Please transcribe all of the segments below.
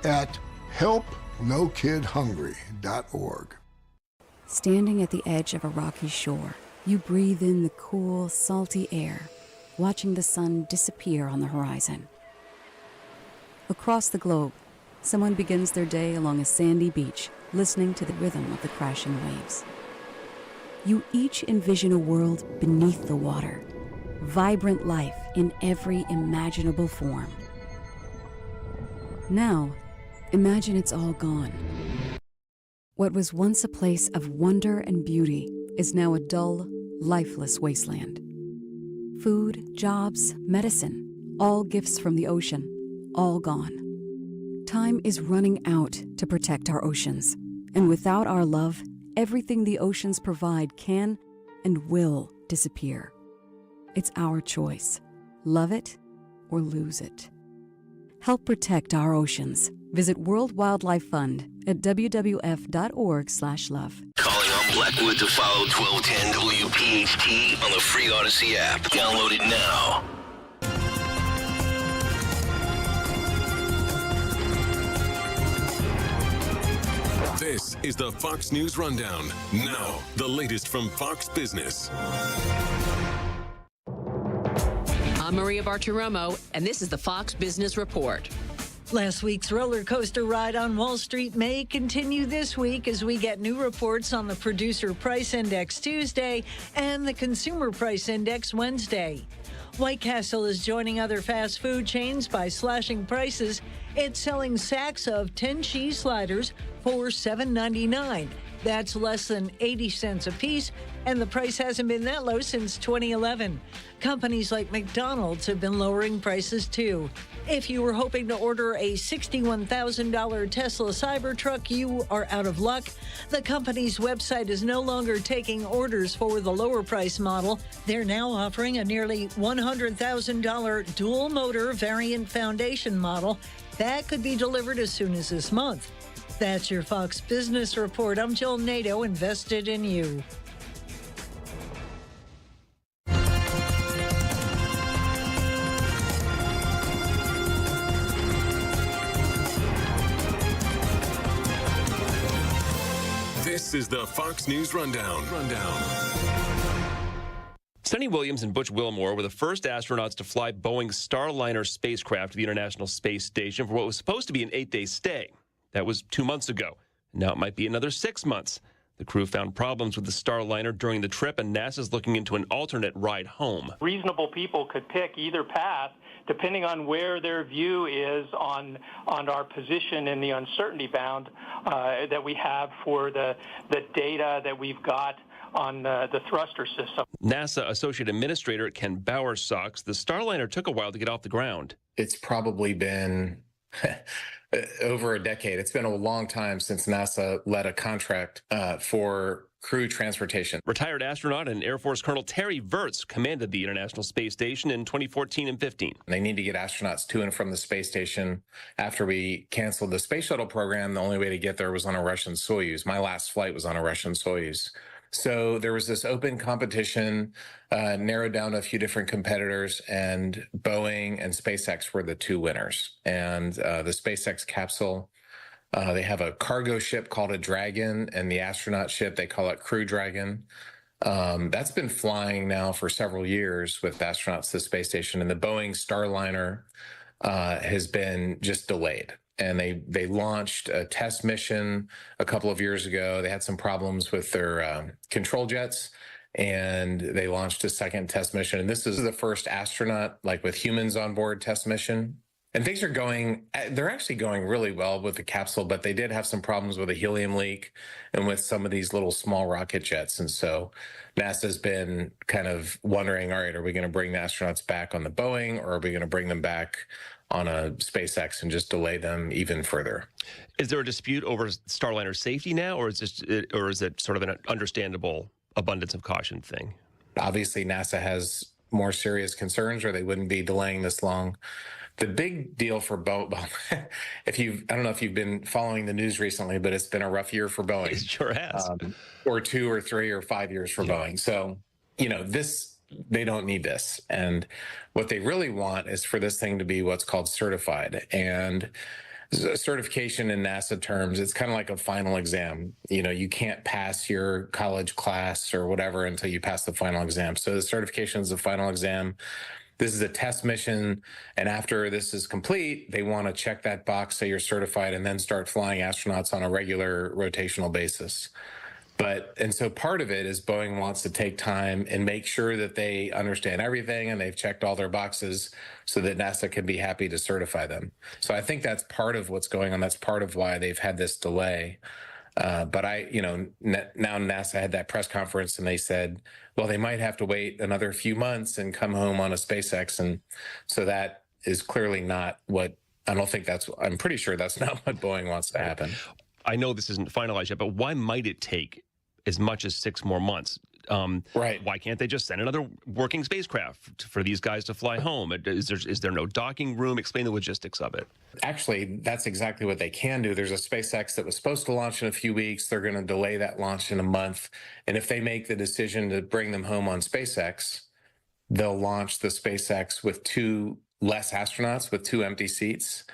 at helpnokidhungry.org. Standing at the edge of a rocky shore, you breathe in the cool, salty air, watching the sun disappear on the horizon. Across the globe, someone begins their day along a sandy beach, listening to the rhythm of the crashing waves. You each envision a world beneath the water, vibrant life in every imaginable form. Now, imagine it's all gone. What was once a place of wonder and beauty is now a dull, lifeless wasteland. Food, jobs, medicine, all gifts from the ocean, all gone. Time is running out to protect our oceans, and without our love, everything the oceans provide can and will disappear. It's our choice. Love it or lose it. Help protect our oceans. Visit World Wildlife Fund at wwf.org/love. Calling on Blackwood to follow 1210 WPHT on the free Odyssey app. Download it now. This is the Fox News Rundown. Now, the latest from Fox Business. I'm Maria Bartiromo, and this is the Fox Business Report. Last week's roller coaster ride on Wall Street may continue this week as we get new reports on the Producer Price Index Tuesday and the Consumer Price Index Wednesday. White Castle is joining other fast food chains by slashing prices. It's selling sacks of 10 cheese sliders for $7.99. That's less than 80 cents a piece, and the price hasn't been that low since 2011. Companies like McDonald's have been lowering prices too. If you were hoping to order a $61,000 Tesla Cybertruck, you are out of luck. The company's website is no longer taking orders for the lower price model. They're now offering a nearly $100,000 dual motor variant foundation model that could be delivered as soon as this month. That's your Fox Business Report. I'm Jill Nato, invested in you. This is the Fox News Rundown. Sunny Williams and Butch Wilmore were the first astronauts to fly Boeing Starliner spacecraft to the International Space Station for what was supposed to be an 8-day stay. That was 2 months ago. Now it might be another 6 months. The crew found problems with the Starliner during the trip, and NASA's looking into an alternate ride home. Reasonable people could pick either path depending on where their view is on our position in the uncertainty bound that we have for the data that we've got on the thruster system. NASA Associate Administrator Ken Bowersox, the Starliner took a while to get off the ground. It's probably been over a decade. It's been a long time since NASA led a contract for crew transportation. Retired astronaut and Air Force Colonel Terry Virts commanded the International Space Station in 2014 and 15. They need to get astronauts to and from the space station. After we canceled the space shuttle program, the only way to get there was on a Russian Soyuz. My last flight was on a Russian Soyuz. So there was this open competition, narrowed down to a few different competitors, and Boeing and SpaceX were the two winners. And the SpaceX capsule, they have a cargo ship called a Dragon, and the astronaut ship, they call it Crew Dragon. That's been flying now for several years with astronauts to the space station, and the Boeing Starliner has been just delayed. And they launched a test mission a couple of years ago. They had some problems with their control jets, and they launched a second test mission. And this is the first astronaut, like with humans on board, test mission. And things are they're actually going really well with the capsule, but they did have some problems with a helium leak and with some of these little small rocket jets. And so NASA's been kind of wondering, all right, are we going to bring the astronauts back on the Boeing, or are we going to bring them back on a SpaceX and just delay them even further? Is there a dispute over Starliner safety now, or is it sort of an understandable abundance of caution thing? Obviously, NASA has more serious concerns, or they wouldn't be delaying this long. The big deal for Boeing, I don't know if you've been following the news recently, but it's been a rough year for Boeing. It sure has. Or 2 or 3 or 5 years for Boeing. So, they don't need this. And what they really want is for this thing to be what's called certified. And certification in NASA terms, it's kind of like a final exam. You know, you can't pass your college class or whatever until you pass the final exam. So the certification is the final exam. This is a test mission, and after this is complete, they want to check that box so you're certified and then start flying astronauts on a regular rotational basis. And so part of it is Boeing wants to take time and make sure that they understand everything and they've checked all their boxes so that NASA can be happy to certify them. So I think that's part of what's going on. That's part of why they've had this delay. But now NASA had that press conference and they said, well, they might have to wait another few months and come home on a SpaceX. And so that is clearly not what, I'm pretty sure that's not what Boeing wants to happen. I know this isn't finalized yet, but why might it take as much as 6 more months? Right. Why can't they just send another working spacecraft for these guys to fly home? Is there no docking room? Explain the logistics of it. Actually, that's exactly what they can do. There's a SpaceX that was supposed to launch in a few weeks. They're going to delay that launch in a month. And if they make the decision to bring them home on SpaceX, they'll launch the SpaceX with 2 less astronauts, with 2 empty seats.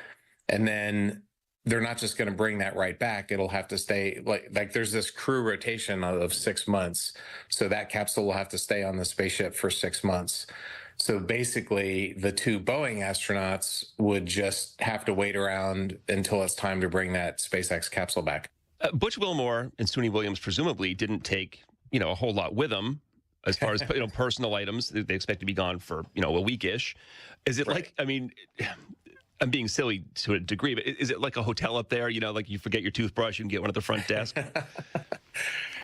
And then they're not just going to bring that right back. It'll have to stay like there's this crew rotation of 6 months. So that capsule will have to stay on the spaceship for 6 months. So basically the 2 Boeing astronauts would just have to wait around until it's time to bring that SpaceX capsule back. Butch Wilmore and Suni Williams presumably didn't take, a whole lot with them as far as, personal items. They expect to be gone for, a weekish. Is it Right. I'm being silly to a degree, but is it like a hotel up there? Like you forget your toothbrush, you can get one at the front desk?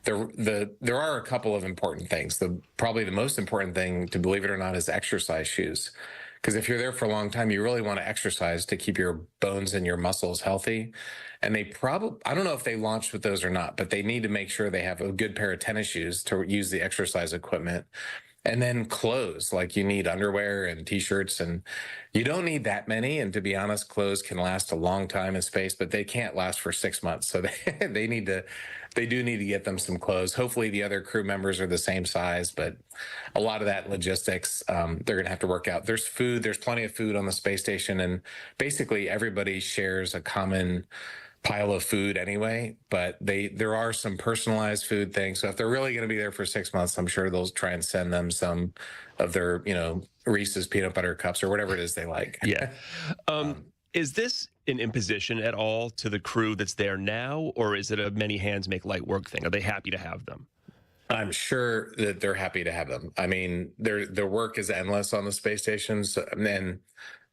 There are a couple of important things. Probably the most important thing, to believe it or not, is exercise shoes. Because if you're there for a long time, you really want to exercise to keep your bones and your muscles healthy. And I don't know if they launched with those or not, but they need to make sure they have a good pair of tennis shoes to use the exercise equipment. And then clothes, like you need underwear and T-shirts, and you don't need that many. And to be honest, clothes can last a long time in space, but they can't last for 6 months. So they do need to get them some clothes. Hopefully the other crew members are the same size, but a lot of that logistics, they're going to have to work out. There's food, there's plenty of food on the space station, and basically everybody shares a common pile of food anyway, but there are some personalized food things. So if they're really going to be there for 6 months, I'm sure they'll try and send them some of their, Reese's peanut butter cups or whatever it is they like. Yeah. Is this an imposition at all to the crew that's there now, or is it a many hands make light work thing? Are they happy to have them? I'm sure that they're happy to have them. I mean, their work is endless on the space stations, and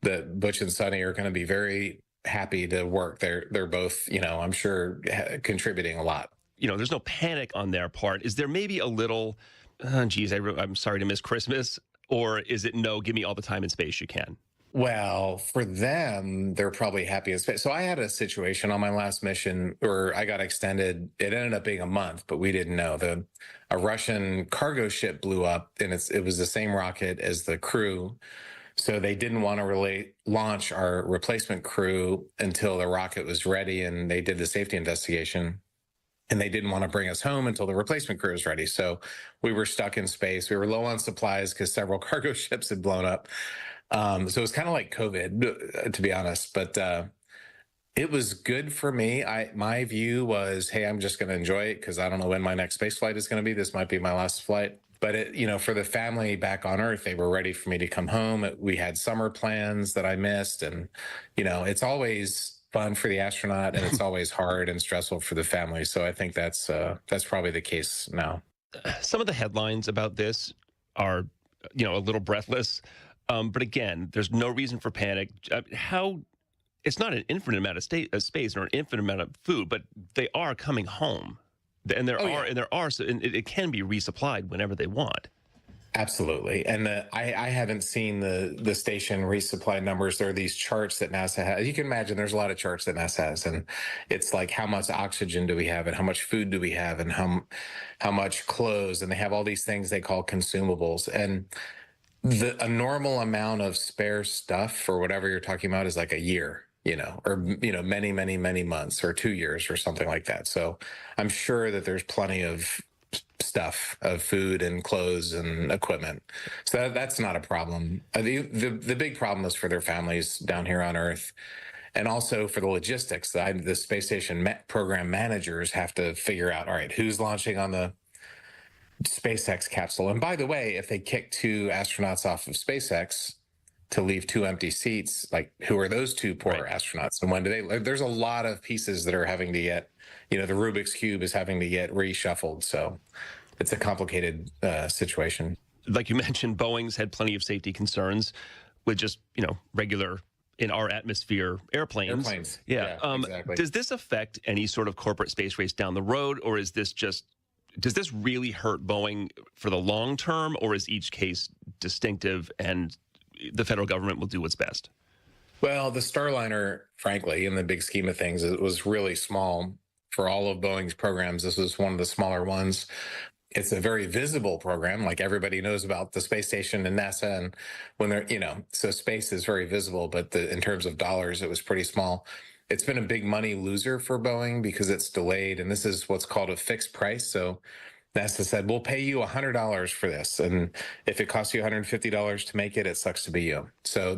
the Butch and Sonny are going to be very happy to work. They're both, I'm sure, contributing a lot. There's no panic on their part. Is there maybe a little, I'm sorry to miss Christmas, or is it no, give me all the time in space you can? Well, for them, they're probably happy in space. So I had a situation on my last mission where I got extended. It ended up being a month, but we didn't know. A Russian cargo ship blew up, and it was the same rocket as the crew. So they didn't want to launch our replacement crew until the rocket was ready, and they did the safety investigation. And they didn't want to bring us home until the replacement crew was ready. So we were stuck in space. We were low on supplies because several cargo ships had blown up. So it was kind of like COVID, to be honest. But it was good for me. My view was, hey, I'm just going to enjoy it because I don't know when my next space flight is going to be. This might be my last flight. But for the family back on Earth, they were ready for me to come home. We had summer plans that I missed, and it's always fun for the astronaut, and it's always hard and stressful for the family. So I think that's probably the case now. Some of the headlines about this are, a little breathless. But again, there's no reason for panic. It's not an infinite amount of space or an infinite amount of food, but they are coming home. And it can be resupplied whenever they want. Absolutely. And I haven't seen the station resupply numbers. There are these charts that NASA has. You can imagine there's a lot of charts that NASA has, and it's like, how much oxygen do we have, and how much food do we have, and how much clothes, and they have all these things they call consumables. And a normal amount of spare stuff or whatever you're talking about is like a year. Or many, many, many months, or 2 years or something like that. So I'm sure that there's plenty of stuff, of food and clothes and equipment. So that's not a problem. The big problem is for their families down here on Earth. And also for the logistics, the space station program managers have to figure out, all right, who's launching on the SpaceX capsule. And by the way, if they kick 2 astronauts off of SpaceX to leave 2 empty seats, like who are those 2 poor astronauts? And when do they, there's a lot of pieces that are having to get, the Rubik's Cube is having to get reshuffled. So it's a complicated situation. Like you mentioned, Boeing's had plenty of safety concerns with just, regular in our atmosphere airplanes. Yeah, exactly. Does this affect any sort of corporate space race down the road, or is this just, does this really hurt Boeing for the long term, or is each case distinctive and the federal government will do what's best? Well, the Starliner, frankly, in the big scheme of things, it was really small for all of Boeing's programs. This was one of the smaller ones. It's a very visible program, like everybody knows about the space station and NASA, and when they're, so space is very visible, but in terms of dollars, it was pretty small. It's been a big money loser for Boeing because it's delayed, and this is what's called a fixed price. So NASA said, we'll pay you $100 for this, and if it costs you $150 to make it, it sucks to be you. So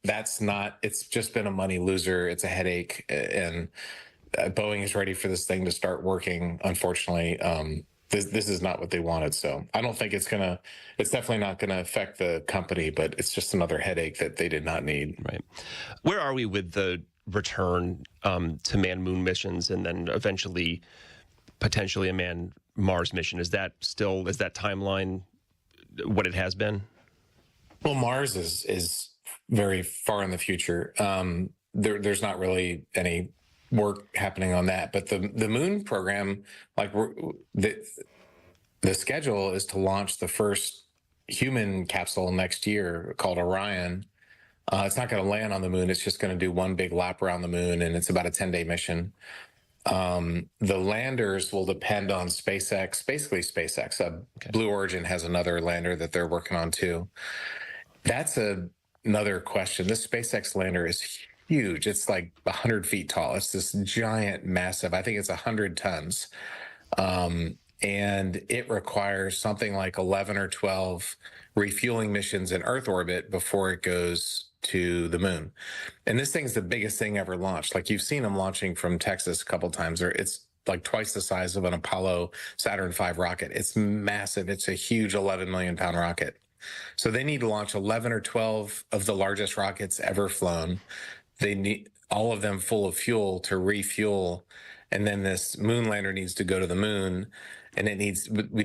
that's not, it's just been a money loser. It's a headache, and Boeing is ready for this thing to start working. Unfortunately, this is not what they wanted. So I don't think it's definitely not gonna affect the company, but it's just another headache that they did not need. Right. Where are we with the return to man-moon missions and then eventually potentially a man-Mars mission? Is that timeline what it has been? Well, Mars is very far in the future. There's not really any work happening on that, but the moon program, like the schedule is to launch the first human capsule next year called Orion. It's not going to land on the moon. It's just going to do one big lap around the moon, and it's about a 10-day mission. The landers will depend on SpaceX, basically SpaceX. Blue Origin has another lander that they're working on too. That's another question. This SpaceX lander is huge. It's like 100 feet tall. It's this giant, massive, I think it's 100 tons. And it requires something like 11 or 12 refueling missions in Earth orbit before it goes to the moon. And this thing's the biggest thing ever launched. Like, you've seen them launching from Texas a couple times. It's like twice the size of an Apollo Saturn V rocket. It's massive. It's a huge 11 million pound rocket. So they need to launch 11 or 12 of the largest rockets ever flown. They need all of them full of fuel to refuel. And then this moon lander needs to go to the moon, and we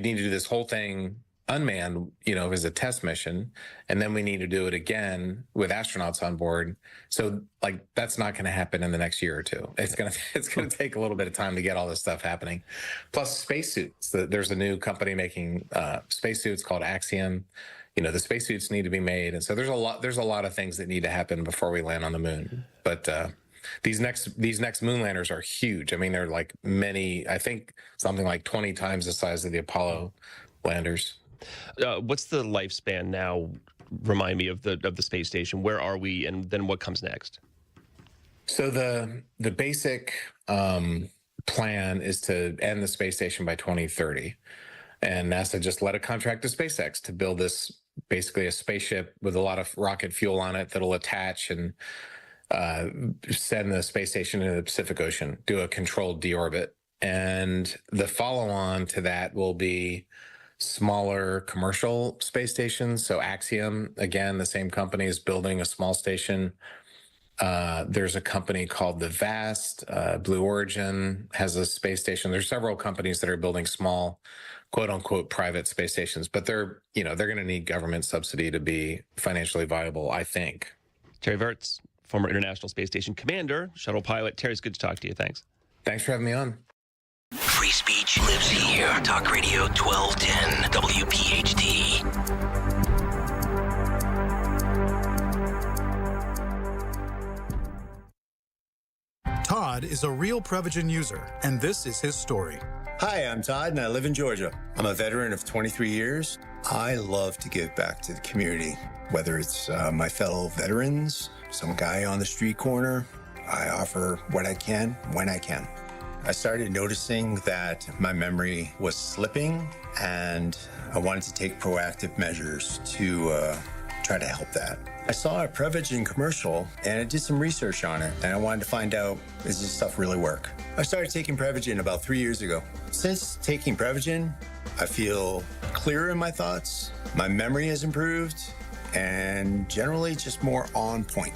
need to do this whole thing unmanned, as a test mission. And then we need to do it again with astronauts on board. So like, that's not going to happen in the next year or two. It's going to take a little bit of time to get all this stuff happening. Plus spacesuits. There's a new company making spacesuits called Axiom. The spacesuits need to be made. And so there's a lot of things that need to happen before we land on the moon. But these next moon landers are huge. I mean, they're like I think something like 20 times the size of the Apollo landers. What's the lifespan now? Remind me of the space station. Where are we, and then what comes next? So the basic plan is to end the space station by 2030. And NASA just let a contract to SpaceX to build this, basically a spaceship with a lot of rocket fuel on it that'll attach and send the space station into the Pacific Ocean, do a controlled deorbit. And the follow-on to that will be smaller commercial space stations. So Axiom, again, the same company, is building a small station. There's a company called the Vast. Blue Origin has a space station. There's several companies that are building small, quote unquote, private space stations, but they're going to need government subsidy to be financially viable, I think. Terry Virts, former International Space Station commander, shuttle pilot. Terry, it's good to talk to you. Thanks. Thanks for having me on. Free speech lives here. Talk Radio 1210 WPHT. Todd is a real Prevagen user, and this is his story. Hi, I'm Todd, and I live in Georgia. I'm a veteran of 23 years. I love to give back to the community, whether it's my fellow veterans, some guy on the street corner. I offer what I can, when I can. I started noticing that my memory was slipping, and I wanted to take proactive measures to try to help that. I saw a Prevagen commercial and I did some research on it, and I wanted to find out, does this stuff really work? I started taking Prevagen about 3 years ago. Since taking Prevagen, I feel clearer in my thoughts, my memory has improved, and generally just more on point.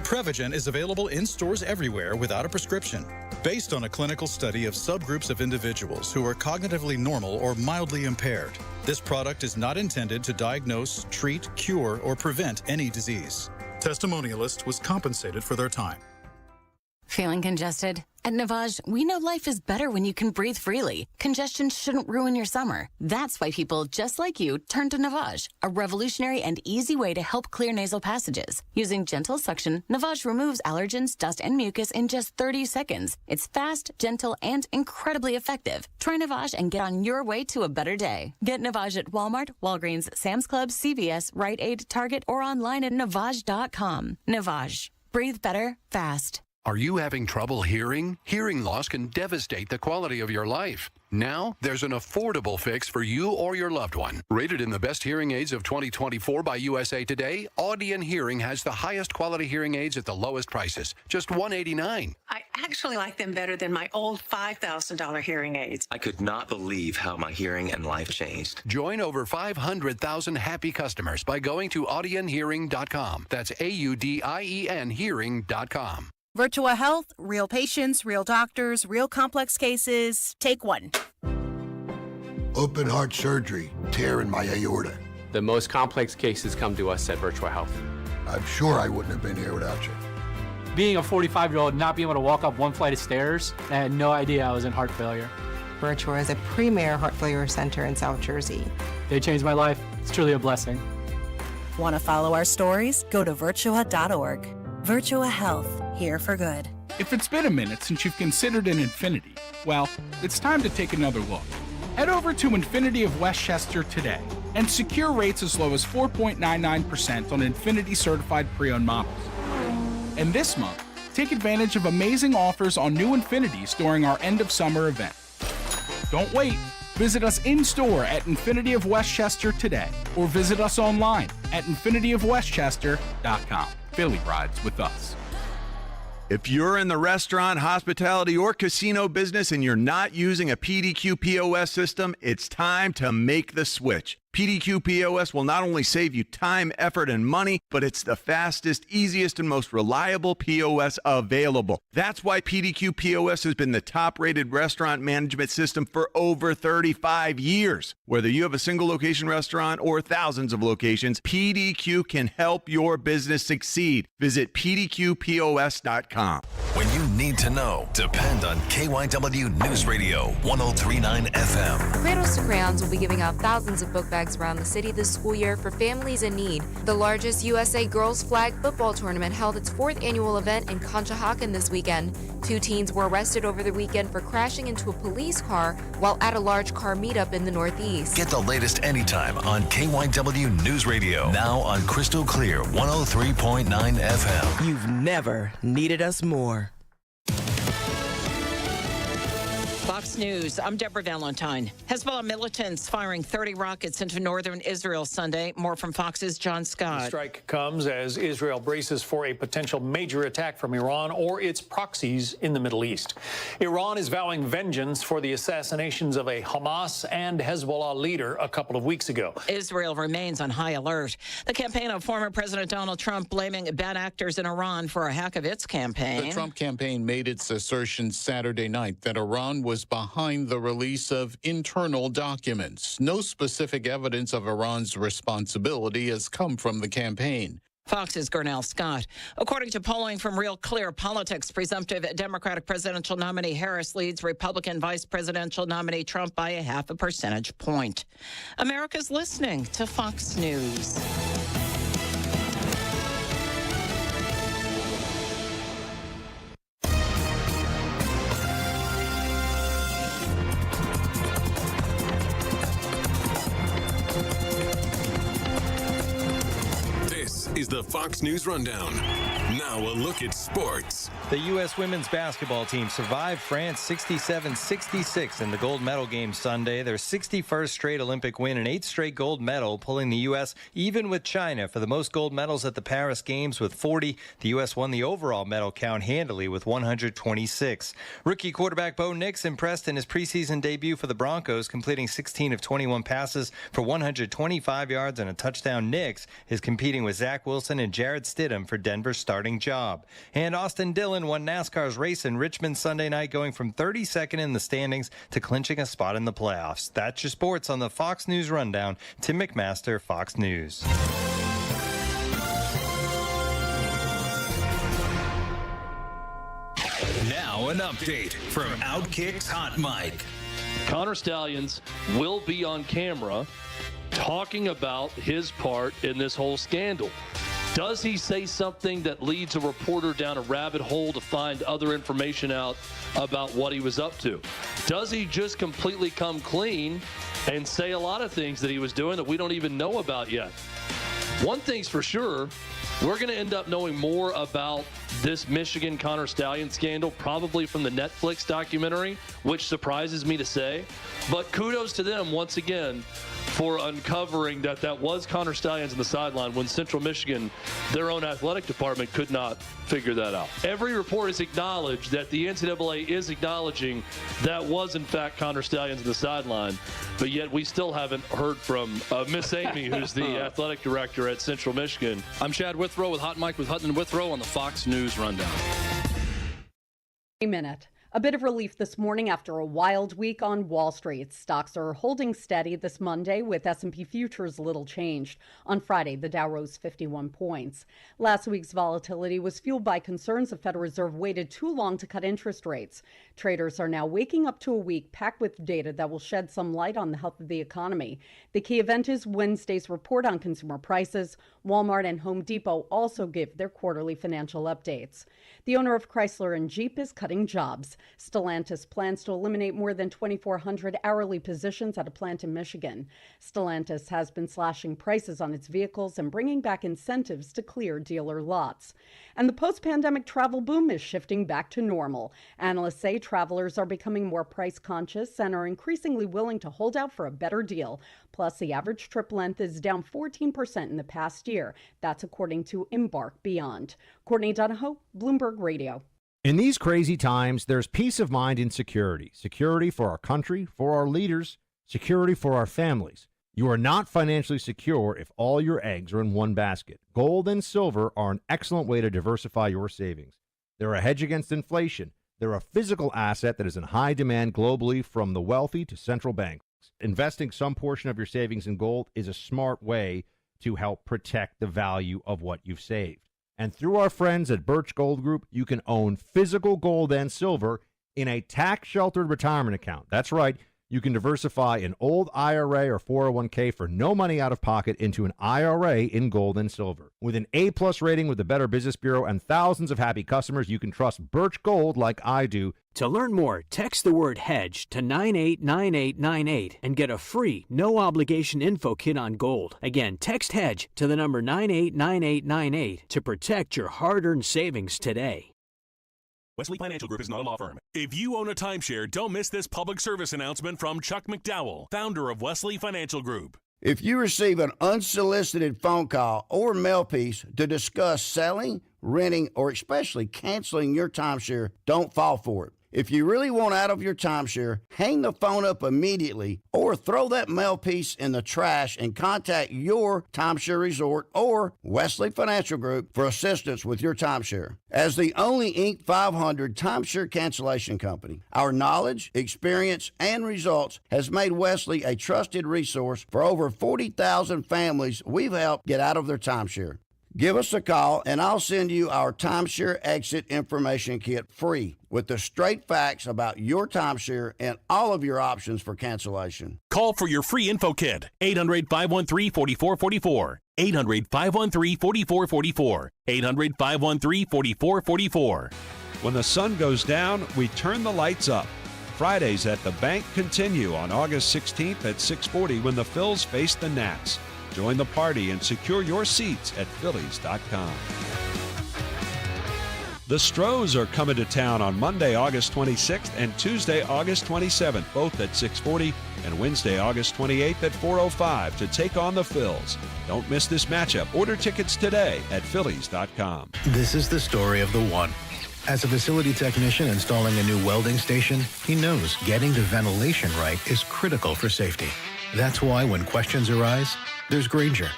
Prevagen is available in stores everywhere without a prescription. Based on a clinical study of subgroups of individuals who are cognitively normal or mildly impaired, this product is not intended to diagnose, treat, cure, or prevent any disease. Testimonialist was compensated for their time. Feeling congested? At Navage, we know life is better when you can breathe freely. Congestion shouldn't ruin your summer. That's why people just like you turn to Navage, a revolutionary and easy way to help clear nasal passages. Using gentle suction, Navage removes allergens, dust, and mucus in just 30 seconds. It's fast, gentle, and incredibly effective. Try Navage and get on your way to a better day. Get Navage at Walmart, Walgreens, Sam's Club, CVS, Rite Aid, Target, or online at Navage.com. Navage. Breathe better, fast. Are you having trouble hearing? Hearing loss can devastate the quality of your life. Now, there's an affordable fix for you or your loved one. Rated in the best hearing aids of 2024 by USA Today, Audion Hearing has the highest quality hearing aids at the lowest prices, just $189. I actually like them better than my old $5,000 hearing aids. I could not believe how my hearing and life changed. Join over 500,000 happy customers by going to audionhearing.com. That's AUDIEN hearing.com. Virtua Health, real patients, real doctors, real complex cases. Take one. Open heart surgery, tear in my aorta. The most complex cases come to us at Virtua Health. I'm sure I wouldn't have been here without you. Being a 45-year-old, not being able to walk up one flight of stairs, I had no idea I was in heart failure. Virtua is a premier heart failure center in South Jersey. They changed my life. It's truly a blessing. Want to follow our stories? Go to virtua.org. Virtua Health, here for good. If it's been a minute since you've considered an Infinity, well, it's time to take another look. Head over to Infinity of Westchester today and secure rates as low as 4.99% on Infinity certified pre-owned models. And this month, take advantage of amazing offers on new Infinities during our end of summer event. Don't wait. Visit us in-store at Infinity of Westchester today or visit us online at infinityofwestchester.com. Philly rides with us. If you're in the restaurant, hospitality, or casino business and you're not using a PDQ POS system, it's time to make the switch. PDQ POS will not only save you time, effort, and money, but it's the fastest, easiest, and most reliable POS available. That's why PDQ POS has been the top-rated restaurant management system for over 35 years. Whether you have a single location restaurant or thousands of locations, PDQ can help your business succeed. Visit pdqpos.com. When you need to know, depend on KYW News Radio 103.9 FM. Cradles to Crayons will be giving out thousands of book bags around the city this school year for families in need. The largest USA Girls Flag Football Tournament held its 4th annual event in Conshohocken this weekend. 2 teens were arrested over the weekend for crashing into a police car while at a large car meetup in the Northeast. Get the latest anytime on KYW News Radio. Now on Crystal Clear 103.9 FM. You've never needed us more. Fox News, I'm Deborah Valentine. Hezbollah militants firing 30 rockets into northern Israel Sunday. More from Fox's John Scott. The strike comes as Israel braces for a potential major attack from Iran or its proxies in the Middle East. Iran is vowing vengeance for the assassinations of a Hamas and Hezbollah leader a couple of weeks ago. Israel remains on high alert. The campaign of former President Donald Trump blaming bad actors in Iran for a hack of its campaign. The Trump campaign made its assertion Saturday night that Iran was behind the release of internal documents. No specific evidence of Iran's responsibility has come from the campaign. Fox's Gernell Scott. According to polling from Real Clear Politics, presumptive Democratic presidential nominee Harris leads Republican vice presidential nominee Trump by a 0.5 percentage point. America's listening to Fox News. Is the Fox News Rundown. Now a look at sports. The U.S. women's basketball team survived France 67-66 in the gold medal game Sunday. Their 61st straight Olympic win and 8th straight gold medal, pulling the U.S. even with China for the most gold medals at the Paris Games with 40. The U.S. won the overall medal count handily with 126. Rookie quarterback Bo Nix impressed in his preseason debut for the Broncos, completing 16 of 21 passes for 125 yards and a touchdown. Nix is competing with Zach Wilson and Jarrett Stidham for Denver's starting job. And Austin Dillon won NASCAR's race in Richmond Sunday night, going from 32nd in the standings to clinching a spot in the playoffs. That's your sports on the Fox News Rundown. Tim McMaster, Fox News. Now an update from Outkick's Hot Mic. Connor Stallions will be on camera talking about his part in this whole scandal. Does he say something that leads a reporter down a rabbit hole to find other information out about what he was up to? Does he just completely come clean and say a lot of things that he was doing that we don't even know about yet? One thing's for sure, we're going to end up knowing more about this Michigan Connor Stallion scandal, probably from the Netflix documentary, which surprises me to say. But kudos to them once again for uncovering that was Connor Stallions in the sideline when Central Michigan, their own athletic department, could not figure that out. Every report has acknowledged that the NCAA is acknowledging that was in fact Connor Stallions in the sideline, but yet we still haven't heard from Miss Amy, who's the athletic director at Central Michigan. I'm Chad Withrow with Hot Mike with Hutton and Withrow on the Fox News Rundown. A minute. A bit of relief this morning after a wild week on Wall Street. Stocks are holding steady this Monday with S&P futures little changed. On Friday, the Dow rose 51 points. Last week's volatility was fueled by concerns the Federal Reserve waited too long to cut interest rates. Traders are now waking up to a week packed with data that will shed some light on the health of the economy. The key event is Wednesday's report on consumer prices. Walmart and Home Depot also give their quarterly financial updates. The owner of Chrysler and Jeep is cutting jobs. Stellantis plans to eliminate more than 2,400 hourly positions at a plant in Michigan. Stellantis has been slashing prices on its vehicles and bringing back incentives to clear dealer lots. And the post-pandemic travel boom is shifting back to normal. Analysts say travelers are becoming more price conscious and are increasingly willing to hold out for a better deal. Plus, the average trip length is down 14% in the past year. That's according to Embark Beyond. Courtney Donahoe, Bloomberg Radio. In these crazy times, there's peace of mind in security. Security for our country, for our leaders, security for our families. You are not financially secure if all your eggs are in one basket. Gold and silver are an excellent way to diversify your savings. They're a hedge against inflation. They're a physical asset that is in high demand globally, from the wealthy to central banks. Investing some portion of your savings in gold is a smart way to help protect the value of what you've saved. And through our friends at Birch Gold Group, you can own physical gold and silver in a tax-sheltered retirement account. That's right. You can diversify an old IRA or 401k for no money out of pocket into an IRA in gold and silver. With an A-plus rating with the Better Business Bureau and thousands of happy customers, you can trust Birch Gold like I do. To learn more, text the word HEDGE to 989898 and get a free, no-obligation info kit on gold. Again, text HEDGE to the number 989898 to protect your hard-earned savings today. Wesley Financial Group is not a law firm. If you own a timeshare, don't miss this public service announcement from Chuck McDowell, founder of Wesley Financial Group. If you receive an unsolicited phone call or mail piece to discuss selling, renting, or especially canceling your timeshare, don't fall for it. If you really want out of your timeshare, hang the phone up immediately or throw that mail piece in the trash and contact your timeshare resort or Wesley Financial Group for assistance with your timeshare. As the only Inc. 500 timeshare cancellation company, our knowledge, experience, and results has made Wesley a trusted resource for over 40,000 families we've helped get out of their timeshare. Give us a call, and I'll send you our timeshare exit information kit free with the straight facts about your timeshare and all of your options for cancellation. Call for your free info kit, 800-513-4444. 800-513-4444. 800-513-4444. When the sun goes down, we turn the lights up. Fridays at the bank continue on August 16th at 6:40 when the Phils face the Nats. Join the party and secure your seats at Phillies.com. The Stros are coming to town on Monday, August 26th and Tuesday, August 27th, both at 6:40, and Wednesday, August 28th at 4:05 to take on the Phils. Don't miss this matchup. Order tickets today at Phillies.com. This is the story of the one. As a facility technician installing a new welding station, he knows getting the ventilation right is critical for safety. That's why when questions arise, there's Grainger.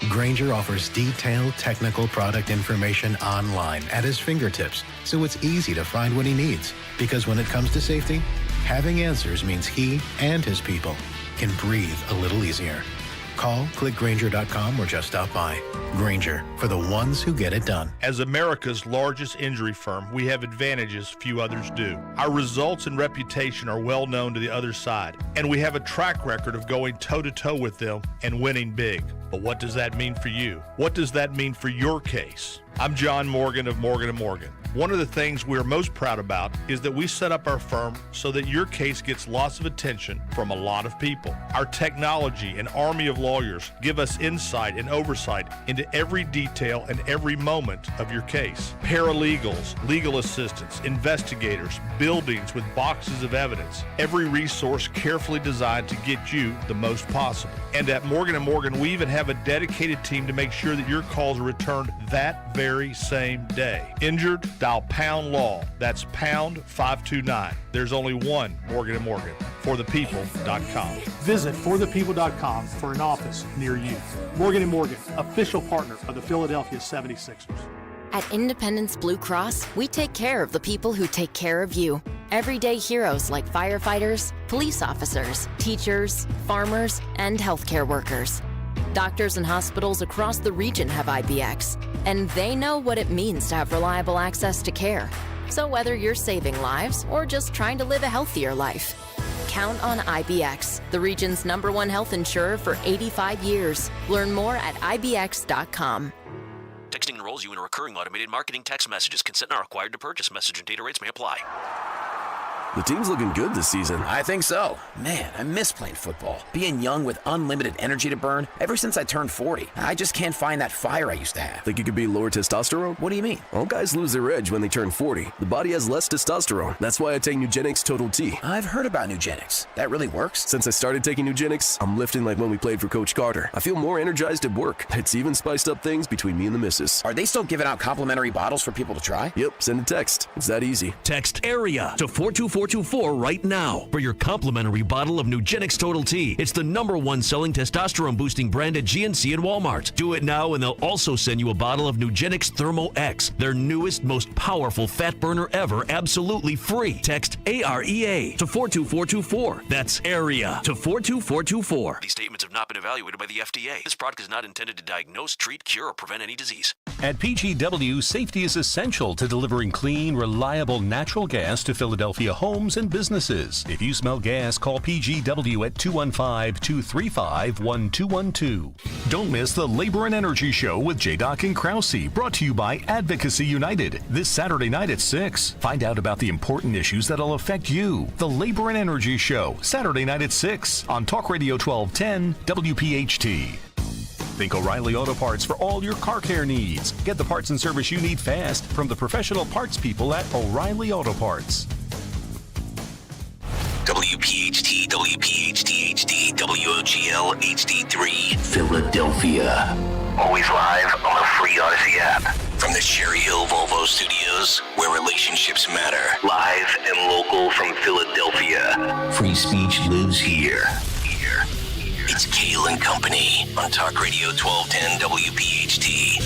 Grainger offers detailed technical product information online at his fingertips, so it's easy to find what he needs. Because when it comes to safety, having answers means he and his people can breathe a little easier. Call, click Grainger.com, or just stop by. Grainger, for the ones who get it done. As America's largest injury firm, we have advantages few others do. Our results and reputation are well known to the other side, and we have a track record of going toe-to-toe with them and winning big. But what does that mean for you? What does that mean for your case? I'm John Morgan of Morgan & Morgan. One of the things we're most proud about is that we set up our firm so that your case gets lots of attention from a lot of people. Our technology and army of lawyers give us insight and oversight into every detail and every moment of your case. Paralegals, legal assistants, investigators, buildings with boxes of evidence. Every resource carefully designed to get you the most possible. And at Morgan & Morgan, we even have a dedicated team to make sure that your calls are returned that very same day. Injured? Dial pound law. That's pound 529. There's only one Morgan & Morgan. ForThePeople.com. Visit ForThePeople.com for an office near you. Morgan & Morgan, official partner of the Philadelphia 76ers. At Independence Blue Cross, we take care of the people who take care of you. Everyday heroes like firefighters, police officers, teachers, farmers, and healthcare workers. Doctors and hospitals across the region have IBX, and they know what it means to have reliable access to care. So whether you're saving lives or just trying to live a healthier life, count on IBX, the region's #1 health insurer for 85 years. Learn more at IBX.com. Texting enrolls you in a recurring automated marketing text messages. Consent not required to purchase. Message and data rates may apply. The team's looking good this season. I think so. Man, I miss playing football. Being young with unlimited energy to burn. Ever since I turned 40, I just can't find that fire I used to have. Think you could be lower testosterone? What do you mean? All guys lose their edge when they turn 40. The body has less testosterone. That's why I take Nugenix Total T. I've heard about Nugenix. That really works? Since I started taking Nugenix, I'm lifting like when we played for Coach Carter. I feel more energized at work. It's even spiced up things between me and the missus. Are they still giving out complimentary bottles for people to try? Yep, send a text. It's that easy. Text AREA to 42424 right now for your complimentary bottle of Nugenix Total T. It's the #1 selling testosterone boosting brand at GNC and Walmart. Do it now and they'll also send you a bottle of Nugenix Thermo X, their newest, most powerful fat burner ever, absolutely free. Text AREA to 42424. That's AREA to 42424. These statements have not been evaluated by the FDA. This product is not intended to diagnose, treat, cure, or prevent any disease. At PGW, safety is essential to delivering clean, reliable natural gas to Philadelphia homes and businesses. If you smell gas, call PGW at 215-235-1212. Don't miss the Labor and Energy Show with J-Doc and Krause, brought to you by Advocacy United, this Saturday night at 6. Find out about the important issues that'll affect you. The Labor and Energy Show, Saturday night at 6 on Talk Radio 1210 WPHT. Think O'Reilly Auto Parts for all your car care needs. Get the parts and service you need fast from the professional parts people at O'Reilly Auto Parts. WPHT, WPHT HD, WOGL HD3, Philadelphia. Always live on the free Odyssey app. From the Cherry Hill Volvo Studios, where relationships matter. Live and local from Philadelphia. Free speech lives here. It's Kayal and Company on Talk Radio 1210 WPHT.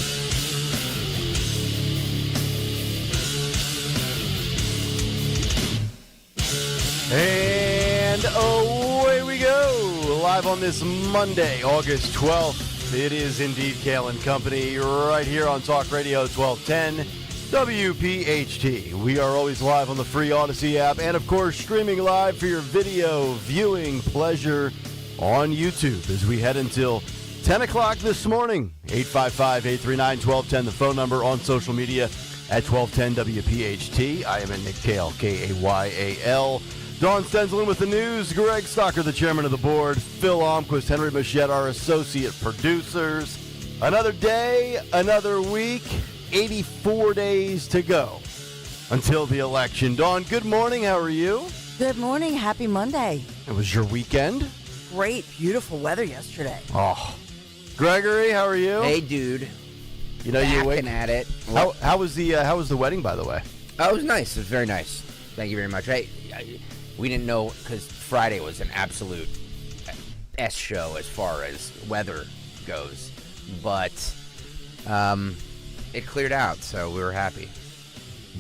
And away we go, live on this Monday, August 12th. It is indeed Kayal and Company, right here on Talk Radio 1210 WPHT. We are always live on the free Odyssey app, and of course streaming live for your video viewing pleasure on YouTube as we head until 10 o'clock this morning. 855-839-1210, the phone number. On social media at 1210 WPHT. I am at Nick Kayal, Kayal. Dawn Stenzelin with the news. Greg Stocker, the chairman of the board. Phil Almquist, Henry Machette, our associate producers. Another day, another week. 84 days to go until the election. Dawn, good morning. How are you? Good morning. Happy Monday. It was your weekend? Great, beautiful weather yesterday. Oh. Gregory, how are you? Hey, dude. You know, you're waiting at it. How was the wedding, by the way? Oh, it was nice. It was very nice. Thank you very much. We didn't know because Friday was an absolute S show as far as weather goes, but it cleared out, so we were happy.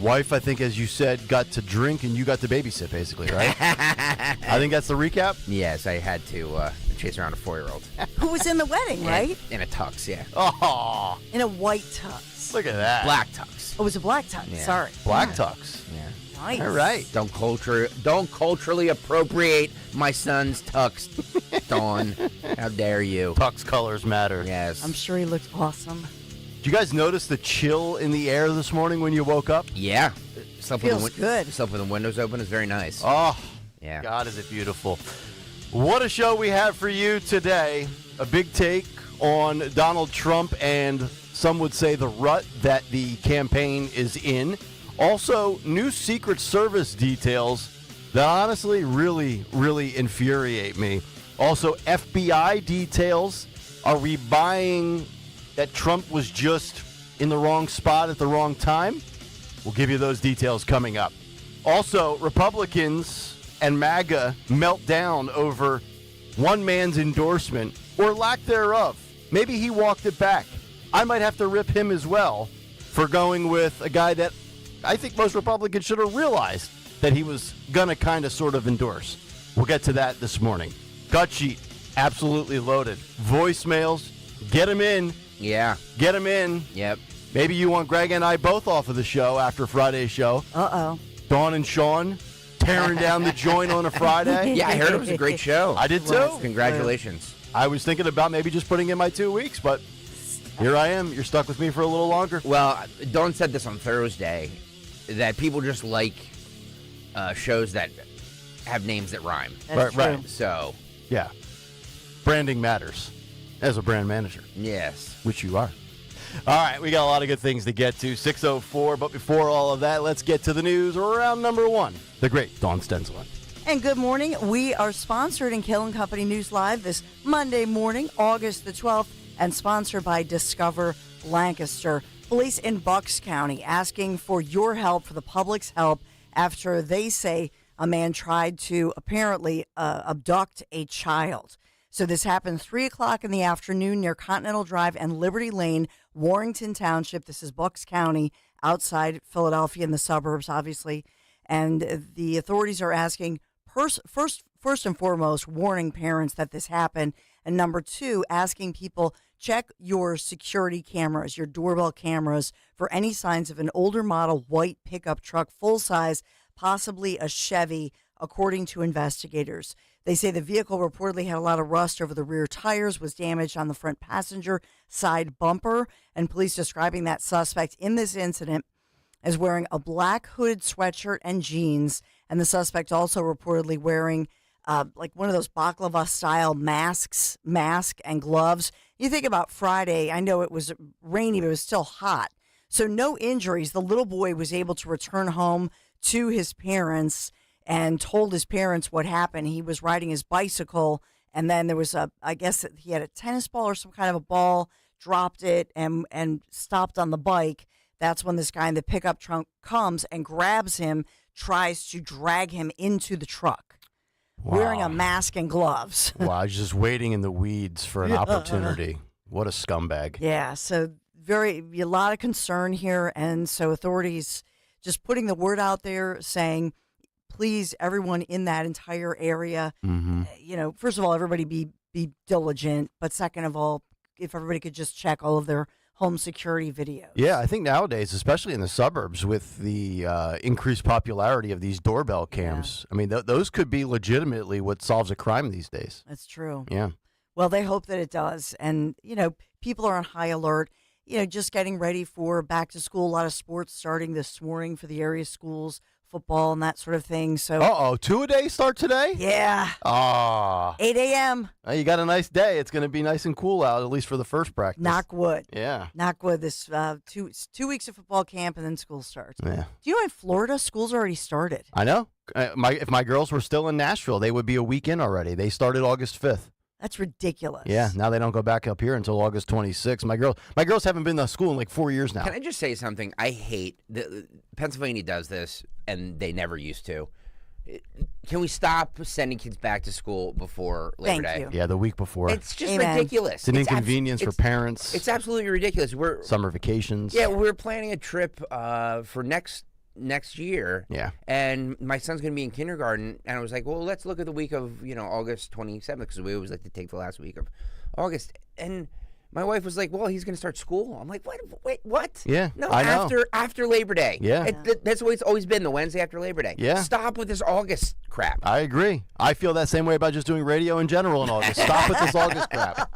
Wife, I think, as you said, got to drink and you got to babysit, basically, right? I think that's the recap? Yes, I had to chase around a 4-year-old. Who was in the wedding, right? In a tux, yeah. Oh, in a white tux. Look at that. Black tux. Oh, it was a black tux. Yeah. Sorry. Black tux. Yeah. Nice. All right. Don't culturally appropriate my son's tux, Dawn. How dare you? Tux colors matter. Yes. I'm sure he looked awesome. Did you guys notice the chill in the air this morning when you woke up? Yeah. Feels good. Slept with the windows open is very nice. Oh, yeah. God, is it beautiful. What a show we have for you today. A big take on Donald Trump and some would say the rut that the campaign is in. Also, new Secret Service details that honestly really, really infuriate me. Also, FBI details. Are we buying that Trump was just in the wrong spot at the wrong time? We'll give you those details coming up. Also, Republicans and MAGA melt down over one man's endorsement or lack thereof. Maybe he walked it back. I might have to rip him as well for going with a guy that I think most Republicans should have realized that he was going to kind of sort of endorse. We'll get to that this morning. Gut sheet, absolutely loaded. Voicemails, get them in. Yeah. Get them in. Yep. Maybe you want Greg and I both off of the show after Friday's show. Uh-oh. Dawn and Sean tearing down the joint on a Friday. Yeah, I heard it was a great show. I did too. Congratulations. I was thinking about maybe just putting in my 2 weeks, but here I am. You're stuck with me for a little longer. Well, Dawn said this on Thursday, that people just like shows that have names that rhyme. That's true. Right. So, yeah. Branding matters as a brand manager. yes. Which you are. All right, we got a lot of good things to get to. 6:04, but before all of that, let's get to the news. Round number one, the great Dawn Stenzelin. And good morning. We are sponsored in Kayal & Company News Live this Monday morning, August the 12th, and sponsored by Discover Lancaster. Police in Bucks County asking for your help, for the public's help, after they say a man tried to apparently abduct a child. So this happened 3 o'clock in the afternoon near Continental Drive and Liberty Lane, Warrington Township. This is Bucks County, outside Philadelphia in the suburbs, obviously. And the authorities are asking, first and foremost, warning parents that this happened. And number two, asking people, check your security cameras, your doorbell cameras, for any signs of an older model white pickup truck, full size, possibly a Chevy, according to investigators. They say the vehicle reportedly had a lot of rust over the rear tires, was damaged on the front passenger side bumper, and police describing that suspect in this incident as wearing a black hooded sweatshirt and jeans, and the suspect also reportedly wearing like one of those baklava-style mask and gloves. You think about Friday, I know it was rainy, but it was still hot. So no injuries. The little boy was able to return home to his parents and told his parents what happened. He was riding his bicycle, and then there was I guess he had a tennis ball or some kind of a ball, dropped it, and stopped on the bike. That's when this guy in the pickup truck comes and grabs him, tries to drag him into the truck, wearing a mask and gloves. Wow, he's just waiting in the weeds for an opportunity. What a scumbag. Yeah, so a lot of concern here, and so authorities just putting the word out there saying, please, everyone in that entire area, first of all, everybody be diligent. But second of all, if everybody could just check all of their home security videos. Yeah, I think nowadays, especially in the suburbs, with the increased popularity of these doorbell cams, I mean, those could be legitimately what solves a crime these days. That's true. Yeah. Well, they hope that it does. And, people are on high alert. Just getting ready for back to school. A lot of sports starting this morning for the area schools. football and that sort of thing. So, two-a-day start today? Yeah. 8 a.m. You got a nice day. It's going to be nice and cool out, at least for the first practice. Knock wood. Yeah. Knock wood. This 2 weeks of football camp and then school starts. Yeah. Do you know in Florida, school's already started? I know. If my girls were still in Nashville, they would be a week in already. They started August 5th. That's ridiculous. Yeah, now they don't go back up here until August 26th. My girls haven't been to school in like 4 years now. Can I just say something? I hate Pennsylvania does this, and they never used to. Can we stop sending kids back to school before Labor Day? Yeah, the week before. It's just ridiculous. It's an inconvenience for parents. It's absolutely ridiculous. Summer vacations. Yeah, we're planning a trip for next year. Yeah. And my son's going to be in kindergarten, and I was like, well, let's look at the week of, August 27th, because we always like to take the last week of August. And my wife was like, well, he's going to start school. I'm like, what? Wait, what? Yeah, No, I know. after Labor Day. Yeah. That's the way it's always been, the Wednesday after Labor Day. Yeah. Stop with this August crap. I agree. I feel that same way about just doing radio in general in August. Stop with this August crap.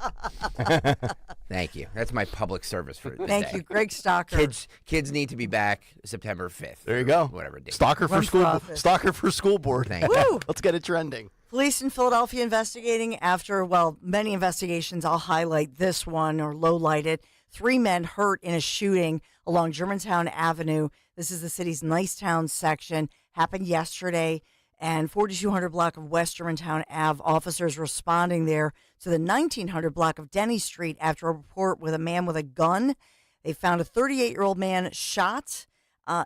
Thank you. That's my public service for the Thank day. you, Greg Stocker. Kids need to be back September 5th. There you go. Whatever date. Stalker for school board. Thank you. Let's get it trending. Police in Philadelphia investigating after, many investigations. I'll highlight this one or lowlight it. 3 men hurt in a shooting along Germantown Avenue. This is the city's Nicetown section. Happened yesterday. And 4200 block of West Germantown Ave. Officers responding there to the 1900 block of Denny Street after a report with a man with a gun. They found a 38-year-old man shot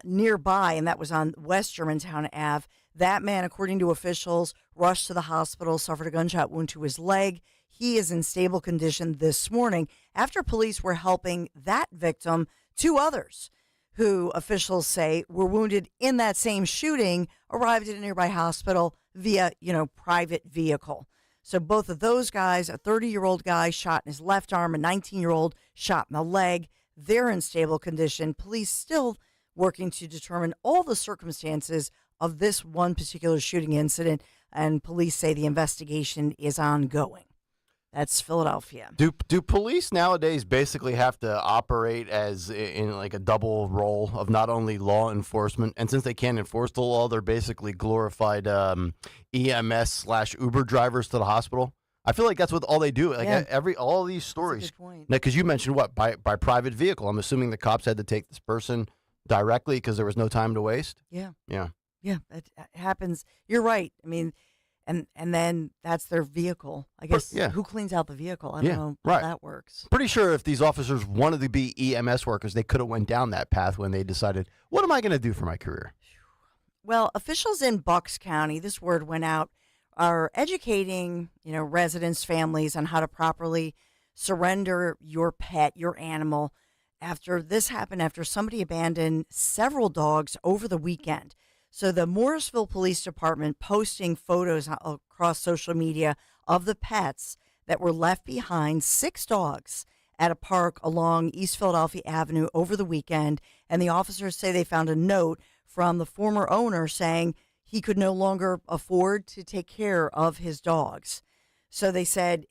nearby, and that was on West Germantown Ave. That man, according to officials, rushed to the hospital, suffered a gunshot wound to his leg. He is in stable condition this morning after police were helping that victim. 2 others who officials say were wounded in that same shooting arrived at a nearby hospital via, private vehicle. So both of those guys, a 30-year-old guy shot in his left arm, a 19-year-old shot in the leg, they're in stable condition. Police still working to determine all the circumstances of this one particular shooting incident, and police say the investigation is ongoing. That's Philadelphia. Do police nowadays basically have to operate as in like a double role of not only law enforcement, and since they can't enforce the law, they're basically glorified EMS/Uber drivers to the hospital? I feel like that's what all they do. Like all these stories. That's a good point. Because you mentioned what by private vehicle. I'm assuming the cops had to take this person directly because there was no time to waste. Yeah. Yeah. Yeah, it happens. You're right. I mean, and then that's their vehicle. I guess who cleans out the vehicle? I don't know how that works. Pretty sure if these officers wanted to be EMS workers, they could have went down that path when they decided, what am I going to do for my career? Well, officials in Bucks County, this word went out, are educating, residents, families on how to properly surrender your pet, your animal. After this happened, after somebody abandoned several dogs over the weekend. So the Morrisville Police Department posting photos across social media of the pets that were left behind, 6 dogs at a park along East Philadelphia Avenue over the weekend. And the officers say they found a note from the former owner saying he could no longer afford to take care of his dogs. So they said,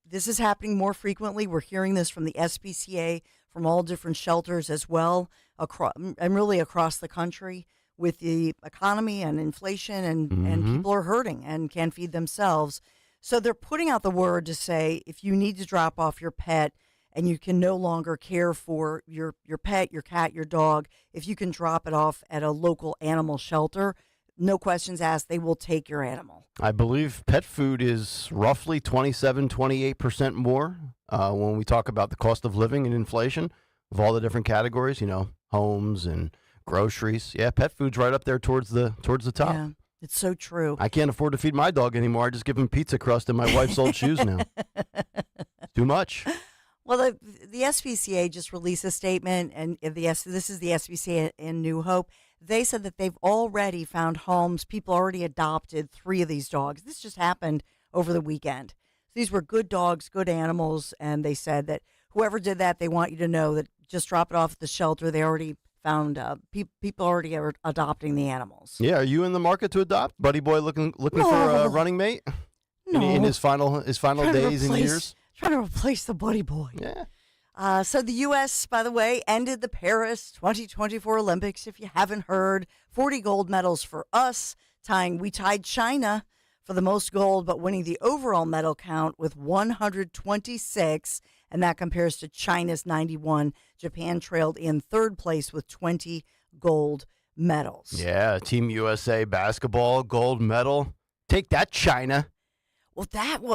this is happening more frequently. We're hearing this from the SPCA, from all different shelters as well, and really across the country. With the economy and inflation and people are hurting and can't feed themselves. So they're putting out the word to say, if you need to drop off your pet and you can no longer care for your pet, your cat, your dog, if you can drop it off at a local animal shelter, no questions asked, they will take your animal. I believe pet food is roughly 28% more when we talk about the cost of living and inflation of all the different categories, homes and groceries. Yeah, pet food's right up there towards the top. Yeah, it's so true. I can't afford to feed my dog anymore. I just give him pizza crust and my wife's old shoes now. Too much. Well, the SPCA just released a statement, and this is the SPCA in New Hope. They said that they've already found homes. People already adopted 3 of these dogs. This just happened over the weekend. These were good dogs, good animals, and they said that whoever did that, they want you to know that just drop it off at the shelter. They already found people already are adopting the animals. Yeah, are you in the market to adopt? Buddy boy looking for a running mate? No. In his final days and years? Trying to replace the buddy boy. Yeah. So the U.S., by the way, ended the Paris 2024 Olympics, if you haven't heard. 40 gold medals for us. We tied China for the most gold, but winning the overall medal count with 126, and that compares to China's 91. Japan trailed in third place with 20 gold medals. Yeah, Team USA basketball, gold medal. Take that, China. Well,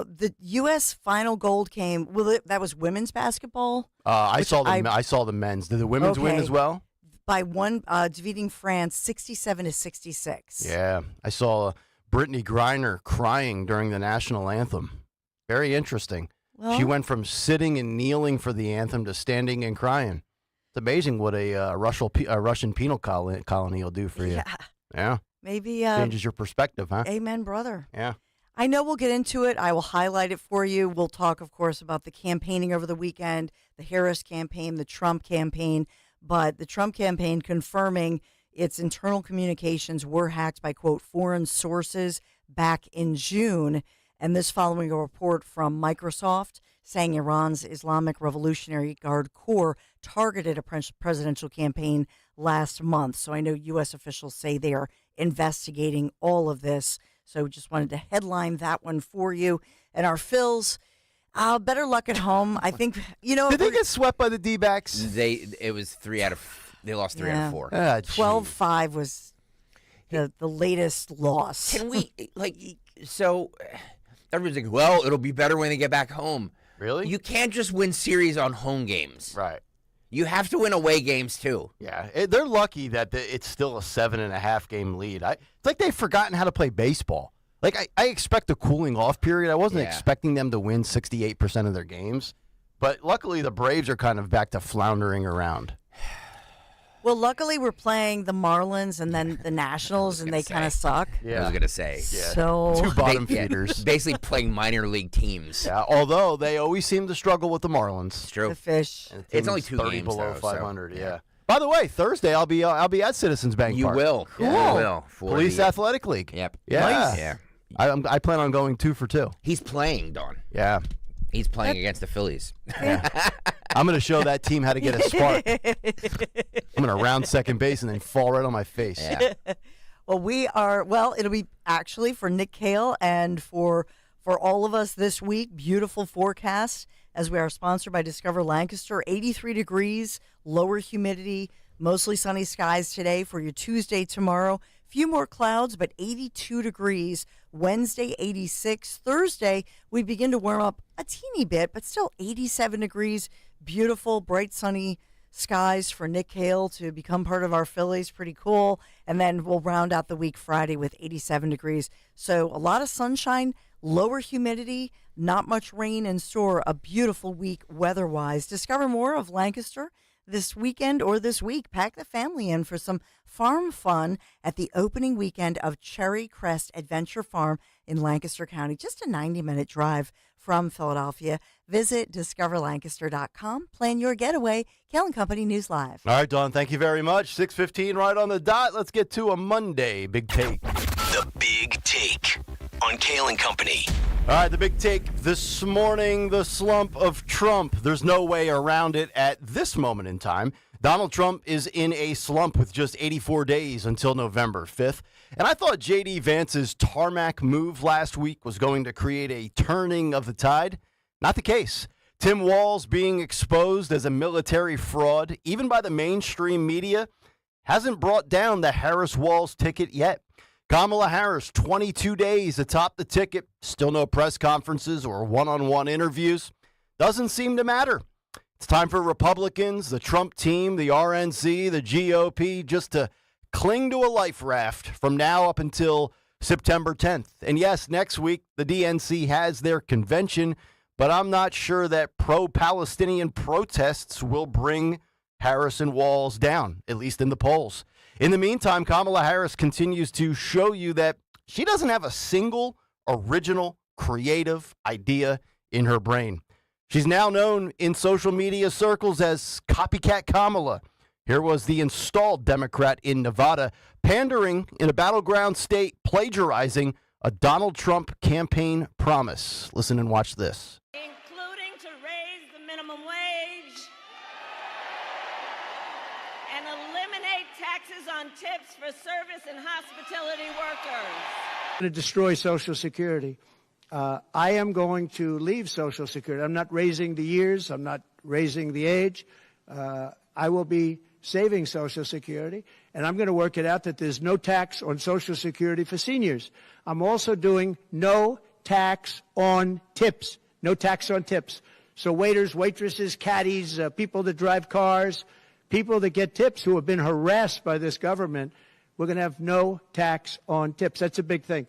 the U.S. final gold came. That was women's basketball. I saw the men's. Did the women's win as well? By one, defeating France 67-66. Yeah, I saw Brittany Griner crying during the national anthem. Very interesting. Well, she went from sitting and kneeling for the anthem to standing and crying. It's amazing what a Russian penal colony will do for you. Yeah. Maybe changes your perspective, huh? Amen, brother. Yeah. I know we'll get into it. I will highlight it for you. We'll talk, of course, about the campaigning over the weekend, the Harris campaign, the Trump campaign, but the Trump campaign confirming its internal communications were hacked by, quote, foreign sources back in June. And this following a report from Microsoft saying Iran's Islamic Revolutionary Guard Corps targeted a presidential campaign last month. So I know U.S. officials say they are investigating all of this. So just wanted to headline that one for you. And our Phils, better luck at home. I think, Did they get swept by the D-backs? They lost 3 out of 4. 12-5 was the latest loss. Can we, so everybody's like, well, it'll be better when they get back home. Really? You can't just win series on home games. Right. You have to win away games, too. Yeah, they're lucky that it's still a 7.5 game lead. It's like they've forgotten how to play baseball. Like, I expect a cooling off period. I wasn't expecting them to win 68% of their games. But luckily, the Braves are kind of back to floundering around. Well, luckily, we're playing the Marlins and then the Nationals, and they kind of suck. Yeah. I was going to say. Yeah. So 2 bottom feeders. Basically playing minor league teams. Yeah, although they always seem to struggle with the Marlins. It's true. The Fish. It's only 2 30 games, below though, 500, so, yeah. By the way, Thursday I'll be at Citizens Bank You Park. will. Cool. Yeah, you will. Police Athletic League. Yep. Yeah. Nice. Yeah. I plan on going 2 for 2. He's playing, Don. Yeah. He's playing against the Phillies. Yeah. I'm going to show that team how to get a spark. I'm going to round second base and then fall right on my face. Yeah. Well, it'll be actually for Nick Kayal and for all of us this week, beautiful forecast as we are sponsored by Discover Lancaster. 83 degrees, lower humidity, mostly sunny skies today for your Tuesday tomorrow. Few more clouds, but 82 degrees. Wednesday, 86. Thursday, we begin to warm up a teeny bit, but still 87 degrees. Beautiful, bright, sunny skies for Nick Kayal to become part of our Phillies. Pretty cool. And then we'll round out the week Friday with 87 degrees. So a lot of sunshine, lower humidity, not much rain in store. A beautiful week weather-wise. Discover more of Lancaster this weekend or this week. Pack the family in for some farm fun at the opening weekend of Cherry Crest Adventure Farm in Lancaster County. Just a 90-minute drive from Philadelphia. Visit discoverlancaster.com. Plan your getaway. Kayal & Company News Live. All right, Dawn, thank you very much. 6:15 right on the dot. Let's get to a Monday Big Take. The Big Take on Kayal & Company. All right, the big take this morning, the slump of Trump. There's no way around it at this moment in time. Donald Trump is in a slump with just 84 days until November 5th. And I thought J.D. Vance's tarmac move last week was going to create a turning of the tide. Not the case. Tim Walz being exposed as a military fraud, even by the mainstream media, hasn't brought down the Harris-Walz ticket yet. Kamala Harris, 22 days atop the ticket. Still no press conferences or one-on-one interviews. Doesn't seem to matter. It's time for Republicans, the Trump team, the RNC, the GOP, just to cling to a life raft from now up until September 10th. And yes, next week, the DNC has their convention, but I'm not sure that pro-Palestinian protests will bring Harris and Walz down, at least in the polls. In the meantime, Kamala Harris continues to show you that she doesn't have a single original creative idea in her brain. She's now known in social media circles as Copycat Kamala. Here was the installed Democrat in Nevada pandering in a battleground state, plagiarizing a Donald Trump campaign promise. Listen and watch this. Including to raise the minimum wage on tips for service and hospitality workers. To destroy Social Security. I am going to leave Social Security. I'm not raising the years. I'm not raising the age. I will be saving Social Security, and I'm going to work it out that there's no tax on Social Security for seniors. I'm also doing no tax on tips. No tax on tips. So waiters, waitresses, caddies, people that drive cars, people that get tips who have been harassed by this government, we're going to have no tax on tips. That's a big thing.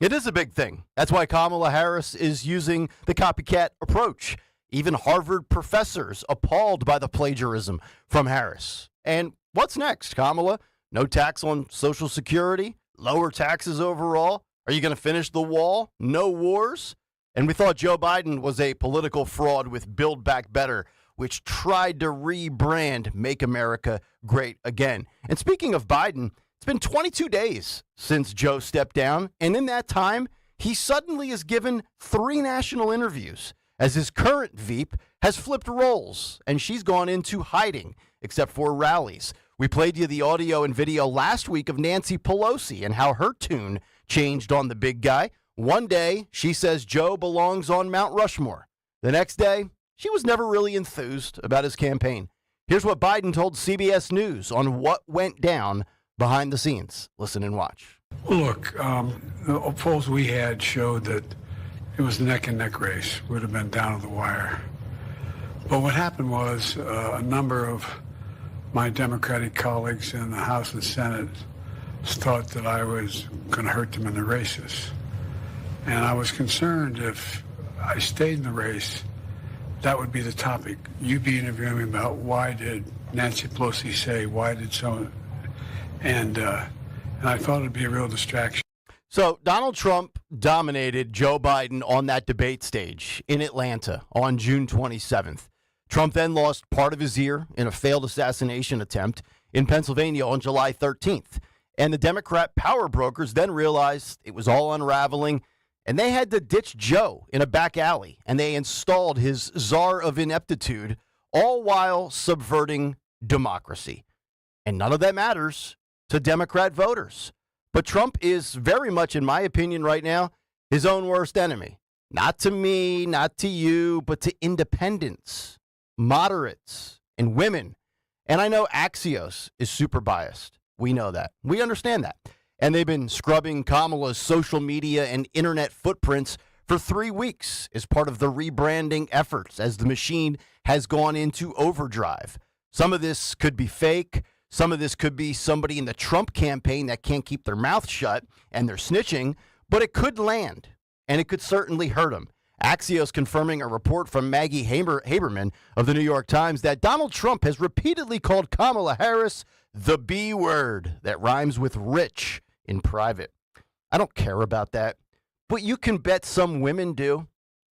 It is a big thing. That's why Kamala Harris is using the copycat approach. Even Harvard professors appalled by the plagiarism from Harris. And what's next, Kamala? No tax on Social Security? Lower taxes overall? Are you going to finish the wall? No wars? And we thought Joe Biden was a political fraud with Build Back Better, which tried to rebrand Make America Great Again. And speaking of Biden, it's been 22 days since Joe stepped down, and in that time, he suddenly is given 3 national interviews as his current Veep has flipped roles, and she's gone into hiding, except for rallies. We played you the audio and video last week of Nancy Pelosi and how her tune changed on the big guy. One day, she says Joe belongs on Mount Rushmore. The next day, she was never really enthused about his campaign. Here's what Biden told CBS News on what went down behind the scenes. Listen and watch. Look, the polls we had showed that it was a neck-and-neck race. Would have been down to the wire. But what happened was a number of my Democratic colleagues in the House and Senate thought that I was going to hurt them in the races. And I was concerned if I stayed in the race, that would be the topic. You'd be interviewing me about why did Nancy Pelosi say, why did so, and I thought it'd be a real distraction. So Donald Trump dominated Joe Biden on that debate stage in Atlanta on June 27th. Trump then lost part of his ear in a failed assassination attempt in Pennsylvania on July 13th. And the Democrat power brokers then realized it was all unraveling, and they had to ditch Joe in a back alley, and they installed his czar of ineptitude, all while subverting democracy. And none of that matters to Democrat voters. But Trump is very much, in my opinion right now, his own worst enemy. Not to me, not to you, but to independents, moderates, and women. And I know Axios is super biased. We know that. We understand that. And they've been scrubbing Kamala's social media and internet footprints for 3 weeks as part of the rebranding efforts as the machine has gone into overdrive. Some of this could be fake. Some of this could be somebody in the Trump campaign that can't keep their mouth shut and they're snitching, but it could land, and it could certainly hurt them. Axios confirming a report from Maggie Haberman of the New York Times that Donald Trump has repeatedly called Kamala Harris the B word that rhymes with rich in private. I don't care about that, but you can bet some women do.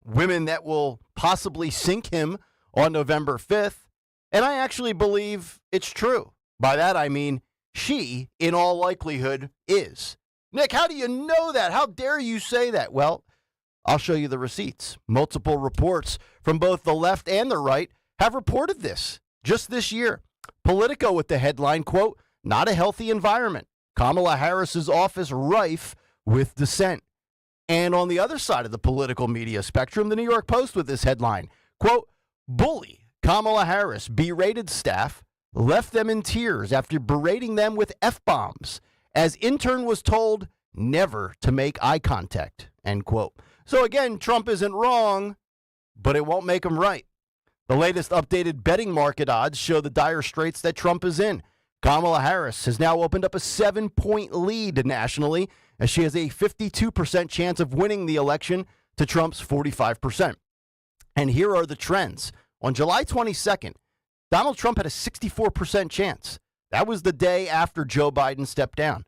Women that will possibly sink him on November 5th, and I actually believe it's true. By that, I mean she, in all likelihood, is. Nick, how do you know that? How dare you say that? Well, I'll show you the receipts. Multiple reports from both the left and the right have reported this just this year. Politico with the headline, quote, "Not a healthy environment. Kamala Harris's office rife with dissent." And on the other side of the political media spectrum, the New York Post with this headline, quote, "Bully Kamala Harris berated staff, left them in tears after berating them with F-bombs, as intern was told never to make eye contact," end quote. So again, Trump isn't wrong, but it won't make him right. The latest updated betting market odds show the dire straits that Trump is in. Kamala Harris has now opened up a 7-point lead nationally, as she has a 52% chance of winning the election to Trump's 45%. And here are the trends. On July 22nd, Donald Trump had a 64% chance. That was the day after Joe Biden stepped down.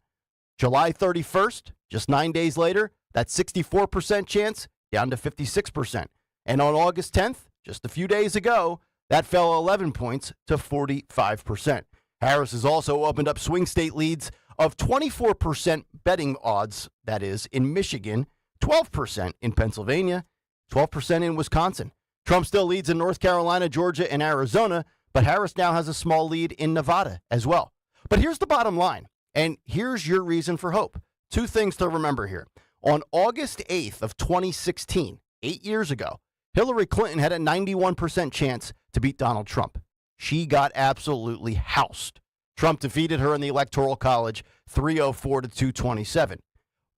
July 31st, just 9 days later, that 64% chance down to 56%. And on August 10th, just a few days ago, that fell 11 points to 45%. Harris has also opened up swing state leads of 24% betting odds, that is, in Michigan, 12% in Pennsylvania, 12% in Wisconsin. Trump still leads in North Carolina, Georgia, and Arizona, but Harris now has a small lead in Nevada as well. But here's the bottom line. And here's your reason for hope. Two things to remember here. On August 8th of 2016, 8 years ago, Hillary Clinton had a 91% chance to beat Donald Trump. She got absolutely housed. Trump defeated her in the Electoral College 304 to 227.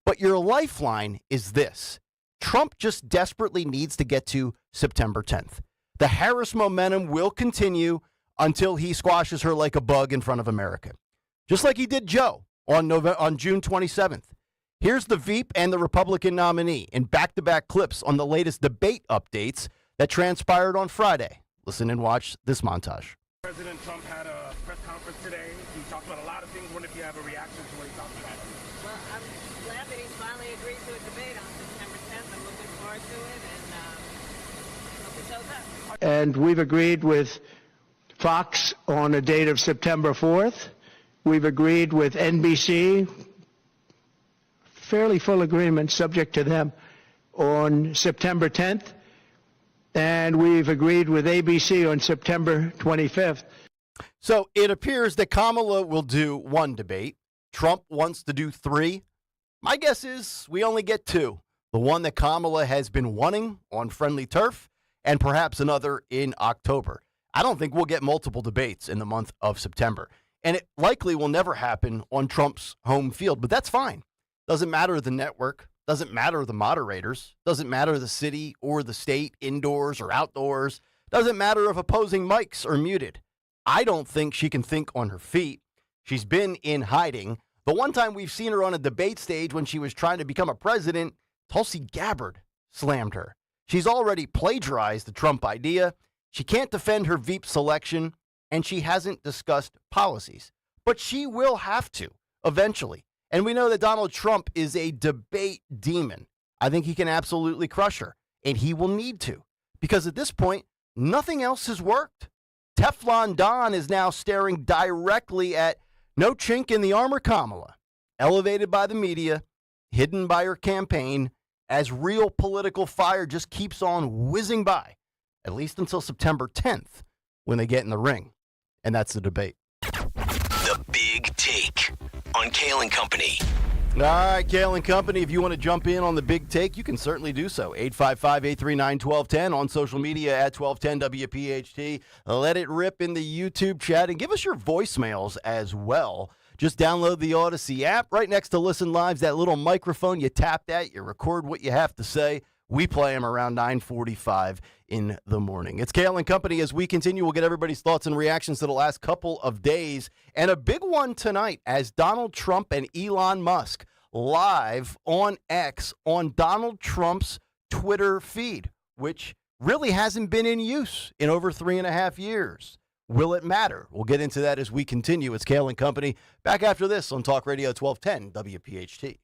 But your lifeline is this. Trump just desperately needs to get to September 10th. The Harris momentum will continue until he squashes her like a bug in front of America. Just like he did Joe on June 27th. Here's the Veep and the Republican nominee in back-to-back clips on the latest debate updates that transpired on Friday. Listen and watch this montage. President Trump had a press conference today. He talked about a lot of things. Wonder if you have a reaction to what he talked about. Well, I'm glad that he's finally agreed to a debate on September 10th. I'm looking forward to it, and hope he shows up. And we've agreed with Fox on a date of September 4th. We've agreed with NBC, fairly full agreement, subject to them, on September 10th. And we've agreed with ABC on September 25th. So it appears that Kamala will do one debate. Trump wants to do 3. My guess is we only get 2. The one that Kamala has been wanting on friendly turf, and perhaps another in October. I don't think we'll get multiple debates in the month of September. And it likely will never happen on Trump's home field, but that's fine. Doesn't matter the network, doesn't matter the moderators, doesn't matter the city or the state, indoors or outdoors, doesn't matter if opposing mics are muted. I don't think she can think on her feet. She's been in hiding. The one time we've seen her on a debate stage when she was trying to become a president, Tulsi Gabbard slammed her. She's already plagiarized the Trump idea. She can't defend her Veep selection, and she hasn't discussed policies. But she will have to, eventually. And we know that Donald Trump is a debate demon. I think he can absolutely crush her, and he will need to. Because at this point, nothing else has worked. Teflon Don is now staring directly at no chink in the armor Kamala, elevated by the media, hidden by her campaign, as real political fire just keeps on whizzing by, at least until September 10th, when they get in the ring. And that's the debate. The Big Take on Kayal and Company. All right, Kayal and Company, if you want to jump in on the Big Take, you can certainly do so. 855-839-1210 on social media at 1210 WPHT. Let it rip in the YouTube chat and give us your voicemails as well. Just download the Odyssey app. Right next to Listen Live's that little microphone you tap that, you record what you have to say. We play them around 9:45 in the morning. It's Kayal and Company. As we continue, we'll get everybody's thoughts and reactions to the last couple of days. And a big one tonight as Donald Trump and Elon Musk live on X on Donald Trump's Twitter feed, which really hasn't been in use in over 3.5 years. Will it matter? We'll get into that as we continue. It's Kayal and Company. Back after this on Talk Radio 1210 WPHT.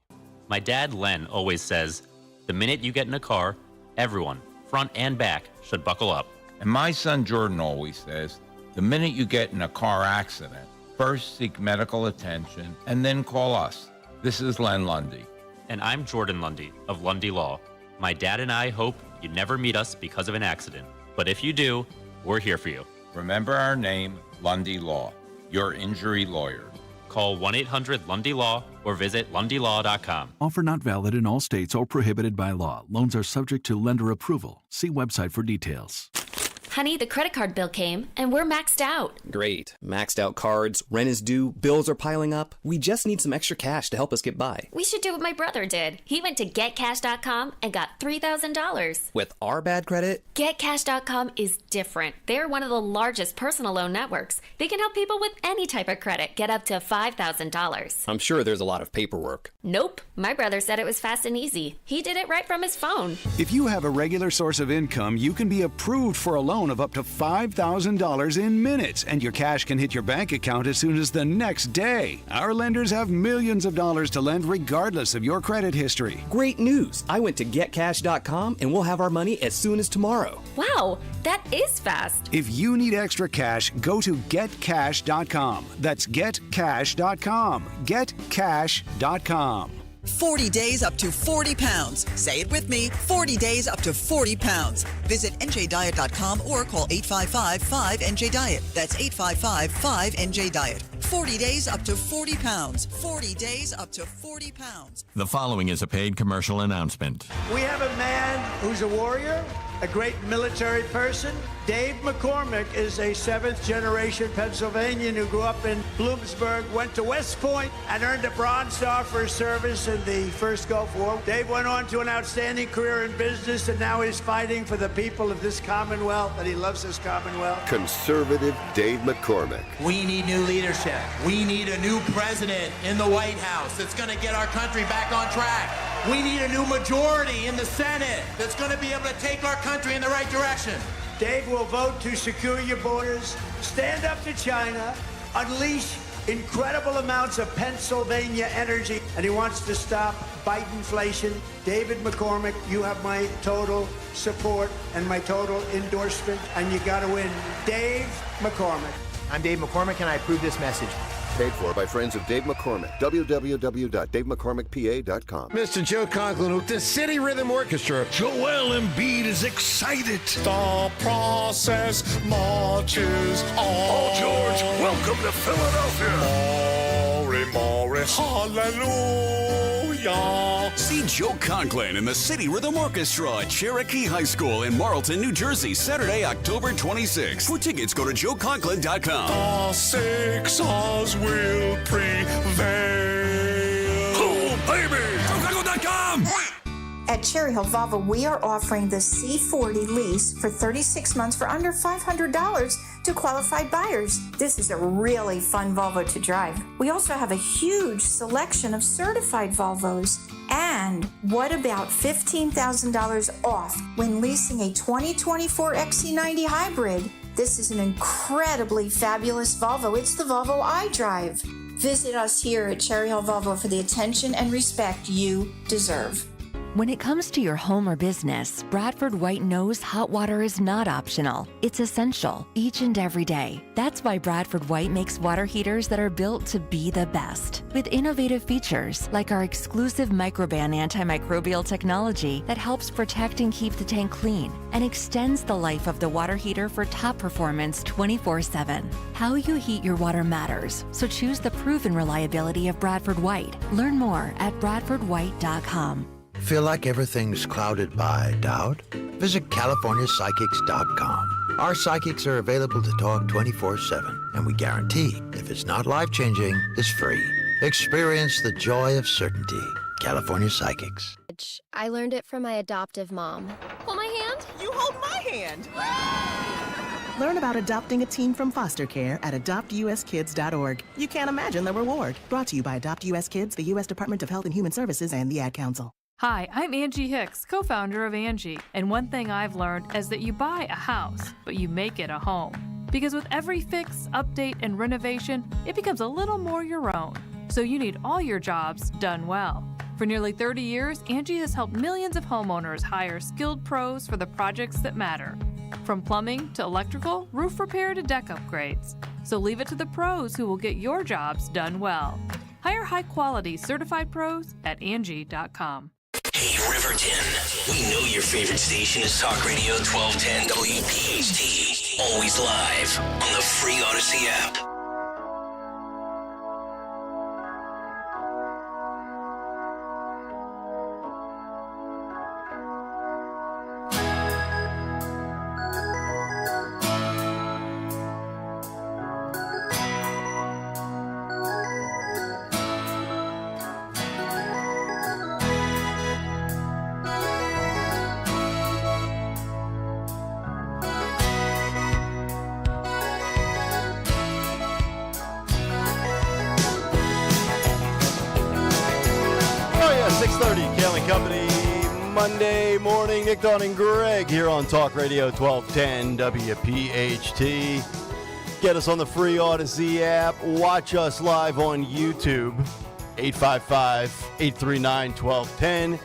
My dad, Len, always says, the minute you get in a car, everyone, front and back, should buckle up. And my son Jordan always says, the minute you get in a car accident, first seek medical attention and then call us. This is Len Lundy. And I'm Jordan Lundy of Lundy Law. My dad and I hope you never meet us because of an accident. But if you do, we're here for you. Remember our name, Lundy Law, your injury lawyer. Call 1-800-LUNDY-LAW or visit LundyLaw.com. Offer not valid in all states or prohibited by law. Loans are subject to lender approval. See website for details. Honey, the credit card bill came, and we're maxed out. Great. Maxed out cards, rent is due, bills are piling up. We just need some extra cash to help us get by. We should do what my brother did. He went to GetCash.com and got $3,000. With our bad credit? GetCash.com is different. They're one of the largest personal loan networks. They can help people with any type of credit get up to $5,000. I'm sure there's a lot of paperwork. Nope. My brother said it was fast and easy. He did it right from his phone. If you have a regular source of income, you can be approved for a loan of up to $5,000 in minutes, and your cash can hit your bank account as soon as the next day. Our lenders have millions of dollars to lend regardless of your credit history. Great news! I went to GetCash.com and we'll have our money as soon as tomorrow. Wow, that is fast. If you need extra cash, go to GetCash.com. That's GetCash.com. GetCash.com. 40 days up to 40 pounds. Say it with me, 40 days up to 40 pounds. Visit NJDiet.com or call 855-5NJ-DIET. That's 855-5NJ-DIET. 40 days up to 40 pounds. 40 days up to 40 pounds. The following is a paid commercial announcement. We have a man who's a warrior, a great military person. Dave McCormick is a seventh-generation Pennsylvanian who grew up in Bloomsburg, went to West Point, and earned a Bronze Star for his service in the First Gulf War. Dave went on to an outstanding career in business, and now he's fighting for the people of this Commonwealth, and he loves this Commonwealth. Conservative Dave McCormick. We need new leadership. We need a new president in the White House that's going to get our country back on track. We need a new majority in the Senate that's going to be able to take our country in the right direction. Dave will vote to secure your borders, stand up to China, unleash incredible amounts of Pennsylvania energy, and he wants to stop Bidenflation. David McCormick, you have my total support and my total endorsement, and you got to win. Dave McCormick. I'm Dave McCormick, and I approve this message. Paid for by friends of Dave McCormick. www.davemccormickpa.com. Mr. Joe Conklin with the City Rhythm Orchestra. Joel Embiid is excited. The process marches on. Oh, George, welcome to Philadelphia. Morris, hallelujah. See Joe Conklin and the City Rhythm Orchestra at Cherokee High School in Marlton, New Jersey, Saturday, October 26th. For tickets, go to joeconklin.com. The Sixers will prevail. Oh, baby! joeconklin.com. At Cherry Hill Volvo, we are offering the C40 lease for 36 months for under $500 to qualified buyers. This is a really fun Volvo to drive. We also have a huge selection of certified Volvos. And what about $15,000 off when leasing a 2024 XC90 hybrid? This is an incredibly fabulous Volvo. It's the Volvo I drive. Visit us here at Cherry Hill Volvo for the attention and respect you deserve. When it comes to your home or business, Bradford White knows hot water is not optional. It's essential each and every day. That's why Bradford White makes water heaters that are built to be the best. With innovative features like our exclusive Microban antimicrobial technology that helps protect and keep the tank clean and extends the life of the water heater for top performance 24/7. How you heat your water matters, so choose the proven reliability of Bradford White. Learn more at bradfordwhite.com. Feel like everything's clouded by doubt? Visit CaliforniaPsychics.com. Our psychics are available to talk 24/7, and we guarantee if it's not life-changing, it's free. Experience the joy of certainty. California Psychics. I learned it from my adoptive mom. Hold my hand. You hold my hand. Learn about adopting a teen from foster care at adoptuskids.org. You can't imagine the reward. Brought to you by Adopt US Kids, the U.S. Department of Health and Human Services, and the Ad Council. Hi, I'm Angie Hicks, co-founder of Angie, and one thing I've learned is that you buy a house, but you make it a home. Because with every fix, update, and renovation, it becomes a little more your own. So you need all your jobs done well. For nearly 30 years, Angie has helped millions of homeowners hire skilled pros for the projects that matter. From plumbing to electrical, roof repair to deck upgrades. So leave it to the pros who will get your jobs done well. Hire high-quality certified pros at Angie.com. Hey, Riverton. We know your favorite station is Talk Radio 1210 WPHT. Always live on the free Odyssey app. Monday morning, Nick, Dawn, and Greg here on Talk Radio 1210 WPHT. Get us on the free Odyssey app. Watch us live on YouTube, 855-839-1210.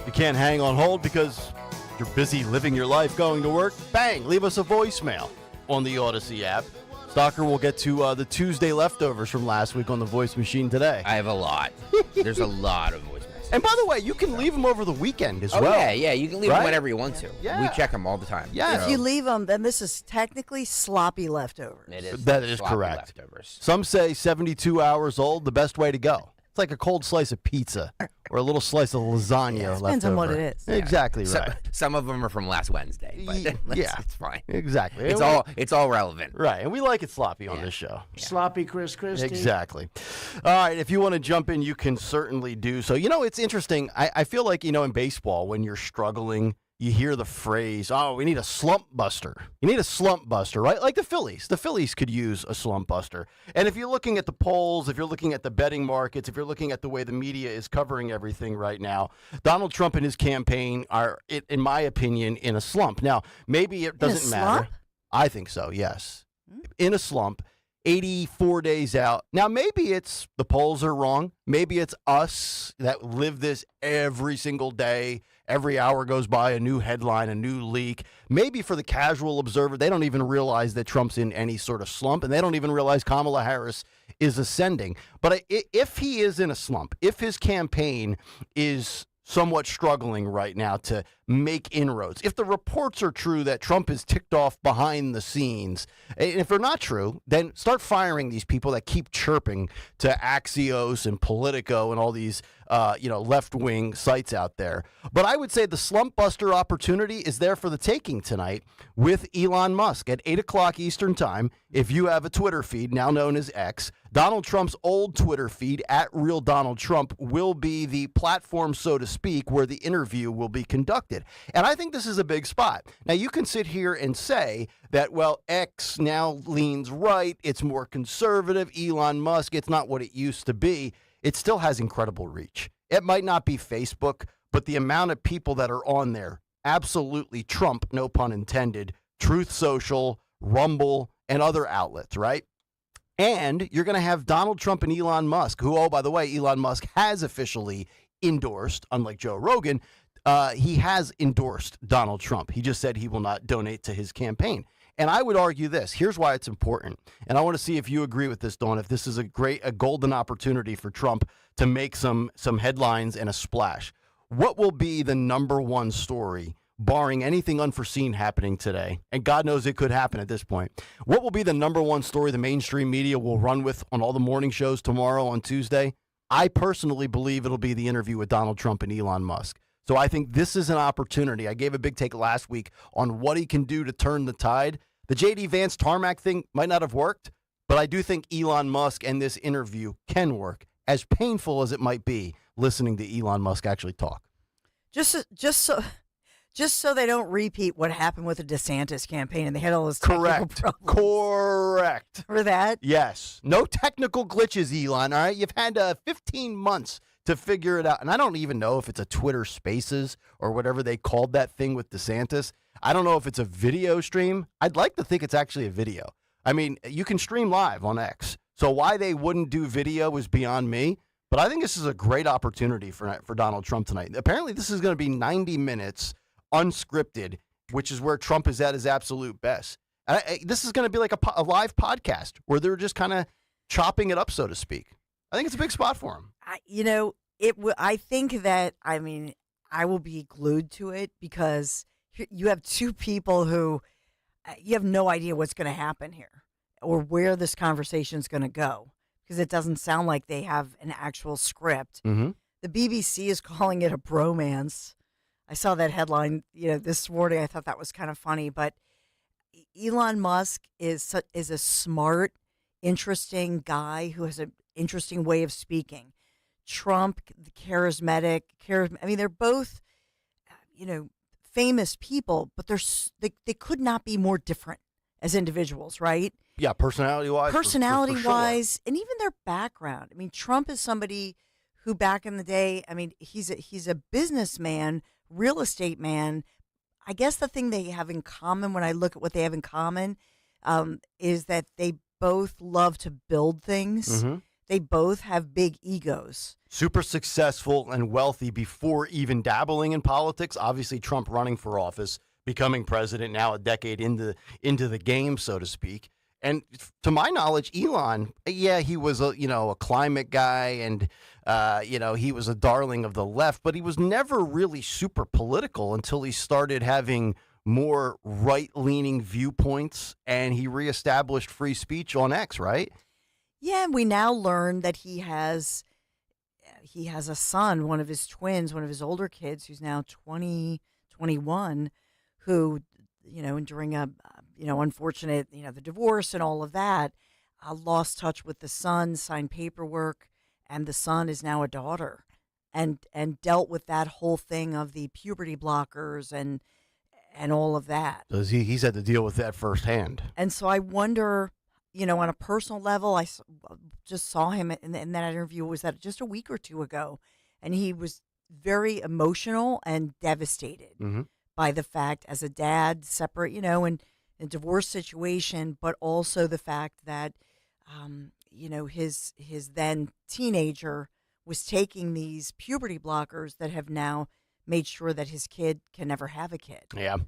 You can't hang on hold because you're busy living your life, going to work. Bang, leave us a voicemail on the Odyssey app. Stalker will get to the Tuesday leftovers from last week on the voice machine today. I have a lot. There's a lot of voicemails. And by the way, you can leave them over the weekend as well. Yeah, you can leave them whenever you want to. Yeah. We check them all the time. Yeah. If you leave them, then this is technically sloppy leftovers. It is. That is sloppy correct. Leftovers. Some say 72 hours old, the best way to go. It's like a cold slice of pizza or a little slice of lasagna left depends on what over. it is. Exactly right. Some of them are from last Wednesday, but it's fine. Exactly. It's all relevant. Right, and we like it sloppy on this show. Sloppy Chris Christie. Exactly. All right, if you want to jump in, you can certainly do so. You know, it's interesting. I feel like, in baseball, when you're struggling, you hear the phrase, oh, we need a slump buster. You need a slump buster, right? Like the Phillies. The Phillies could use a slump buster. And if you're looking at the polls, if you're looking at the betting markets, if you're looking at the way the media is covering everything right now, Donald Trump and his campaign are, in my opinion, in a slump. Now, maybe it doesn't matter. I think so, yes. In a slump. 84 days out. Now, maybe it's the polls are wrong. Maybe it's us that live this every single day. Every hour goes by, a new headline, a new leak. Maybe for the casual observer, they don't even realize that Trump's in any sort of slump, and they don't even realize Kamala Harris is ascending. But if he is in a slump, if his campaign is somewhat struggling right now to make inroads, if the reports are true that Trump is ticked off behind the scenes, and if they're not true, then start firing these people that keep chirping to Axios and Politico and all these left-wing sites out there. But I would say the slump buster opportunity is there for the taking tonight with Elon Musk at 8 o'clock Eastern Time. If you have a Twitter feed, now known as X, Donald Trump's old Twitter feed, @RealDonaldTrump, will be the platform, so to speak, where the interview will be conducted. And I think this is a big spot. Now, you can sit here and say that, well, X now leans right, it's more conservative, Elon Musk, it's not what it used to be. It still has incredible reach. It might not be Facebook, but the amount of people that are on there absolutely trump, no pun intended, Truth Social, Rumble, and other outlets, right? And you're going to have Donald Trump and Elon Musk, who, oh, by the way, Elon Musk has officially endorsed, unlike Joe Rogan, he has endorsed Donald Trump. He just said he will not donate to his campaign. And I would argue this. Here's why it's important. And I want to see if you agree with this, Dawn, if this is a golden opportunity for Trump to make some headlines and a splash. What will be the number one story, barring anything unforeseen happening today? And God knows it could happen at this point. What will be the number one story the mainstream media will run with on all the morning shows tomorrow on Tuesday? I personally believe it'll be the interview with Donald Trump and Elon Musk. So I think this is an opportunity. I gave a big take last week on what he can do to turn the tide. The J.D. Vance tarmac thing might not have worked, but I do think Elon Musk and this interview can work, as painful as it might be listening to Elon Musk actually talk. Just so they don't repeat what happened with the DeSantis campaign and they had all those technical problems. Correct. For that? Yes. No technical glitches, Elon, all right? You've had 15 months to figure it out. And I don't even know if it's a Twitter Spaces or whatever they called that thing with DeSantis. I don't know if it's a video stream. I'd like to think it's actually a video. I mean, you can stream live on X. So why they wouldn't do video is beyond me. But I think this is a great opportunity for Donald Trump tonight. Apparently, this is going to be 90 minutes unscripted, which is where Trump is at his absolute best. And this is going to be like a live podcast where they're just kind of chopping it up, so to speak. I think it's a big spot for him. I think that, I will be glued to it because you have two people who you have no idea what's going to happen here or where this conversation is going to go because it doesn't sound like they have an actual script. Mm-hmm. The BBC is calling it a bromance. I saw that headline, this morning. I thought that was kind of funny, but Elon Musk is a smart, interesting guy who has an interesting way of speaking. Trump, the charismatic, they're both, famous people, but they could not be more different as individuals, right? Yeah, personality-wise. Personality-wise, and even their background. I mean, Trump is somebody who back in the day, he's a businessman, real estate man. I guess the thing they have in common when I look at what they have in common is that they both love to build things. Mm-hmm. They both have big egos. Super successful and wealthy before even dabbling in politics. Obviously, Trump running for office, becoming president now a decade into the game, so to speak. And to my knowledge, Elon, yeah, he was a climate guy, and he was a darling of the left, but he was never really super political until he started having more right-leaning viewpoints, and he reestablished free speech on X, right? Yeah, and we now learn that he has a son, one of his twins, one of his older kids, who's now 21, who, during a, unfortunate, the divorce and all of that, lost touch with the son, signed paperwork, and the son is now a daughter, and dealt with that whole thing of the puberty blockers and all of that. So he's had to deal with that firsthand. And so I wonder, on a personal level, I just saw him in that interview, was that just a week or two ago, and he was very emotional and devastated by the fact, as a dad, separate, in a divorce situation, but also the fact that, his then teenager was taking these puberty blockers that have now made sure that his kid can never have a kid. Yeah.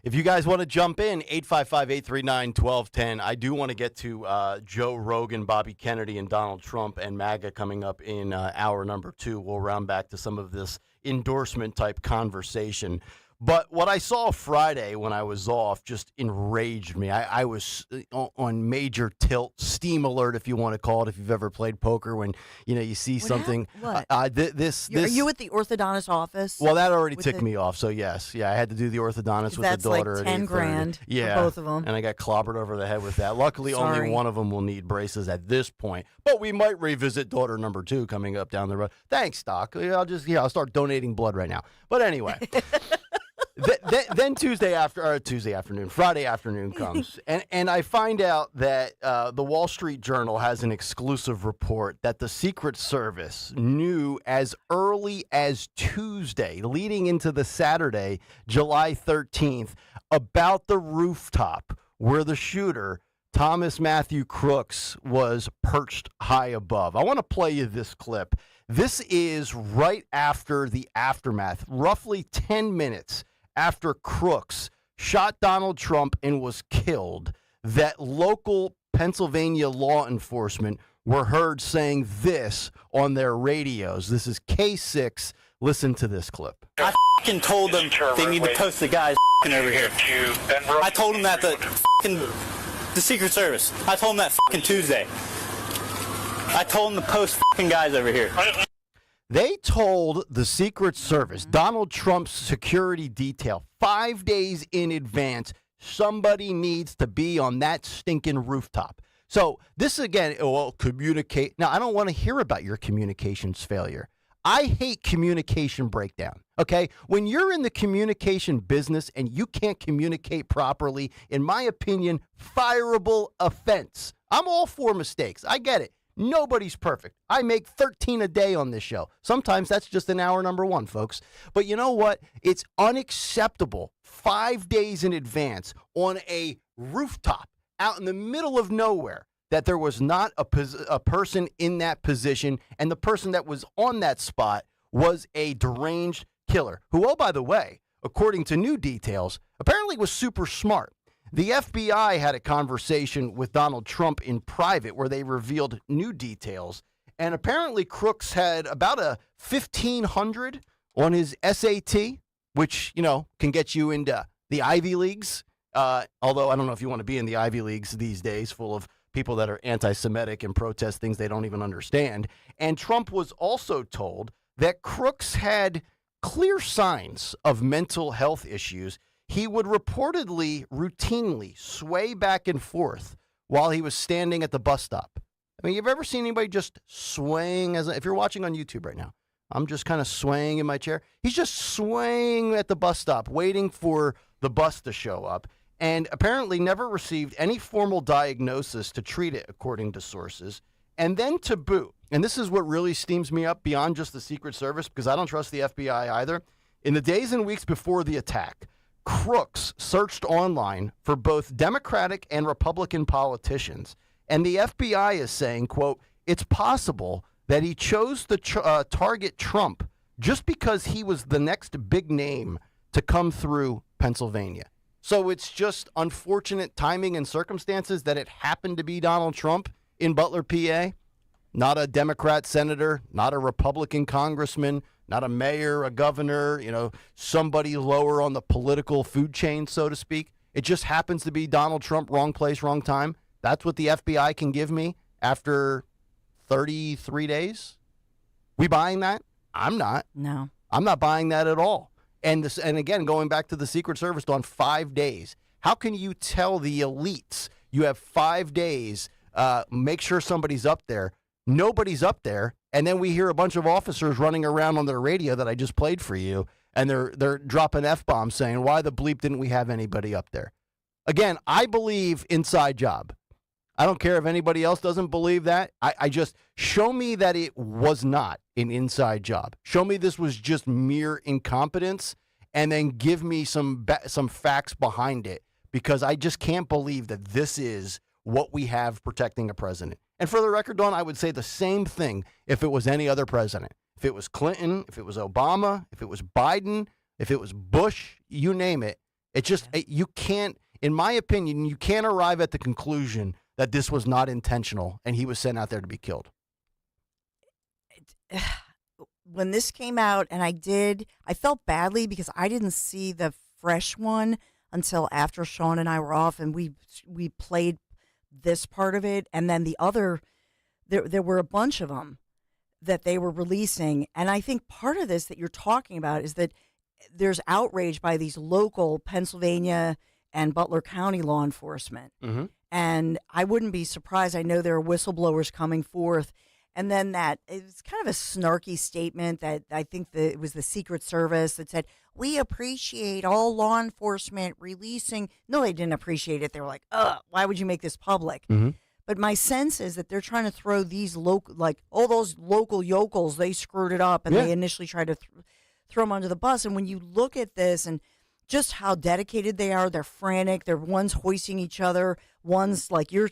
If you guys want to jump in, 855-839-1210. I do want to get to Joe Rogan, Bobby Kennedy, and Donald Trump and MAGA coming up in hour number 2. We'll round back to some of this endorsement-type conversation. But what I saw Friday when I was off just enraged me. I was on major tilt, steam alert, if you want to call it, if you've ever played poker, when you see something. What? Are you at the orthodontist office? Well, that already ticked me off. So yes, I had to do the orthodontist with the daughter. That's like $10,000 for both of them. And I got clobbered over the head with that. Luckily, only one of them will need braces at this point. But we might revisit daughter number 2 coming up down the road. Thanks, Doc. I'll start donating blood right now. But anyway. Then Friday afternoon comes, and I find out that the Wall Street Journal has an exclusive report that the Secret Service knew as early as Tuesday, leading into the Saturday, July 13th, about the rooftop where the shooter, Thomas Matthew Crooks, was perched high above. I want to play you this clip. This is right after the aftermath, roughly 10 minutes after Crooks shot Donald Trump and was killed, that local Pennsylvania law enforcement were heard saying this on their radios. This is K6. Listen to this clip. I f***ing told them they need to post the guys f***ing over here. I told them that the Secret Service. I told them that f***ing Tuesday. I told them to post f***ing guys over here. They told the Secret Service, Donald Trump's security detail, 5 days in advance, somebody needs to be on that stinking rooftop. So this again, communicate. Now, I don't want to hear about your communications failure. I hate communication breakdown, okay? When you're in the communication business and you can't communicate properly, in my opinion, fireable offense. I'm all for mistakes. I get it. Nobody's perfect. I make 13 a day on this show. Sometimes that's just an hour number 1, folks. But you know what? It's unacceptable 5 days in advance on a rooftop out in the middle of nowhere that there was not a person in that position, and the person that was on that spot was a deranged killer who, oh, by the way, according to new details, apparently was super smart. The FBI had a conversation with Donald Trump in private where they revealed new details. And apparently Crooks had about a 1,500 on his SAT, which, can get you into the Ivy Leagues. Although I don't know if you want to be in the Ivy Leagues these days, full of people that are anti-Semitic and protest things they don't even understand. And Trump was also told that Crooks had clear signs of mental health issues. He would reportedly routinely sway back and forth while he was standing at the bus stop. I mean, you've ever seen anybody just swaying? If you're watching on YouTube right now, I'm just kind of swaying in my chair. He's just swaying at the bus stop, waiting for the bus to show up, and apparently never received any formal diagnosis to treat it, according to sources. And then to boot, and this is what really steams me up beyond just the Secret Service, because I don't trust the FBI either. In the days and weeks before the attack, Crooks searched online for both Democratic and Republican politicians, and the FBI is saying, quote, it's possible that he chose to target Trump just because he was the next big name to come through Pennsylvania. So it's just unfortunate timing and circumstances that it happened to be Donald Trump in Butler, PA. Not a Democrat senator, not a Republican congressman, not a mayor, a governor, somebody lower on the political food chain, so to speak. It just happens to be Donald Trump, wrong place, wrong time. That's what the FBI can give me after 33 days. We buying that? I'm not. No. I'm not buying that at all. And again, going back to the Secret Service on 5 days, how can you tell the elites you have 5 days, make sure somebody's up there? Nobody's up there, and then we hear a bunch of officers running around on their radio that I just played for you, and they're dropping F-bombs saying, why the bleep didn't we have anybody up there? Again, I believe inside job. I don't care if anybody else doesn't believe that. I just, show me that it was not an inside job. Show me this was just mere incompetence, and then give me some facts behind it, because I just can't believe that this is what we have protecting a president. And for the record, Dawn, I would say the same thing if it was any other president. If it was Clinton, if it was Obama, if it was Biden, if it was Bush, you name it. It just, you can't, in my opinion, you can't arrive at the conclusion that this was not intentional and he was sent out there to be killed. When this came out, and I felt badly because I didn't see the fresh one until after Sean and I were off, and we played this part of it, and then the other, there were a bunch of them that they were releasing. And I think part of this that you're talking about is that there's outrage by these local Pennsylvania and Butler County law enforcement. Mm-hmm. And I wouldn't be surprised. I know there are whistleblowers coming forth. And then it's kind of a snarky statement that I think it was the Secret Service that said, we appreciate all law enforcement releasing. No, they didn't appreciate it. They were like, why would you make this public? Mm-hmm. But my sense is that they're trying to throw these those local yokels, they screwed it up, and they initially tried to throw them under the bus. And when you look at this and just how dedicated they are, they're frantic. They're one's hoisting each other. One's like you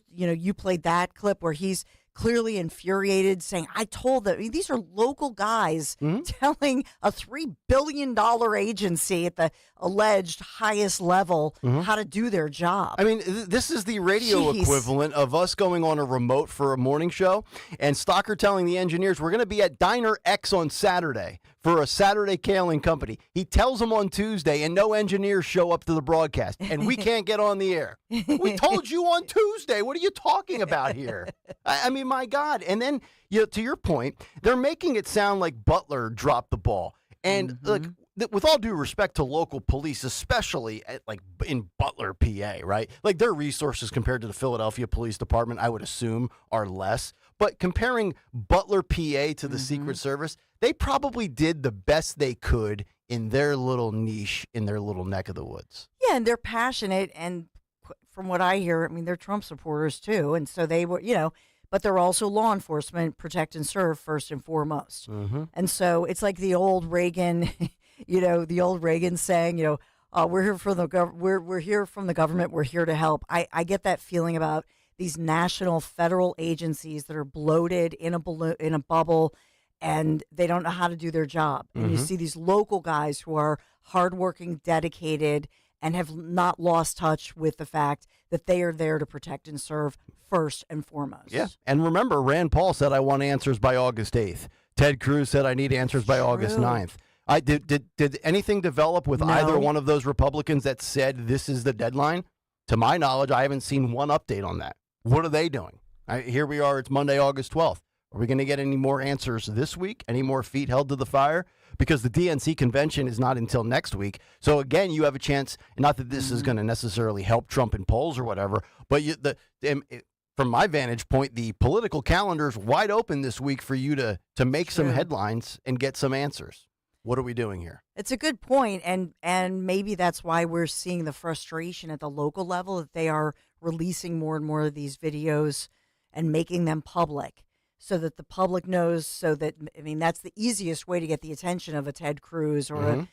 played that clip where he's clearly infuriated, saying, I told them. I mean, these are local guys telling a $3 billion agency at the alleged highest level how to do their job. I mean, this is the radio equivalent of us going on a remote for a morning show and Stalker telling the engineers, we're going to be at Diner X on Saturday for a Saturday Kayal Company. He tells them on Tuesday, and no engineers show up to the broadcast, and we can't get on the air. We told you on Tuesday. What are you talking about here? I mean, my God. And then, to your point, they're making it sound like Butler dropped the ball. And look, with all due respect to local police, especially in Butler, PA, right? Like, their resources compared to the Philadelphia Police Department, I would assume, are less. But comparing Butler, PA to the Secret Service, they probably did the best they could in their little niche, in their little neck of the woods. Yeah, and they're passionate, and from what I hear, I mean, they're Trump supporters too, and so they were, but they're also law enforcement, protect and serve first and foremost. Mm-hmm. And so it's like the old Reagan, the old Reagan saying, we're here for we're here from the government, we're here to help. I get that feeling about these national federal agencies that are bloated in a bubble, and they don't know how to do their job. And you see these local guys who are hardworking, dedicated, and have not lost touch with the fact that they are there to protect and serve first and foremost. Yeah. And remember, Rand Paul said, I want answers by August 8th. Ted Cruz said, I need answers by August 9th. Did anything develop with either one of those Republicans that said this is the deadline? To my knowledge, I haven't seen one update on that. What are they doing? Here we are. It's Monday, August 12th. Are we going to get any more answers this week? Any more feet held to the fire? Because the DNC convention is not until next week. So, again, you have a chance, not that this is going to necessarily help Trump in polls or whatever, but from my vantage point, the political calendar is wide open this week for you to make some headlines and get some answers. What are we doing here? It's a good point, and maybe that's why we're seeing the frustration at the local level, that they are releasing more and more of these videos and making them public so that the public knows, so that, I mean, that's the easiest way to get the attention of a Ted Cruz or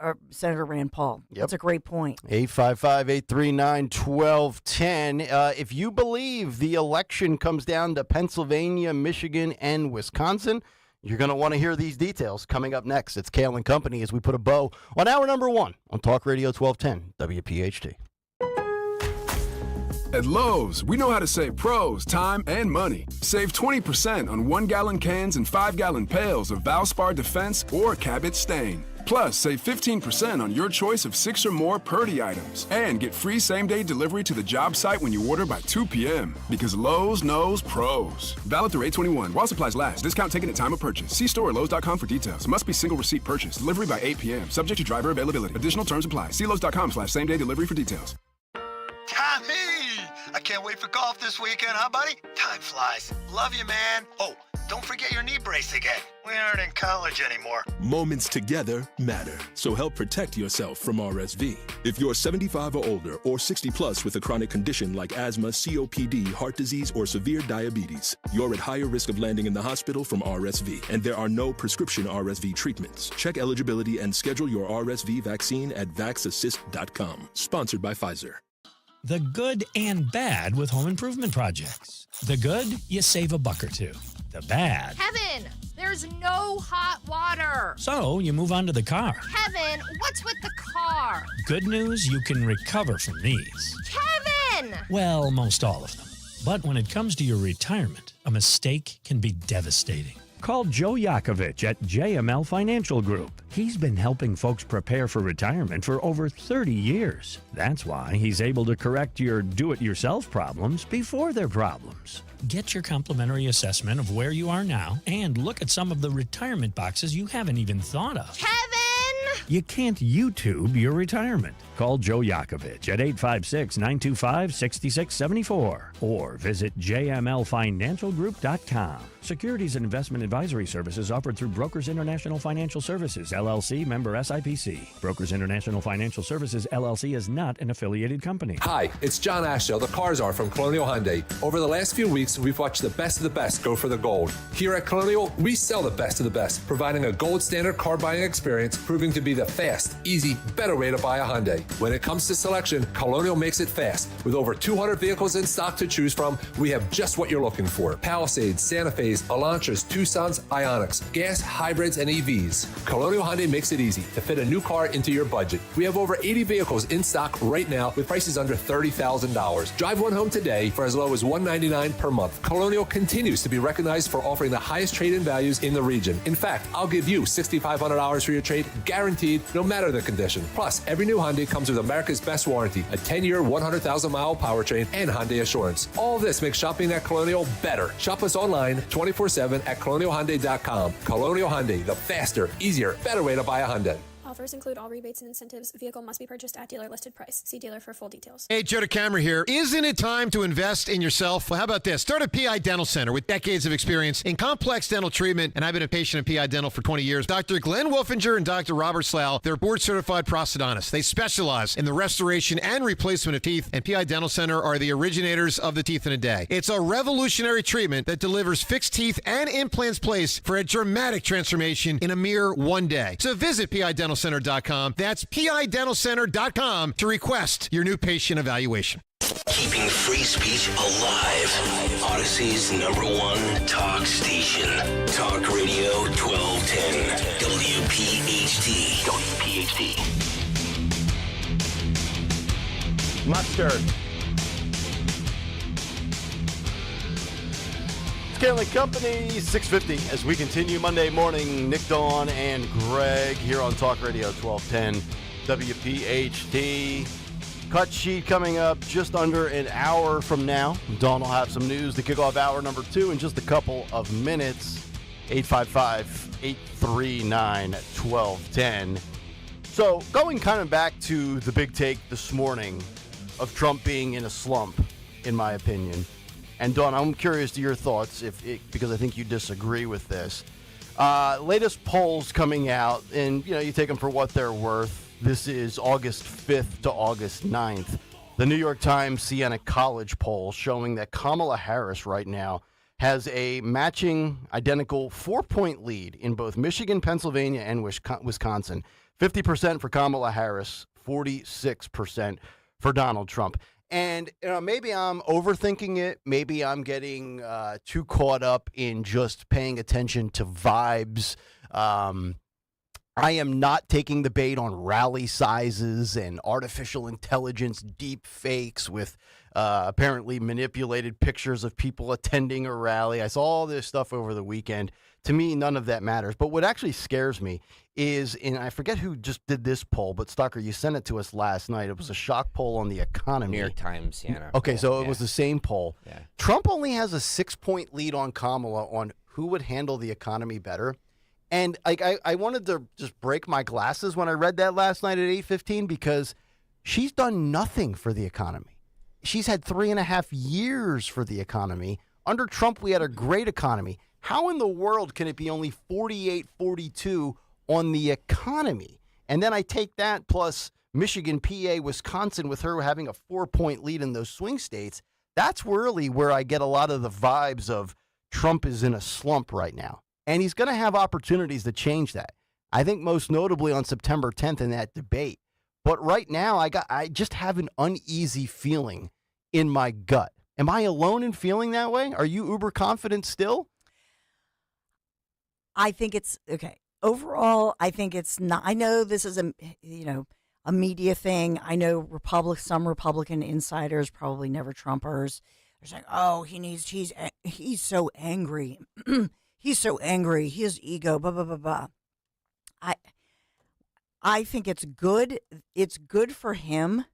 or Senator Rand Paul. Yep. That's a great point. 855-839-1210. If you believe the election comes down to Pennsylvania, Michigan, and Wisconsin, you're going to want to hear these details coming up next. It's Kayal and Company as we put a bow on hour number 1 on Talk Radio 1210 WPHT. At Lowe's, we know how to save pros time and money. Save 20% on 1-gallon cans and 5-gallon pails of Valspar Defense or Cabot Stain. Plus, save 15% on your choice of 6 or more Purdy items. And get free same-day delivery to the job site when you order by 2 p.m. Because Lowe's knows pros. Valid through 8/21 while supplies last. Discount taken at time of purchase. See store or Lowes.com for details. Must be single receipt purchase. Delivery by 8 p.m. Subject to driver availability. Additional terms apply. See Lowes.com/same-day delivery for details. Tommy! I can't wait for golf this weekend, huh, buddy? Time flies. Love you, man. Oh, don't forget your knee brace again. We aren't in college anymore. Moments together matter, so help protect yourself from RSV. If you're 75 or older or 60 plus with a chronic condition like asthma, COPD, heart disease, or severe diabetes, you're at higher risk of landing in the hospital from RSV, and there are no prescription RSV treatments. Check eligibility and schedule your RSV vaccine at vaxassist.com. Sponsored by Pfizer. The good and bad with home improvement projects. The good, you save a buck or two. The bad. Kevin, there's no hot water. So you move on to the car. Kevin, what's with the car? Good news, you can recover from these. Kevin! Well, most all of them. But when it comes to your retirement, a mistake can be devastating. Call Joe Yakovich at JML Financial Group. He's been helping folks prepare for retirement for over 30 years. That's why he's able to correct your do-it-yourself problems before they're problems. Get your complimentary assessment of where you are now and look at some of the retirement boxes you haven't even thought of. Kevin! You can't YouTube your retirement. Call Joe Yakovich at 856-925-6674 or visit jmlfinancialgroup.com. Securities and investment advisory services offered through Brokers International Financial Services, LLC, member SIPC. Brokers International Financial Services, LLC is not an affiliated company. Hi, it's John Ashdale, the Cars Are from Colonial Hyundai. Over the last few weeks, we've watched the best of the best go for the gold. Here at Colonial, we sell the best of the best, providing a gold standard car buying experience, proving to be the fast, easy, better way to buy a Hyundai. When it comes to selection, Colonial makes it fast. With over 200 vehicles in stock to choose from, we have just what you're looking for. Palisades, Santa Fe's, Elantras, Tucsons, Ioniqs, gas, hybrids, and EVs. Colonial Hyundai makes it easy to fit a new car into your budget. We have over 80 vehicles in stock right now with prices under $30,000. Drive one home today for as low as $199 per month. Colonial continues to be recognized for offering the highest trade-in values in the region. In fact, I'll give you $6,500 for your trade, guaranteed, no matter the condition. Plus, every new Hyundai comes with America's best warranty, a 10-year, 100,000-mile powertrain, and Hyundai Assurance. All this makes shopping at Colonial better. Shop us online 24/7 at colonialhyundai.com. Colonial Hyundai, the faster, easier, better way to buy a Hyundai. Offers include all rebates and incentives. Vehicle must be purchased at dealer listed price. See dealer for full details. Hey, Joe DeCamera here. Isn't it time to invest in yourself? Well, how about this? Start a PI Dental Center with decades of experience in complex dental treatment, and I've been a patient of PI Dental for 20 years. Dr. Glenn Wolfinger and Dr. Robert Slough, they're board-certified prosthodontists. They specialize in the restoration and replacement of teeth, and PI Dental Center are the originators of the teeth in a day. It's a revolutionary treatment that delivers fixed teeth and implants placed for a dramatic transformation in a mere one day. So visit PIDentalCenter.com. That's PIDentalCenter.com to request your new patient evaluation. Keeping free speech alive. Odyssey's #1 talk station. Talk Radio 1210. WPHT. WPHT. Mustard. Scanley Company, 650, as we continue Monday morning. Nick, Dawn, and Greg here on Talk Radio 1210 WPHT. Cut sheet coming up just under an hour from now. Dawn will have some news to kick off hour number 2 in just a couple of minutes. 855-839-1210. So going kind of back to the big take this morning of Trump being in a slump, in my opinion. And Dawn, I'm curious to your thoughts, because I think you disagree with this. Latest polls coming out, and you take them for what they're worth. This is August 5th to August 9th. The New York Times Siena College poll showing that Kamala Harris right now has a matching, identical 4-point lead in both Michigan, Pennsylvania, and Wisconsin. 50% for Kamala Harris, 46% for Donald Trump. And maybe I'm overthinking it. Maybe I'm getting too caught up in just paying attention to vibes. I am not taking the bait on rally sizes and artificial intelligence deep fakes with apparently manipulated pictures of people attending a rally. I saw all this stuff over the weekend. To me, none of that matters. But what actually scares me is, and I forget who just did this poll, but Stucker, you sent it to us last night. It was a shock poll on the economy. New York Times, Okay, so it was the same poll. Yeah. Trump only has a 6-point lead on Kamala on who would handle the economy better. And I wanted to just break my glasses when I read that last night at 8:15 because she's done nothing for the economy. She's had 3.5 years for the economy. Under Trump, we had a great economy. How in the world can it be only 48-42 on the economy? And then I take that plus Michigan, PA, Wisconsin, with her having a 4-point lead in those swing states. That's really where I get a lot of the vibes of Trump is in a slump right now. And he's going to have opportunities to change that. I think most notably on September 10th in that debate. But right now, I just have an uneasy feeling in my gut. Am I alone in feeling that way? Are you uber confident still? I think it's okay. Overall, I think it's not. I know this is a media thing. I know some Republican insiders, probably never Trumpers, are saying, "Oh, he's so angry. He's so angry. His ego, blah blah blah blah." I think it's good. It's good for him,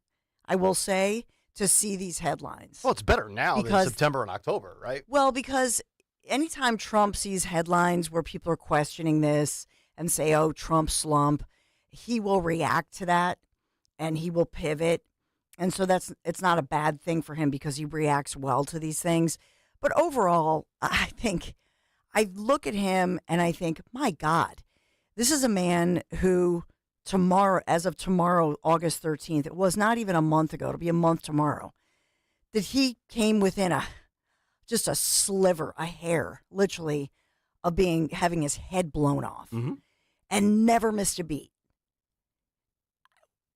I will say, to see these headlines. Well, it's better now than September and October, right? Well, because anytime Trump sees headlines where people are questioning this and say, "Oh, Trump slump," he will react to that and he will pivot. And so it's not a bad thing for him because he reacts well to these things. But overall, I think I look at him and I think, my God, this is a man who as of tomorrow, August 13th, it was not even a month ago, it'll be a month tomorrow, that he came within just a sliver, a hair, literally, of having his head blown off and never missed a beat.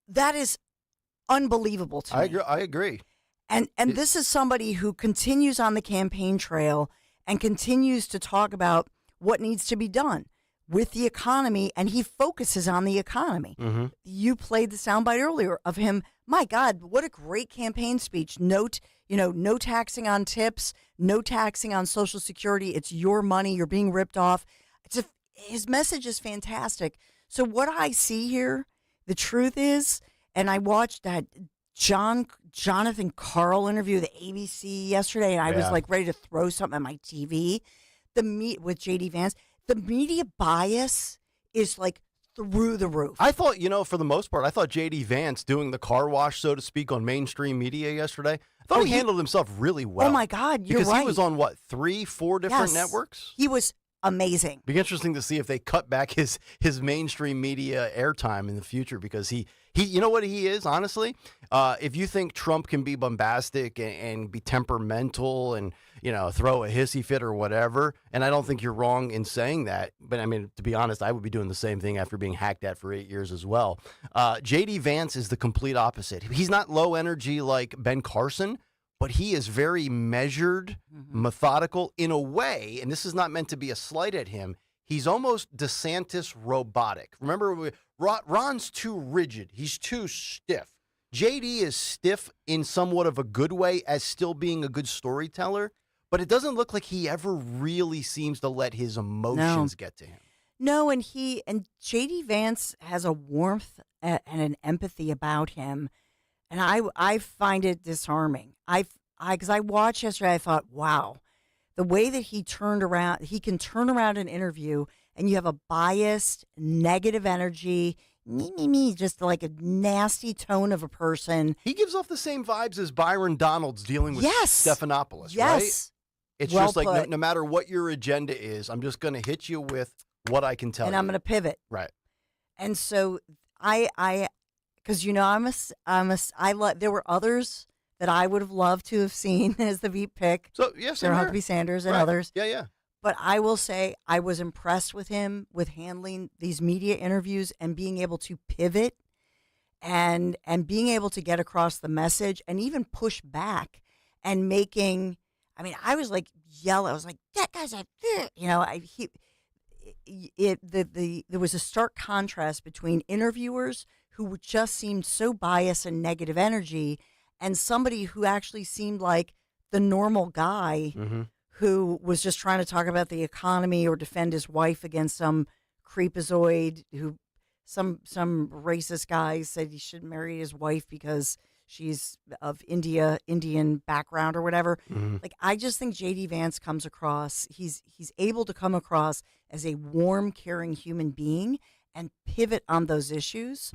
That is unbelievable to me. I agree. And this is somebody who continues on the campaign trail and continues to talk about what needs to be done with the economy, and he focuses on the economy. You played the soundbite earlier of him. My God, what a great campaign speech. No taxing on tips, no taxing on Social Security. It's your money. You're being ripped off. His message is fantastic. So what I see here, the truth is, and I watched that Jonathan Karl interview, the ABC yesterday, and I was like ready to throw something at my TV. With JD Vance, the media bias is like through the roof. I thought, for the most part, I thought J.D. Vance doing the car wash, so to speak, on mainstream media yesterday, I thought he handled himself really well. Oh, my God, you're right. Because he was on, 3-4 different networks? He was amazing. Be interesting to see if they cut back his mainstream media airtime in the future, because he you know what he is, honestly? If you think Trump can be bombastic and be temperamental and, throw a hissy fit or whatever, and I don't think you're wrong in saying that, but I mean, to be honest, I would be doing the same thing after being hacked at for 8 years as well. J.D. Vance is the complete opposite. He's not low energy like Ben Carson, but he is very measured, methodical in a way, and this is not meant to be a slight at him. He's almost DeSantis robotic. Remember, Ron's too rigid. He's too stiff. JD is stiff in somewhat of a good way as still being a good storyteller, but it doesn't look like he ever really seems to let his emotions get to him. No, and JD Vance has a warmth and an empathy about him, and I find it disarming. Because I watched yesterday, I thought, wow, the way that he can turn around an interview and you have a biased, negative energy, just like a nasty tone of a person. He gives off the same vibes as Byron Donalds dealing with Stephanopoulos, right? It's well just like put. no matter what your agenda is, I'm just going to hit you with what I can tell you. And I'm going to pivot. Right. And so because there were others that I would have loved to have seen as the Veep pick. So yes, there Huckabee Sanders and others. Yeah. But I will say I was impressed with him with handling these media interviews and being able to pivot and being able to get across the message and even push back and making. I mean, I was like yelling. I was like, "That guy's a," there was a stark contrast between interviewers who just seemed so biased and negative energy, and somebody who actually seemed like the normal guy who was just trying to talk about the economy or defend his wife against some creepazoid who some racist guy said he shouldn't marry his wife because she's of Indian background or whatever. Like, I just think J.D. Vance comes across, he's able to come across as a warm, caring human being and pivot on those issues.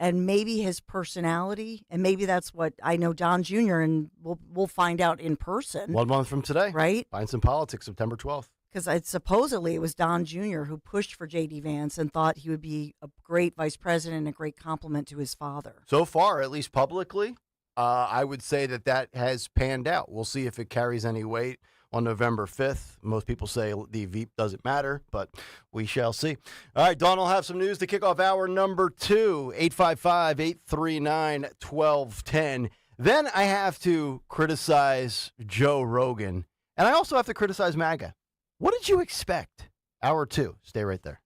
And maybe his personality, and maybe that's what I know Don Jr., and we'll find out in person. 1 month from today. Right? Science and Politics, September 12th. Because supposedly it was Don Jr. who pushed for J.D. Vance and thought he would be a great vice president and a great compliment to his father. So far, at least publicly, I would say that has panned out. We'll see if it carries any weight on November 5th. Most people say the Veep doesn't matter, but we shall see. All right, Dawn will have some news to kick off hour number 2, 855-839-1210. Then I have to criticize Joe Rogan, and I also have to criticize MAGA. What did you expect? Hour 2. Stay right there.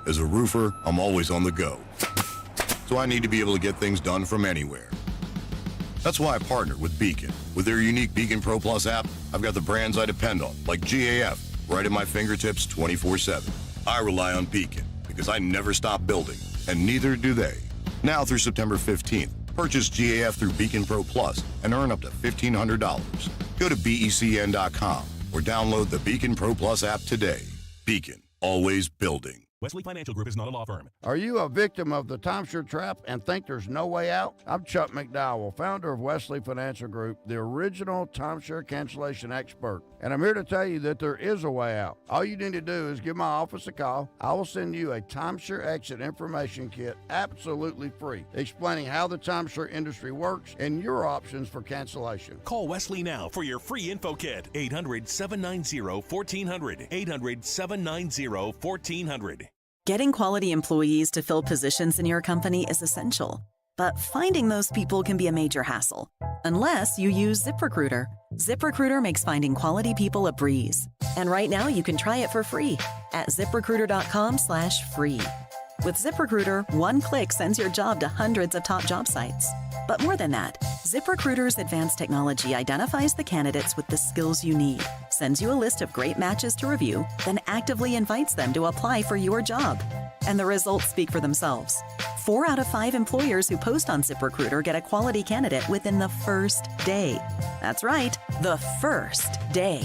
As a roofer, I'm always on the go. So I need to be able to get things done from anywhere. That's why I partnered with Beacon. With their unique Beacon Pro Plus app, I've got the brands I depend on, like GAF, right at my fingertips 24/7. I rely on Beacon because I never stop building, and neither do they. Now through September 15th, purchase GAF through Beacon Pro Plus and earn up to $1,500. Go to BECN.com or download the Beacon Pro Plus app today. Beacon, always building. Wesley Financial Group is not a law firm. Are you a victim of the timeshare trap and think there's no way out? I'm Chuck McDowell, founder of Wesley Financial Group, the original timeshare cancellation expert. And I'm here to tell you that there is a way out. All you need to do is give my office a call. I will send you a timeshare exit information kit absolutely free, explaining how the timeshare industry works and your options for cancellation. Call Wesley now for your free info kit. 800-790-1400. 800-790-1400. Getting quality employees to fill positions in your company is essential, but finding those people can be a major hassle, unless you use ZipRecruiter. ZipRecruiter makes finding quality people a breeze. And right now you can try it for free at ZipRecruiter.com/free. With ZipRecruiter, one click sends your job to hundreds of top job sites. But more than that, ZipRecruiter's advanced technology identifies the candidates with the skills you need, sends you a list of great matches to review, then actively invites them to apply for your job. And the results speak for themselves. 4 out of 5 employers who post on ZipRecruiter get a quality candidate within the first day. That's right, the first day.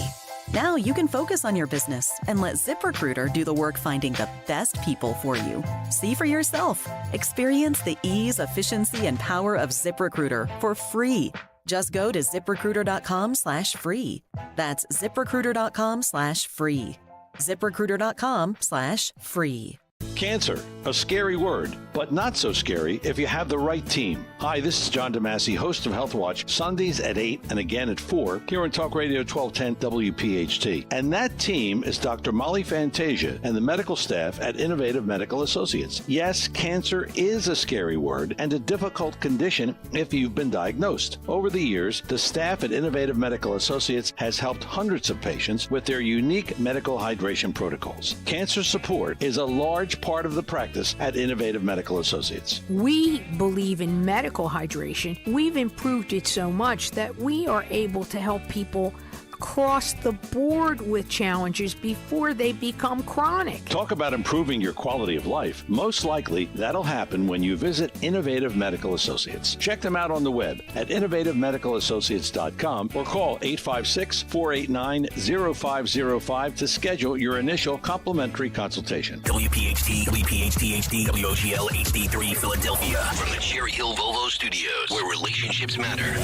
Now you can focus on your business and let ZipRecruiter do the work finding the best people for you. See for yourself. Experience the ease, efficiency, and power of ZipRecruiter for free. Just go to ZipRecruiter.com/free. That's ZipRecruiter.com/free. ZipRecruiter.com/free. Cancer, a scary word, but not so scary if you have the right team. Hi, this is John DeMasi, host of Health Watch, Sundays at 8 and again at 4 here on Talk Radio 1210 WPHT. And that team is Dr. Molly Fantasia and the medical staff at Innovative Medical Associates. Yes, cancer is a scary word and a difficult condition if you've been diagnosed. Over the years, the staff at Innovative Medical Associates has helped hundreds of patients with their unique medical hydration protocols. Cancer support is a large part of the practice at Innovative Medical Associates. We believe in medical hydration. We've improved it so much that we are able to help people across the board with challenges before they become chronic. Talk about improving your quality of life. Most likely, that'll happen when you visit Innovative Medical Associates. Check them out on the web at innovativemedicalassociates.com or call 856-489-0505 to schedule your initial complimentary consultation. WPHT, WPHT-HD, WOGL HD3 Philadelphia. From the Cherry Hill Volvo Studios, where relationships matter.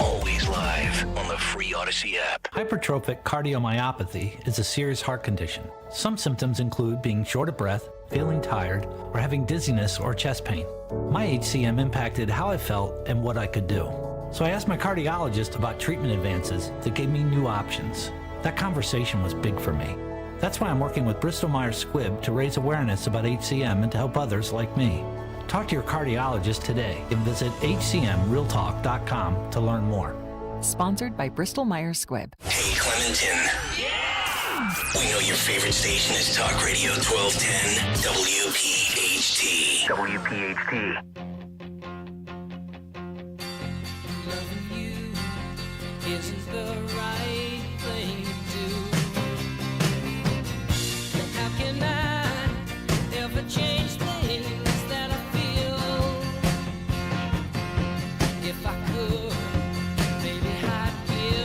Always live on the free Odyssey app. Hypertrophic cardiomyopathy is a serious heart condition. Some symptoms include being short of breath, feeling tired, or having dizziness or chest pain. My HCM impacted how I felt and what I could do. So I asked my cardiologist about treatment advances that gave me new options. That conversation was big for me. That's why I'm working with Bristol Myers Squibb to raise awareness about HCM and to help others like me. Talk to your cardiologist today and visit hcmrealtalk.com to learn more. Sponsored by Bristol Myers Squibb. Hey, Clementon. Yeah! We know your favorite station is Talk Radio 1210 WPHT. WPHT. Isn't the right thing to do? How can I ever change things that I feel? If I could, maybe I'd give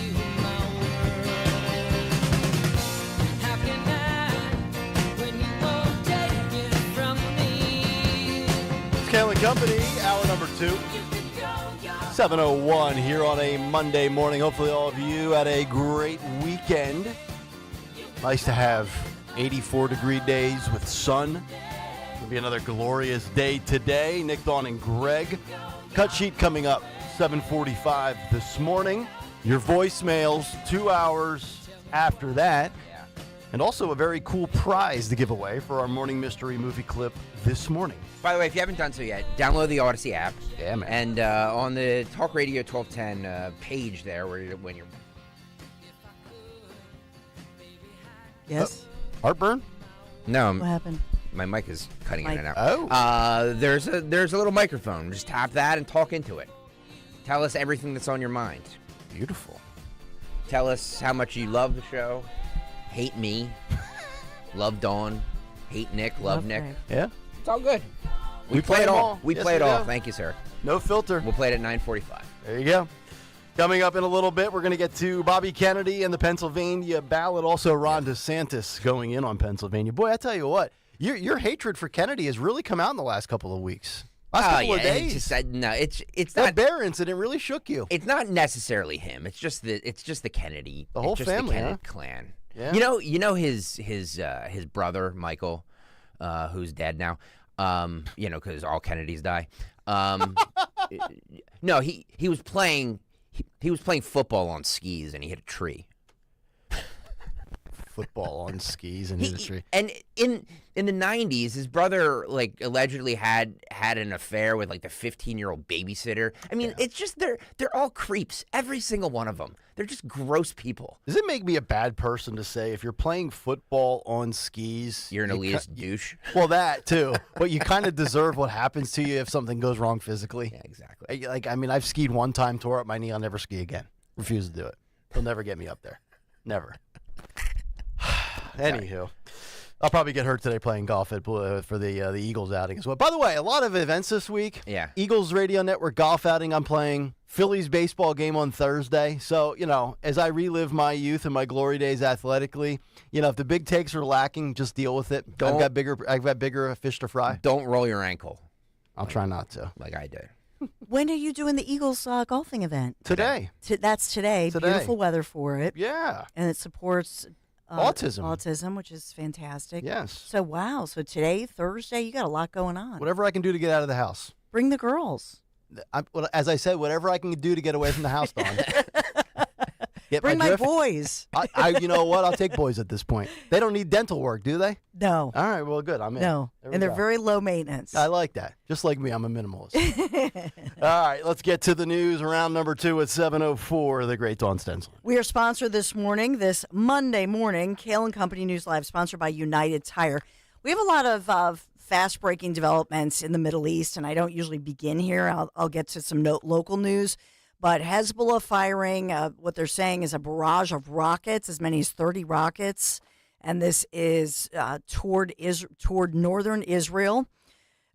you my word. How can I when you won't take it from me? It's Kayal Company, hour number 2. 7:01 here on a Monday morning. Hopefully all of you had a great weekend. Nice to have 84-degree days with sun. It'll be another glorious day today. Nick, Dawn, and Greg. Cut sheet coming up 7:45 this morning. Your voicemails 2 hours after that. And also a very cool prize to give away for our morning mystery movie clip this morning. By the way, if you haven't done so yet, download the Odyssey app. Yeah, man. And on the Talk Radio 1210 page there, when you're... Yes? Heartburn? No. What happened? My mic is cutting in and out. Oh. There's a little microphone. Just tap that and talk into it. Tell us everything that's on your mind. Beautiful. Tell us how much you love the show. Hate me. Love Dawn. Hate Nick. Love Nick. Greg. Yeah. It's all good. We play it all. We Yes, play it we all. do. Thank you, sir. No filter. We'll play it at 9:45. There you go. Coming up in a little bit, we're going to get to Bobby Kennedy and the Pennsylvania ballot. Also, Ron DeSantis going in on Pennsylvania. Boy, I tell you what, your hatred for Kennedy has really come out in the last couple of weeks. Last couple of days. It's that not. bear incident really shook you. It's not necessarily him. It's just the Kennedy. The whole it's just family, the Kennedy huh? clan. Yeah. You know his brother Michael, who's dead now. Because all Kennedys die. No, he was playing. He was playing football on skis and he hit a tree. Football on skis and hit a tree. And in the 90s, his brother allegedly had an affair with the 15-year-old babysitter. I mean, it's just they're all creeps. Every single one of them. They're just gross people. Does it make me a bad person to say if you're playing football on skis, you're an elitist douche? Well, that too. But you kind of deserve what happens to you if something goes wrong physically. Yeah, exactly. I've skied one time, tore up my knee. I'll never ski again. Refuse to do it. He'll never get me up there. Never. Anywho, I'll probably get hurt today playing golf for the Eagles outing as well. By the way, a lot of events this week. Yeah. Eagles Radio Network golf outing I'm playing. Phillies baseball game on Thursday. So, as I relive my youth and my glory days athletically, if the big takes are lacking, just deal with it. I've got bigger fish to fry. Don't roll your ankle. I'll try not to. Like I did. When are you doing the Eagles golfing event? Today. That's today. Beautiful weather for it. Yeah. And it supports autism, which is fantastic. Yes. So, wow. So today, Thursday, you got a lot going on. Whatever I can do to get out of the house. Bring the girls. As I said, whatever I can do to get away from the house, Dawn. Bring my boys. You know what? I'll take boys at this point. They don't need dental work, do they? No. All right. Well, good. I'm in. No. And they're very low maintenance. I like that. Just like me, I'm a minimalist. All right. Let's get to the news. Round number 2 at 7:04. The great Dawn Stensland. We are sponsored this Monday morning, Kayal & Company News Live, sponsored by United Tire. We have a lot of fast-breaking developments in the Middle East, and I don't usually begin here. I'll get to some local news. But Hezbollah firing, what they're saying is a barrage of rockets, as many as 30 rockets, and this is toward northern Israel.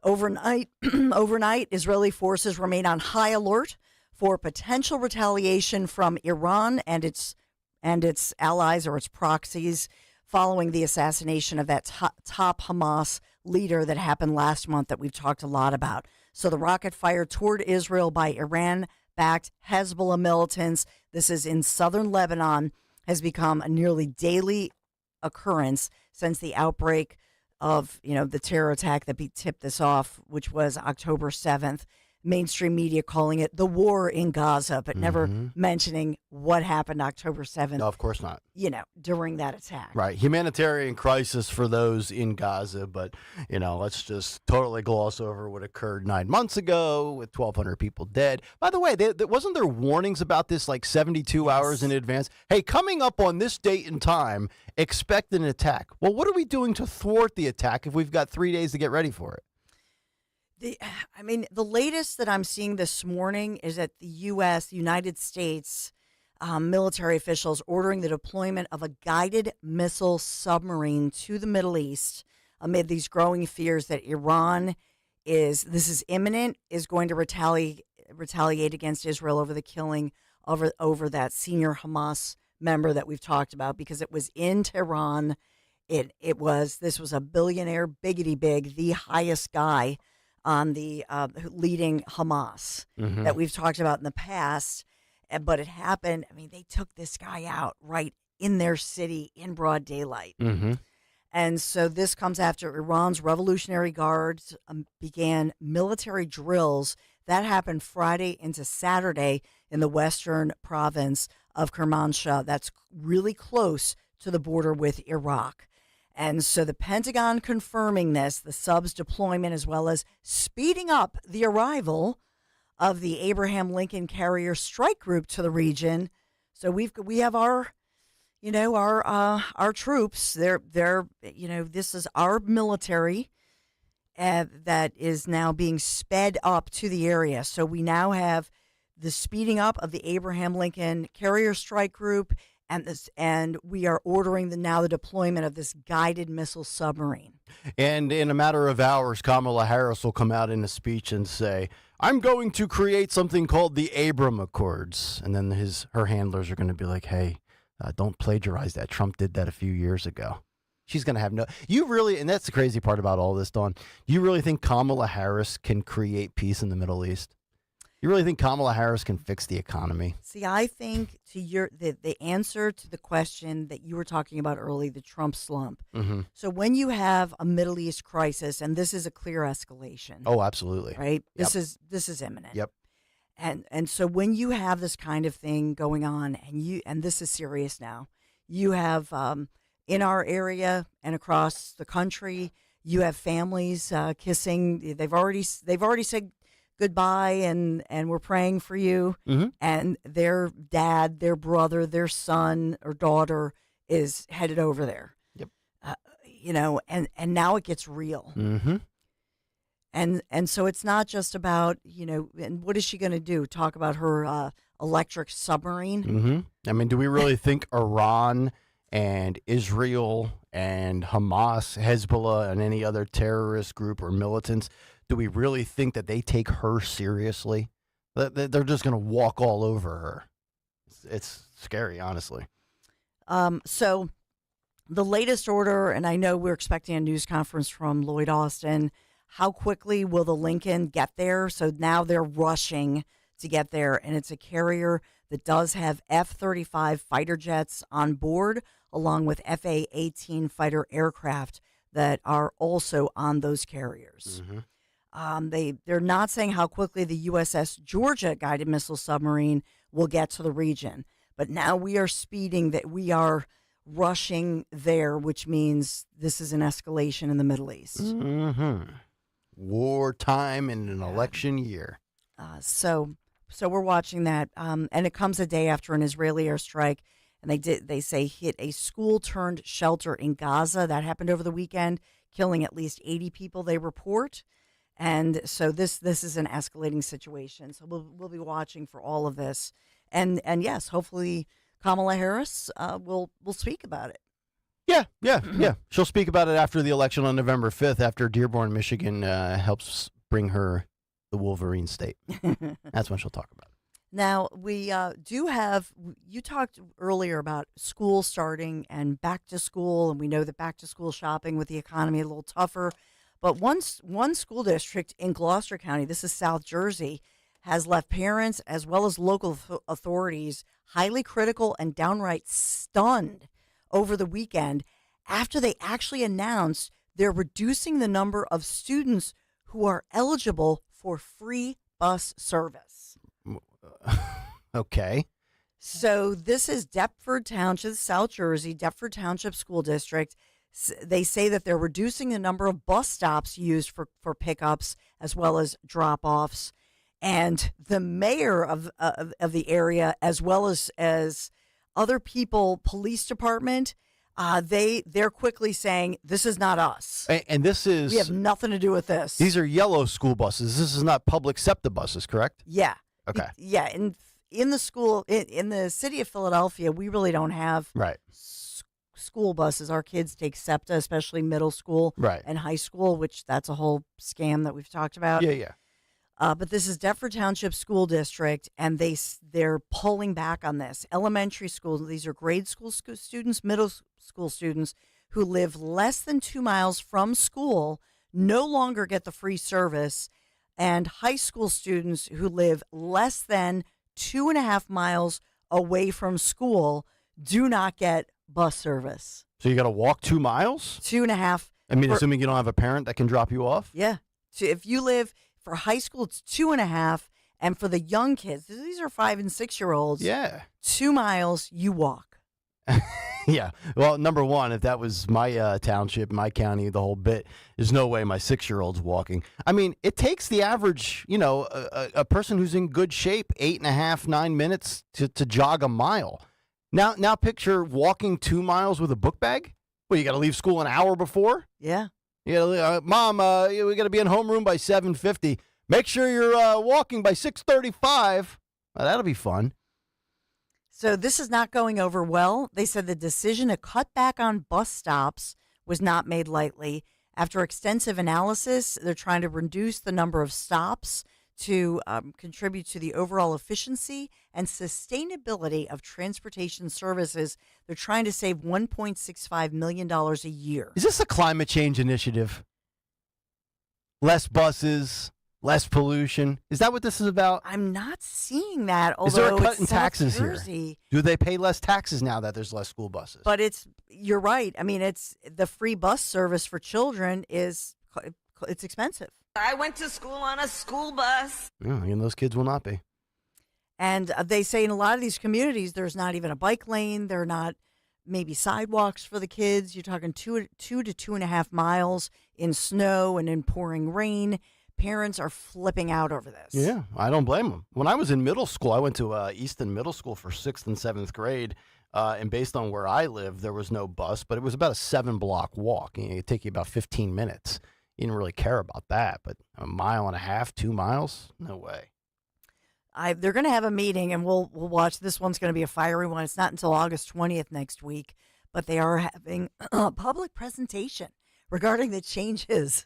Overnight, Israeli forces remain on high alert for potential retaliation from Iran and its allies or its proxies following the assassination of that top Hamas leader that happened last month that we've talked a lot about. So the rocket fire toward Israel by Iran-backed Hezbollah militants, this is in southern Lebanon, has become a nearly daily occurrence since the outbreak of, the terror attack that tipped this off, which was October 7th. mainstream media calling it the war in Gaza, but never Mm-hmm. mentioning what happened October 7th. No, of course not. During that attack. Right. Humanitarian crisis for those in Gaza, but, let's just totally gloss over what occurred 9 months ago with 1,200 people dead. By the way, wasn't there warnings about this like 72 hours in advance? Hey, coming up on this date and time, expect an attack. Well, what are we doing to thwart the attack if we've got 3 days to get ready for it? The latest that I'm seeing this morning is that the United States military officials ordering the deployment of a guided missile submarine to the Middle East amid these growing fears that Iran this is imminent, is going to retaliate against Israel over the killing over that senior Hamas member that we've talked about, because it was in Tehran. This was a billionaire, biggity big, the highest guy on the leading Hamas that we've talked about in the past. But it happened. They took this guy out right in their city in broad daylight. Mm-hmm. And so this comes after Iran's Revolutionary Guards began military drills. That happened Friday into Saturday in the western province of Kermanshah. That's really close to the border with Iraq. And so the Pentagon confirming this, the sub's deployment, as well as speeding up the arrival of the Abraham Lincoln Carrier Strike Group to the region. So we have our troops. This is our military that is now being sped up to the area. So we now have the speeding up of the Abraham Lincoln Carrier Strike Group, and we are ordering the deployment of this guided missile submarine. And in a matter of hours, Kamala Harris will come out in a speech and say, I'm going to create something called the Abraham Accords. And then her handlers are going to be like, hey, don't plagiarize that. Trump did that a few years ago. She's going to have and that's the crazy part about all this, Dawn. You really think Kamala Harris can create peace in the Middle East? You really think Kamala Harris can fix the economy? See, I think the answer to the question that you were talking about earlier, the Trump slump. Mm-hmm. So when you have a Middle East crisis, and this is a clear escalation. Oh, absolutely. Right? Yep. This is imminent. Yep. And so when you have this kind of thing going on, and this is serious now, you have in our area and across the country, you have families kissing. They've already said goodbye, and we're praying for you. Mm-hmm. And their dad, their brother, their son or daughter is headed over there. Yep. And now it gets real. Mm-hmm. And so it's not just about, and what is she going to do? Talk about her electric submarine? Mm-hmm. Do we really think Iran and Israel and Hamas, Hezbollah, and any other terrorist group or militants, do we really think that they take her seriously? They're just going to walk all over her. It's scary, honestly. So the latest order, and I know we're expecting a news conference from Lloyd Austin. How quickly will the Lincoln get there? So now they're rushing to get there, and it's a carrier that does have F-35 fighter jets on board, along with F-A-18 fighter aircraft that are also on those carriers. Mm-hmm. They're not saying how quickly the USS Georgia guided missile submarine will get to the region, but now we are speeding, that we are rushing there, which means this is an escalation in the Middle East. Mm-hmm. Wartime in an election year. So we're watching that, and it comes a day after an Israeli airstrike, and they say hit a school turned shelter in Gaza. That happened over the weekend, killing at least 80 people, they report. And so this is an escalating situation. So we'll be watching for all of this, and yes, hopefully Kamala Harris will speak about it. Yeah. She'll speak about it after the election on November 5th, after Dearborn, Michigan helps bring her the Wolverine state. That's when she'll talk about it. Now, we do have, you talked earlier about school starting and back to school, and we know that back to school shopping with the economy a little tougher. But one school district in Gloucester County, this is South Jersey, has left parents as well as local authorities highly critical and downright stunned over the weekend after they actually announced they're reducing the number of students who are eligible for free bus service. Okay. So this is Deptford Township, South Jersey, Deptford Township School District. They say that they're reducing the number of bus stops used for pickups as well as drop-offs. And the mayor of the area, as well as other people, police department, they're quickly saying, this is not us. And this is... We have nothing to do with this. These are yellow school buses. This is not public SEPTA buses, correct? Yeah. Okay. Yeah. In the school, in the city of Philadelphia, we really don't have school buses. Our kids take SEPTA, especially middle school and high school, which that's a whole scam that we've talked about. Yeah. But this is Deptford Township School District, and they're pulling back on this. Elementary school, these are grade school students, middle school students who live less than 2 miles from school no longer get the free service, and high school students who live less than 2.5 miles away from school do not get bus service. So you got to walk 2 miles? 2.5. I mean, assuming you don't have a parent that can drop you off? Yeah. So if you live... For high school, it's 2.5, and for the young kids, these are 5 and 6 year olds. Yeah, 2 miles you walk. Yeah. Well, number one, if that was my township, my county, the whole bit, there's no way my 6-year-old's walking. I mean, it takes the average, a person who's in good shape 8.5, 9 minutes to jog a mile. Now picture walking 2 miles with a book bag. Well, you got to leave school an hour before. Yeah. Yeah, Mom, we got to be in homeroom by 7:50. Make sure you're walking by 6:35. That'll be fun. So this is not going over well. They said the decision to cut back on bus stops was not made lightly. After extensive analysis, they're trying to reduce the number of stops to contribute to the overall efficiency and sustainability of transportation services. They're trying to save $1.65 million a year. Is this a climate change initiative? Less buses, less pollution. Is that what this is about? I'm not seeing that. Is there a although cut it's in South taxes Jersey. here? Do they pay less taxes now that there's less school buses? But you're right. I mean, it's the free bus service for children it's expensive. I went to school on a school bus. Yeah, and those kids will not be. And they say in a lot of these communities, there's not even a bike lane. There are not maybe sidewalks for the kids. You're talking 2 to 2.5 miles in snow and in pouring rain. Parents are flipping out over this. Yeah, I don't blame them. When I was in middle school, I went to Easton Middle School for 6th and 7th grade. And based on where I lived, there was no bus, but it was about a 7-block walk. It'd take you about 15 minutes. You didn't really care about that, but 1.5 miles, 2 miles? No way. They're going to have a meeting, and we'll watch. This one's going to be a fiery one. It's not until August 20th next week, but they are having a public presentation regarding the changes.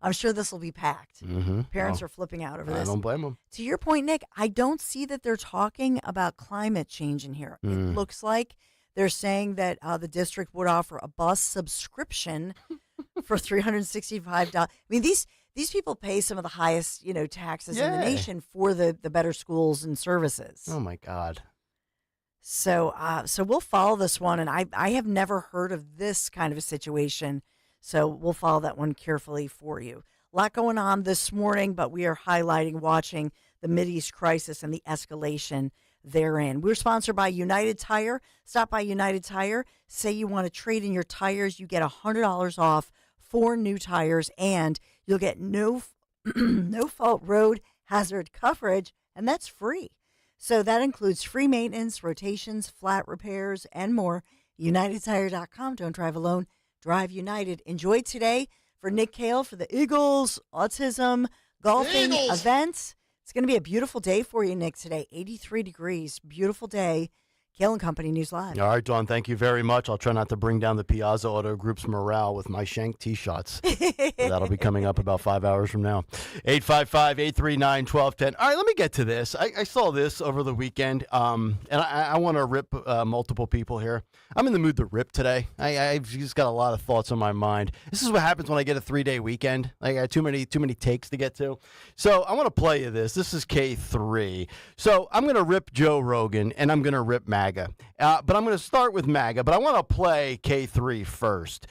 I'm sure this will be packed. Mm-hmm. Parents are flipping out over this. I don't blame them. To your point, Nick, I don't see that they're talking about climate change in here. It looks like they're saying that the district would offer a bus subscription for $365. I mean, these people pay some of the highest, taxes in the nation for the better schools and services. Oh my God. So we'll follow this one, and I have never heard of this kind of a situation. So we'll follow that one carefully for you. A lot going on this morning, but we are watching the Mideast crisis and the escalation therein. We're sponsored by United Tire. Stop by United Tire. Say you want to trade in your tires. You get $100 off 4 new tires, and you'll get no fault road hazard coverage, and that's free. So that includes free maintenance, rotations, flat repairs, and more. UnitedTire.com. Don't drive alone. Drive United. Enjoy today for Nick Kayal for the Eagles, autism, golfing events. It's going to be a beautiful day for you, Nick, today. 83 degrees. Beautiful day. Kayal and Company News Live. All right, Dawn, thank you very much. I'll try not to bring down the Piazza Auto Group's morale with my Shank tee shots. That'll be coming up about 5 hours from now. 855-839-1210. All right, let me get to this. I saw this over the weekend, and I want to rip multiple people here. I'm in the mood to rip today. I've just got a lot of thoughts on my mind. This is what happens when I get a 3-day weekend. I got too many takes to get to. So I want to play you this. This is K3. So I'm going to rip Joe Rogan, and I'm going to rip Matt MAGA. But I'm going to start with MAGA, but I want to play K3 first.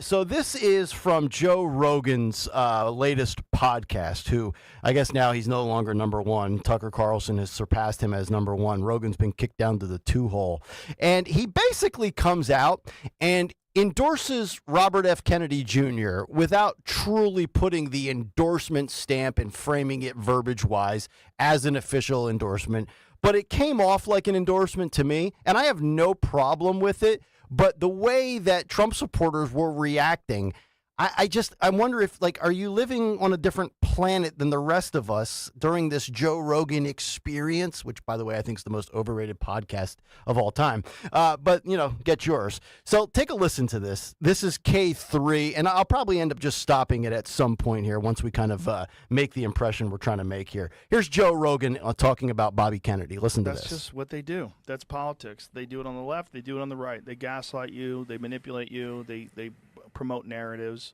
So this is from Joe Rogan's latest podcast, who I guess now he's no longer number one. Tucker Carlson has surpassed him as number one. Rogan's been kicked down to the 2-hole. And he basically comes out and endorses Robert F. Kennedy Jr. without truly putting the endorsement stamp and framing it verbiage-wise as an official endorsement. But it came off like an endorsement to me, and I have no problem with it. But the way that Trump supporters were reacting, I wonder if, like, are you living on a different planet than the rest of us during this Joe Rogan experience, which, by the way, I think is the most overrated podcast of all time. But, get yours. So take a listen to this. This is K3, and I'll probably end up just stopping it at some point here once we kind of make the impression we're trying to make here. Here's Joe Rogan talking about Bobby Kennedy. Listen to this. That's just what they do. That's politics. They do it on the left. They do it on the right. They gaslight you. They manipulate you. They promote narratives.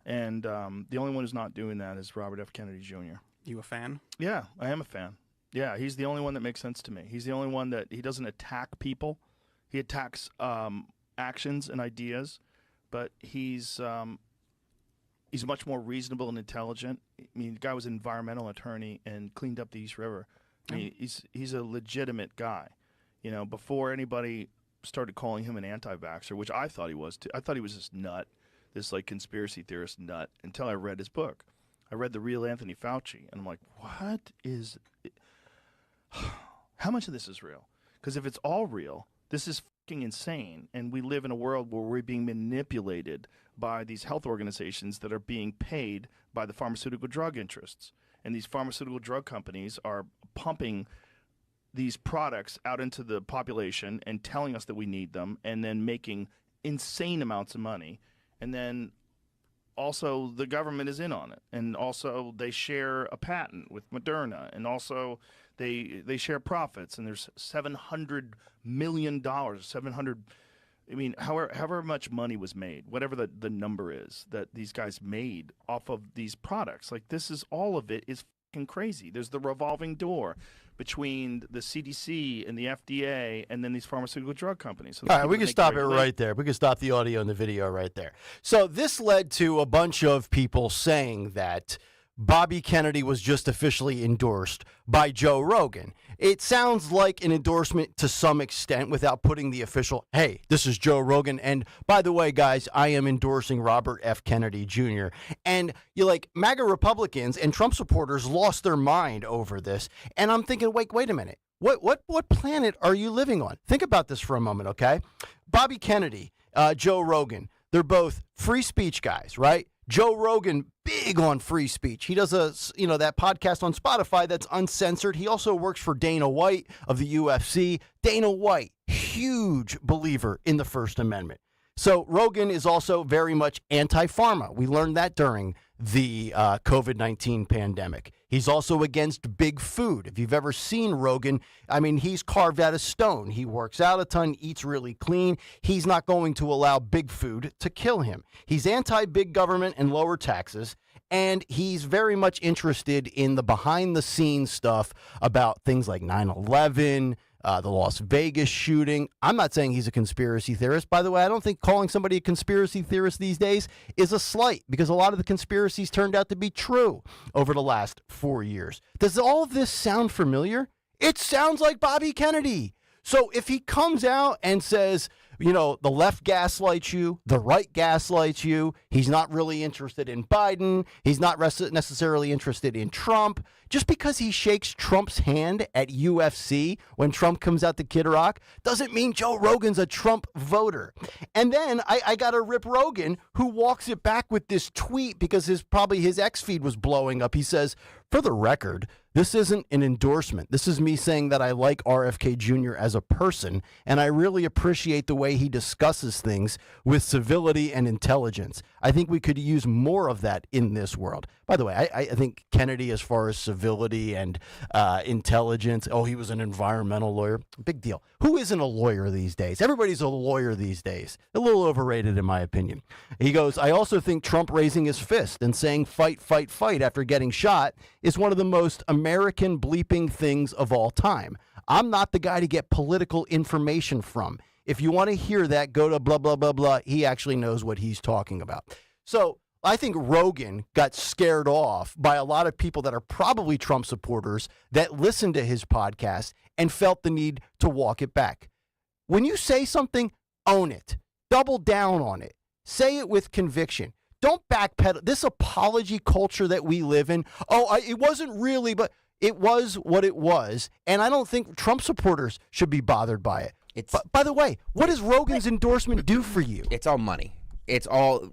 And the only one who's not doing that is Robert F. Kennedy Jr. You a fan? Yeah, I am a fan. Yeah, he's the only one that makes sense to me. He's the only one that he doesn't attack people. He attacks actions and ideas, but he's much more reasonable and intelligent. I mean, the guy was an environmental attorney and cleaned up the East River. I mean, he's a legitimate guy. Before anybody started calling him an anti-vaxxer, which I thought he was too. I thought he was this nut. This like conspiracy theorist nut until I read his book. I read The Real Anthony Fauci, and I'm like, what is it? How much of this is real? Because if it's all real, this is fucking insane, and we live in a world where we're being manipulated by these health organizations that are being paid by the pharmaceutical drug interests. And these pharmaceutical drug companies are pumping these products out into the population and telling us that we need them, and then making insane amounts of money. And then also the government is in on it. And also they share a patent with Moderna. And also they share profits. And there's $700 million, however much money was made, whatever the number is that these guys made off of these products. Like, this is, all of it is fucking crazy. There's the revolving door between the CDC and the FDA and then these pharmaceutical drug companies. So all right, we can stop it right there. We can stop the audio and the video right there. So this led to a bunch of people saying that Bobby Kennedy was just officially endorsed by Joe Rogan. It sounds like an endorsement to some extent without putting the official, hey, this is Joe Rogan. And by the way, guys, I am endorsing Robert F. Kennedy Jr. And MAGA Republicans and Trump supporters lost their mind over this. And I'm thinking, wait a minute. What planet are you living on? Think about this for a moment, okay? Bobby Kennedy, Joe Rogan, they're both free speech guys, right? Joe Rogan, big on free speech. He does that podcast on Spotify that's uncensored. He also works for Dana White of the UFC. Dana White, huge believer in the First Amendment. So Rogan is also very much anti-pharma. We learned that during the COVID-19 pandemic. He's also against big food. If you've ever seen Rogan, he's carved out of stone. He works out a ton, eats really clean. He's not going to allow big food to kill him. He's anti-big government and lower taxes. And he's very much interested in the behind-the-scenes stuff about things like 9/11, the Las Vegas shooting. I'm not saying he's a conspiracy theorist. By the way, I don't think calling somebody a conspiracy theorist these days is a slight, because a lot of the conspiracies turned out to be true over the last 4 years. Does all of this sound familiar? It sounds like Bobby Kennedy. So if he comes out and says, the left gaslights you, the right gaslights you, he's not really interested in Biden, he's not necessarily interested in Trump, just because he shakes Trump's hand at UFC when Trump comes out to Kid Rock doesn't mean Joe Rogan's a Trump voter. And then I got to rip Rogan, who walks it back with this tweet because his X feed was blowing up. He says, for the record, this isn't an endorsement. This is me saying that I like RFK Jr. as a person, and I really appreciate the way he discusses things with civility and intelligence. I think we could use more of that in this world. By the way, I think Kennedy, as far as civility and intelligence, he was an environmental lawyer. Big deal. Who isn't a lawyer these days? Everybody's a lawyer these days. A little overrated, in my opinion. He goes, I also think Trump raising his fist and saying fight, fight, fight after getting shot is one of the most American bleeping things of all time. I'm not the guy to get political information from. If you want to hear that, go to blah, blah, blah, blah. He actually knows what he's talking about. So I think Rogan got scared off by a lot of people that are probably Trump supporters that listened to his podcast and felt the need to walk it back. When you say something, own it. Double down on it. Say it with conviction. Don't backpedal. This apology culture that we live in, it wasn't really, but it was what it was. And I don't think Trump supporters should be bothered by it. By the way, what does Rogan's endorsement do for you? It's all money. It's all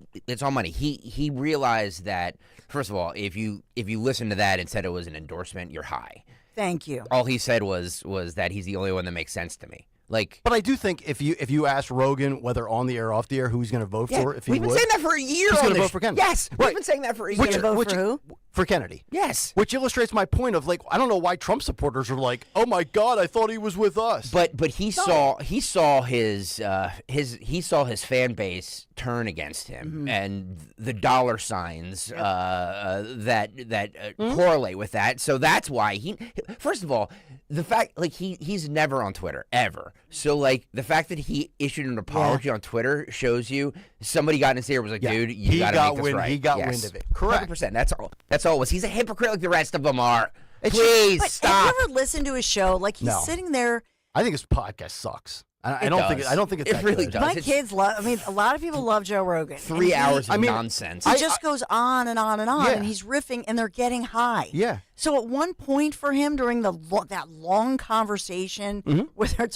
money. He realized that, first of all, if you listen to that and said it was an endorsement, you're high. Thank you. All he said was that he's the only one that makes sense to me. But I do think if you ask Rogan whether on the air or off the air who he's going to vote for, if he we've been saying that for a year. He's going to vote for Kennedy. Yes, we've been saying that for a year. Vote for who? For Kennedy. Yes. Which illustrates my point of I don't know why Trump supporters are like, oh my God, I thought he was with us. But he saw his fan base turn against him, and the dollar signs that correlate with that. So that's why first of all, the fact he's never on Twitter ever. So the fact that he issued an apology on Twitter shows you somebody got in his ear and was like, dude, you got to make this right. He got wind of it. Correct. 100%. That's all. That's all it was. He's a hypocrite like the rest of them are. Please stop. Have you ever listened to his show? He's sitting there. I think his podcast sucks. I don't think it's it that really good. does. My kids love. I mean, a lot of people love Joe Rogan. 3 hours of nonsense. He just goes on and on and on, Yeah. and he's riffing, and they're getting high. Yeah. So at one point for him during that long conversation with her,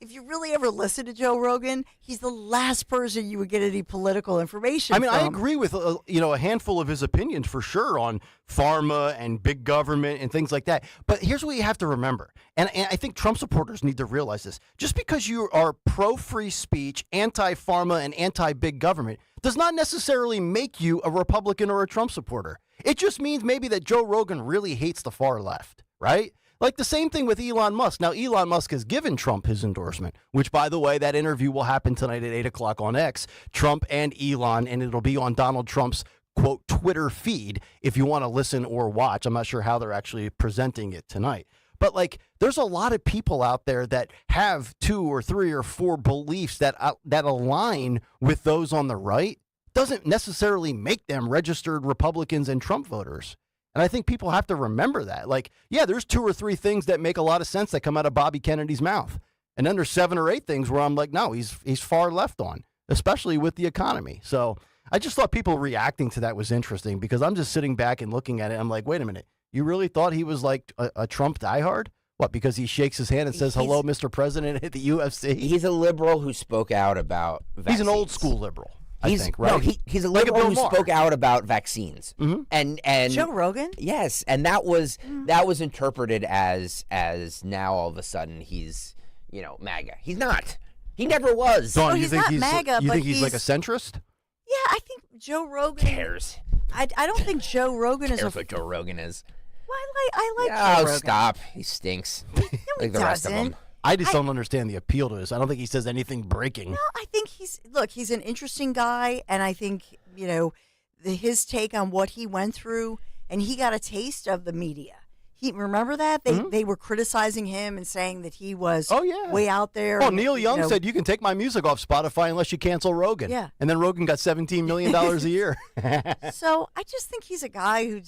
if you really ever listen to Joe Rogan, he's the last person you would get any political information I mean, from. I agree with a handful of his opinions for sure on pharma and big government and things like that. But here's what you have to remember, and I think Trump supporters need to realize this: just because you are pro-free speech, anti-pharma, and anti-big government does not necessarily make you a Republican or a Trump supporter. It just means maybe that Joe Rogan really hates the far left, right? Like the same thing with Elon Musk. Now, Elon Musk has given Trump his endorsement, which, by the way, that interview will happen tonight at 8 o'clock on X, Trump and Elon, and it'll be on Donald Trump's, quote, Twitter feed if you want to listen or watch. I'm not sure how they're actually presenting it tonight. But, there's a lot of people out there that have 2 or 3 or 4 beliefs that align with those on the right. Doesn't necessarily make them registered Republicans and Trump voters. And I think people have to remember that. There's 2 or 3 things that make a lot of sense that come out of Bobby Kennedy's mouth. And then there's 7 or 8 things where I'm like, no, he's far left on, especially with the economy. So I just thought people reacting to that was interesting because I'm just sitting back and looking at it. I'm like, wait a minute. You really thought he was like a Trump diehard? What, because he shakes his hand and says, hello, Mr. President, at the UFC? He's a liberal who spoke out about vaccines. He's an old school liberal. I think, right? No, he's a liberal who spoke out about vaccines. And Joe Rogan? Yes, and that was interpreted as now all of a sudden he's MAGA. He's not. He never was. Dawn, he's not MAGA, you but think he's like a centrist? Yeah, I think Joe Rogan cares. I don't think Joe Rogan is what Joe Rogan is. Well, I like Joe Rogan. Stop. He stinks. He the rest of them. I just don't understand the appeal to this. I don't think he says anything breaking. No, I think he's an interesting guy, and I think, his take on what he went through, and he got a taste of the media. Remember that? They were criticizing him and saying that he was way out there. Oh, Neil Young said, you can take my music off Spotify unless you cancel Rogan. Yeah. And then Rogan got $17 million a year. So I just think he's a guy who,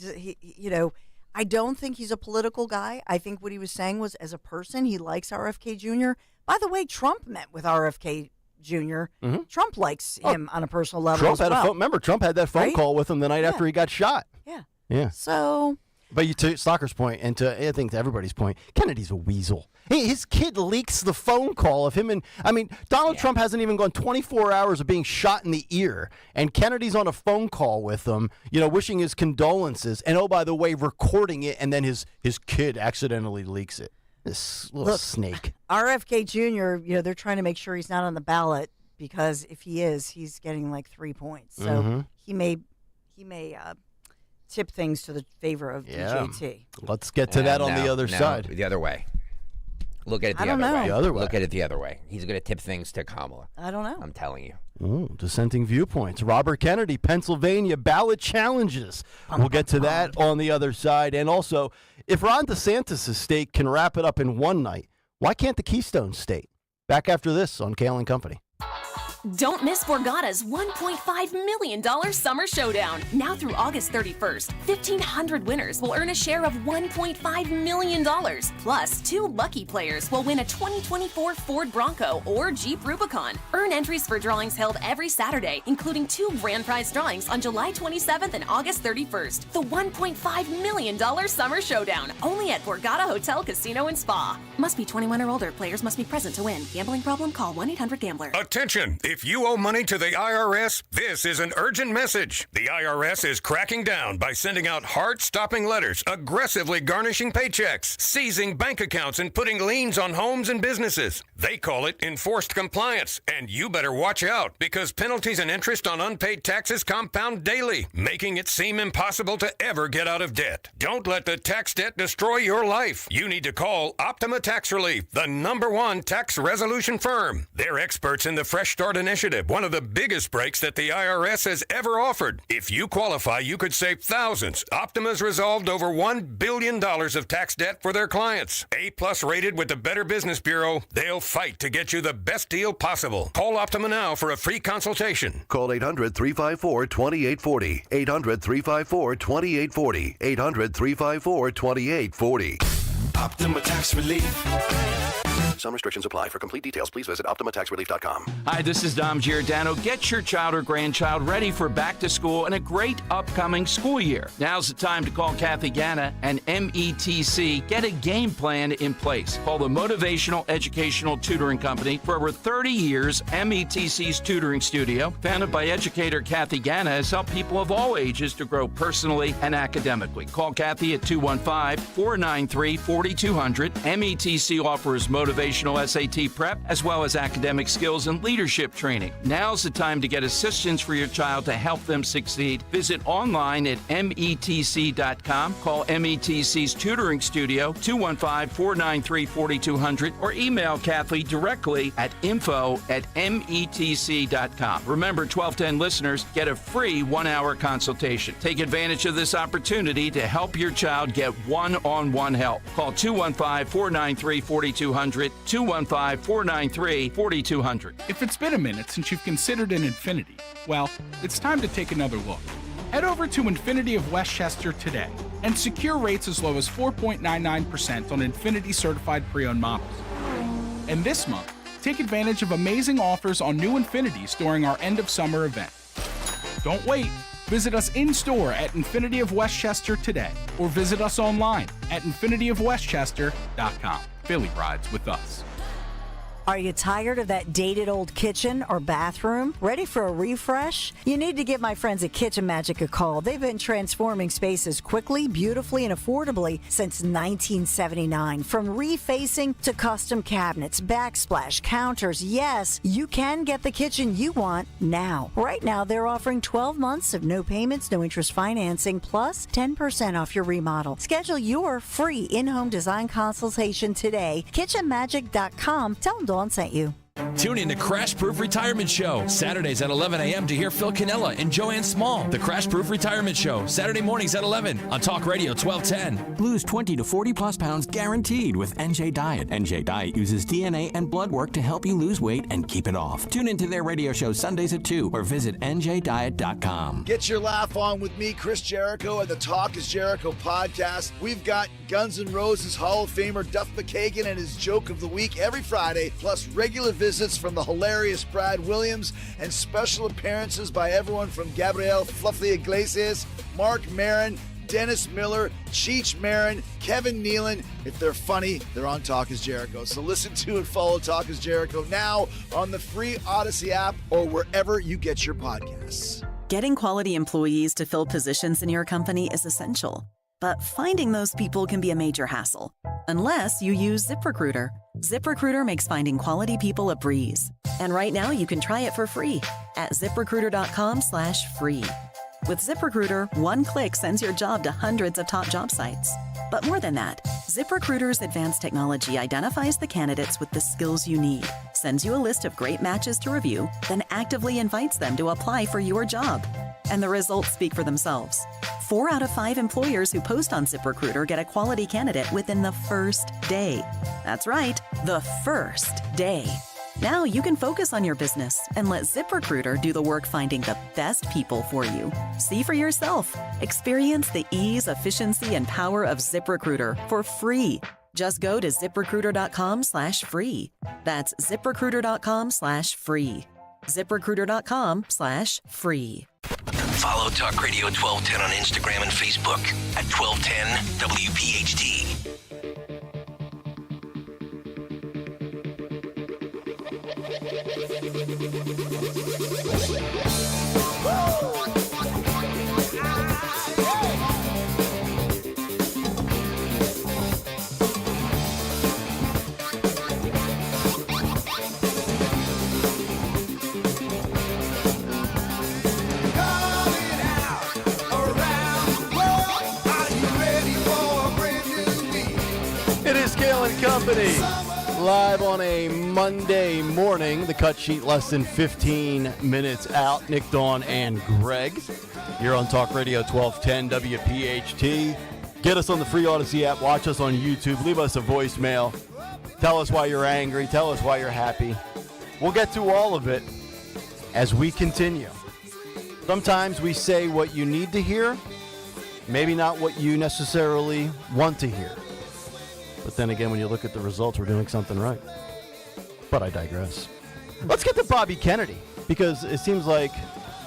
I don't think he's a political guy. I think what he was saying was, as a person, he likes RFK Jr. By the way, Trump met with RFK Jr. Trump likes him on a personal level Trump as had well. remember, Trump had that phone call with him the night after he got shot. Yeah. Yeah. So... But to Stocker's point, and I think to everybody's point, Kennedy's a weasel. His kid leaks the phone call of him, and Donald Trump hasn't even gone 24 hours of being shot in the ear, and Kennedy's on a phone call with him, wishing his condolences, and oh, by the way, recording it, and then his kid accidentally leaks it. This little snake. RFK Jr., they're trying to make sure he's not on the ballot, because if he is, he's getting 3 points. So he may tip things to the favor of DJT. Let's get to that on the other side. The other way. Look at it the other way. Look at it the other way. He's going to tip things to Kamala. I don't know. I'm telling you. Ooh, dissenting viewpoints. Robert Kennedy, Pennsylvania ballot challenges. We'll get to that on the other side. And also, if Ron DeSantis' state can wrap it up in one night, why can't the Keystone State? Back after this on Kayal and Company. Don't miss Borgata's $1.5 million Summer Showdown. Now through August 31st, 1,500 winners will earn a share of $1.5 million. Plus, 2 lucky players will win a 2024 Ford Bronco or Jeep Rubicon. Earn entries for drawings held every Saturday, including 2 grand prize drawings on July 27th and August 31st. The $1.5 million Summer Showdown, only at Borgata Hotel, Casino, and Spa. Must be 21 or older. Players must be present to win. Gambling problem? Call 1-800-GAMBLER. Attention! If you owe money to the IRS, this is an urgent message. The IRS is cracking down by sending out heart-stopping letters, aggressively garnishing paychecks, seizing bank accounts, and putting liens on homes and businesses. They call it enforced compliance, and you better watch out because penalties and interest on unpaid taxes compound daily, making it seem impossible to ever get out of debt. Don't let the tax debt destroy your life. You need to call Optima Tax Relief, the #1 tax resolution firm. They're experts in the Fresh Start Initiative, one of the biggest breaks that the IRS has ever offered. If you qualify, you could save thousands. Optima's resolved over $1 billion of tax debt for their clients. A+ rated with the Better Business Bureau, they'll fight to get you the best deal possible. Call Optima now for a free consultation. Call 800-354-2840. 800-354-2840. 800-354-2840. Optima Tax Relief. Some restrictions apply. For complete details, please visit OptimaTaxRelief.com. Hi, this is Dom Giordano. Get your child or grandchild ready for back to school and a great upcoming school year. Now's the time to call Kathy Ganna and METC. Get a game plan in place. Call the Motivational Educational Tutoring Company. For over 30 years, METC's tutoring studio, founded by educator Kathy Ganna, has helped people of all ages to grow personally and academically. Call Kathy at 215-493-4200. METC offers motivational SAT prep, as well as academic skills and leadership training. Now's the time to get assistance for your child to help them succeed. Visit online at METC.com. Call METC's Tutoring Studio, 215-493-4200, or email Kathy directly at info@METC.com. Remember, 1210 listeners get a free 1-hour consultation. Take advantage of this opportunity to help your child get one-on-one help. Call 215-493-4200, 215-493-4200. If it's been a minute since you've considered an Infinity, well, it's time to take another look. Head over to Infinity of Westchester today and secure rates as low as 4.99% on Infinity certified pre-owned models. And this month, take advantage of amazing offers on new Infinities during our end of summer event. Don't wait. Visit us in-store at Infinity of Westchester today or visit us online at infinityofwestchester.com. Philly rides with us. Are you tired of that dated old kitchen or bathroom? Ready for a refresh? You need to give my friends at Kitchen Magic a call. They've been transforming spaces quickly, beautifully, and affordably since 1979. From refacing to custom cabinets, backsplash, counters. Yes, you can get the kitchen you want now. Right now, they're offering 12 months of no payments, no interest financing, plus 10% off your remodel. Schedule your free in-home design consultation today. KitchenMagic.com. Tell them Dawn sent you. Tune in to Crash Proof Retirement Show, Saturdays at 11 a.m. to hear Phil Cannella and Joanne Small. The Crash Proof Retirement Show, Saturday mornings at 11 on Talk Radio 1210. Lose 20 to 40 plus pounds guaranteed with NJ Diet. NJ Diet uses DNA and blood work to help you lose weight and keep it off. Tune into their radio show Sundays at 2 or visit njdiet.com. Get your laugh on with me, Chris Jericho, and the Talk is Jericho podcast. We've got Guns N' Roses Hall of Famer Duff McKagan and his joke of the week every Friday, plus regular visits from the hilarious Brad Williams and special appearances by everyone from Gabrielle Fluffy Iglesias, Mark Maron, Dennis Miller, Cheech Marin, Kevin Nealon. If they're funny, they're on Talk is Jericho. So listen to and follow Talk is Jericho now on the free Odyssey app or wherever you get your podcasts. Getting quality employees to fill positions in your company is essential, but finding those people can be a major hassle, unless you use ZipRecruiter. ZipRecruiter makes finding quality people a breeze. And right now you can try it for free at ZipRecruiter.com/free. With ZipRecruiter, one click sends your job to hundreds of top job sites. But more than that, ZipRecruiter's advanced technology identifies the candidates with the skills you need, sends you a list of great matches to review, then actively invites them to apply for your job. And the results speak for themselves. 4 out of 5 employers who post on ZipRecruiter get a quality candidate within the first day. That's right, the first day. Now you can focus on your business and let ZipRecruiter do the work finding the best people for you. See for yourself. Experience the ease, efficiency, and power of ZipRecruiter for free. Just go to ZipRecruiter.com/free. That's ZipRecruiter.com/free. ZipRecruiter.com/free. Follow Talk Radio 1210 on Instagram and Facebook at 1210 WPHT. It is Kayal and Company, live on a Monday morning. The cut sheet less than 15 minutes out. Nick, Dawn, and Greg. You're on Talk Radio 1210 WPHT. Get us on the free Odyssey app. Watch us on YouTube. Leave us a voicemail. Tell us why you're angry. Tell us why you're happy. We'll get to all of it as we continue. Sometimes we say what you need to hear, maybe not what you necessarily want to hear. But then again, when you look at the results, we're doing something right. But I digress. Let's get to Bobby Kennedy, because it seems like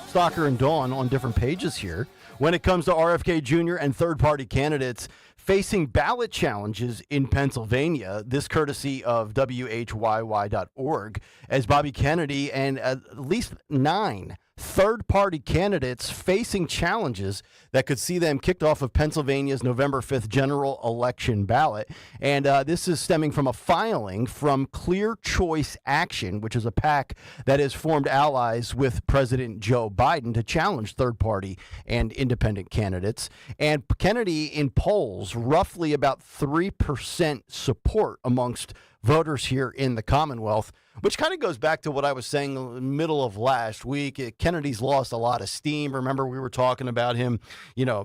Stalker and Dawn on different pages here when it comes to RFK Jr. and third-party candidates facing ballot challenges in Pennsylvania. This courtesy of WHYY.org, as Bobby Kennedy and at least 9 third-party candidates facing challenges that could see them kicked off of Pennsylvania's November 5th general election ballot. And this is stemming from a filing from Clear Choice Action, which is a PAC that has formed allies with President Joe Biden to challenge third-party and independent candidates. And Kennedy, in polls, roughly about 3% support amongst voters here in the Commonwealth, which kind of goes back to what I was saying in the middle of last week. Kennedy's lost a lot of steam. Remember, we were talking about him,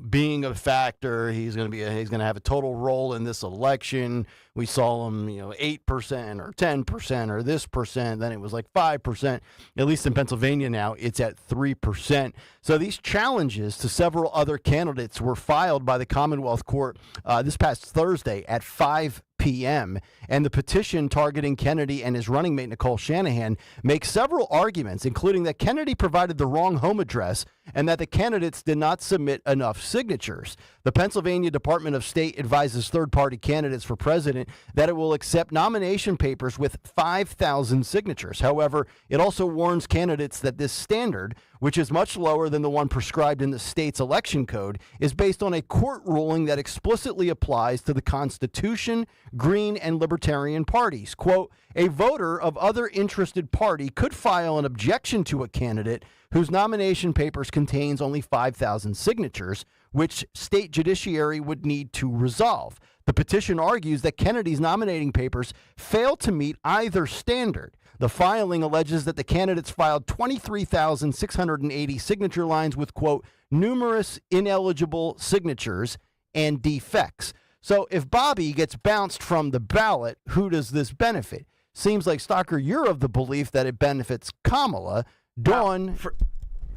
being a factor. He's going to have a total role in this election. We saw him, 8% or 10% or this percent. Then it was like 5%. At least in Pennsylvania now, it's at 3%. So these challenges to several other candidates were filed by the Commonwealth Court this past Thursday at 5 p.m. And the petition targeting Kennedy and his running mate, Nicole Shanahan, makes several arguments, including that Kennedy provided the wrong home address and that the candidates did not submit enough signatures. The Pennsylvania Department of State advises third-party candidates for president that it will accept nomination papers with 5,000 signatures. However, it also warns candidates that this standard, which is much lower than the one prescribed in the state's election code, is based on a court ruling that explicitly applies to the Constitution, Green, and Libertarian parties. Quote, a voter of other interested party could file an objection to a candidate whose nomination papers contains only 5,000 signatures, which state judiciary would need to resolve. The petition argues that Kennedy's nominating papers fail to meet either standard. The filing alleges that the candidates filed 23,680 signature lines with, quote, numerous ineligible signatures and defects. So if Bobby gets bounced from the ballot, who does this benefit? Seems like, Stalker, you're of the belief that it benefits Kamala. Dawn,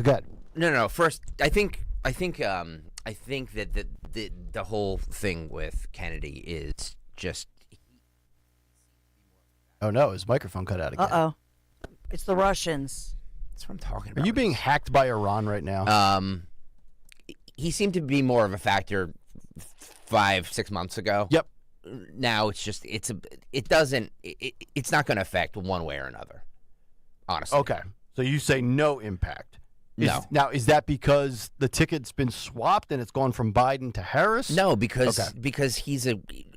go ahead. No. First, I think that the whole thing with Kennedy is just. Oh no, his microphone cut out again. Uh-oh. It's the Russians. That's what I'm talking about. Are you being hacked by Iran right now? He seemed to be more of a factor 5-6 months ago. Yep. Now it's just it's not going to affect one way or another. Honestly. Okay. So you say no impact. No. Now, is that because the ticket's been swapped and it's gone from Biden to Harris? No, because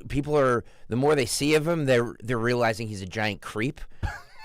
people are, the more they see of him, they're realizing he's a giant creep,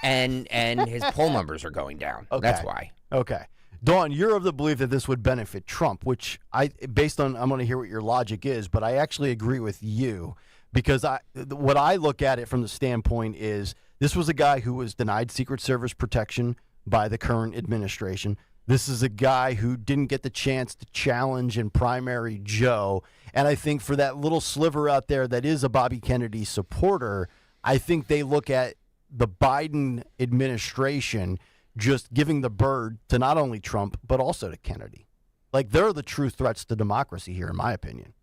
and his poll numbers are going down. Okay. That's why. Okay. Dawn, you're of the belief that this would benefit Trump, which I'm going to hear what your logic is, but I actually agree with you because what I look at it from the standpoint is This was a guy who was denied Secret Service protection by the current administration. This is a guy who didn't get the chance to challenge in primary Joe. And I think for that little sliver out there that is a Bobby Kennedy supporter, I think they look at the Biden administration just giving the bird to not only Trump, but also to Kennedy. Like, they're the true threats to democracy here, in my opinion.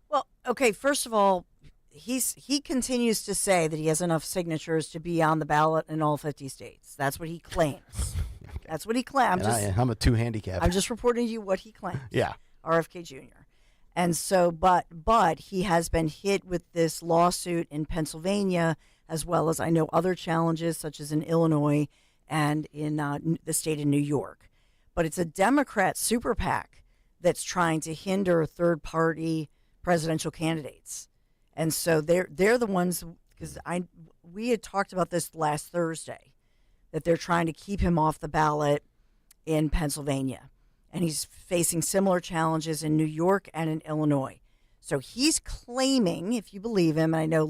Well, okay, first of all, he continues to say that he has enough signatures to be on the ballot in all 50 states. That's what he claims. That's what he claims. I'm a two handicap. I'm just reporting to you what he claims. Yeah. RFK Jr. And so, but he has been hit with this lawsuit in Pennsylvania, as well as I know other challenges, such as in Illinois and in the state of New York. But it's a Democrat super PAC that's trying to hinder third-party presidential candidates. And so they're the ones, because we had talked about this last Thursday, that they're trying to keep him off the ballot in Pennsylvania. And he's facing similar challenges in New York and in Illinois. So he's claiming, if you believe him, and I know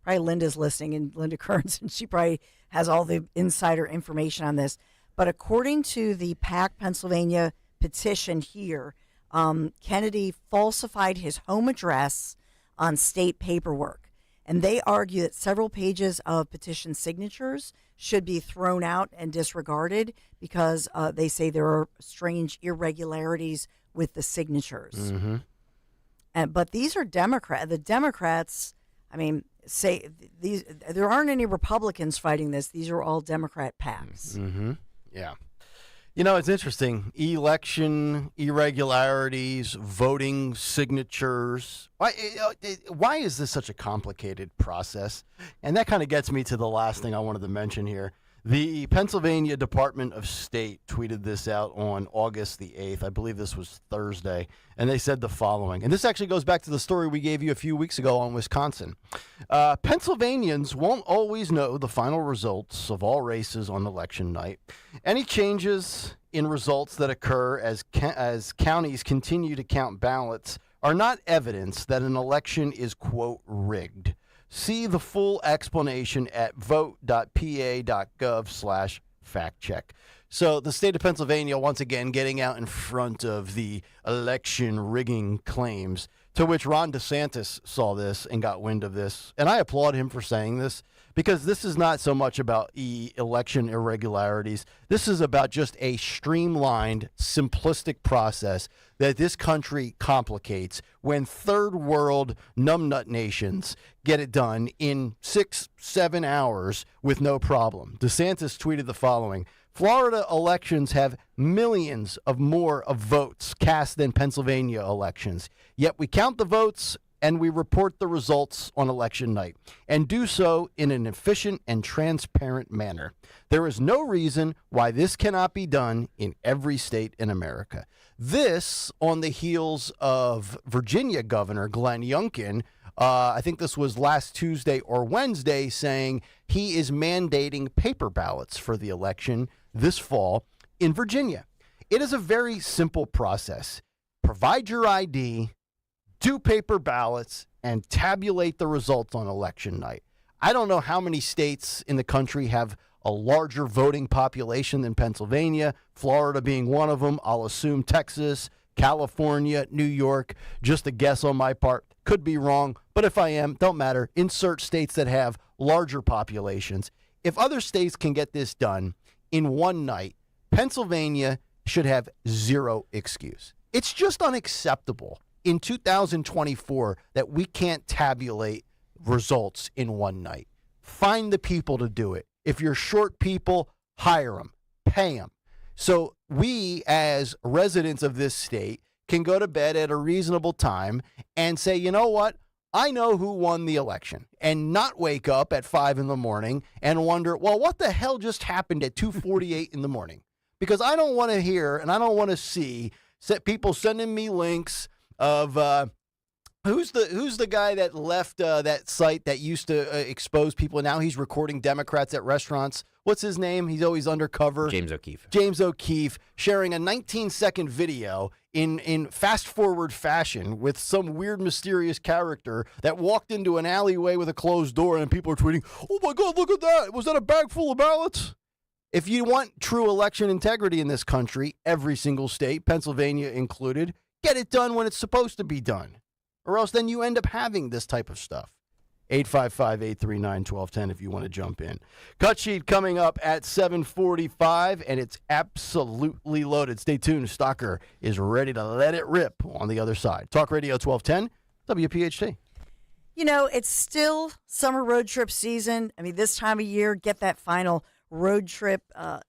probably Linda's listening, and Linda Kearns, and she probably has all the insider information on this. But according to the PAC Pennsylvania petition here, Kennedy falsified his home address on state paperwork. And they argue that several pages of petition signatures should be thrown out and disregarded because they say there are strange irregularities with the signatures. Mm-hmm. But these are the Democrats, I mean, say these. There aren't any Republicans fighting this. These are all Democrat PACs. Mm-hmm. Yeah. You know, it's interesting. Election irregularities, voting signatures. Why is this such a complicated process? And that kind of gets me to the last thing I wanted to mention here. The Pennsylvania Department of State tweeted this out on August the 8th. I believe this was Thursday. And they said the following. And this actually goes back to the story we gave you a few weeks ago on Wisconsin. Pennsylvanians won't always know the final results of all races on election night. Any changes in results that occur as counties continue to count ballots are not evidence that an election is, quote, rigged. See the full explanation at vote.pa.gov/fact-check. So the state of Pennsylvania, once again, getting out in front of the election rigging claims, to which Ron DeSantis saw this and got wind of this. And I applaud him for saying this, because this is not so much about election irregularities. This is about just a streamlined, simplistic process that this country complicates when third world numbnut nations get it done in 6-7 hours with no problem. DeSantis tweeted the following: Florida elections have millions of more of votes cast than Pennsylvania elections. Yet we count the votes and we report the results on election night, and do so in an efficient and transparent manner. There is no reason why this cannot be done in every state in America. This on the heels of Virginia Governor Glenn Youngkin, I think this was last Tuesday or Wednesday, saying he is mandating paper ballots for the election this fall in Virginia. It is a very simple process. Provide your ID, do paper ballots, and tabulate the results on election night. I don't know how many states in the country have a larger voting population than Pennsylvania, Florida being one of them. I'll assume Texas, California, New York. Just a guess on my part. Could be wrong, but if I am, don't matter. Insert states that have larger populations. If other states can get this done in one night, Pennsylvania should have zero excuse. It's just unacceptable in 2024 that we can't tabulate results in one night. Find the people to do it. If you're short people, hire them, pay them. So we, as residents of this state, can go to bed at a reasonable time and say, you know what? I know who won the election, and not wake up at 5 in the morning and wonder, well, what the hell just happened at 2:48 in the morning? Because I don't want to hear and I don't want to see people sending me links of who's the guy that left that site that used to expose people. Now he's recording Democrats at restaurants. What's his name? He's always undercover. James O'Keefe. James O'Keefe sharing a 19-second video in fast-forward fashion with some weird, mysterious character that walked into an alleyway with a closed door and people are tweeting, "Oh my God, look at that. Was that a bag full of ballots?" If you want true election integrity in this country, every single state, Pennsylvania included, get it done when it's supposed to be done. Or else then you end up having this type of stuff. 855-839-1210 if you want to jump in. Cut sheet coming up at 7:45, and it's absolutely loaded. Stay tuned. Stocker is ready to let it rip on the other side. Talk Radio 1210, WPHT. You know, it's still summer road trip season. I mean, this time of year, get that final road trip in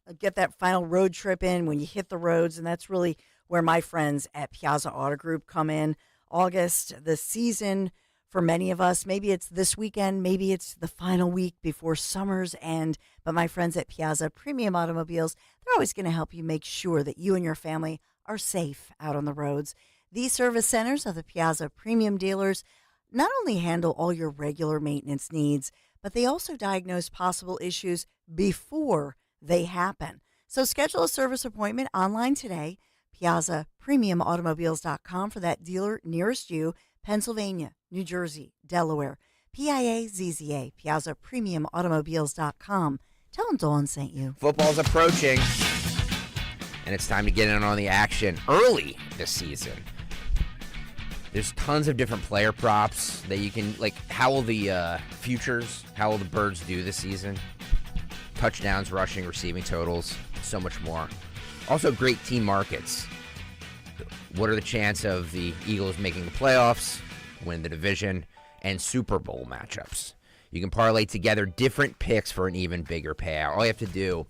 when you hit the roads, and that's really where my friends at Piazza Auto Group come in. August, the season for many of us, maybe it's this weekend, maybe it's the final week before summer's end, but my friends at Piazza Premium Automobiles, they're always going to help you make sure that you and your family are safe out on the roads. These service centers of the Piazza Premium dealers not only handle all your regular maintenance needs, but they also diagnose possible issues before they happen. So schedule a service appointment online today, PiazzaPremiumAutomobiles.com for that dealer nearest you, Pennsylvania, New Jersey, Delaware, PIAZZA, PiazzaPremiumAutomobiles.com. Tell them Dawn sent you. Football's approaching, and it's time to get in on the action early this season. There's tons of different player props that you can, like, how will the futures, how will the Birds do this season? Touchdowns, rushing, receiving totals, so much more. Also, great team markets. What are the chances of the Eagles making the playoffs, win the division, and Super Bowl matchups? You can parlay together different picks for an even bigger payout. All you have to do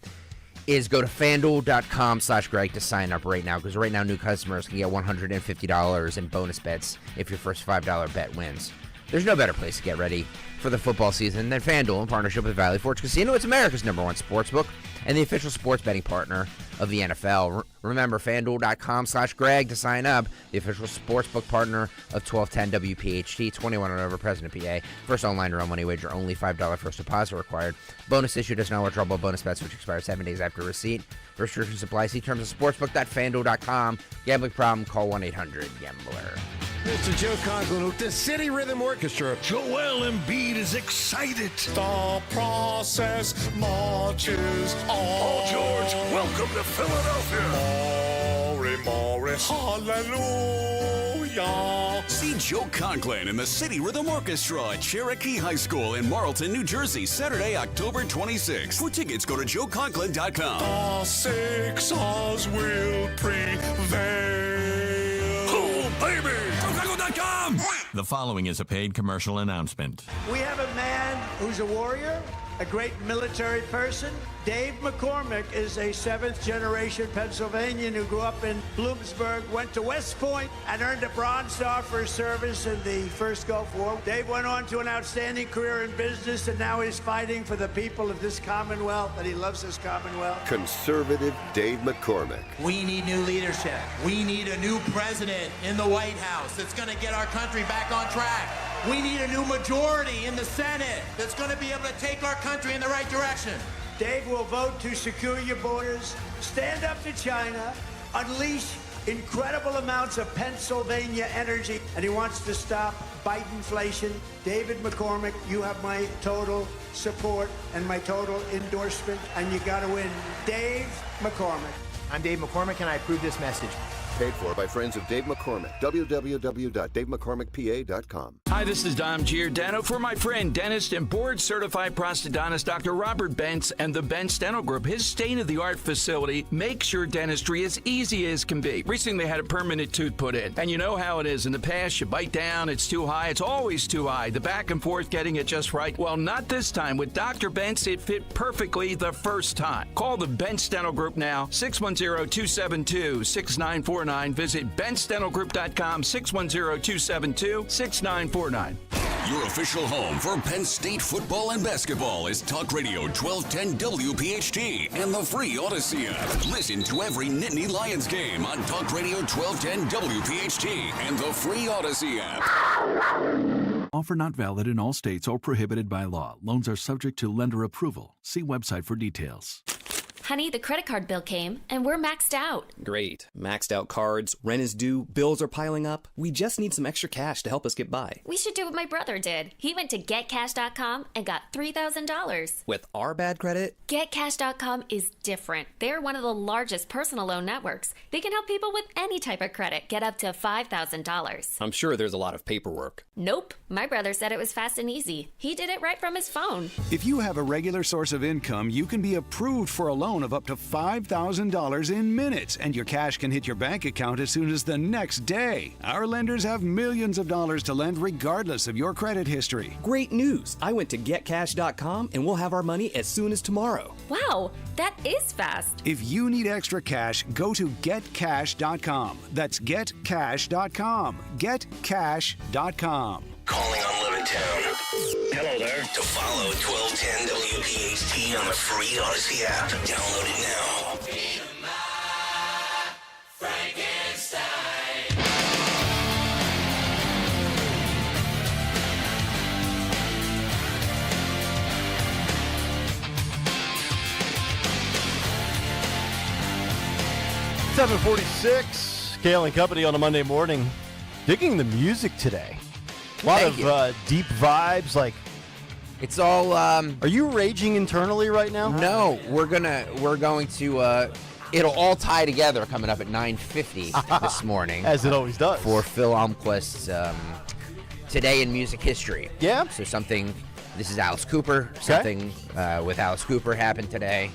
is go to FanDuel.com/Greg to sign up right now, because right now new customers can get $150 in bonus bets if your first $5 bet wins. There's no better place to get ready for the football season than FanDuel in partnership with Valley Forge Casino. It's America's #1 sportsbook and the official sports betting partner of the NFL. Remember, FanDuel.com/Greg to sign up, the official sportsbook partner of 1210 WPHT, 21 and over, President PA. First online real money wager, only $5 first deposit required. Bonus issued as non-withdrawable bonus bets, which expire 7 days after receipt. Restrictions apply. See terms of sportsbook.fanduel.com. Gambling problem, call 1-800-GAMBLER. Mr. Joe Conklin with the City Rhythm Orchestra. Joel Embiid is excited. The process marches on. Paul George, welcome to Philadelphia. Morris, hallelujah. See Joe Conklin and the City Rhythm Orchestra at Cherokee High School in Marlton, New Jersey, Saturday, October 26th. For tickets, go to joeconklin.com. The Sixers will prevail. Oh, baby! joeconklin.com. The following is a paid commercial announcement. We have a man who's a warrior, a great military person. Dave McCormick is a 7th-generation Pennsylvanian who grew up in Bloomsburg, went to West Point, and earned a Bronze Star for his service in the First Gulf War. Dave went on to an outstanding career in business, and now he's fighting for the people of this Commonwealth, and he loves this Commonwealth. Conservative Dave McCormick. We need new leadership. We need a new president in the White House that's going to get our country back on track. We need a new majority in the Senate that's going to be able to take our country in the right direction. Dave will vote to secure your borders, stand up to China, unleash incredible amounts of Pennsylvania energy, and he wants to stop Bidenflation. David McCormick, you have my total support and my total endorsement, and you got to win. Dave McCormick. I'm Dave McCormick, and I approve this message. Paid for by friends of Dave McCormick. www.davemccormickpa.com. Hi, this is Dom Giordano for my friend, dentist and board-certified prosthodontist Dr. Robert Bentz and the Bentz Dental Group. His state-of-the-art facility makes your dentistry as easy as can be. Recently, they had a permanent tooth put in, and you know how it is. In the past, you bite down, it's too high, it's always too high. The back and forth getting it just right. Well, not this time. With Dr. Bentz, it fit perfectly the first time. Call the Bentz Dental Group now, 610-272-6949. Visit BentzDentalGroup.com, 610-272-6949. Your official home for Penn State football and basketball is Talk Radio 1210 WPHT and the free Odyssey app. Listen to every Nittany Lions game on Talk Radio 1210 WPHT and the free Odyssey app. Offer not valid in all states or prohibited by law. Loans are subject to lender approval. See website for details. Honey, the credit card bill came, and we're maxed out. Great. Maxed out cards, rent is due, bills are piling up. We just need some extra cash to help us get by. We should do what my brother did. He went to GetCash.com and got $3,000. With our bad credit? GetCash.com is different. They're one of the largest personal loan networks. They can help people with any type of credit get up to $5,000. I'm sure there's a lot of paperwork. Nope. My brother said it was fast and easy. He did it right from his phone. If you have a regular source of income, you can be approved for a loan of up to $5,000 in minutes, and your cash can hit your bank account as soon as the next day. Our lenders have millions of dollars to lend regardless of your credit history. Great news! I went to GetCash.com and we'll have our money as soon as tomorrow. Wow, that is fast. If you need extra cash, go to GetCash.com. That's GetCash.com. GetCash.com. Calling on Levittown. Hello there. To follow 1210 WPHT on the free Odyssey app. Download it now. Frankenstein. $7:46, Kayal and Company on a Monday morning. Digging the music today. A lot of deep vibes, like it's all. Are you raging internally right now? No, we're going to. It'll all tie together coming up at 9:50 this morning, as it always does, for Phil Almquist's Today in Music History. Yeah. So something. This is Alice Cooper. Something with Alice Cooper happened today.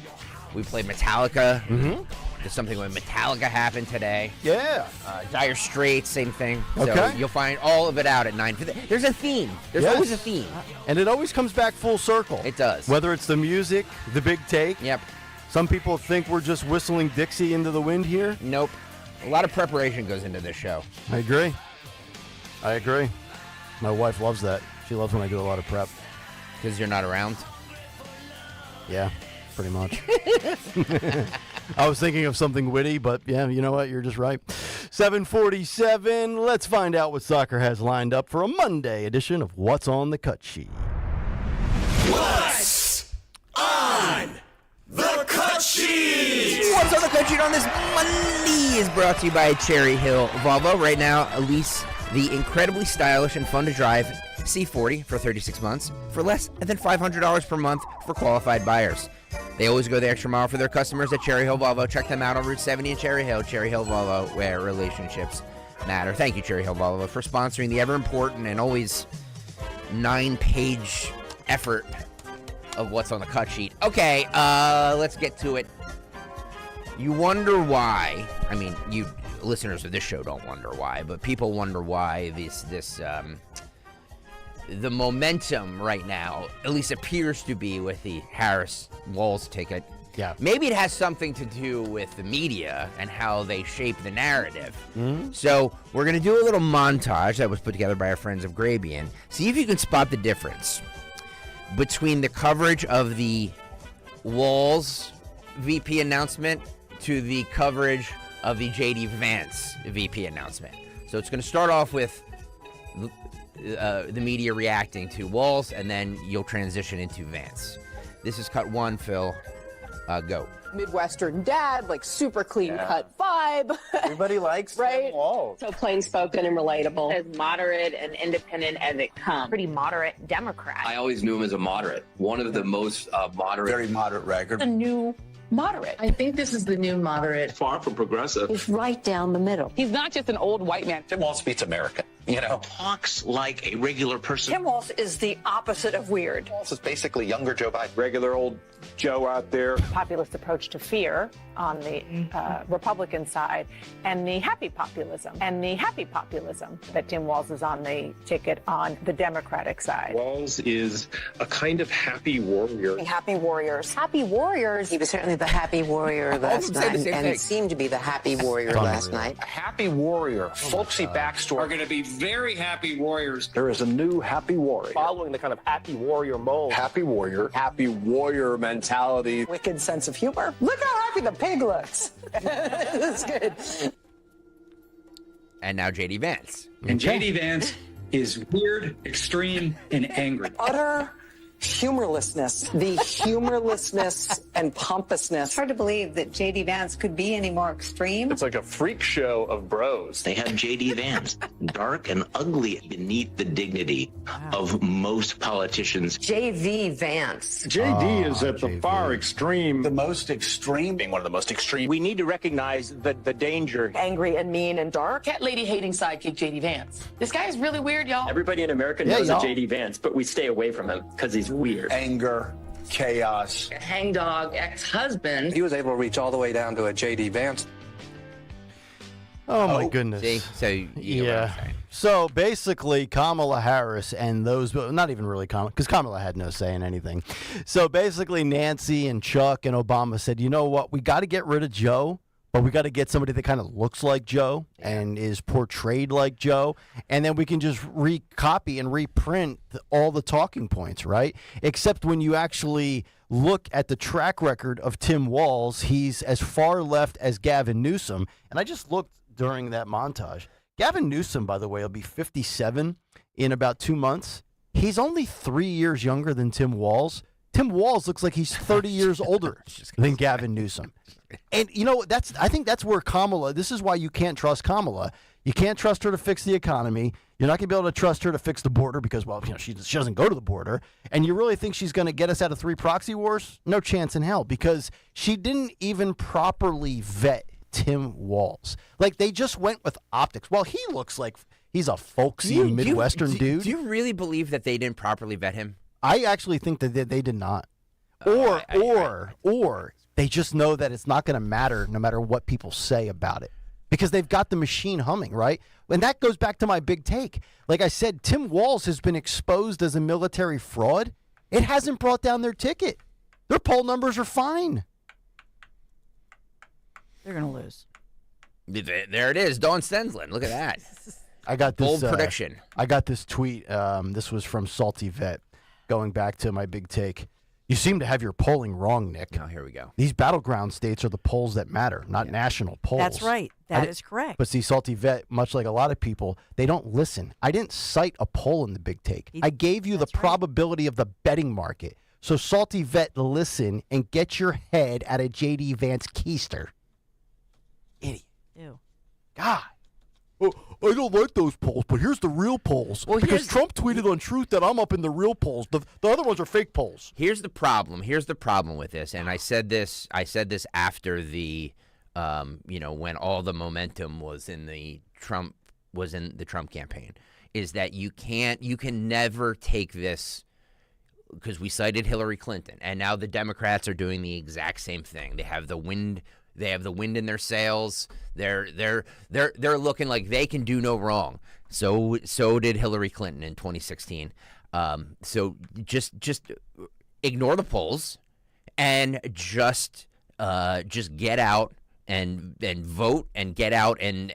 We played Metallica. Mm-hmm. There's something with Metallica happened today. Yeah. Dire Straits, same thing. Okay. So you'll find all of it out at 9:50. There's a theme. There's always a theme. And it always comes back full circle. It does. Whether it's the music, the big take. Yep. Some people think we're just whistling Dixie into the wind here. Nope. A lot of preparation goes into this show. I agree. My wife loves that. She loves when I do a lot of prep. Because you're not around? Yeah, pretty much. I was thinking of something witty, but yeah, you know what? You're just right. 7:47. Let's find out what soccer has lined up for a Monday edition of What's on the Cut Sheet. What's on the Cut Sheet? What's on the Cut Sheet on this Monday is brought to you by Cherry Hill Volvo. Right now, lease the incredibly stylish and fun to drive C40 for 36 months for less than $500 per month for qualified buyers. They always go the extra mile for their customers at Cherry Hill Volvo. Check them out on Route 70 in Cherry Hill Volvo, where relationships matter. Thank you, Cherry Hill Volvo, for sponsoring the ever-important and always 9-page effort of What's on the Cut Sheet. Okay, let's get to it. You wonder why, I mean, you listeners of this show don't wonder why, but people wonder why the momentum right now, at least appears to be with the Harris-Walz ticket. Yeah. Maybe it has something to do with the media and how they shape the narrative. Mm-hmm. So we're going to do a little montage that was put together by our friends of Grabian. See if you can spot the difference between the coverage of the Walz VP announcement to the coverage of the J.D. Vance VP announcement. So it's going to start off with the media reacting to Walz, and then you'll transition into Vance. This is cut one, Phil. Go. Midwestern dad, like super clean cut vibe. Everybody likes right? Walz. So plain spoken and relatable. As moderate and independent as it comes. Pretty moderate Democrat. I always knew him as a moderate. One of the most moderate. Very moderate record. The new moderate. I think this is the new moderate. Far from progressive. He's right down the middle. He's not just an old white man. Tim Walz beats America. You know, talks like a regular person. Tim Walz is the opposite of weird. Walz is basically younger Joe Biden. Regular old Joe out there. Populist approach to fear on the Republican side, and the happy populism. That Tim Walz is on the ticket on the Democratic side. Walz is a kind of happy warrior. Happy warriors. Happy warriors. He was certainly the happy warrior last night, and seemed to be the happy warrior last night. A happy warrior, folksy backstory. Are going to be very happy warriors. There is a new happy warrior. Following the kind of happy warrior mold. Happy warrior mentality. Wicked sense of humor. Look how happy the pig looks. That's good. And now J.D. Vance. And J.D. Vance is weird, extreme, and angry. Utter humorlessness, the humorlessness and pompousness. It's hard to believe that J.D. Vance could be any more extreme. It's like a freak show of bros. They have J.D. Vance, dark and ugly beneath the dignity of most politicians. J.V. Vance. JD is at the far extreme. The most extreme. Being one of the most extreme. We need to recognize the danger. Angry and mean and dark. Cat lady hating sidekick J.D. Vance. This guy is really weird, y'all. Everybody in America knows a J.D. Vance, but we stay away from him because he's weird. Anger, chaos. Hangdog ex-husband. He was able to reach all the way down to a J.D. Vance. Oh, my goodness. See? So, you know what I'm saying. So basically, Kamala Harris and those, not even really Kamala, because Kamala had no say in anything. So basically, Nancy and Chuck and Obama said, you know what, we got to get rid of Joe, but we got to get somebody that kind of looks like Joe and is portrayed like Joe, and then we can just recopy and reprint all the talking points, right? Except when you actually look at the track record of Tim Walz, he's as far left as Gavin Newsom. And I just looked during that montage. Gavin Newsom, by the way, will be 57 in about 2 months. He's only 3 years younger than Tim Walz. Tim Walz looks like he's 30 years older than Gavin Newsom. And, you know, I think that's where Kamala, this is why you can't trust Kamala. You can't trust her to fix the economy. You're not going to be able to trust her to fix the border because, well, you know, she doesn't go to the border. And you really think she's going to get us out of 3 proxy wars? No chance in hell, because she didn't even properly vet Tim Walz. Like, they just went with optics. Well, he looks like he's a folksy Midwestern dude. Do you really believe that they didn't properly vet him? I actually think that they did not. Or they just know that it's not going to matter no matter what people say about it, because they've got the machine humming, right? And that goes back to my big take. Like I said, Tim Walz has been exposed as a military fraud. It hasn't brought down their ticket. Their poll numbers are fine. They're going to lose. There it is, Dawn Stensland. Look at that. I got this bold prediction. I got this tweet. This was from Salty Vet, going back to my big take. You seem to have your polling wrong, Nick. Oh, here we go. These battleground states are the polls that matter, not national polls. That's right. That is correct. But see, Salty Vet, much like a lot of people, they don't listen. I didn't cite a poll in the big take. I gave you the probability of the betting market. So Salty Vet, listen and get your head out of J.D. Vance keister. Idiot. Ew. God. Oh, I don't like those polls, but here's the real polls. Well, because Trump tweeted on Truth that I'm up in the real polls. The other ones are fake polls. Here's the problem. Here's the problem with this, and I said this after the, when all the momentum was in the Trump campaign, is that you can never take this, because we cited Hillary Clinton, and now the Democrats are doing the exact same thing. They have the wind. They have the wind in their sails. They're looking like they can do no wrong. So did Hillary Clinton in 2016. So just ignore the polls and just get out and vote and get out and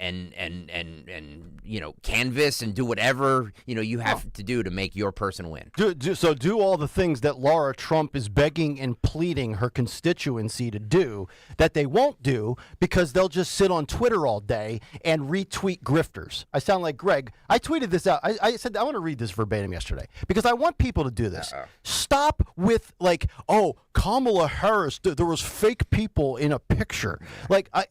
canvass and do whatever you have to do to make your person win. Do all the things that Laura Trump is begging and pleading her constituency to do that they won't do because they'll just sit on Twitter all day and retweet grifters. I sound like Greg. I tweeted this out. I said I want to read this verbatim yesterday because I want people to do this. Stop with Kamala Harris. There was fake people in a picture.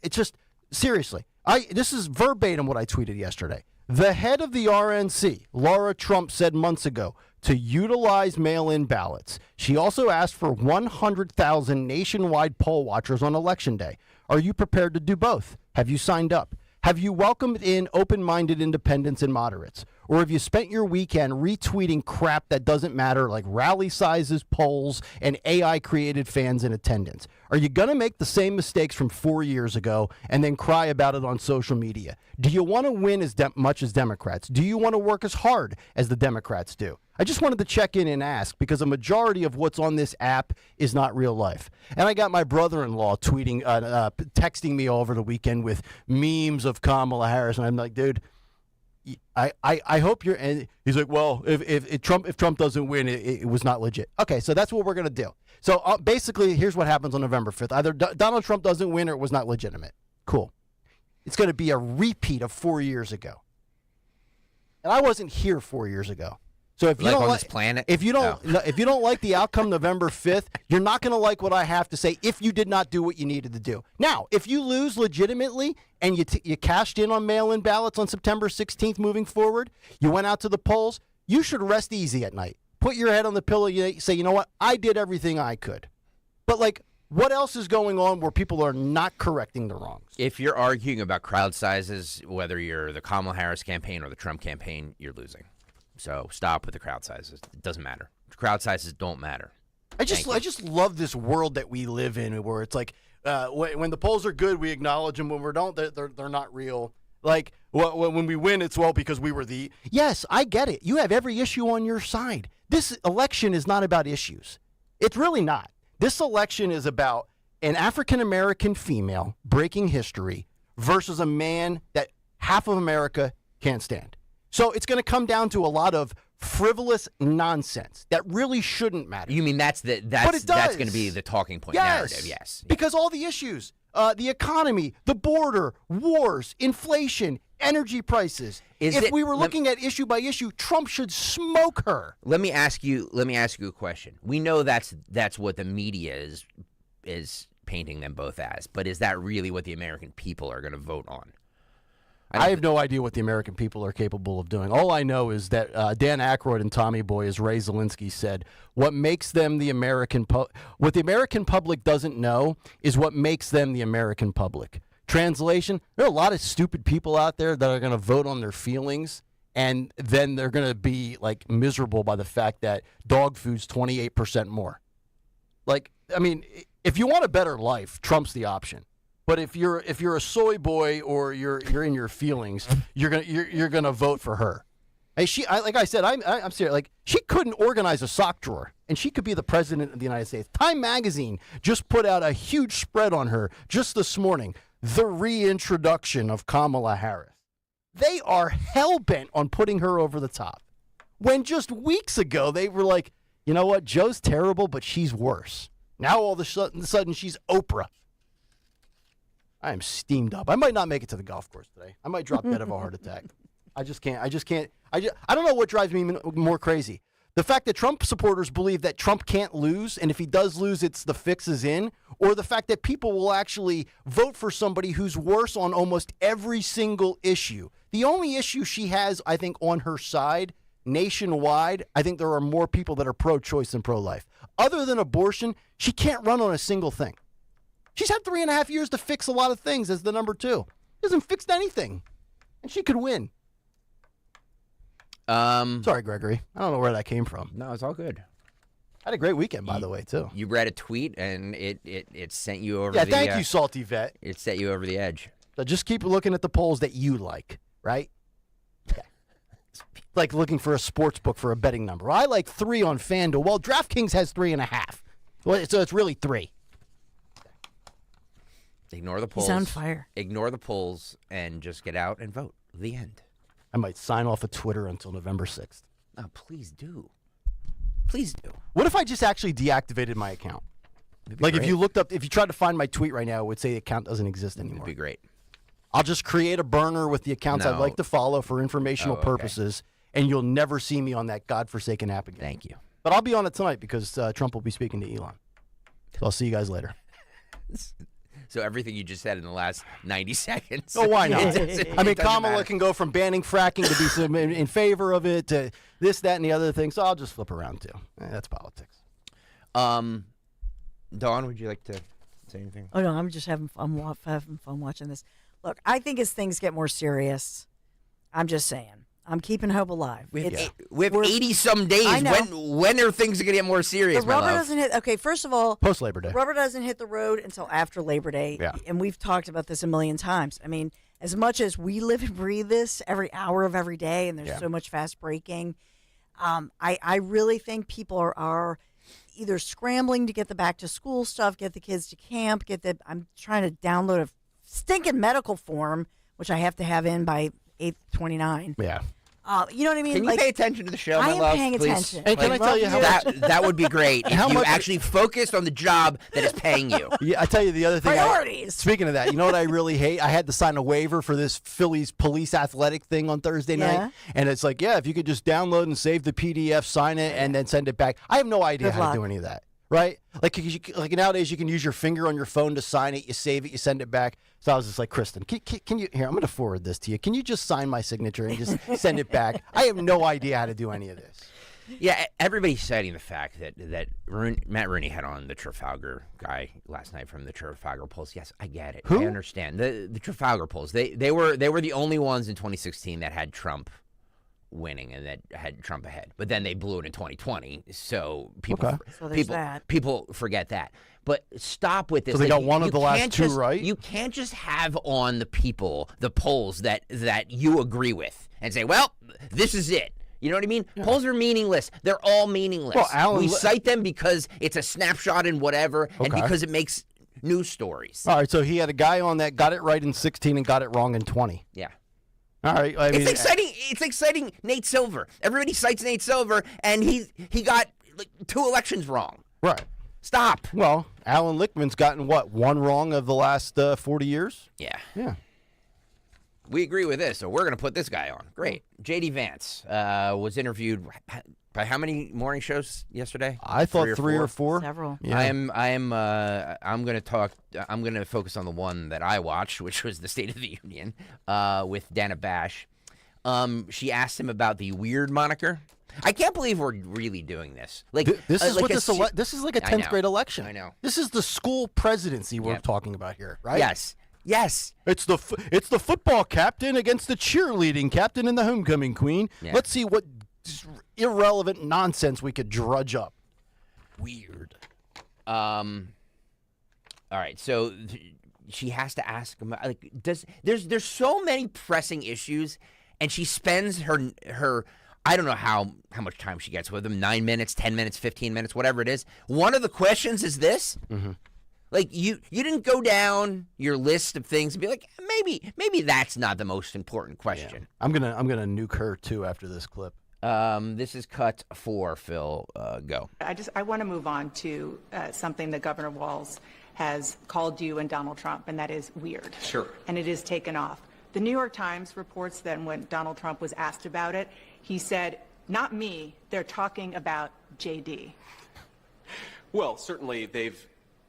It's just seriously. This is verbatim what I tweeted yesterday. The head of the RNC, Laura Trump, said months ago to utilize mail-in ballots. She also asked for 100,000 nationwide poll watchers on Election Day. Are you prepared to do both? Have you signed up? Have you welcomed in open-minded independents and moderates? Or have you spent your weekend retweeting crap that doesn't matter, like rally sizes, polls, and AI-created fans in attendance? Are you going to make the same mistakes from 4 years ago and then cry about it on social media? Do you want to win as much as Democrats? Do you want to work as hard as the Democrats do? I just wanted to check in and ask because a majority of what's on this app is not real life. And I got my brother-in-law texting me over the weekend with memes of Kamala Harris, and I'm like, dude, I hope you're. And he's like, well, if Trump doesn't win, it was not legit. Okay, so that's what we're gonna do. So basically, here's what happens on November 5th: either Donald Trump doesn't win, or it was not legitimate. Cool. It's going to be a repeat of 4 years ago. And I wasn't here 4 years ago. So if you Like don't on like this planet? if you don't like the outcome November 5th, you're not going to like what I have to say if you did not do what you needed to do. Now, if you lose legitimately and you cashed in on mail-in ballots on September 16th moving forward, you went out to the polls, you should rest easy at night. Put your head on the pillow, you say, you know what? I did everything I could. But like, what else is going on where people are not correcting the wrongs? If you're arguing about crowd sizes, whether you're the Kamala Harris campaign or the Trump campaign, you're losing. So stop with the crowd sizes. It doesn't matter. Crowd sizes don't matter. I just love this world that we live in, where it's like when the polls are good, we acknowledge them. When we don't, they're not real. Like when we win, it's because we were the. Yes, I get it. You have every issue on your side. This election is not about issues. It's really not. This election is about an African-American female breaking history versus a man that half of America can't stand. So it's going to come down to a lot of frivolous nonsense that really shouldn't matter. You mean that's going to be the talking point narrative? Yes. Because all the issues, the economy, the border, wars, inflation, energy prices. If we were looking at issue by issue, Trump should smoke her. Let me ask you a question. We know that's what the media is painting them both as, but is that really what the American people are going to vote on? I have no idea what the American people are capable of doing. All I know is that Dan Aykroyd and Tommy Boy, as Ray Zelinsky said, what makes them the what the American public doesn't know is what makes them the American public. Translation, there are a lot of stupid people out there that are going to vote on their feelings, and then they're going to be like miserable by the fact that dog food's 28% more. Like, I mean, if you want a better life, Trump's the option. But if you're a soy boy or you're in your feelings, you're gonna vote for her. Hey, like I said, I'm serious. Like, she couldn't organize a sock drawer, and she could be the president of the United States. Time Magazine just put out a huge spread on her just this morning. The reintroduction of Kamala Harris. They are hell bent on putting her over the top. When just weeks ago they were like, you know what, Joe's terrible, but she's worse. Now all of a sudden she's Oprah. I am steamed up. I might not make it to the golf course today. I might drop dead of a heart attack. I just can't. I don't know what drives me more crazy. The fact that Trump supporters believe that Trump can't lose, and if he does lose, the fix is in, or the fact that people will actually vote for somebody who's worse on almost every single issue. The only issue she has, I think, on her side nationwide, I think there are more people that are pro-choice than pro-life. Other than abortion, she can't run on a single thing. She's had 3.5 years to fix a lot of things as the number 2. She hasn't fixed anything. And she could win. Sorry, Gregory. I don't know where that came from. No, it's all good. I had a great weekend, by the way, too. You read a tweet, and it sent you over the... Yeah, thank you, Salty Vet. It set you over the edge. So just keep looking at the polls that you like, right? Okay. Like looking for a sports book for a betting number. I like 3 on FanDuel. Well, DraftKings has 3.5. Well, so it's really 3. Ignore the polls. He's on fire. Ignore the polls and just get out and vote. The end. I might sign off of Twitter until November 6th. Oh, please do. Please do. What if I just actually deactivated my account? Like great. if you tried to find my tweet right now, it would say the account doesn't exist anymore. It'd be great. I'll just create a burner with the accounts I'd like to follow for informational purposes, and you'll never see me on that godforsaken app again. Thank you. But I'll be on it tonight because Trump will be speaking to Elon. So I'll see you guys later. So everything you just said in the last 90 seconds. Oh, why not? I mean, Kamala can go from banning fracking to be in favor of it to this, that, and the other thing. So I'll just flip around too. That's politics. Dawn, would you like to say anything? Oh no, I'm just having fun watching this. Look, I think as things get more serious, I'm just saying, I'm keeping hope alive. We have 80-some days. When are things going to get more serious, the rubber doesn't hit. Okay, first of all, post-Labor Day. The rubber doesn't hit the road until after Labor Day. Yeah. And we've talked about this a million times. I mean, as much as we live and breathe this every hour of every day, and there's so much fast breaking, I really think people are either scrambling to get the back-to-school stuff, get the kids to camp, I'm trying to download a stinking medical form, which I have to have in by 8/29. Yeah. You know what I mean? Can you pay attention to the show, I my am love, paying please? attention. And can I tell you how that would be great if How you much- actually focused on the job that is paying you. Yeah, I tell you the other thing. Priorities. Speaking of that, you know what I really hate? I had to sign a waiver for this Phillies police athletic thing on Thursday night, and it's like, yeah, if you could just download and save the PDF, sign it, and then send it back. I have no idea Good how luck. to do any of that. Right? Like nowadays, you can use your finger on your phone to sign it. You save it, you send it back. So I was just like, Kristen, can you? Here, I'm going to forward this to you. Can you just sign my signature and just send it back? I have no idea how to do any of this. Yeah, everybody's citing the fact that Matt Rooney had on the Trafalgar guy last night from the Trafalgar Polls. Yes, I get it. Who? I understand the Trafalgar Polls. They were the only ones in 2016 that had Trump winning and that had Trump ahead. But then they blew it in 2020. So people people forget that. But stop with this. So they got one of the last two right? You can't just have on the polls that you agree with and say, well, this is it. You know what I mean? Yeah. Polls are meaningless. They're all meaningless. Well, we cite them because it's a snapshot in whatever and because it makes news stories. All right, so he had a guy on that got it right in 16 and got it wrong in 20. Yeah. All right. I mean, it's exciting. It's exciting. Nate Silver. Everybody cites Nate Silver, and he got like 2 elections wrong. Right. Stop. Well, Alan Lichtman's gotten what, 1 wrong of the last 40 years? Yeah. Yeah. We agree with this, so we're going to put this guy on. Great. J.D. Vance was interviewed by how many morning shows yesterday? I thought 3 or 4. Several. Yeah. I'm going to focus on the one that I watched, which was the State of the Union with Dana Bash. She asked him about the weird moniker. I can't believe we're really doing this. Like this is like this is like a 10th grade election. I know. This is the school presidency we're talking about here, right? Yes. Yes. It's the football captain against the cheerleading captain and the homecoming queen. Yeah. Let's see what irrelevant nonsense we could drudge up. Weird. All right. So she has to ask him. Like, there's so many pressing issues, and she spends her. I don't know how much time she gets with him. 9 minutes, 10 minutes, 15 minutes, whatever it is. One of the questions is this. Mm-hmm. Like you didn't go down your list of things and be like, maybe that's not the most important question. Yeah. I'm gonna nuke her too after this clip. This is cut 4, Phil. Go. I want to move on to something that Governor Walz has called you and Donald Trump, and that is weird. Sure. And it is taken off. The New York Times reports that when Donald Trump was asked about it, he said, "Not me. They're talking about JD." Well, certainly they've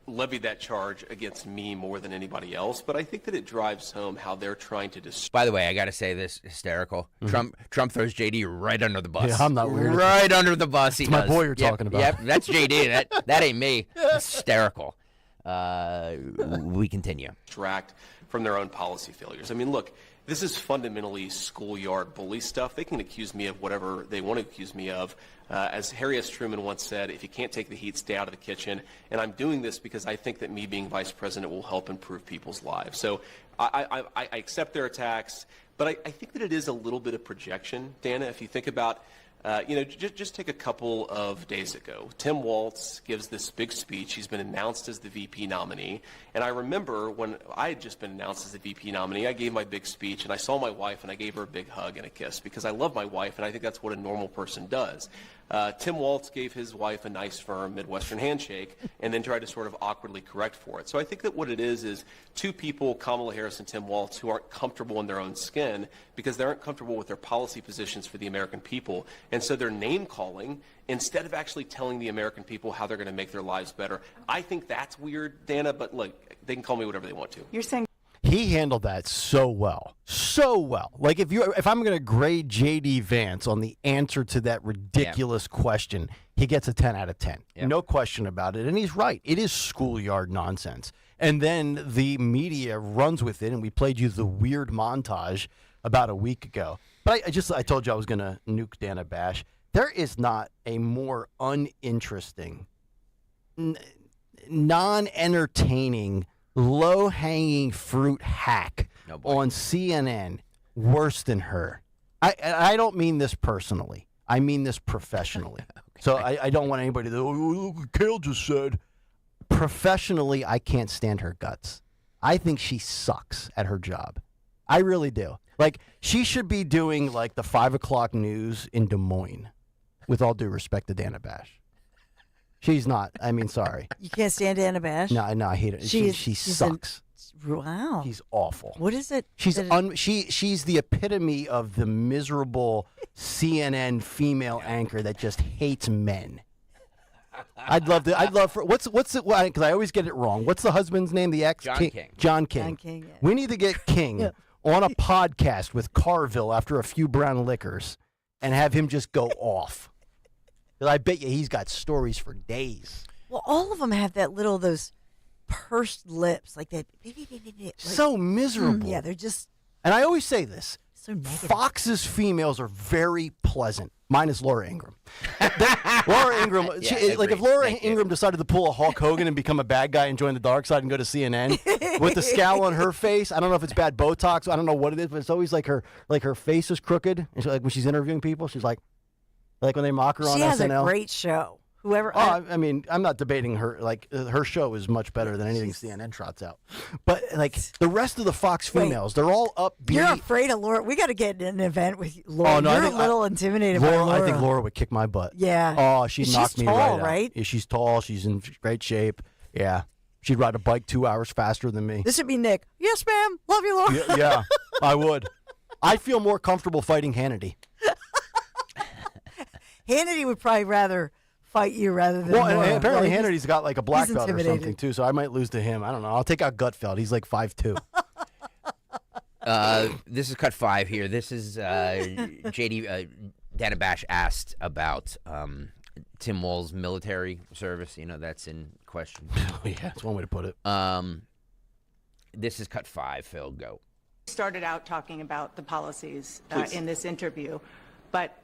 levied that charge against me more than anybody else, but I think that it drives home how they're trying to By the way, I got to say this hysterical. Mm-hmm. Trump throws JD right under the bus. Yeah, I'm not weird. Right under the bus. He It's my does. boy you're talking about. Yep, that's JD. that ain't me. Hysterical. We continue. distract from their own policy failures. I mean, look, this is fundamentally schoolyard bully stuff. They can accuse me of whatever they want to accuse me of. As Harry S. Truman once said, if you can't take the heat, stay out of the kitchen. And I'm doing this because I think that me being vice president will help improve people's lives. So I accept their attacks, but I think that it is a little bit of projection, Dana. If you think about, just take a couple of days ago. Tim Walz gives this big speech. He's been announced as the VP nominee. And I remember when I had just been announced as the VP nominee, I gave my big speech, and I saw my wife, and I gave her a big hug and a kiss because I love my wife, and I think that's what a normal person does. Tim Walz gave his wife a nice, firm Midwestern handshake and then tried to sort of awkwardly correct for it. So I think that what it is 2 people, Kamala Harris and Tim Walz, who aren't comfortable in their own skin because they aren't comfortable with their policy positions for the American people. And so they're name-calling instead of actually telling the American people how they're going to make their lives better. I think that's weird, Dana, but look, they can call me whatever they want to. You're saying He handled that so well. Like if I'm going to grade J.D. Vance on the answer to that ridiculous question, he gets a 10 out of 10. Yep. No question about it. And he's right. It is schoolyard nonsense. And then the media runs with it, and we played you the weird montage about a week ago. But I told you I was going to nuke Dana Bash. There is not a more uninteresting, non-entertaining, low-hanging fruit hack on CNN worse than her. I don't mean this personally. I mean this professionally. Okay. So I don't want anybody to, Kayal just said. Professionally, I can't stand her guts. I think she sucks at her job. I really do. Like, she should be doing, like, the 5 o'clock news in Des Moines, with all due respect to Dana Bash. She's not. I mean, sorry. You can't stand Dana Bash? No, I hate it. She sucks. Wow. She's awful. What is it? She's she's the epitome of the miserable CNN female anchor that just hates men. I'd love for what's it? Because I always get it wrong. What's the husband's name? The ex? John King. John King. John King, yeah. We need to get King on a podcast with Carville after a few brown liquors and have him just go off. 'Cause I bet you he's got stories for days. Well, all of them have those pursed lips, like that. Like, so miserable. Yeah, they're just. And I always say this. So negative. Fox's females are very pleasant. Minus Laura Ingraham. Laura Ingraham, if Laura Ingraham decided to pull a Hulk Hogan and become a bad guy and join the dark side and go to CNN with the scowl on her face, I don't know if it's bad Botox, I don't know what it is, but it's always like her face is crooked. And like when she's interviewing people, she's like when they mock her on SNL. She has a great show. Whoever. I mean, I'm not debating her. Like, her show is much better than anything CNN trots out. But, like, the rest of the Fox females, they're all upbeat. You're afraid of Laura. We got to get an event with Laura. Oh, no, You're a little intimidated by Laura. I think Laura would kick my butt. Yeah. Oh, she'd knock me tall, right out. Right? Yeah, she's tall. She's in great shape. Yeah. She'd ride a bike 2 hours faster than me. This would be Nick. Yes, ma'am. Love you, Laura. Yeah, I would. I feel more comfortable fighting Hannity. Hannity would probably rather fight you rather than and apparently Hannity's got like a black belt or something too, so I might lose to him. I don't know. I'll take out Gutfeld. He's like 5'2". This is cut 5 here. This is JD Dana Bash asked about Tim Walz' military service. You know, that's in question. Yeah, that's one way to put it. This is cut 5. Phil, go. Started out talking about the policies in this interview, but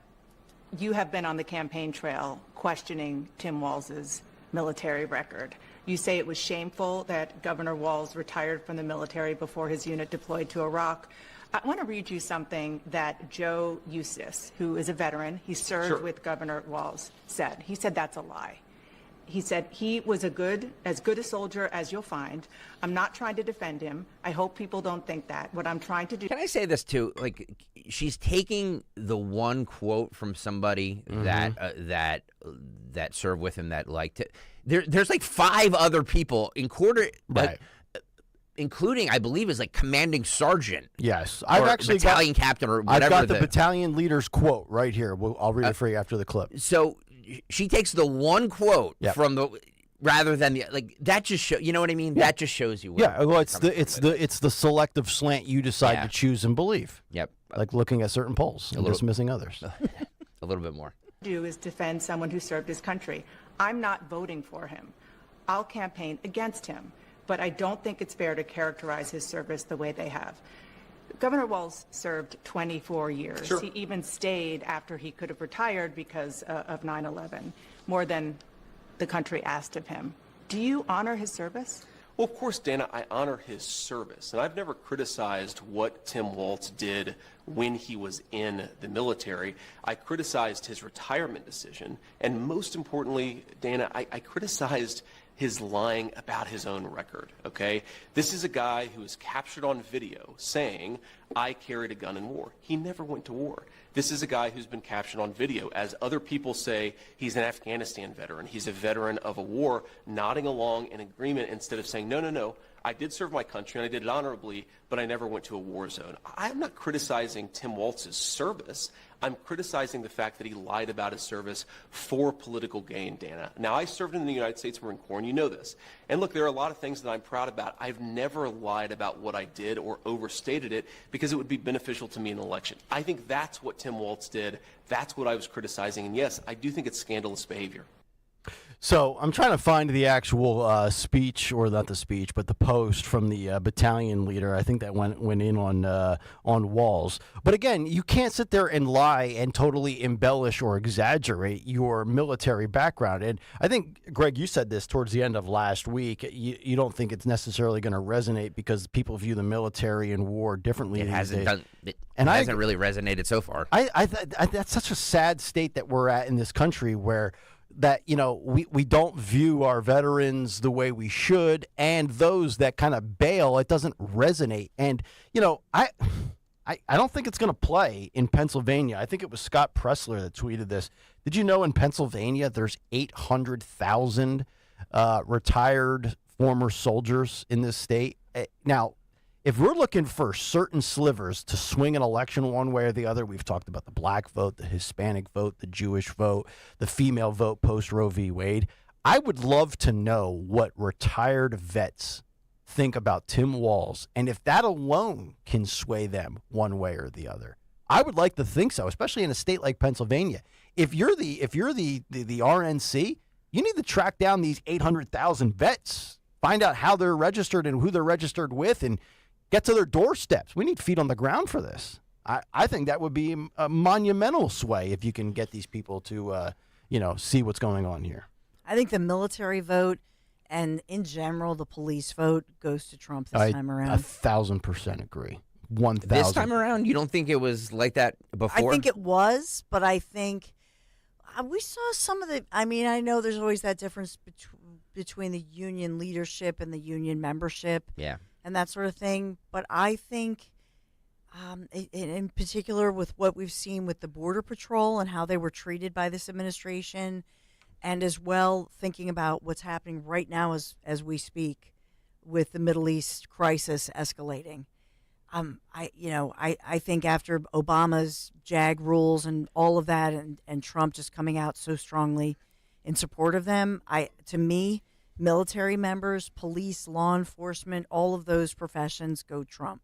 you have been on the campaign trail questioning Tim Walz's military record. You say it was shameful that Governor Walz retired from the military before his unit deployed to Iraq. I want to read you something that Joe Eustace, who is a veteran, he served with Governor Walz, said. He said that's a lie. He said he was as good a soldier as you'll find. I'm not trying to defend him. I hope people don't think that. What I'm trying to do. Can I say this too? Like, she's taking the one quote from somebody that served with him that liked it. There's like 5 other people including, I believe, is like commanding sergeant. Yes, I've actually battalion captain or whatever. I've got the battalion leader's quote right here. I'll read it for you after the clip. So she takes the one quote from the rather than the that just show, you know what I mean? That just shows you. Well, it's the selective slant you decide to choose and believe. Yep. Like looking at certain polls and dismissing others. A little bit more. Do is defend someone who served his country. I'm not voting for him. I'll campaign against him, but I don't think it's fair to characterize his service the way they have. Governor Walz served 24 years. He even stayed after he could have retired because of 9/11, more than the country asked of him. Do you honor his service? Well, of course, Dana, I honor his service, and I've never criticized what Tim Walz did when he was in the military. I criticized his retirement decision, and most importantly, Dana, I criticized his lying about his own record, okay? This is a guy who was captured on video saying, I carried a gun in war. He never went to war. This is a guy who's been captured on video. As other people say, he's an Afghanistan veteran. He's a veteran of a war, nodding along in agreement instead of saying, no, I did serve my country and I did it honorably, but I never went to a war zone. I'm not criticizing Tim Walz's service. I'm criticizing the fact that he lied about his service for political gain, Dana. Now, I served in the United States Marine Corps, and you know this. And look, there are a lot of things that I'm proud about. I've never lied about what I did or overstated it because it would be beneficial to me in an election. I think that's what Tim Walz did. That's what I was criticizing. And yes, I do think it's scandalous behavior. So I'm trying to find the actual speech, or not the speech, but the post from the battalion leader. I think that went in on Walz. But again, you can't sit there and lie and totally embellish or exaggerate your military background. And I think, Greg, you said this towards the end of last week. You don't think it's necessarily going to resonate because people view the military and war differently. It hasn't done. It and hasn't really resonated so far. That's such a sad state that we're at in this country, where that, we don't view our veterans the way we should, and those that kind of bail, it doesn't resonate. And, I don't think it's going to play in Pennsylvania. I think it was Scott Pressler that tweeted this. Did you know in Pennsylvania there's 800,000 retired former soldiers in this state? Now, if we're looking for certain slivers to swing an election one way or the other, we've talked about the black vote, the Hispanic vote, the Jewish vote, the female vote post Roe v. Wade. I would love to know what retired vets think about Tim Walz, and if that alone can sway them one way or the other. I would like to think so, especially in a state like Pennsylvania. If you're the RNC, you need to track down these 800,000 vets, find out how they're registered and who they're registered with, and get to their doorsteps. We need feet on the ground for this. I think that would be a monumental sway if you can get these people to, see what's going on here. I think the military vote and, in general, the police vote goes to Trump this time around. 1,000% agree. 1,000. This time around, you don't think it was like that before? I think it was, but I think we saw some of the. I mean, I know there's always that difference between the union leadership and the union membership. Yeah. And that sort of thing. But I think, in particular, with what we've seen with the Border Patrol and how they were treated by this administration, and as well thinking about what's happening right now as we speak with the Middle East crisis escalating. I think after Obama's JAG rules and all of that, and Trump just coming out so strongly in support of them, to me, military members, police, law enforcement, all of those professions go Trump.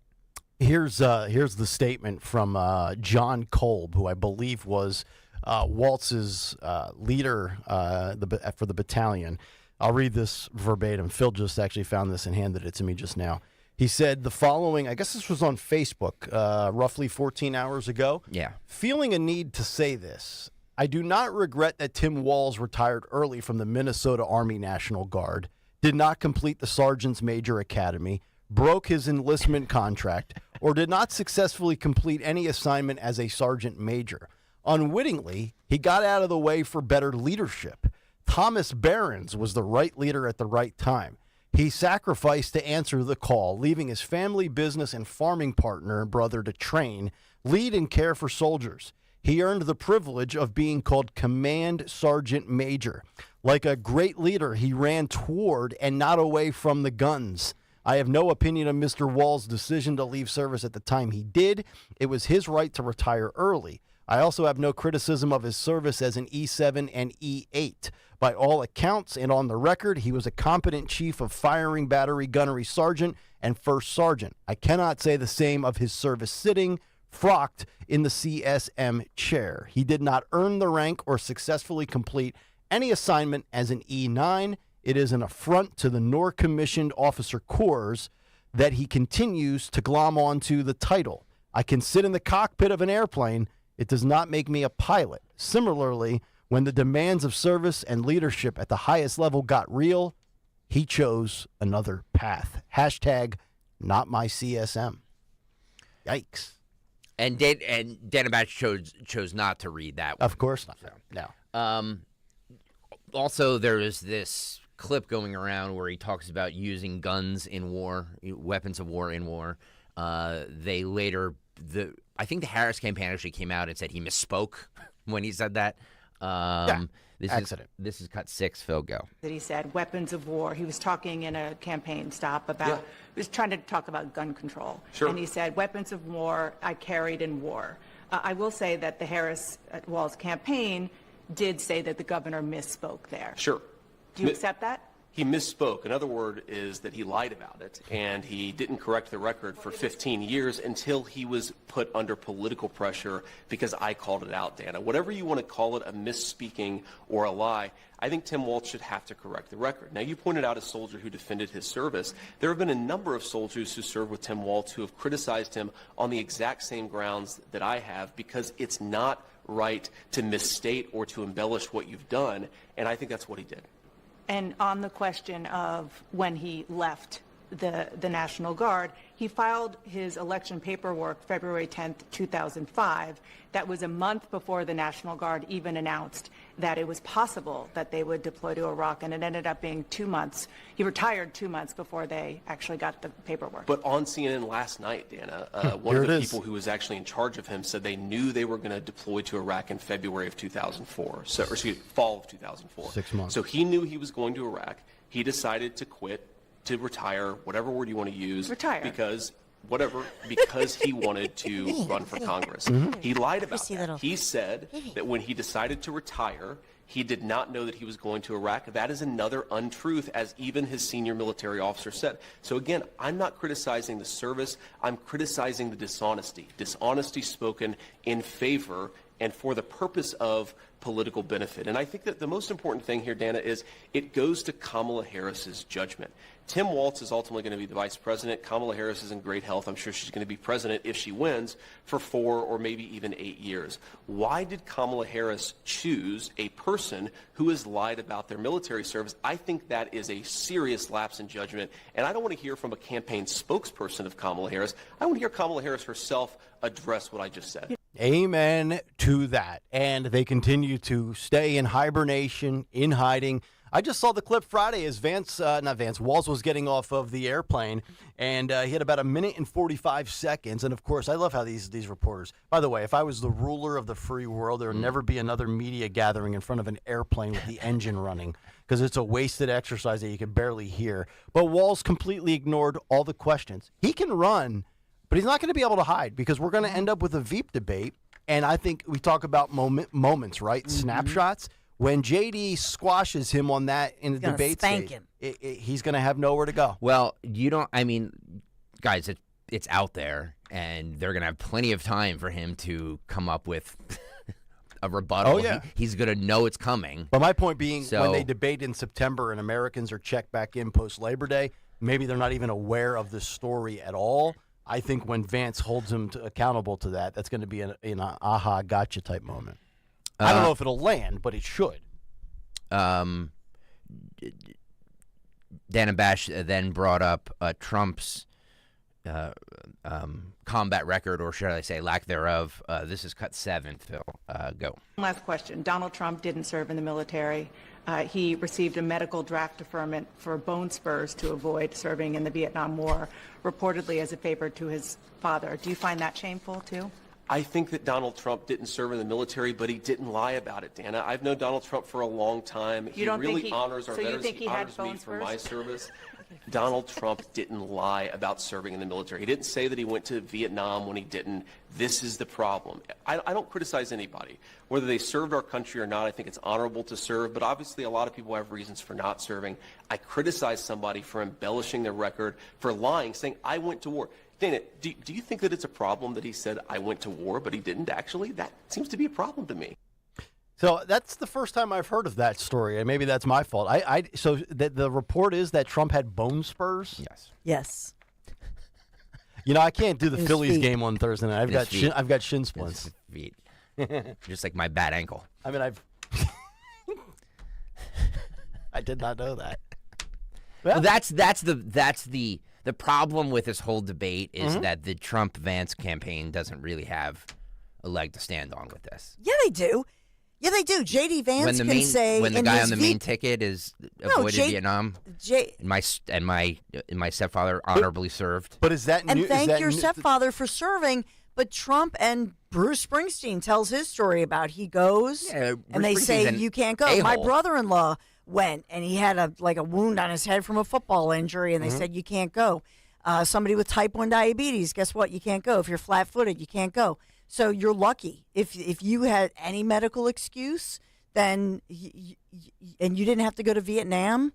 Here's the statement from John Kolb, who I believe was Walz's leader for the battalion. I'll read this verbatim. Phil just actually found this and handed it to me just now. He said the following, I guess this was on Facebook, roughly 14 hours ago. Yeah. Feeling a need to say this. I do not regret that Tim Walz retired early from the Minnesota Army National Guard, did not complete the Sergeant's Major Academy, broke his enlistment contract, or did not successfully complete any assignment as a Sergeant Major. Unwittingly, he got out of the way for better leadership. Thomas Behrens was the right leader at the right time. He sacrificed to answer the call, leaving his family business and farming partner and brother to train, lead, and care for soldiers. He earned the privilege of being called Command Sergeant Major. Like a great leader, he ran toward and not away from the guns. I have no opinion of Mr. Walz's decision to leave service at the time he did. It was his right to retire early. I also have no criticism of his service as an E7 and E8. By all accounts and on the record, he was a competent chief of firing battery gunnery sergeant and first sergeant. I cannot say the same of his service sitting frocked in the CSM chair. He did not earn the rank or successfully complete any assignment as an E9. It is an affront to the NOR-commissioned officer corps that he continues to glom onto the title. I can sit in the cockpit of an airplane. It does not make me a pilot. Similarly, when the demands of service and leadership at the highest level got real, he chose another path. Hashtag not my CSM. Yikes. And Dana Batch chose not to read that one. Of course not. No. Also, there is this clip going around where he talks about using guns in war, weapons of war in war. They later, I think the Harris campaign actually came out and said he misspoke when he said that. Accident. This is cut 6. Phil, go. That he said weapons of war. He was talking in a campaign stop about, he was trying to talk about gun control. Sure. And he said weapons of war I carried in war. I will say that the Harris-Walz campaign did say that the governor misspoke there. Sure. Do you accept that? He misspoke. Another word is that he lied about it, and he didn't correct the record for 15 years until he was put under political pressure because I called it out, Dana. Whatever you want to call it, a misspeaking or a lie, I think Tim Walz should have to correct the record. Now, you pointed out a soldier who defended his service. There have been a number of soldiers who served with Tim Walz who have criticized him on the exact same grounds that I have because it's not right to misstate or to embellish what you've done, and I think that's what he did. And on the question of when he left the National Guard. He filed his election paperwork February 10th, 2005. That was a month before the National Guard even announced that it was possible that they would deploy to Iraq, and it ended up being 2 months. He retired 2 months before they actually got the paperwork. But on CNN last night, Dana, one of the people who was actually in charge of him said they knew they were going to deploy to Iraq in February of 2004, fall of 2004. 6 months. So he knew he was going to Iraq. He decided to quit, to retire, whatever word you want to use. Retire. Because he wanted to run for Congress. He lied about that. He said that when he decided to retire, he did not know that he was going to Iraq. That is another untruth, as even his senior military officer said. So again, I'm not criticizing the service. I'm criticizing the dishonesty. Dishonesty spoken in favor and for the purpose of political benefit. And I think that the most important thing here, Dana, is it goes to Kamala Harris's judgment. Tim Walz is ultimately going to be the vice president. Kamala Harris is in great health. I'm sure she's going to be president if she wins for 4 or maybe even 8 years. Why did Kamala Harris choose a person who has lied about their military service? I think that is a serious lapse in judgment. And I don't want to hear from a campaign spokesperson of Kamala Harris. I want to hear Kamala Harris herself address what I just said. Amen to that. And they continue to stay in hibernation, in hiding. I just saw the clip Friday as Walz was getting off of the airplane, and he had about 1 minute and 45 seconds. And, of course, I love how these reporters, by the way, if I was the ruler of the free world, there would never be another media gathering in front of an airplane with the engine running, because it's a wasted exercise that you can barely hear. But Walz completely ignored all the questions. He can run, but he's not going to be able to hide, because we're going to end up with a Veep debate. And I think we talk about moments, right? Snapshots. When JD squashes him on that in the debate stage, he's going to have nowhere to go. Well, guys, it's out there, and they're going to have plenty of time for him to come up with a rebuttal. Oh, yeah. He's going to know it's coming. But my point being, when they debate in September and Americans are checked back in post-Labor Day, maybe they're not even aware of the story at all. I think when Vance holds him accountable to that, that's going to be an aha, gotcha type moment. I don't know if it'll land, but it should. Dan and Bash then brought up Trump's combat record, or should I say lack thereof. This is cut 7, Phil. Go. Last question. Donald Trump didn't serve in the military. He received a medical draft deferment for bone spurs to avoid serving in the Vietnam War, reportedly as a favor to his father. Do you find that shameful, too? I think that Donald Trump didn't serve in the military, but he didn't lie about it, Dana. I've known Donald Trump for a long time. He really honors our veterans. He honors me for my service. Donald Trump didn't lie about serving in the military. He didn't say that he went to Vietnam when he didn't. This is the problem. I don't criticize anybody. Whether they served our country or not, I think it's honorable to serve, but obviously a lot of people have reasons for not serving. I criticize somebody for embellishing their record, for lying, saying, I went to war. Dana, do you think that it's a problem that he said, I went to war, but he didn't actually? That seems to be a problem to me. So that's the first time I've heard of that story, and maybe that's my fault. So the report is that Trump had bone spurs? Yes. Yes. I can't do the Phillies feet. game on Thursday night. I've got shin splints. Feet. Just like my bad ankle. I mean, I did not know that. Well, that's the problem with this whole debate is that the Trump-Vance campaign doesn't really have a leg to stand on with this. Yeah, they do. Yeah, they do. JD Vance can say when the guy on the main ticket is avoided Vietnam, and my stepfather honorably served. But is that new? And thank your stepfather for serving. But Trump and Bruce Springsteen tells his story about he goes and they say you can't go. A-hole. My brother-in-law went and he had a wound on his head from a football injury, and they said you can't go. Somebody with type 1 diabetes, guess what? You can't go. If you're flat-footed, you can't go. So you're lucky. If you had any medical excuse, then and you didn't have to go to Vietnam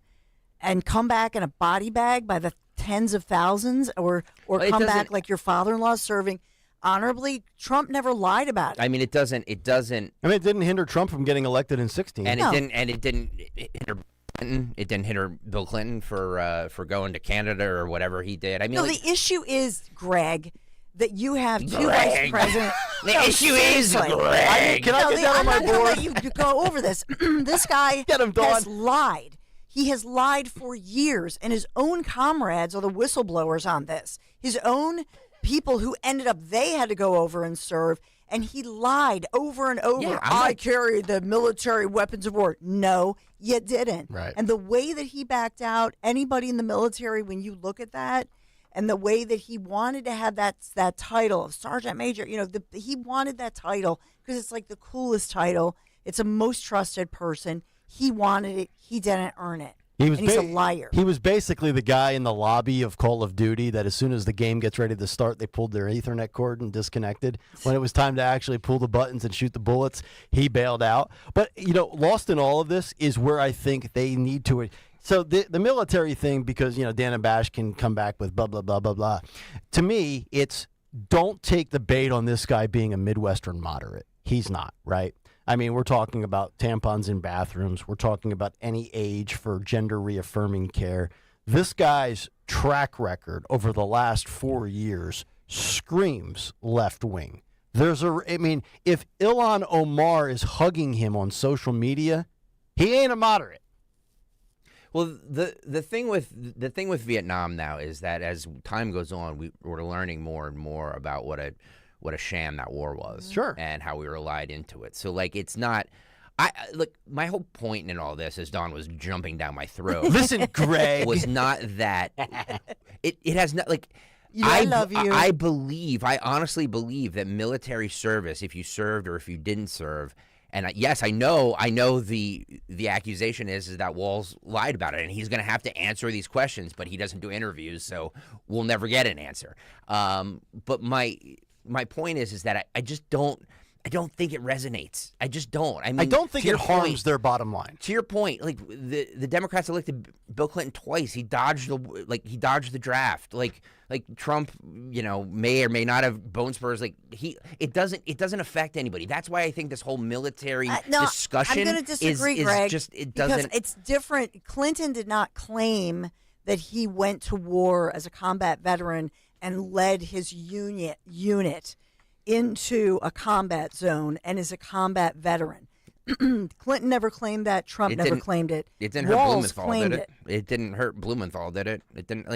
and come back in a body bag by the tens of thousands, or come back like your father-in-law serving honorably. Trump never lied about it. I mean, it doesn't. I mean, it didn't hinder Trump from getting elected in 2016. And it didn't hinder Clinton. It didn't hinder Bill Clinton for going to Canada or whatever he did. I mean, the issue is, Greg, that you have two vice presidents. The issue is, Greg. Can I get that on my board? I'm not going to let you go over this. This guy has lied. He has lied for years, and his own comrades are the whistleblowers on this. His own people who ended up, they had to go over and serve, and he lied over and over. Yeah, I carried the military weapons of war. No, you didn't. Right. And the way that he backed out, anybody in the military, when you look at that, and the way that he wanted to have that title of Sergeant Major, he wanted that title because it's like the coolest title. It's a most trusted person. He wanted it. He didn't earn it. He's a liar. He was basically the guy in the lobby of Call of Duty that as soon as the game gets ready to start, they pulled their Ethernet cord and disconnected. When it was time to actually pull the buttons and shoot the bullets, he bailed out. But, lost in all of this is where I think they need to. So the military thing, because, Dana Bash can come back with blah, blah, blah, blah, blah. To me, it's don't take the bait on this guy being a Midwestern moderate. He's not, right? I mean, we're talking about tampons in bathrooms. We're talking about any age for gender reaffirming care. This guy's track record over the last 4 years screams left wing. If Ilhan Omar is hugging him on social media, he ain't a moderate. Well, the thing with Vietnam now is that as time goes on, we're learning more and more about what a sham that war was. Sure. And how we were lied into it. So, it's not... my whole point in all this, as Don was jumping down my throat... Listen, Greg... ...was not that... It has not... I love you. I honestly believe that military service, if you served or if you didn't serve... And yes, I know the accusation is that Walz lied about it, and he's going to have to answer these questions, but he doesn't do interviews, so we'll never get an answer. But my point is that I just don't think it resonates. I just don't. I mean, I don't think it harms their bottom line. To your point, the Democrats elected Bill Clinton twice. He dodged the draft. Like Trump, may or may not have bone spurs. It doesn't affect anybody. That's why I think this whole military discussion I'm going to disagree, Greg, it doesn't. Because it's different. Clinton did not claim that he went to war as a combat veteran and led his unit into a combat zone and is a combat veteron. Clinton never claimed that. Trump never claimed it. It didn't hurt Walz Blumenthal, claimed did it? It didn't hurt Blumenthal, did it? It didn't.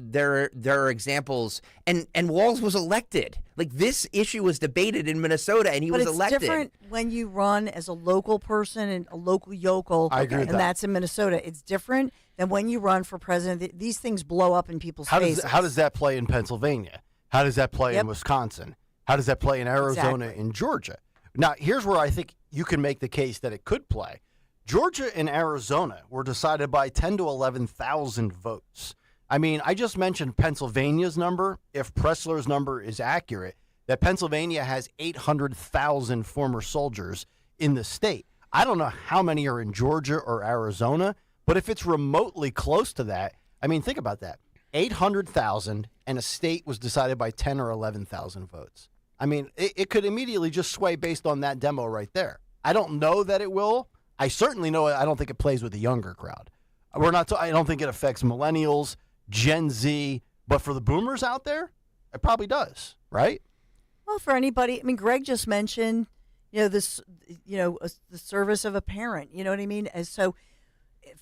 There are examples, and Walz was elected. This issue was debated in Minnesota, and he was elected. But it's different when you run as a local person and a local yokel, I agree with and that. that's in Minnesota. It's different than when you run for president. These things blow up in people's faces. How does that play in Pennsylvania? How does that play in Wisconsin? How does that play in Arizona and Georgia? Now, here's where I think you can make the case that it could play. Georgia and Arizona were decided by 10 to 11,000 votes. I mean, I just mentioned Pennsylvania's number. If Pressler's number is accurate, that Pennsylvania has 800,000 former soldiers in the state. I don't know how many are in Georgia or Arizona, but if it's remotely close to that, I mean, think about that. 800,000, and a state was decided by 10 or 11,000 votes. I mean, it could immediately just sway based on that demo right there. I don't know that it will. I certainly know I don't think it plays with the younger crowd. I don't think it affects millennials, Gen Z, but for the boomers out there, it probably does, right? Well, for anybody, I mean, Greg just mentioned, the service of a parent. You know what I mean? And so,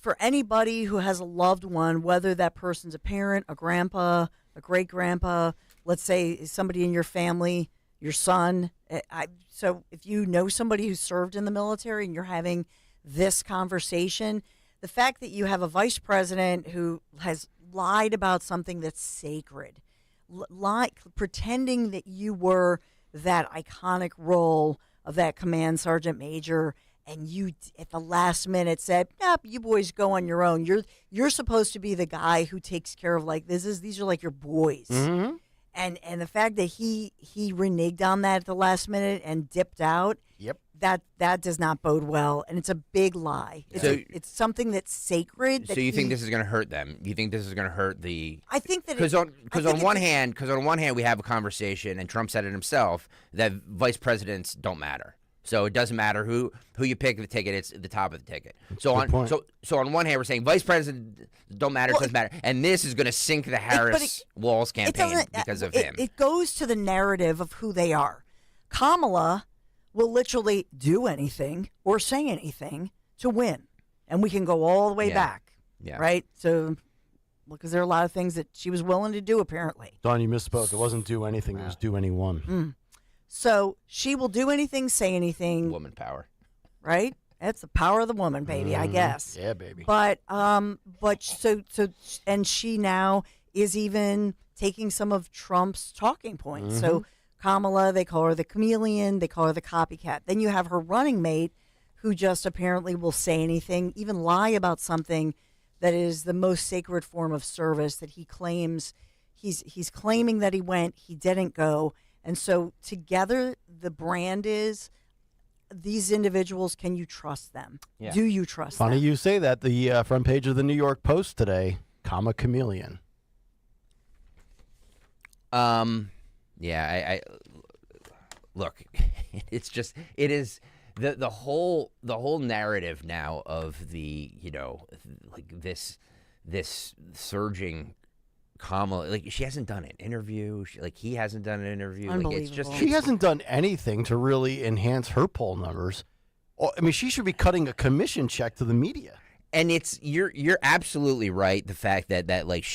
for anybody who has a loved one, whether that person's a parent, a grandpa, a great grandpa, let's say somebody in your family, your son. So if you know somebody who served in the military and you're having this conversation, the fact that you have a vice president who has lied about something that's sacred, pretending that you were that iconic role of that command sergeant major, and you at the last minute said, "Nope, you boys go on your own. You're supposed to be the guy who takes care of these are like your boys." Mm-hmm. And the fact that he reneged on that at the last minute and dipped out, that does not bode well, and it's a big lie. It's something that's sacred. So you think this is going to hurt them? You think this is going to hurt the? I think that because on one hand we have a conversation, and Trump said it himself, that vice presidents don't matter. So it doesn't matter who you pick the ticket; it's the top of the ticket. So on one hand, we're saying vice president don't matter, doesn't matter, and this is going to sink the Harris-Walz campaign because of him. It goes to the narrative of who they are. Kamala will literally do anything or say anything to win, And we can go all the way Yeah. back, Yeah. right? So, because there are a lot of things that she was willing to do, apparently. Don, you misspoke. It wasn't do anything. It was do anyone. So she will do anything, say anything. Woman power. Right? That's the power of the woman, baby, I guess. Yeah, baby. But and she now is even taking some of Trump's talking points. So Kamala, they call her the chameleon, they call her the copycat. Then you have her running mate who just apparently will say anything, even lie about something that is the most sacred form of service that he claims. He's claiming that he went, he didn't go. And so together the brand is these individuals, can you trust them? Yeah. Do you trust them? Funny you say that. The front page of the New York Post today, comma chameleon. Yeah, I look, it is the whole narrative now of the, like this surging Kamala, like she hasn't done an interview, he hasn't done an interview. Like, it's just She hasn't done anything to really enhance her poll numbers. I mean, she should be cutting a commission check to the media. And you're absolutely right. The fact that like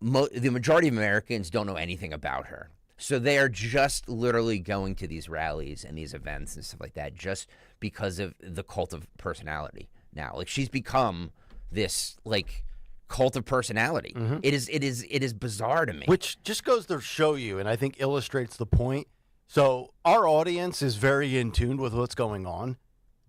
the majority of Americans don't know anything about her. So they are just literally going to these rallies and these events and stuff like that just because of the cult of personality now. Like she's become this like cult of personality. It is bizarre to me. Which just goes to show you, and I think illustrates the point. So our audience is very in tune with what's going on,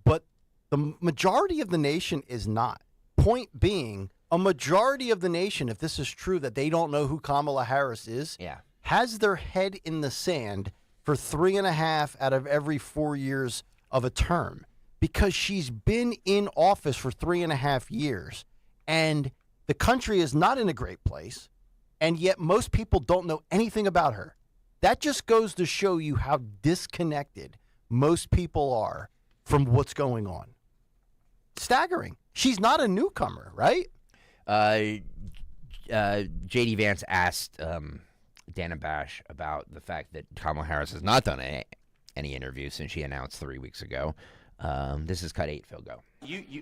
but the majority of the nation is not. Point being, a majority of the nation, if this is true, that they don't know who Kamala Harris is, has their head in the sand for 3.5 out of every 4 years of a term because she's been in office for 3.5 years, and the country is not in a great place, and yet most people don't know anything about her. That just goes to show you how disconnected most people are from what's going on. Staggering. She's not a newcomer, right? J.D. Vance asked Dana Bash about the fact that Kamala Harris has not done any interviews since she announced 3 weeks ago. This is cut 8, Phil, go.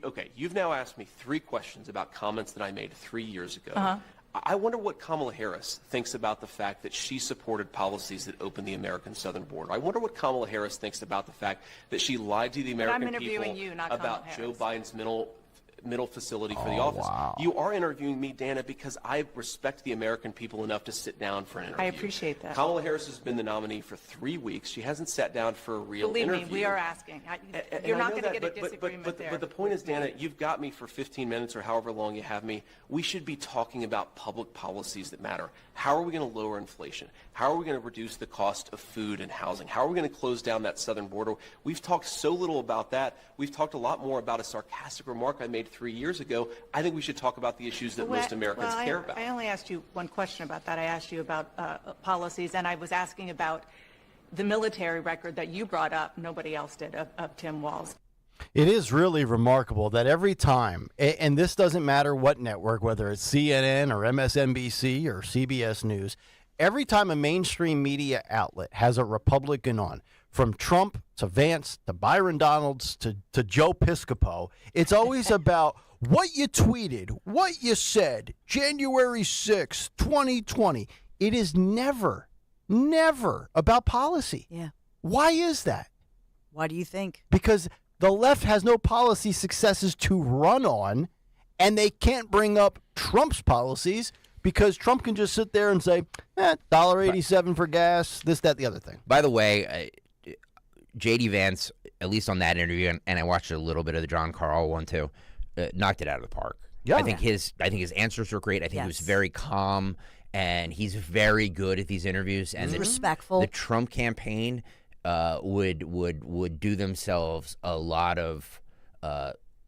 Okay, you've now asked me 3 questions about comments that I made 3 years ago. I wonder what Kamala Harris thinks about the fact that she supported policies that opened the American southern border. I wonder what Kamala Harris thinks about the fact that she lied to the American people about Joe Biden's middle facility for the office. Wow. You are interviewing me, Dana, because I respect the American people enough to sit down for an interview. I appreciate that. Kamala Harris has been the nominee for 3 weeks. She hasn't sat down for a real interview. Believe me, we are asking. You're not going to get a disagreement there. But the point is, Dana, you've got me for 15 minutes or however long you have me. We should be talking about public policies that matter. How are we going to lower inflation? How are we going to reduce the cost of food and housing? How are we going to close down that southern border? We've talked so little about that. We've talked a lot more about a sarcastic remark I made 3 years ago. I think we should talk about the issues that most Americans care about. I only asked you one question about that. I asked you about policies, and I was asking about the military record that you brought up. Nobody else did, of Tim Walz. It is really remarkable that every time, and this doesn't matter what network, whether it's CNN or MSNBC or CBS News, every time a mainstream media outlet has a Republican on, from Trump to Vance to Byron Donalds to Joe Piscopo, it's always about what you tweeted, what you said, January 6, 2020. It is never about policy. Yeah. Why is that? Why do you think? Because the left has no policy successes to run on, and they can't bring up Trump's policies because Trump can just sit there and say, $1.87 for gas, this, that, the other thing. By the way, J.D. Vance, at least on that interview, and I watched a little bit of the John Carl one too, knocked it out of the park. Yeah. I think his answers were great. I think he was very calm, and he's very good at these interviews. And respectful. The Trump campaign would do themselves a lot of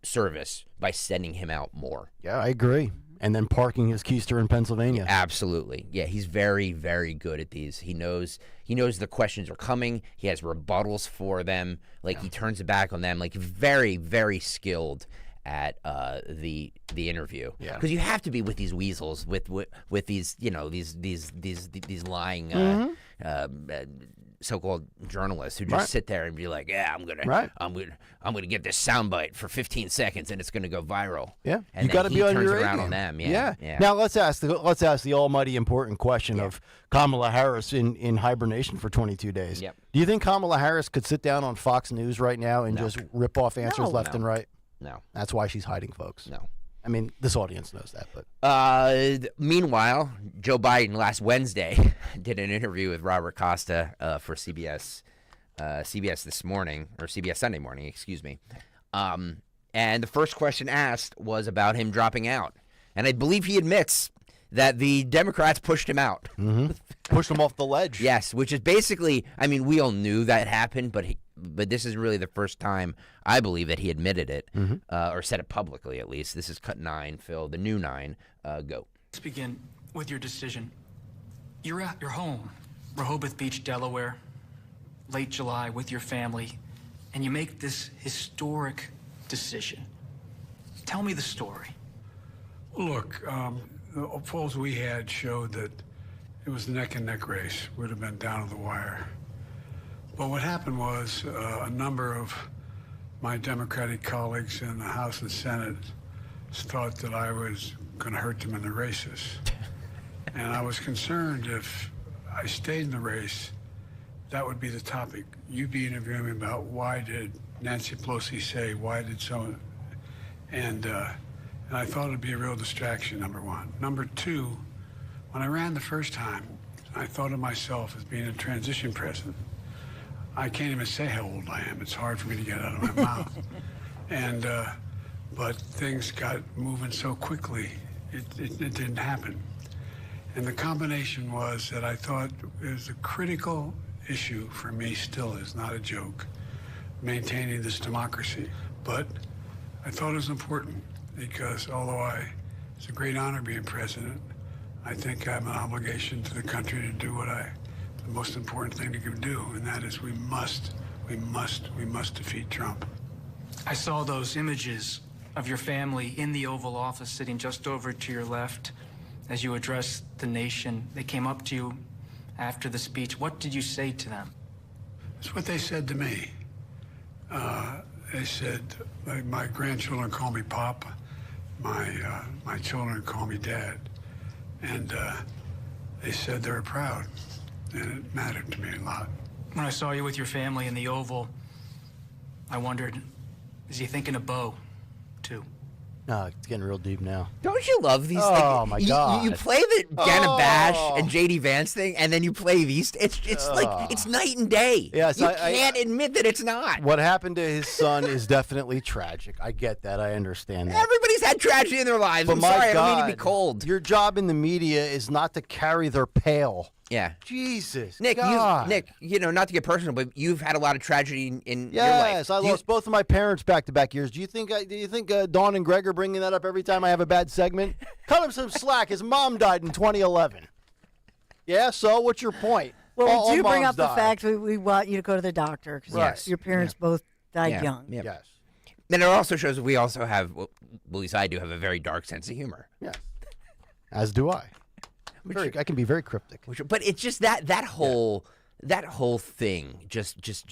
service by sending him out more. Yeah, I agree. And then parking his keister in Pennsylvania. Absolutely. Yeah, he's very, very good at these. He knows the questions are coming. He has rebuttals for them. Like he turns it back on them. Like very, very skilled at the interview. Yeah. Because you have to be with these weasels, with these these lying so-called journalists who just sit there and be like, "Yeah, I'm gonna get this soundbite for 15 seconds and it's gonna go viral." Yeah, and you got to be on your A around game. on them. Yeah. Now let's ask the almighty important question of Kamala Harris in hibernation for 22 days. Yep. Do you think Kamala Harris could sit down on Fox News right now and just rip off answers left and right? No. That's why she's hiding, folks. No. I mean, this audience knows that, but Meanwhile, Joe Biden last Wednesday did an interview with Robert Costa for CBS this morning, or CBS Sunday morning, excuse me. And the first question asked was about him dropping out, and I believe he admits that the Democrats pushed him out, pushed him off the ledge. Yes, which is basically, I mean, we all knew that happened, but this is really the first time I believe that he admitted it, or said it publicly at least. This is cut 9, Phil, the new 9. Go. Let's begin with your decision. You're at your home, Rehoboth Beach, Delaware, late July with your family, and you make this historic decision. Tell me the story. Look, the polls we had showed that it was a neck-and-neck race. Would have been down to the wire. But what happened was a number of my Democratic colleagues in the House and Senate thought that I was going to hurt them in the races. And I was concerned if I stayed in the race, that would be the topic. You'd be interviewing me about why did Nancy Pelosi say, why did someone... And I thought it'd be a real distraction, number one. Number two, when I ran the first time, I thought of myself as being a transition president. I can't even say how old I am. It's hard for me to get out of my mouth. And, but things got moving so quickly, it didn't happen. And the combination was that I thought it was a critical issue for me, still is not a joke, maintaining this democracy. But I thought it was important because although it's a great honor being president, I think I have an obligation to the country to do the most important thing to do, and that is we must defeat Trump. I saw those images of your family in the Oval Office sitting just over to your left as you addressed the nation. They came up to you after the speech. What did you say to them? That's what they said to me. They said, my grandchildren call me Pop, my children call me Dad, and they said they were proud, and it mattered to me a lot. When I saw you with your family in the Oval, I wondered, is he thinking of Bo, too? No, it's getting real deep now. Don't you love these? Oh, my God. You play the Dana Bash and JD Vance thing, and then you play these. It's like it's night and day. Yes, you can't admit that it's not. What happened to his son is definitely tragic. I get that. I understand that. Everybody's had tragedy in their lives. But I'm my sorry, God, I don't mean to be cold. Your job in the media is not to carry their pail. Yeah. Jesus, Nick, God. Nick, not to get personal, but you've had a lot of tragedy in your life. Yes, I lost both of my parents back-to-back years. Do you think Dawn and Greg are bringing that up every time I have a bad segment? Cut him some slack. His mom died in 2011. Yeah, so what's your point? Well, All we do bring moms up the die. fact we want you to go to the doctor because your parents both died young. Yeah. Yes. And it also shows that we also have, well, at least I do have a very dark sense of humor. Yes. As do I. I can be very cryptic. But it's just that whole thing just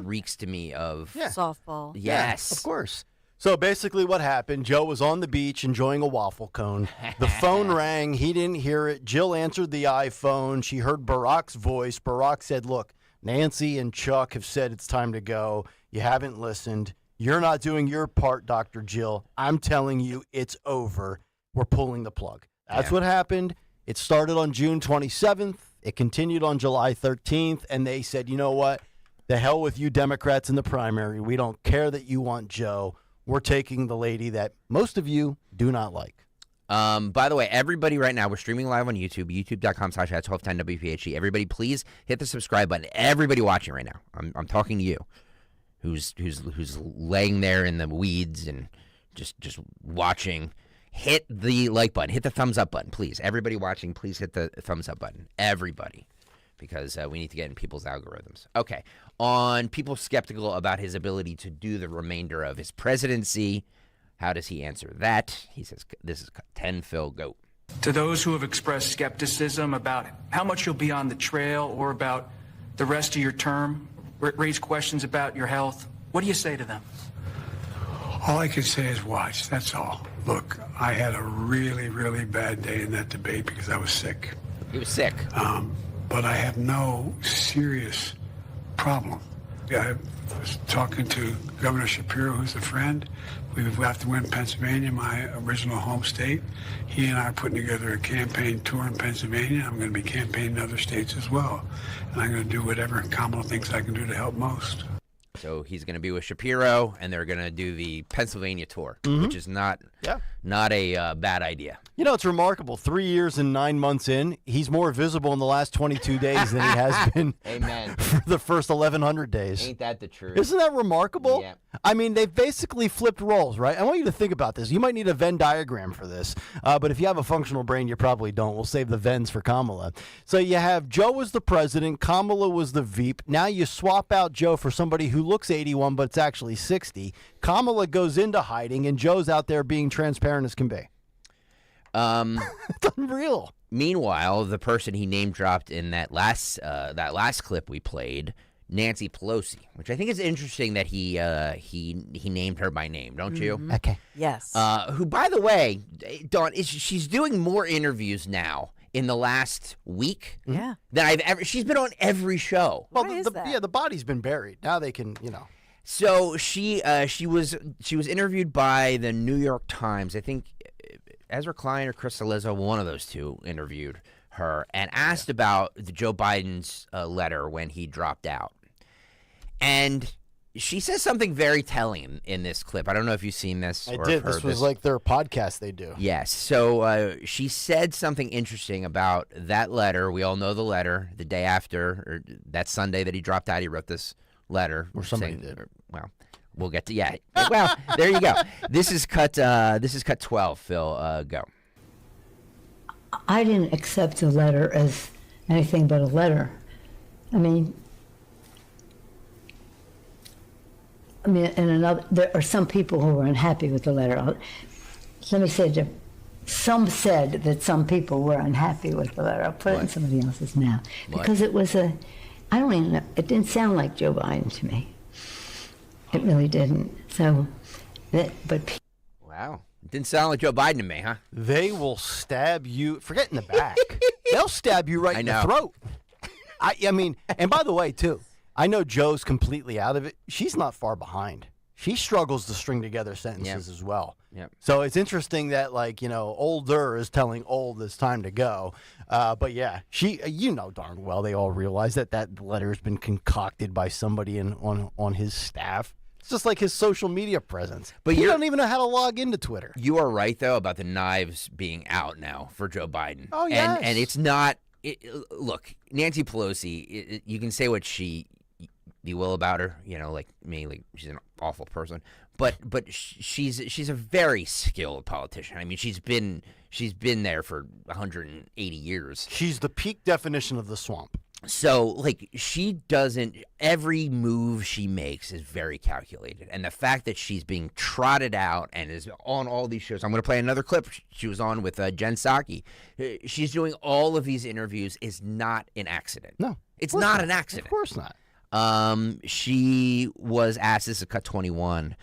reeks to me of softball. Yes, of course. So basically what happened, Joe was on the beach enjoying a waffle cone. The phone rang. He didn't hear it. Jill answered the iPhone. She heard Barack's voice. Barack said, look, Nancy and Chuck have said it's time to go. You haven't listened. You're not doing your part, Dr. Jill. I'm telling you, it's over. We're pulling the plug. That's what happened. It started on June 27th. It continued on July 13th. And they said, you know what? The hell with you Democrats in the primary. We don't care that you want Joe. We're taking the lady that most of you do not like. By the way, everybody right now, we're streaming live on YouTube, youtube.com/1210WPHT. Everybody, please hit the subscribe button. Everybody watching right now. I'm talking to you, who's laying there in the weeds and just watching. Hit the like button. Hit the thumbs up button, please. Everybody watching, please hit the thumbs up button. Everybody. Because we need to get in people's algorithms. Okay. On people skeptical about his ability to do the remainder of his presidency, how does he answer that? He says, this is 10 Phil, go. To those who have expressed skepticism about how much you'll be on the trail or about the rest of your term, raise questions about your health, what do you say to them? All I can say is watch, that's all. Look, I had a really, really bad day in that debate because I was sick. He was sick. But I have no serious problem. I was talking to Governor Shapiro, who's a friend. We have to win Pennsylvania, my original home state. He and I are putting together a campaign tour in Pennsylvania. I'm going to be campaigning in other states as well. And I'm going to do whatever Kamala thinks I can do to help most. So he's going to be with Shapiro, and they're going to do the Pennsylvania tour, which is not a bad idea. You know, it's remarkable. 3 years and 9 months in, he's more visible in the last 22 days than he has been Amen. for the first 1,100 days. Ain't that the truth? Isn't that remarkable? Yeah. I mean, they've basically flipped roles, right? I want you to think about this. You might need a Venn diagram for this, but if you have a functional brain, you probably don't. We'll save the Venns for Kamala. So you have Joe was the president, Kamala was the Veep. Now you swap out Joe for somebody who looks 81, but it's actually 60. Kamala goes into hiding, and Joe's out there being transparent as can be. It's unreal. Meanwhile, the person he name dropped in that last clip we played, Nancy Pelosi, which I think is interesting that he named her by name, don't you? Okay. Yes. Who, by the way, Dawn, she's doing more interviews now in the last week Yeah. than I've ever. She's been on every show. Well, Why is that? yeah, the body's been buried. Now they can, So she was interviewed by the New York Times. I think Ezra Klein or Chris Salizzo, one of those two, interviewed her and asked about the Joe Biden's letter when he dropped out. And she says something very telling in this clip. I don't know if you've seen this. I or did. heard This was like their podcast they do. Yes. So she said something interesting about that letter. We all know the letter. The day after, or that Sunday that he dropped out, he wrote this letter. Or somebody did. Well, we'll get to Well, there you go. This is cut 12. Phil, go. I didn't accept the letter as anything but a letter. I mean, there are some people who were unhappy with the letter. Let me say, some said that some people were unhappy with the letter. I'll put it in somebody else's mouth. Because it was I don't even know, it didn't sound like Joe Biden to me. It really didn't. So, Wow. It didn't sound like Joe Biden to me, huh? They will stab you, forget in the back. They'll stab you right in the throat. I mean, and by the way, too, I know Joe's completely out of it. She's not far behind. She struggles to string together sentences as well. Yep. So it's interesting that, older is telling old it's time to go. But yeah, darn well they all realize that letter has been concocted by somebody on his staff. It's just like his social media presence. But you don't even know how to log into Twitter. You are right, though, about the knives being out now for Joe Biden. Oh, yes. And it's not... look, Nancy Pelosi, you can say what you will about her, like me, like she's an awful person, but she's a very skilled politician. I mean, she's been there for 180 years. She's the peak definition of the swamp. So, every move she makes is very calculated. And the fact that she's being trotted out and is on all these shows. I'm going to play another clip she was on with Jen Psaki. She's doing all of these interviews is not an accident. No. It's not an accident. Of course not. She was asked, this is cut 21,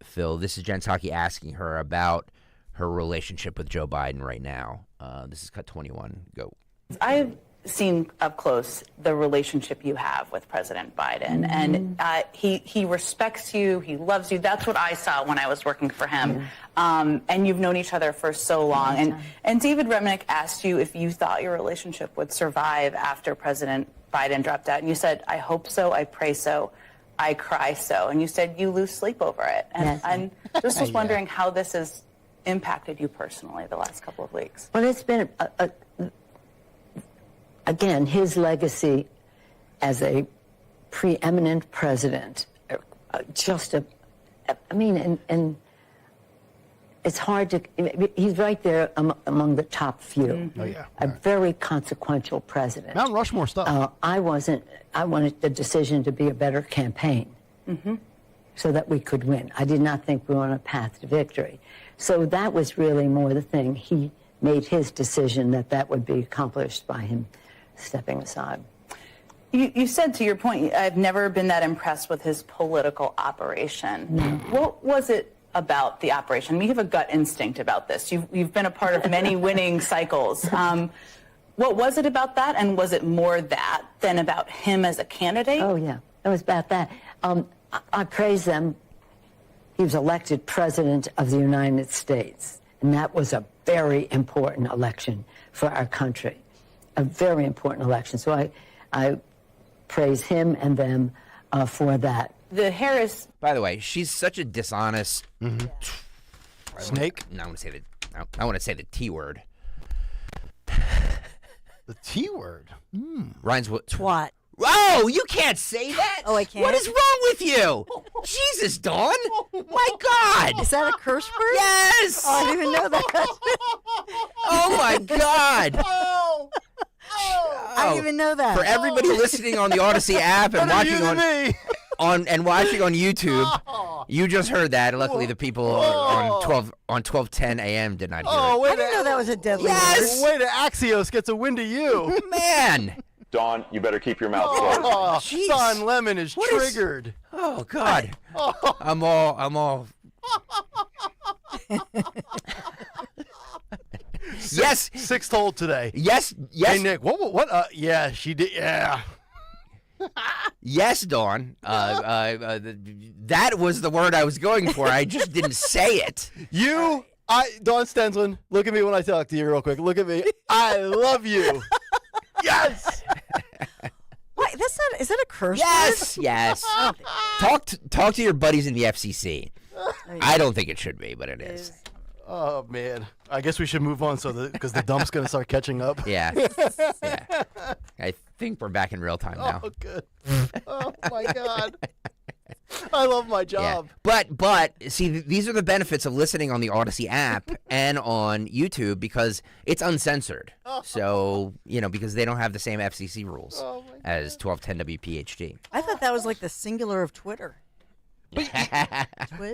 Phil. This is Jen Psaki asking her about her relationship with Joe Biden right now. This is cut 21. Go. I've seen up close the relationship you have with President Biden, and he respects you, he loves you. That's what I saw when I was working for him. And you've known each other for so long. And David Remnick asked you if you thought your relationship would survive after President Biden dropped out, and you said, "I hope so, I pray so, I cry so," and you said you lose sleep over it. And just was wondering how this has impacted you personally the last couple of weeks. Well, it's been again, his legacy as a preeminent president, and it's hard to, he's right there among the top few. Oh, yeah. A very consequential president. Mount Rushmore stuff. I wanted the decision to be a better campaign so that we could win. I did not think we were on a path to victory. So that was really more the thing. He made his decision that would be accomplished by him stepping aside. You said, to your point, I've never been that impressed with his political operation. No. What was it about the operation? I mean, you have a gut instinct about this. You've been a part of many winning cycles. What was it about that, and was it more that than about him as a candidate? Oh, yeah. It was about that. I praise them. He was elected president of the United States, and that was a very important election for our country, a very important election. So I praise him and them for that. The Harris. By the way, she's such a dishonest snake. No, I want to say the T word. The T word. Ryan's what? Twat. Oh, you can't say that. Oh, I can't. What is wrong with you? Jesus, Dawn. My God. Is that a curse word? Yes. Oh, I didn't even know that. Oh my God. I didn't even know that. For everybody listening on the Odyssey app and watching on YouTube, you just heard that. Luckily, the people on 12:10 a.m. did not hear it. I didn't know that was a deadly Yes. Wait, Axios gets a wind of you. Man. Dawn, you better keep your mouth closed. Don Lemon is triggered. Oh God. I'm all. Yes, 6 told today. Yes. Hey Nick, what? Yeah, she did. Yeah. Yes, Dawn. That was the word I was going for. I just didn't say it. Dawn Stenslin, look at me when I talk to you real quick. Look at me. I love you. Yes. What? Is that a curse Yes. word? Yes. Talk to your buddies in the FCC. I don't think it should be, but it is. Oh man, I guess we should move on because the dump's gonna start catching up. Yeah. I think we're back in real time now. Oh, good. Oh my God. I love my job. Yeah. But see, these are the benefits of listening on the Odyssey app and on YouTube because it's uncensored. So, because they don't have the same FCC rules as 1210 WPHT. I thought that was like the singular of Twitter.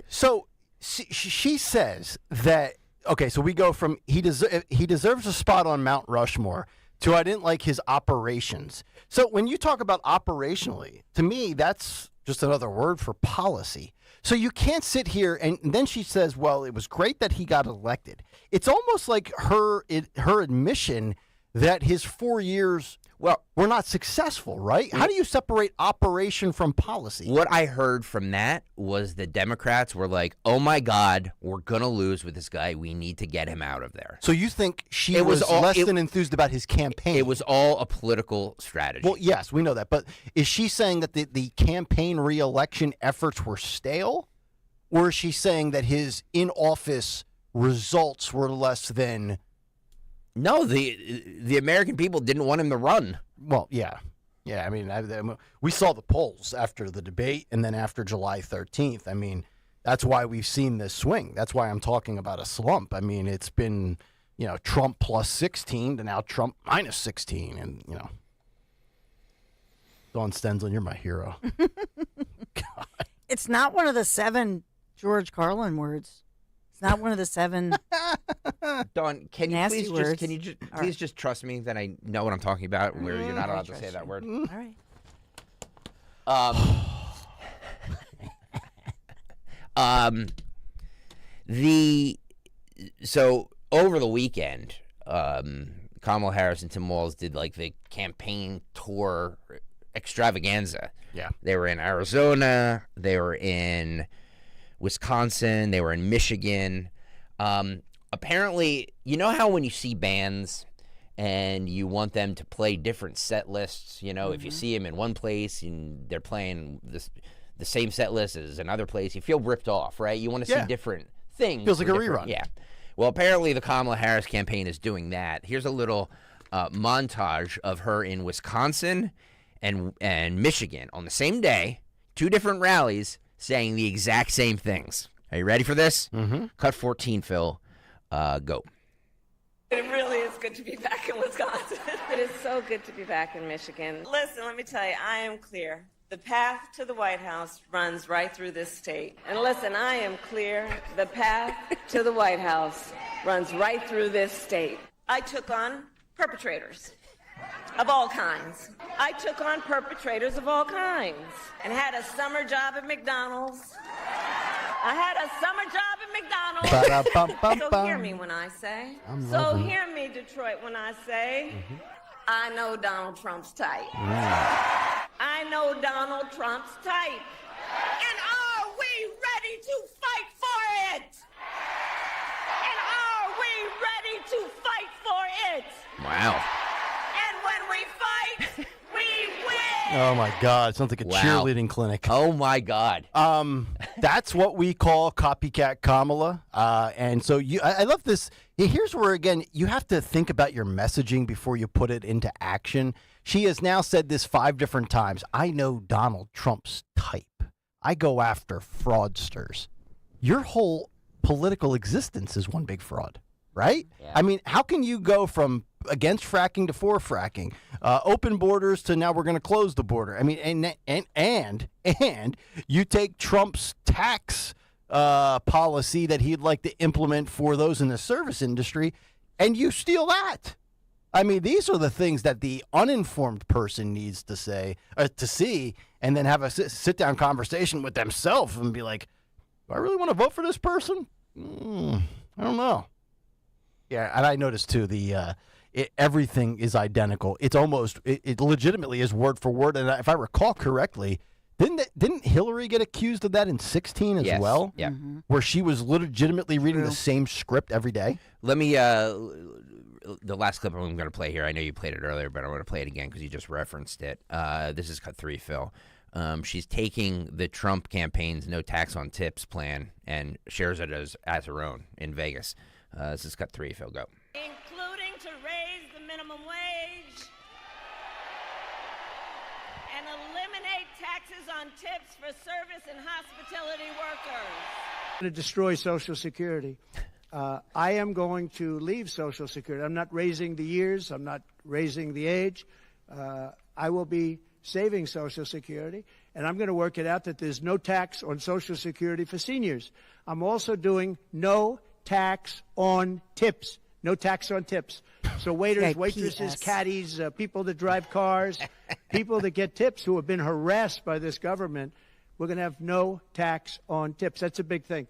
So she says that, okay, so we go from he deserves a spot on Mount Rushmore to I didn't like his operations. So when you talk about operationally, to me, that's just another word for policy. So you can't sit here and then she says, well, it was great that he got elected. It's almost like her admission that his 4 years were not successful, right? How do you separate operation from policy? What I heard from that was the Democrats were like, oh my God, we're going to lose with this guy. We need to get him out of there. So you think she was less than enthused about his campaign? It was all a political strategy. Well, yes, we know that. But is she saying that the campaign re-election efforts were stale? Or is she saying that his in-office results were less than... No, the American people didn't want him to run. Well, yeah. Yeah, I mean, we saw the polls after the debate and then after July 13th. I mean, that's why we've seen this swing. That's why I'm talking about a slump. I mean, it's been, Trump plus 16 to now Trump minus 16. And, Dawn Stenslin, you're my hero. God. It's not one of the 7 George Carlin words. It's not one of the 7 Dawn, can you nasty please words. Please just trust me that I know what I'm talking about where you're not allowed to say that word? All right. So over the weekend, Kamala Harris and Tim Walz did like the campaign tour extravaganza. Yeah. They were in Arizona, they were in Wisconsin, they were in Michigan. Apparently, you know how when you see bands and you want them to play different set lists, if you see them in one place and they're playing the same set list as another place, you feel ripped off, right? You want to see different things. Feels like a rerun. Yeah. Well, apparently the Kamala Harris campaign is doing that. Here's a little montage of her in Wisconsin and Michigan on the same day, 2 different rallies, saying the exact same things. Are you ready for this? Mm-hmm. Cut 14, Phil. Go. It really is good to be back in Wisconsin. It is so good to be back in Michigan. Listen, let me tell you, I am clear. The path to the White House runs right through this state. And listen, I am clear. The path to the White House runs right through this state. I took on perpetrators. of all kinds. I took on perpetrators of all kinds and had a summer job at McDonald's. I had a summer job at McDonald's. So hear me when I say. So hear me, Detroit, when I say, I know Donald Trump's type. I know Donald Trump's type. And are we ready to fight for it? And are we ready to fight for it? Wow. And when we fight, we win. Oh my God! Sounds like a cheerleading clinic. Oh my God! That's what we call copycat Kamala. And so I love this. Here's where again you have to think about your messaging before you put it into action. She has now said this 5 different times. I know Donald Trump's type. I go after fraudsters. Your whole political existence is one big fraud, right? Yeah. I mean, how can you go from against fracking to for fracking, open borders to now we're going to close the border? I mean, and you take Trump's tax policy that he'd like to implement for those in the service industry, and you steal that. I mean, these are the things that the uninformed person needs to say, to see, and then have a sit-down conversation with themselves and be like, do I really want to vote for this person? I don't know. Yeah, and I noticed, too, everything is identical. It's almost, it legitimately is word for word. And if I recall correctly, didn't Hillary get accused of that in 2016 as well? Yeah. Where she was legitimately reading the same script every day? Let me, the last clip I'm going to play here, I know you played it earlier, but I want to play it again because you just referenced it. This is cut 3, Phil. She's taking the Trump campaign's no tax on tips plan and shares it as her own in Vegas. This is cut 3, Phil, go. Including to raise the minimum wage and eliminate taxes on tips for service and hospitality workers. To destroy Social Security. I am going to leave Social Security. I'm not raising the years. I'm not raising the age. I will be saving Social Security, and I'm going to work it out that there's no tax on Social Security for seniors. I'm also doing no tax on tips. No tax on tips. So waiters, waitresses, caddies, people that drive cars, people that get tips who have been harassed by this government, we're going to have no tax on tips. That's a big thing.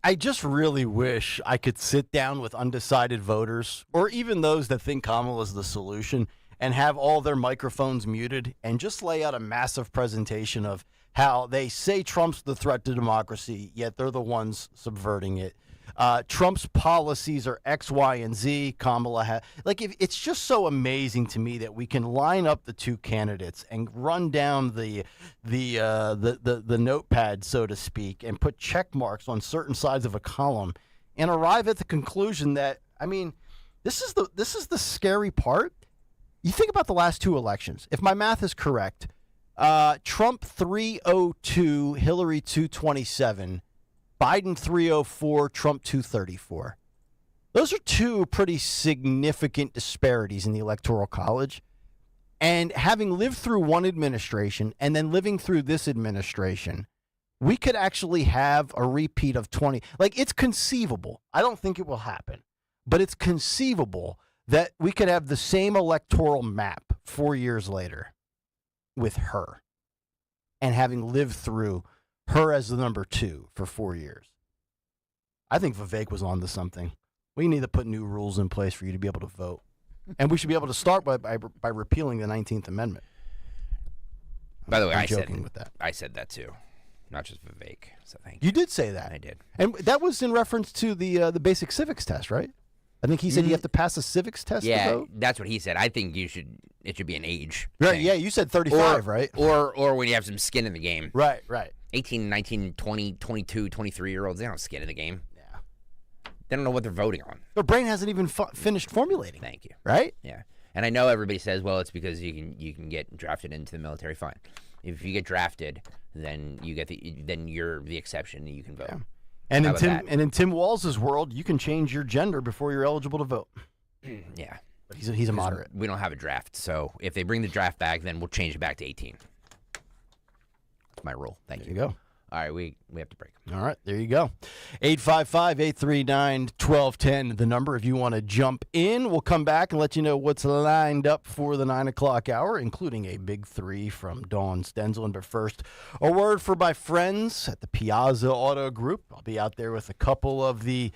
I just really wish I could sit down with undecided voters or even those that think Kamala's the solution and have all their microphones muted and just lay out a massive presentation of how they say Trump's the threat to democracy, yet they're the ones subverting it. Trump's policies are X, Y, and Z. Kamala it's just so amazing to me that we can line up the two candidates and run down the notepad, so to speak, and put check marks on certain sides of a column and arrive at the conclusion that, I mean, this is the scary part. You think about the last 2 elections. If my math is correct, Trump 302, Hillary 227. Biden 304, Trump 234. Those are 2 pretty significant disparities in the Electoral College. And having lived through one administration and then living through this administration, we could actually have a repeat of 20. Like, it's conceivable. I don't think it will happen. But it's conceivable that we could have the same electoral map 4 years later with her and having lived through her as the number 2 for 4 years. I think Vivek was onto something. We need to put new rules in place for you to be able to vote. And we should be able to start by repealing the 19th Amendment. By the way, I'm joking with that. I said that too, not just Vivek. So thank you. You did say that. I did. And that was in reference to the basic civics test, right? I think he said you have to pass a civics test to vote. That's what he said. I think it should be an age. Right, thing. yeah, you said 35, right? Or when you have some skin in the game. Right. 18, 19, 20, 22, 23-year-olds, they don't have skin in the game. Yeah. They don't know what they're voting on. Their brain hasn't even finished formulating. Thank you. Right? Yeah. And I know everybody says, well, it's because you can get drafted into the military. Fine. If you get drafted, then you're the exception and you can vote. Yeah. And in Tim Walz's world, you can change your gender before you're eligible to vote. Yeah. But he's a moderate. We don't have a draft. So if they bring the draft back, then we'll change it back to 18. That's my rule. Thank you. There you All right, we have to break. All right, there you go. 855-839-1210, the number if you want to jump in. We'll come back and let you know what's lined up for the 9 o'clock hour, including a big 3 from Dawn Stenzelin. But first, a word for my friends at the Piazza Auto Group. I'll be out there with a couple of the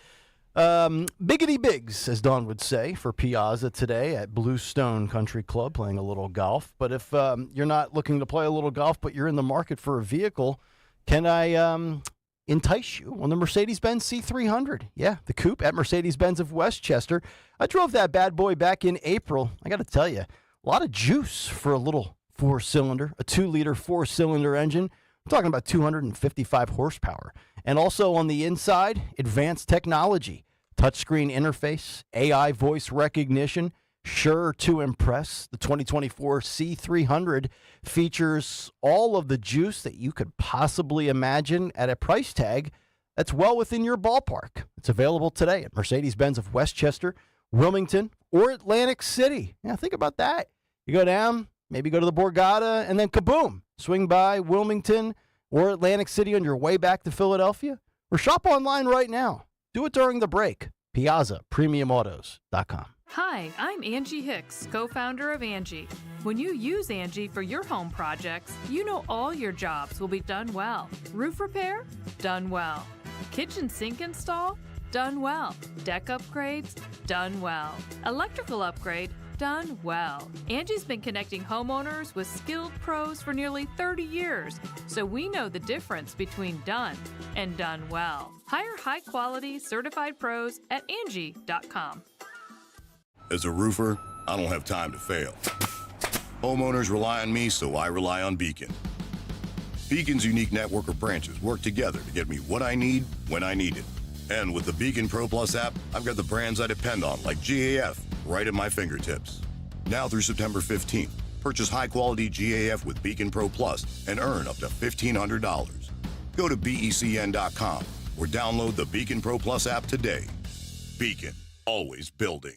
biggity bigs, as Dawn would say, for Piazza today at Bluestone Country Club, playing a little golf. But if you're not looking to play a little golf, but you're in the market for a vehicle, can I entice you on the Mercedes-Benz C300? Yeah, the coupe at Mercedes-Benz of Westchester. I drove that bad boy back in April. I got to tell you, a lot of juice for a little 4-cylinder, a 2-liter 4-cylinder engine. I'm talking about 255 horsepower. And also on the inside, advanced technology, touchscreen interface, AI voice recognition, sure to impress. The 2024 C300 features all of the juice that you could possibly imagine at a price tag that's well within your ballpark. It's available today at Mercedes-Benz of Westchester, Wilmington, or Atlantic City. Yeah, think about that. You go down, maybe go to the Borgata, and then kaboom, swing by Wilmington or Atlantic City on your way back to Philadelphia, or shop online right now. Do it during the break. PiazzaPremiumAutos.com. Hi, I'm Angie Hicks, co-founder of Angie. When you use Angie for your home projects, you know all your jobs will be done well. Roof repair? Done well. Kitchen sink install? Done well. Deck upgrades? Done well. Electrical upgrade? Done well. Angie's been connecting homeowners with skilled pros for nearly 30 years, so we know the difference between done and done well. Hire high-quality, certified pros at Angie.com. As a roofer, I don't have time to fail. Homeowners rely on me, so I rely on Beacon. Beacon's unique network of branches work together to get me what I need when I need it. And with the Beacon Pro Plus app, I've got the brands I depend on, like GAF, right at my fingertips. Now through September 15th, purchase high-quality GAF with Beacon Pro Plus and earn up to $1,500. Go to BECN.com or download the Beacon Pro Plus app today. Beacon, always building.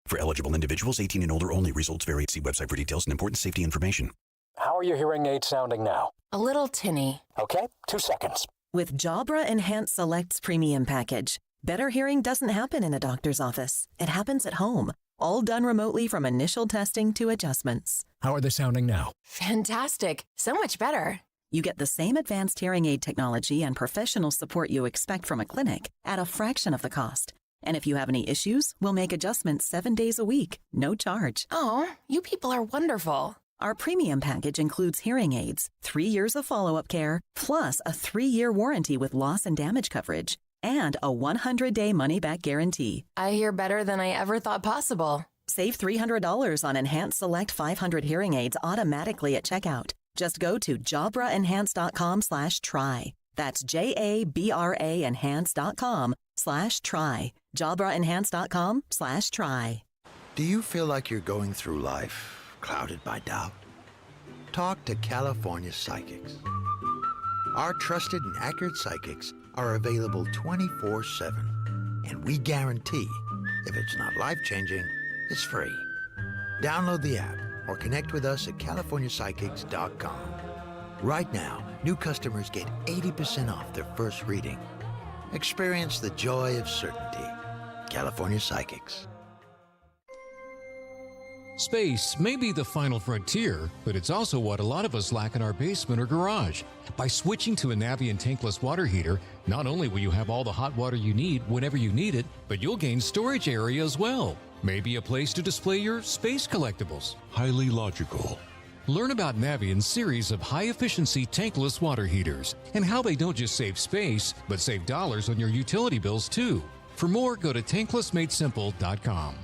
For eligible individuals, 18 and older only. Results vary. See website for details and important safety information. How are your hearing aids sounding now? A little tinny. Okay, 2 seconds. With Jabra Enhanced Select's premium package, better hearing doesn't happen in a doctor's office. It happens at home, all done remotely from initial testing to adjustments. How are they sounding now? Fantastic. So much better. You get the same advanced hearing aid technology and professional support you expect from a clinic at a fraction of the cost. And if you have any issues, we'll make adjustments 7 days a week, no charge. Oh, you people are wonderful. Our premium package includes hearing aids, 3 years of follow-up care, plus a 3-year warranty with loss and damage coverage, and a 100-day money-back guarantee. I hear better than I ever thought possible. Save $300 on Enhanced Select 500 hearing aids automatically at checkout. Just go to JabraEnhance.com/try. That's JABRA Enhance.com/try. JabraEnhance.com/try. Do you feel like you're going through life clouded by doubt? Talk to California Psychics. Our trusted and accurate psychics are available 24/7. And we guarantee, if it's not life-changing, it's free. Download the app or connect with us at CaliforniaPsychics.com. Right now, new customers get 80% off their first reading. Experience the joy of certainty. California Psychics. Space may be the final frontier, but it's also what a lot of us lack in our basement or garage. By switching to a Navien tankless water heater, not only will you have all the hot water you need whenever you need it, but you'll gain storage area as well. Maybe a place to display your space collectibles. Highly logical. Learn about Navien's series of high-efficiency tankless water heaters and how they don't just save space, but save dollars on your utility bills too. For more, go to tanklessmadesimple.com.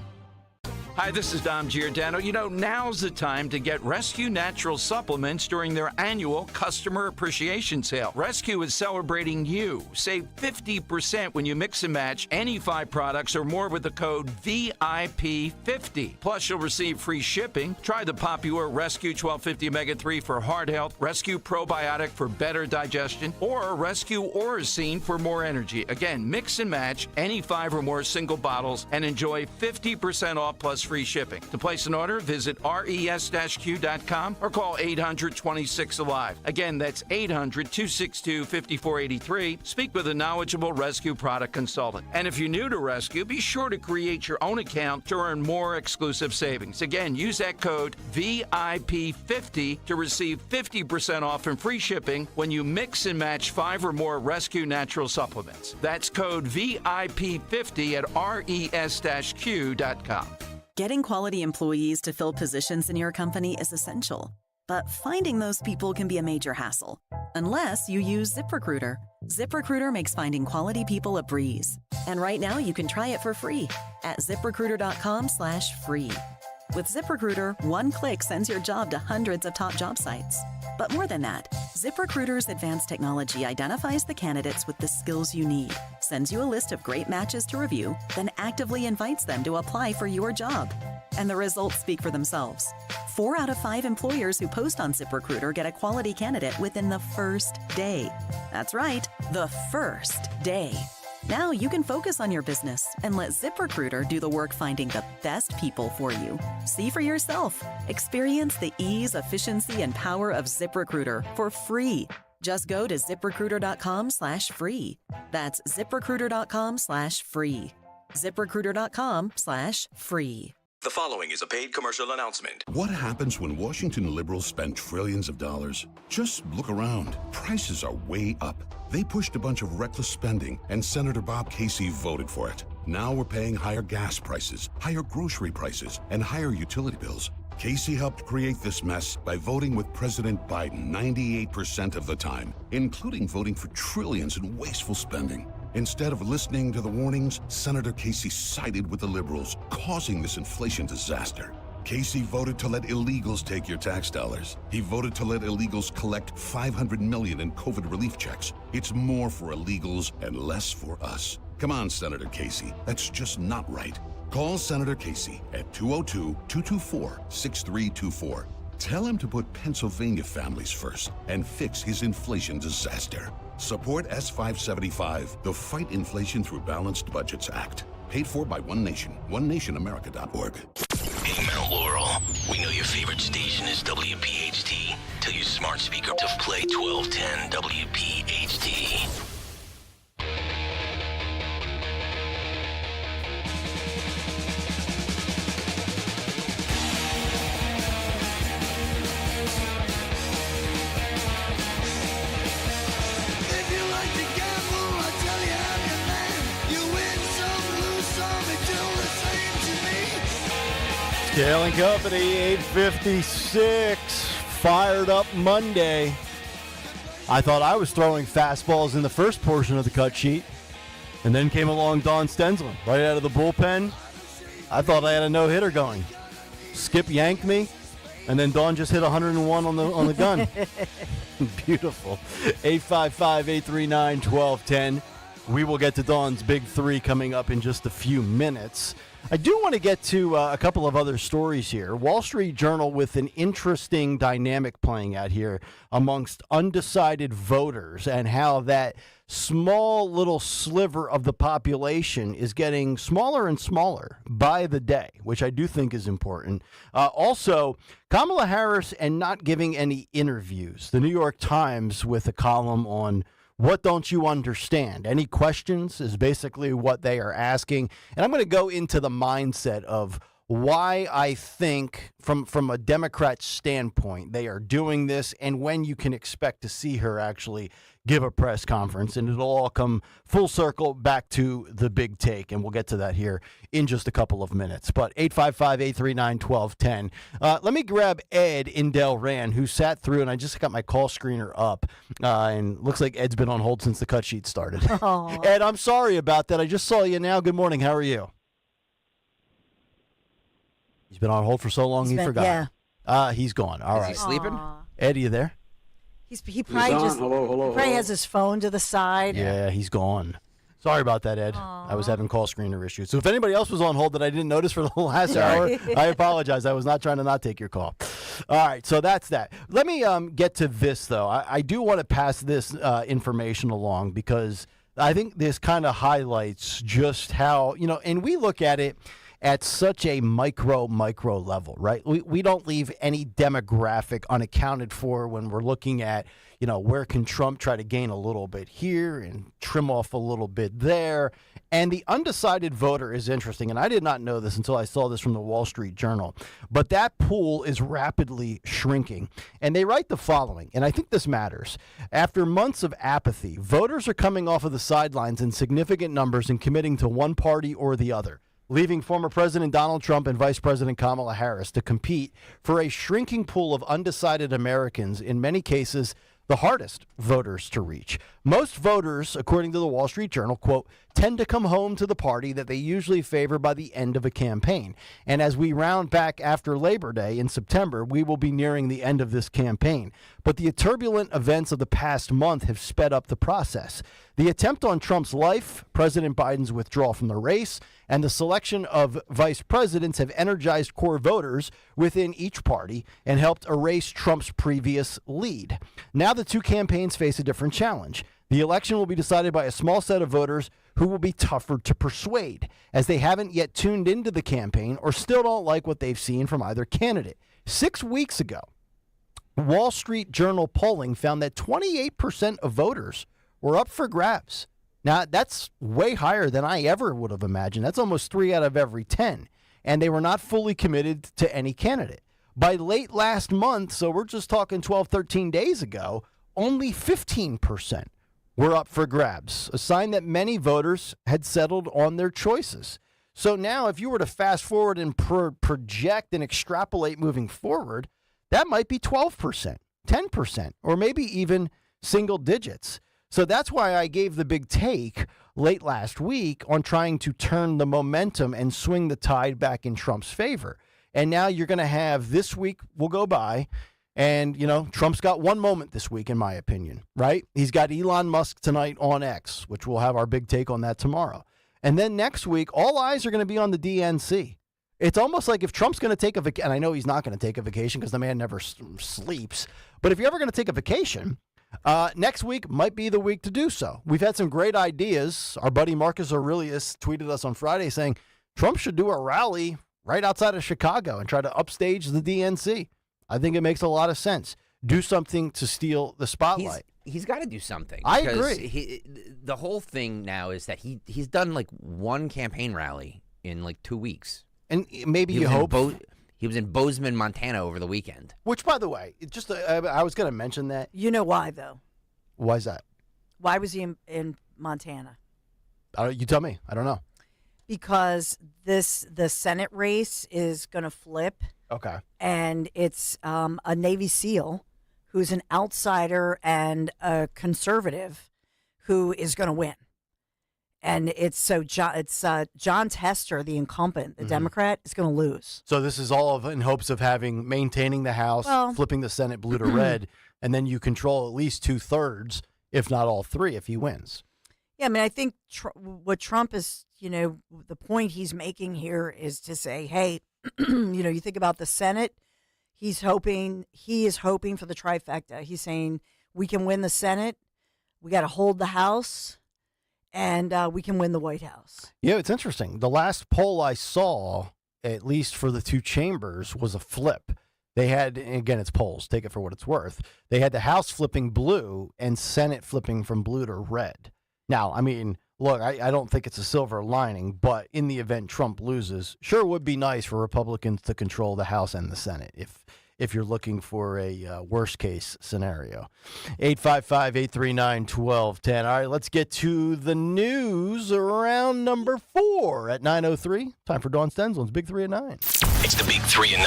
Hi, this is Dom Giordano. You know, now's the time to get Rescue Natural Supplements during their annual Customer Appreciation Sale. Rescue is celebrating you. Save 50% when you mix and match any 5 products or more with the code VIP50. Plus, you'll receive free shipping. Try the popular Rescue 1250 Omega-3 for heart health, Rescue Probiotic for better digestion, or Rescue Orosine for more energy. Again, mix and match any 5 or more single bottles and enjoy 50% off plus free shipping. To place an order, visit res-q.com or call 800-26-ALIVE. Again, that's 800-262-5483. Speak with a knowledgeable rescue product consultant. And if you're new to rescue, be sure to create your own account to earn more exclusive savings. Again, use that code VIP50 to receive 50% off and free shipping when you mix and match 5 or more Rescue Natural supplements. That's code VIP50 at res-q.com. Getting quality employees to fill positions in your company is essential, but finding those people can be a major hassle, unless you use ZipRecruiter. ZipRecruiter makes finding quality people a breeze. And right now you can try it for free at ZipRecruiter.com/free. With ZipRecruiter, one click sends your job to hundreds of top job sites. But more than that, ZipRecruiter's advanced technology identifies the candidates with the skills you need, sends you a list of great matches to review, then actively invites them to apply for your job. And the results speak for themselves. 4 out of 5 employers who post on ZipRecruiter get a quality candidate within the first day. That's right, the first day. Now you can focus on your business and let ZipRecruiter do the work finding the best people for you. See for yourself. Experience the ease, efficiency, and power of ZipRecruiter for free. Just go to ZipRecruiter.com/free. That's ZipRecruiter.com/free. ZipRecruiter.com/free. The following is a paid commercial announcement. What happens when Washington liberals spend trillions of dollars? Just look around. Prices are way up. They pushed a bunch of reckless spending, and Senator Bob Casey voted for it. Now we're paying higher gas prices, higher grocery prices, and higher utility bills. Casey helped create this mess by voting with President Biden 98% of the time, including voting for trillions in wasteful spending. Instead of listening to the warnings, Senator Casey sided with the liberals, causing this inflation disaster. Casey voted to let illegals take your tax dollars. He voted to let illegals collect $500 million in COVID relief checks. It's more for illegals and less for us. Come on, Senator Casey. That's just not right. Call Senator Casey at 202-224-6324. Tell him to put Pennsylvania families first and fix his inflation disaster. Support S575, the Fight Inflation Through Balanced Budgets Act. Paid for by One Nation, onenationamerica.org. Hey, Mount Laurel. We know your favorite station is WPHT. Tell your smart speaker to play 1210 WPHT. Kayal and Company, 8:56, fired up Monday. I thought I was throwing fastballs in the first portion of the cut sheet, and then came along Don Stenslin, right out of the bullpen. I thought I had a no-hitter going. Skip yanked me, and then Don just hit 101 on the gun. Beautiful. 855-839-1210. We will get to Don's Big Three coming up in just a few minutes. I do want to get to a couple of other stories here. Wall Street Journal with an interesting dynamic playing out here amongst undecided voters and how that small little sliver of the population is getting smaller and smaller by the day, which I do think is important. Also, Kamala Harris and not giving any interviews. The New York Times with a column on what don't you understand? Any questions is basically what they are asking. And I'm going to go into the mindset of why I think from a Democrat standpoint they are doing this and when you can expect to see her actually give a press conference. And it'll all come full circle back to the big take. And we'll get to that here in just a couple of minutes. But 855-839-1210. Let me grab Ed in Delran, who sat through, and I just got my call screener up. And looks like Ed's been on hold since the cut sheet started. Ed, I'm sorry about that. I just saw you now. Good morning. How are you? He's been on hold for so long he forgot. Yeah. He's gone. All right. Is he sleeping? Ed, are you there? He probably has his phone to the side. Yeah, he's gone. Sorry about that, Ed. I was having call screener issues. So if anybody else was on hold that I didn't notice for the last hour, I apologize. I was not trying to not take your call. All right, so that's that. Let me get to this, though. I do want to pass this information along because I think this kind of highlights just how, and we look at it, at such a micro level, right? We don't leave any demographic unaccounted for when we're looking at, where can Trump try to gain a little bit here and trim off a little bit there. And the undecided voter is interesting. And I did not know this until I saw this from the Wall Street Journal. But that pool is rapidly shrinking. And they write the following, and I think this matters. After months of apathy, voters are coming off of the sidelines in significant numbers and committing to one party or the other, leaving former President Donald Trump and Vice President Kamala Harris to compete for a shrinking pool of undecided Americans, in many cases the hardest voters to reach. Most voters, according to the Wall Street Journal, quote, tend to come home to the party that they usually favor by the end of a campaign. And as we round back after Labor Day in September, we will be nearing the end of this campaign. But the turbulent events of the past month have sped up the process. The attempt on Trump's life, President Biden's withdrawal from the race, and the selection of vice presidents have energized core voters within each party and helped erase Trump's previous lead. Now the two campaigns face a different challenge. The election will be decided by a small set of voters who will be tougher to persuade, as they haven't yet tuned into the campaign or still don't like what they've seen from either candidate. 6 weeks ago, Wall Street Journal polling found that 28% of voters were up for grabs. Now, that's way higher than I ever would have imagined. That's almost 3 out of every 10. And they were not fully committed to any candidate. By late last month, so we're just talking 12, 13 days ago, only 15% were up for grabs, a sign that many voters had settled on their choices. So now if you were to fast forward and project and extrapolate moving forward, that might be 12%, 10%, or maybe even single digits. So that's why I gave the big take late last week on trying to turn the momentum and swing the tide back in Trump's favor. And now you're going to have this week will go by. And, Trump's got one moment this week, in my opinion, right? He's got Elon Musk tonight on X, which we'll have our big take on that tomorrow. And then next week, all eyes are going to be on the DNC. It's almost like if Trump's going to take a vacation, and I know he's not going to take a vacation because the man never sleeps, but if you're ever going to take a vacation, next week might be the week to do so. We've had some great ideas. Our buddy Marcus Aurelius tweeted us on Friday saying Trump should do a rally right outside of Chicago and try to upstage the DNC. I think it makes a lot of sense. Do something to steal the spotlight. He's got to do something. I agree. The whole thing now is that he's done like one campaign rally in like 2 weeks. And maybe you hope. He was in Bozeman, Montana over the weekend. Which, by the way, I was going to mention that. You know why, though? Why is that? Why was he in Montana? You tell me. I don't know. Because the Senate race is going to flip. Okay. And it's a Navy SEAL who's an outsider and a conservative who is going to win. And it's John Tester, the incumbent, the Democrat, is going to lose. So this is all in hopes of maintaining the House, flipping the Senate blue to red, and then you control at least 2/3, if not all 3, if he wins. Yeah, I mean, I think what Trump is, the point he's making here is to say, hey, you think about the Senate, he is hoping for the trifecta. He's saying we can win the Senate, we got to hold the House, and we can win the White House. Yeah, it's interesting. The last poll I saw, at least for the 2 chambers, was a flip. They had, again, it's polls, take it for what it's worth. They had the House flipping blue and Senate flipping from blue to red. Now, I mean, look, I don't think it's a silver lining, but in the event Trump loses, sure would be nice for Republicans to control the House and the Senate if you're looking for a worst-case scenario. 855-839-1210. All right, let's get to the news around number 4 at 9:03. Time for Dawn Stensland's Big 3 at 9. It's the Big 3 at 9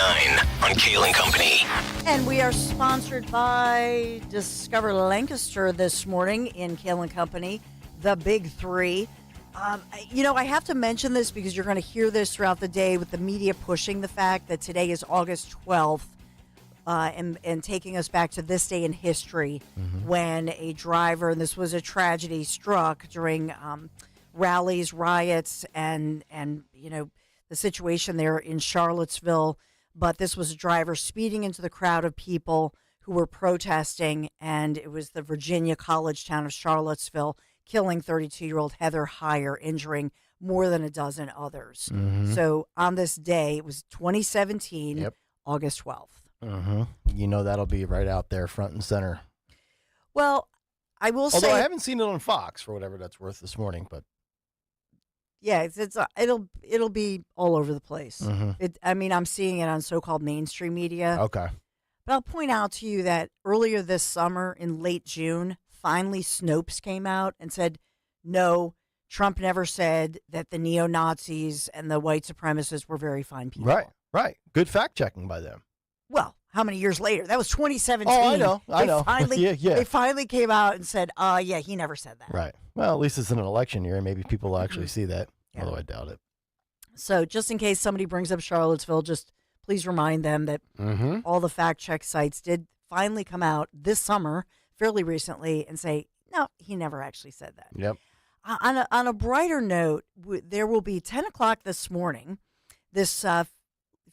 on Kayal and Company. And we are sponsored by Discover Lancaster this morning in Kayal and Company. The Big 3. I have to mention this because you're going to hear this throughout the day with the media pushing the fact that today is August 12th and taking us back to this day in history when a driver, and this was a tragedy, struck during rallies, riots, and the situation there in Charlottesville. But this was a driver speeding into the crowd of people who were protesting, and it was the Virginia college town of Charlottesville, killing 32-year-old Heather Heyer, injuring more than a dozen others. Mhm. So on this day, it was 2017, Yep. August 12th. You know that'll be right out there front and center. Well, I will Although say, I haven't seen it on Fox for whatever that's worth this morning, but yeah, it'll be all over the place. Mhm. I mean, I'm seeing it on so-called mainstream media. okay. But I'll point out to you that earlier this summer, in late June, finally Snopes came out and said, no, Trump never said that the neo-Nazis and the white supremacists were very fine people. Right. Good fact checking by them. Well, how many years later? That was 2017. Oh, I know. They know. Finally, yeah. They finally came out and said, yeah, he never said that. Right. Well, at least it's in an election year. Maybe people will actually see that. Yeah. Although I doubt it. So just in case somebody brings up Charlottesville, just please remind them that all the fact check sites did finally come out this summer, fairly recently, and say, no, he never actually said that. Yep. On a brighter note, there will be 10 o'clock this morning. This, if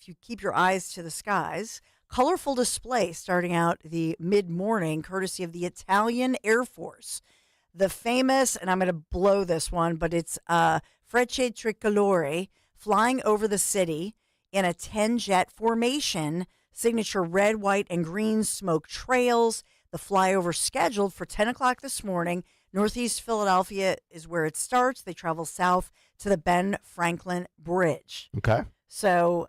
you keep your eyes to the skies, colorful display starting out the mid-morning, courtesy of the Italian Air Force. The famous, and I'm going to blow this one, but it's Frecce Tricolore flying over the city in a 10-jet formation, signature red, white, and green smoke trails. The flyover scheduled for 10 o'clock this morning. Northeast Philadelphia is where it starts. They travel south to the Ben Franklin Bridge. Okay. So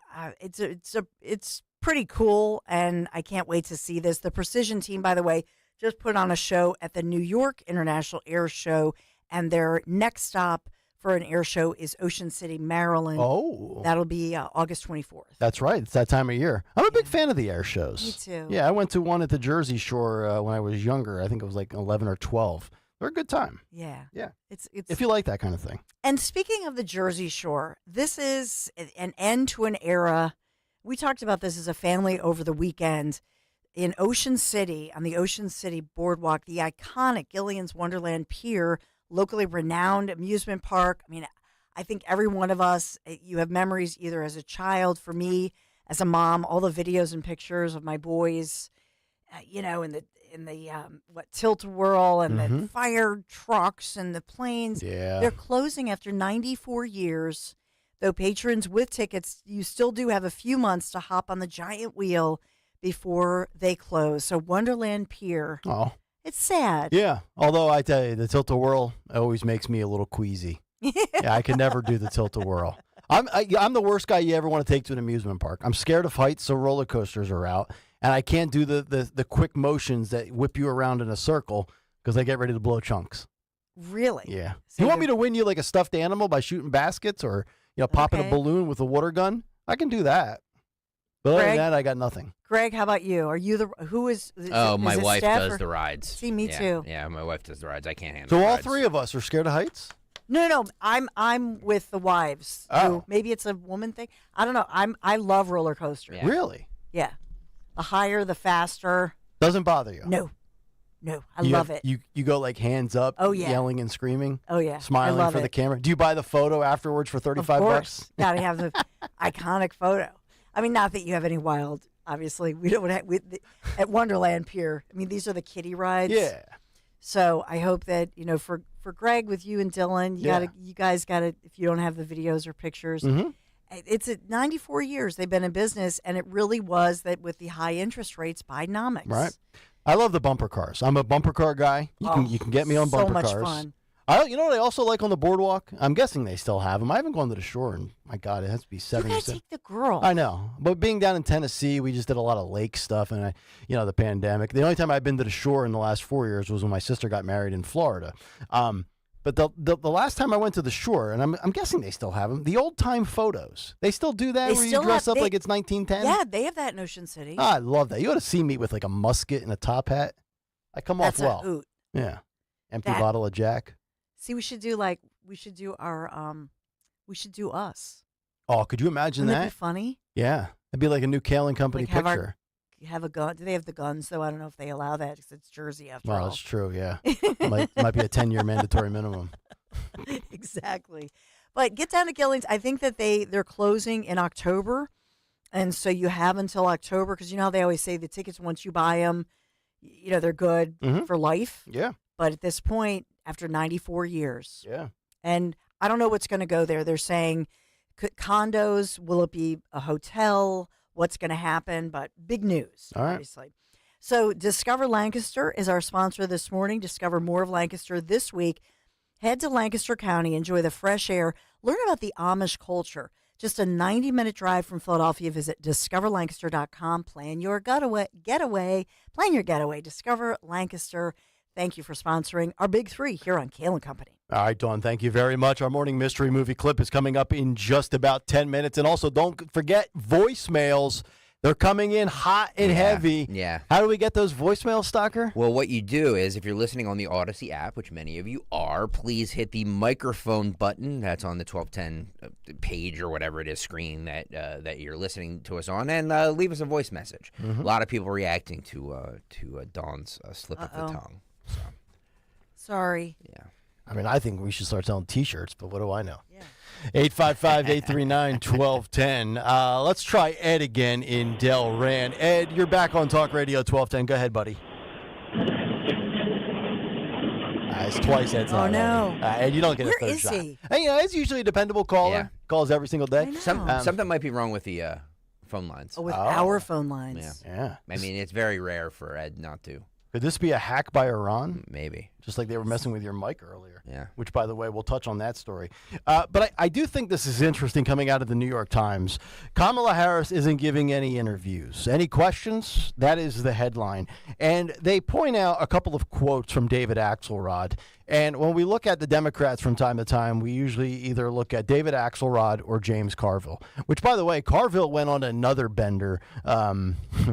it's pretty cool, and I can't wait to see this. The Precision team, by the way, just put on a show at the New York International Air Show, and their next stop for an air show is Ocean City, Maryland. Oh. That'll be August 24th. That's right. It's that time of year. I'm a big fan of the air shows. Me too. Yeah, I went to one at the Jersey Shore when I was younger. I think it was like 11 or 12. They're a good time. Yeah. Yeah. It's If you like that kind of thing. And speaking of the Jersey Shore, this is an end to an era. We talked about this as a family over the weekend. In Ocean City, on the Ocean City Boardwalk, the iconic Gillian's Wonderland Pier, locally renowned amusement park. I mean, I think every one of us, you have memories either as a child, for me, as a mom, all the videos and pictures of my boys, in the tilt-a-whirl and the fire trucks and the planes. Yeah. They're closing after 94 years. Though patrons with tickets, you still do have a few months to hop on the giant wheel before they close. So Wonderland Pier. Oh. It's sad. Yeah. Although I tell you, the tilt-a-whirl always makes me a little queasy. Yeah, I can never do the tilt-a-whirl. I'm the worst guy you ever want to take to an amusement park. I'm scared of heights, so roller coasters are out. And I can't do the quick motions that whip you around in a circle because I get ready to blow chunks. Really? Yeah. You want me to win you like a stuffed animal by shooting baskets or popping a balloon with a water gun? I can do that. But other than that, I got nothing. Greg, how about you? Are you who is? My it wife Steph does or- the rides. See, me too. Yeah, my wife does the rides. I can't handle. So the all rides. three of us are scared of heights? No, I'm with the wives. Oh. Maybe it's a woman thing. I don't know. I love roller coasters. Yeah. Really? Yeah. The higher, the faster. Doesn't bother you? No, I love it. You go like hands up, Oh, yeah. yelling and screaming. Oh, yeah. I Smiling love for it. the camera. Do you buy the photo afterwards for $35? Of course. Got to have the iconic photo. I mean, not that you have any wild. Obviously, we don't have at Wonderland Pier. I mean, these are the kiddie rides. Yeah. So I hope that for Greg, with you and Dylan, you guys gotta. If you don't have the videos or pictures, it's 94 years they've been in business, and it really was that with the high interest rates, Bidenomics. Right. I love the bumper cars. I'm a bumper car guy. You can get me on bumper so much cars. Fun. You know what I also like on the boardwalk? I'm guessing they still have them. I haven't gone to the shore, and my God, it has to be 70. You gotta take the girl. I know, but being down in Tennessee, we just did a lot of lake stuff, and the pandemic. The only time I've been to the shore in the last 4 years was when my sister got married in Florida. But the last time I went to the shore, and I'm guessing they still have them, the old time photos. They still do that, where you dress up like it's 1910. Yeah, they have that in Ocean City. I love that. You ought to see me with like a musket and a top hat. I come That's off well. a hoot. Yeah, empty bottle of Jack. See, we should do us. Oh, could you imagine Wouldn't that? that be funny? Yeah, it'd be like a new Kayal Company Like picture. Have a gun. Do they have the guns though? I don't know if they allow that because it's Jersey after all. Well, that's true. Yeah, might be a 10-year mandatory minimum. Exactly. But get down to Gillian's. I think that they're closing in October, and so you have until October because you know how they always say the tickets once you buy them, they're good for life. Yeah. But at this point, after 94 years, yeah, and I don't know what's going to go there. They're saying condos, will it be a hotel? What's going to happen? But big news, All right. obviously. So Discover Lancaster is our sponsor this morning. Discover more of Lancaster this week. Head to Lancaster County, enjoy the fresh air, learn about the Amish culture. Just a 90-minute drive from Philadelphia. Visit discoverlancaster.com. Plan your getaway. Plan your getaway. Discover Lancaster. Thank you for sponsoring our Big Three here on Kayal & Company. All right, Dawn, thank you very much. Our morning mystery movie clip is coming up in just about 10 minutes. And also, don't forget voicemails. They're coming in hot and heavy. Yeah. How do we get those voicemails, Stalker? Well, what you do is, if you're listening on the Odyssey app, which many of you are, please hit the microphone button that's on the 1210 page or whatever it is screen that you're listening to us on, and leave us a voice message. Mm-hmm. A lot of people reacting to Dawn's slip of the tongue. So. Sorry. Yeah. I mean, I think we should start selling T-shirts, but what do I know? Yeah. 855-839-1210. Let's try Ed again in Delran. Ed, you're back on Talk Radio 1210. Go ahead, buddy. It's twice Ed's not no. Ed, you don't get a third shot. Where is he? Hey, Ed's usually a dependable caller. Yeah. Calls every single day. Something might be wrong with the phone lines. With our phone lines. Yeah. I mean, it's very rare for Ed not to. Could this be a hack by Iran? Maybe. Just like they were messing with your mic earlier. Yeah. Which, by the way, we'll touch on that story. But I do think this is interesting coming out of the New York Times. Kamala Harris isn't giving any interviews. Any questions? That is the headline. And they point out a couple of quotes from David Axelrod. And when we look at the Democrats from time to time, we usually either look at David Axelrod or James Carville, which, by the way, Carville went on another bender,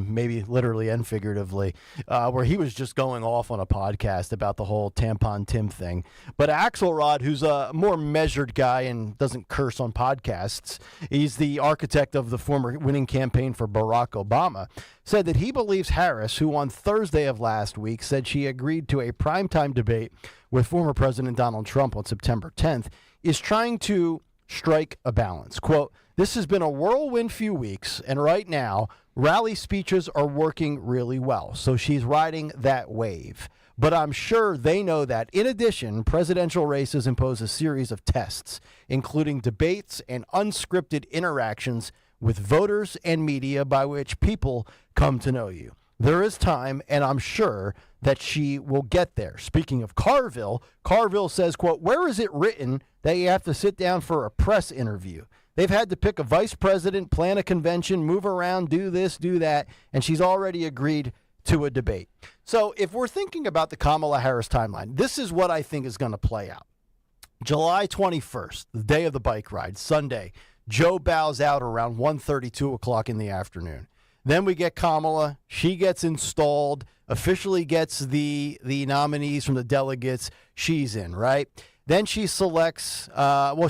maybe literally and figuratively, where he was just going off on a podcast about the whole tampon Tim thing. But Axelrod, who's a more measured guy and doesn't curse on podcasts, he's the architect of the former winning campaign for Barack Obama, said that he believes Harris, who on Thursday of last week said she agreed to a primetime debate with former President Donald Trump on September 10th, is trying to strike a balance. Quote, "This has been a whirlwind few weeks, and right now, rally speeches are working really well. So she's riding that wave. But I'm sure they know that, in addition, presidential races impose a series of tests, including debates and unscripted interactions with voters and media by which people come to know you. There is time, and I'm sure that she will get there." Speaking of Carville, Carville says, quote, "Where is it written that you have to sit down for a press interview? They've had to pick a vice president, plan a convention, move around, do this, do that, and she's already agreed to a debate." So if we're thinking about the Kamala Harris timeline, this is what I think is going to play out. July 21st, the day of the bike ride, Sunday, Joe bows out around 1:30, 2 o'clock in the afternoon. Then we get Kamala. She gets installed, officially gets the nominees from the delegates. She's in, right? Then she selects,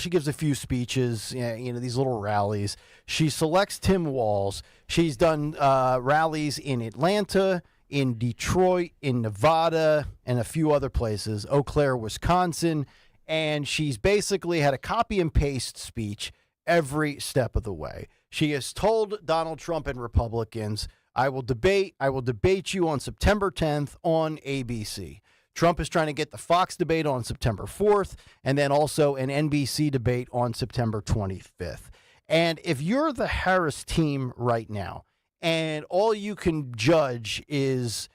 she gives a few speeches, these little rallies. She selects Tim Walz. She's done rallies in Atlanta, in Detroit, in Nevada, and a few other places, Eau Claire, Wisconsin. And she's basically had a copy and paste speech every step of the way. She has told Donald Trump and Republicans, I will debate you on September 10th on ABC. Trump is trying to get the Fox debate on September 4th, and then also an NBC debate on September 25th. And if you're the Harris team right now, and all you can judge is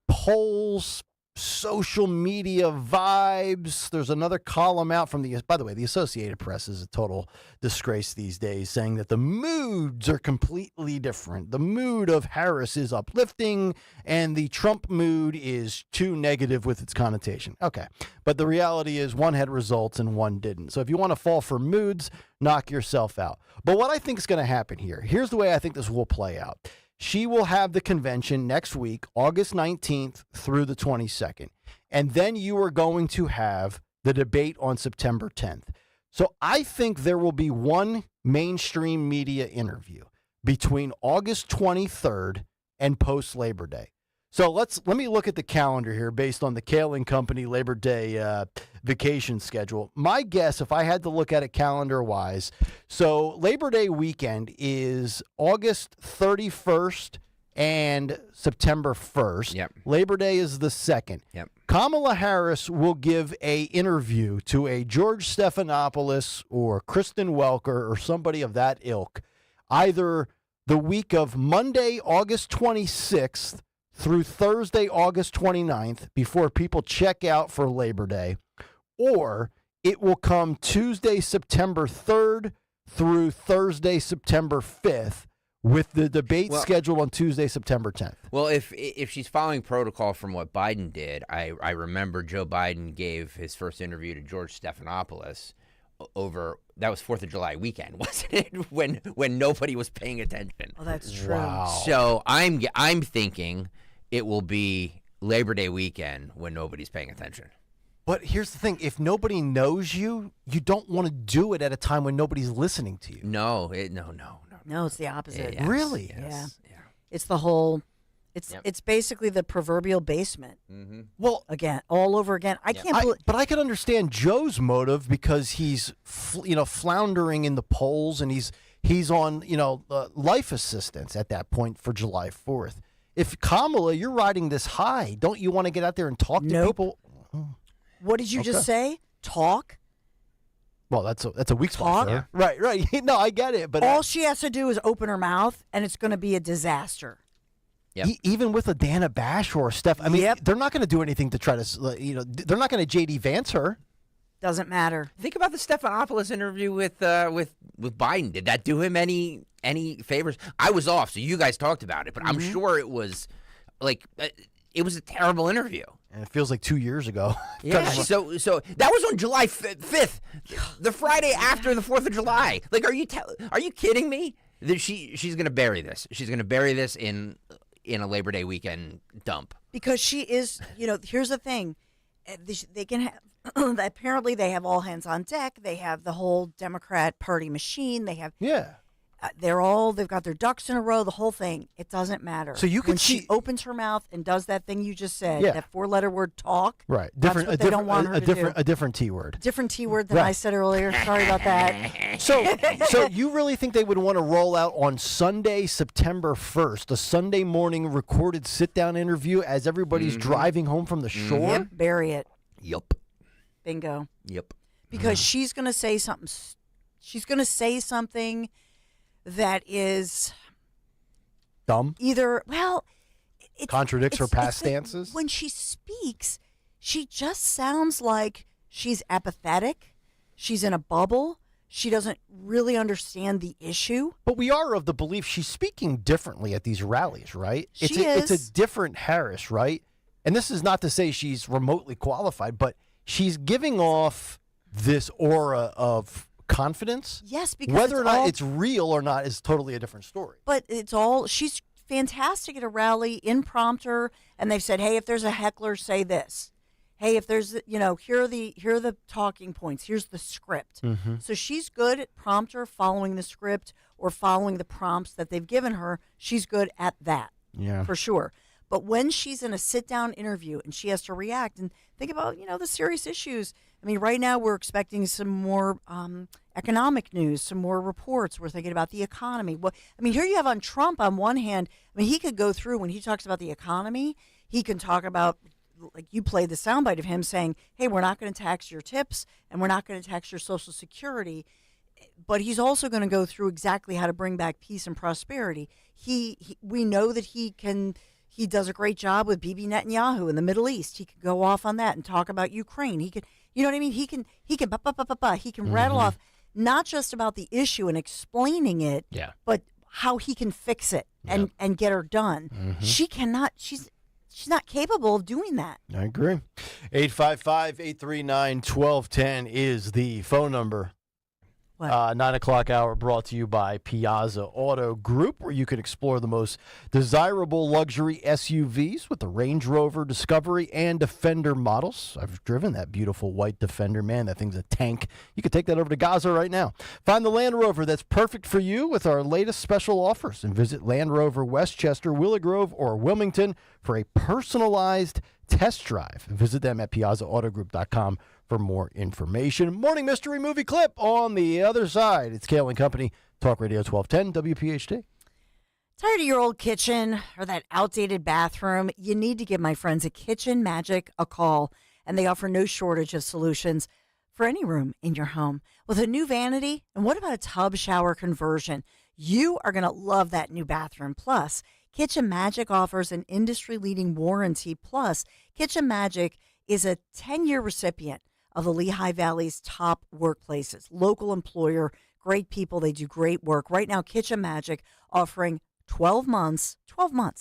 polls, social media vibes. There's another column out from by the way, the Associated Press is a total disgrace these days, saying that the moods are completely different. The mood of Harris is uplifting, and the Trump mood is too negative with its connotation. Okay, but the reality is one had results and one didn't. So if you want to fall for moods, knock yourself out. But what I think is going to happen here, here's the way I think this will play out. She will have the convention next week, August 19th through the 22nd. And then you are going to have the debate on September 10th. So I think there will be one mainstream media interview between August 23rd and post-Labor Day. So let me look at the calendar here based on the Kayal & Company Labor Day vacation schedule. My guess, if I had to look at it calendar-wise, so Labor Day weekend is August 31st and September 1st. Yep. Labor Day is the 2nd. Yep. Kamala Harris will give a interview to a George Stephanopoulos or Kristen Welker or somebody of that ilk, either the week of Monday, August 26th through Thursday, August 29th, before people check out for Labor Day, or it will come Tuesday, September 3rd through Thursday, September 5th, with the debate scheduled on Tuesday, September 10th. Well, if she's following protocol from what Biden did, I remember Joe Biden gave his first interview to George Stephanopoulos over, that was 4th of July weekend, wasn't it? When nobody was paying attention. Oh, that's true. Wow. So I'm thinking it will be Labor Day weekend when nobody's paying attention. But here's the thing. If nobody knows you, you don't want to do it at a time when nobody's listening to you. No, No, it's the opposite. Yes, Really? Yeah. It's the whole, it's basically the proverbial basement. Mm-hmm. Well, again, all over again. I can't believe. But I could understand Joe's motive because he's, floundering in the polls and he's on, life assistance at that point for July 4th. If Kamala, you're riding this high, don't you want to get out there and talk to people? What did you just say? Talk? Well, that's a weak spot for her. Right. No, I get it. But all she has to do is open her mouth, and it's going to be a disaster. Yep. Even with a Dana Bash or a Steph, I mean, they're not going to do anything to try to, they're not going to J.D. Vance her. Doesn't matter. Think about the Stephanopoulos interview with Biden. Did that do him any favors? I was off, so you guys talked about it, but I'm sure it was it was a terrible interview. And it feels like 2 years ago. Yeah. So that was on July 5th, the Friday after the 4th of July. Like, are you kidding me? That she's going to bury this. She's going to bury this in a Labor Day weekend dump. Because she is, here's the thing. They can have, apparently they have all hands on deck. They have the whole Democrat Party machine. They have, they've got their ducks in a row, the whole thing. It doesn't matter. So you can when she opens her mouth and does that thing you just said, that 4-letter word talk. Right. They don't want her to do. A different T word. Different T word than I said earlier. Sorry about that. So you really think they would want to roll out on Sunday, September 1st, a Sunday morning recorded sit-down interview as everybody's driving home from the shore? Yep, bury it. Yep. Bingo. Yep. Because she's going to say something. She's going to say something that is dumb. It contradicts her past stances. When she speaks, she just sounds like she's apathetic. She's in a bubble. She doesn't really understand the issue. But we are of the belief she's speaking differently at these rallies, right? It's a different Harris, right? And this is not to say she's remotely qualified, but she's giving off this aura of confidence. Yes, because whether or not it's real or not is totally a different story. But she's fantastic at a rally, impromptu, and they've said, hey, if there's a heckler, say this. Hey, if there's, here are the talking points. Here's the script. Mm-hmm. So she's good at prompter, following the script or following the prompts that they've given her. She's good at that, for sure. But when she's in a sit-down interview and she has to react and think about, the serious issues. I mean, right now we're expecting some more economic news, some more reports. We're thinking about the economy. Well, I mean, here you have on Trump on one hand. I mean, he could go through when he talks about the economy. He can talk about, like you played the soundbite of him saying, hey, we're not going to tax your tips and we're not going to tax your Social Security. But he's also going to go through exactly how to bring back peace and prosperity. We know that he does a great job with Bibi Netanyahu in the Middle East. He could go off on that and talk about Ukraine. He could, you know what I mean? He can rattle off not just about the issue and explaining it, but how he can fix it and get her done. Mm-hmm. She cannot. She's not capable of doing that. I agree. 855-839-1210 is the phone number. 9 o'clock hour brought to you by Piazza Auto Group, where you can explore the most desirable luxury SUVs with the Range Rover, Discovery, and Defender models. I've driven that beautiful white Defender. Man, that thing's a tank. You can take that over to Gaza right now. Find the Land Rover that's perfect for you with our latest special offers, and visit Land Rover Westchester, Willow Grove, or Wilmington for a personalized test drive. Visit them at piazzaautogroup.com for more information. Morning Mystery Movie Clip on the other side. It's Kayal and Company, Talk Radio 1210, WPHT. Tired of your old kitchen or that outdated bathroom? You need to give my friends at Kitchen Magic a call, and they offer no shortage of solutions for any room in your home. With a new vanity, and what about a tub shower conversion? You are going to love that new bathroom. Plus, Kitchen Magic offers an industry-leading warranty. Plus, Kitchen Magic is a 10-year recipient of the Lehigh Valley's top workplaces. Local employer, great people. They do great work. Right now, Kitchen Magic offering 12 months,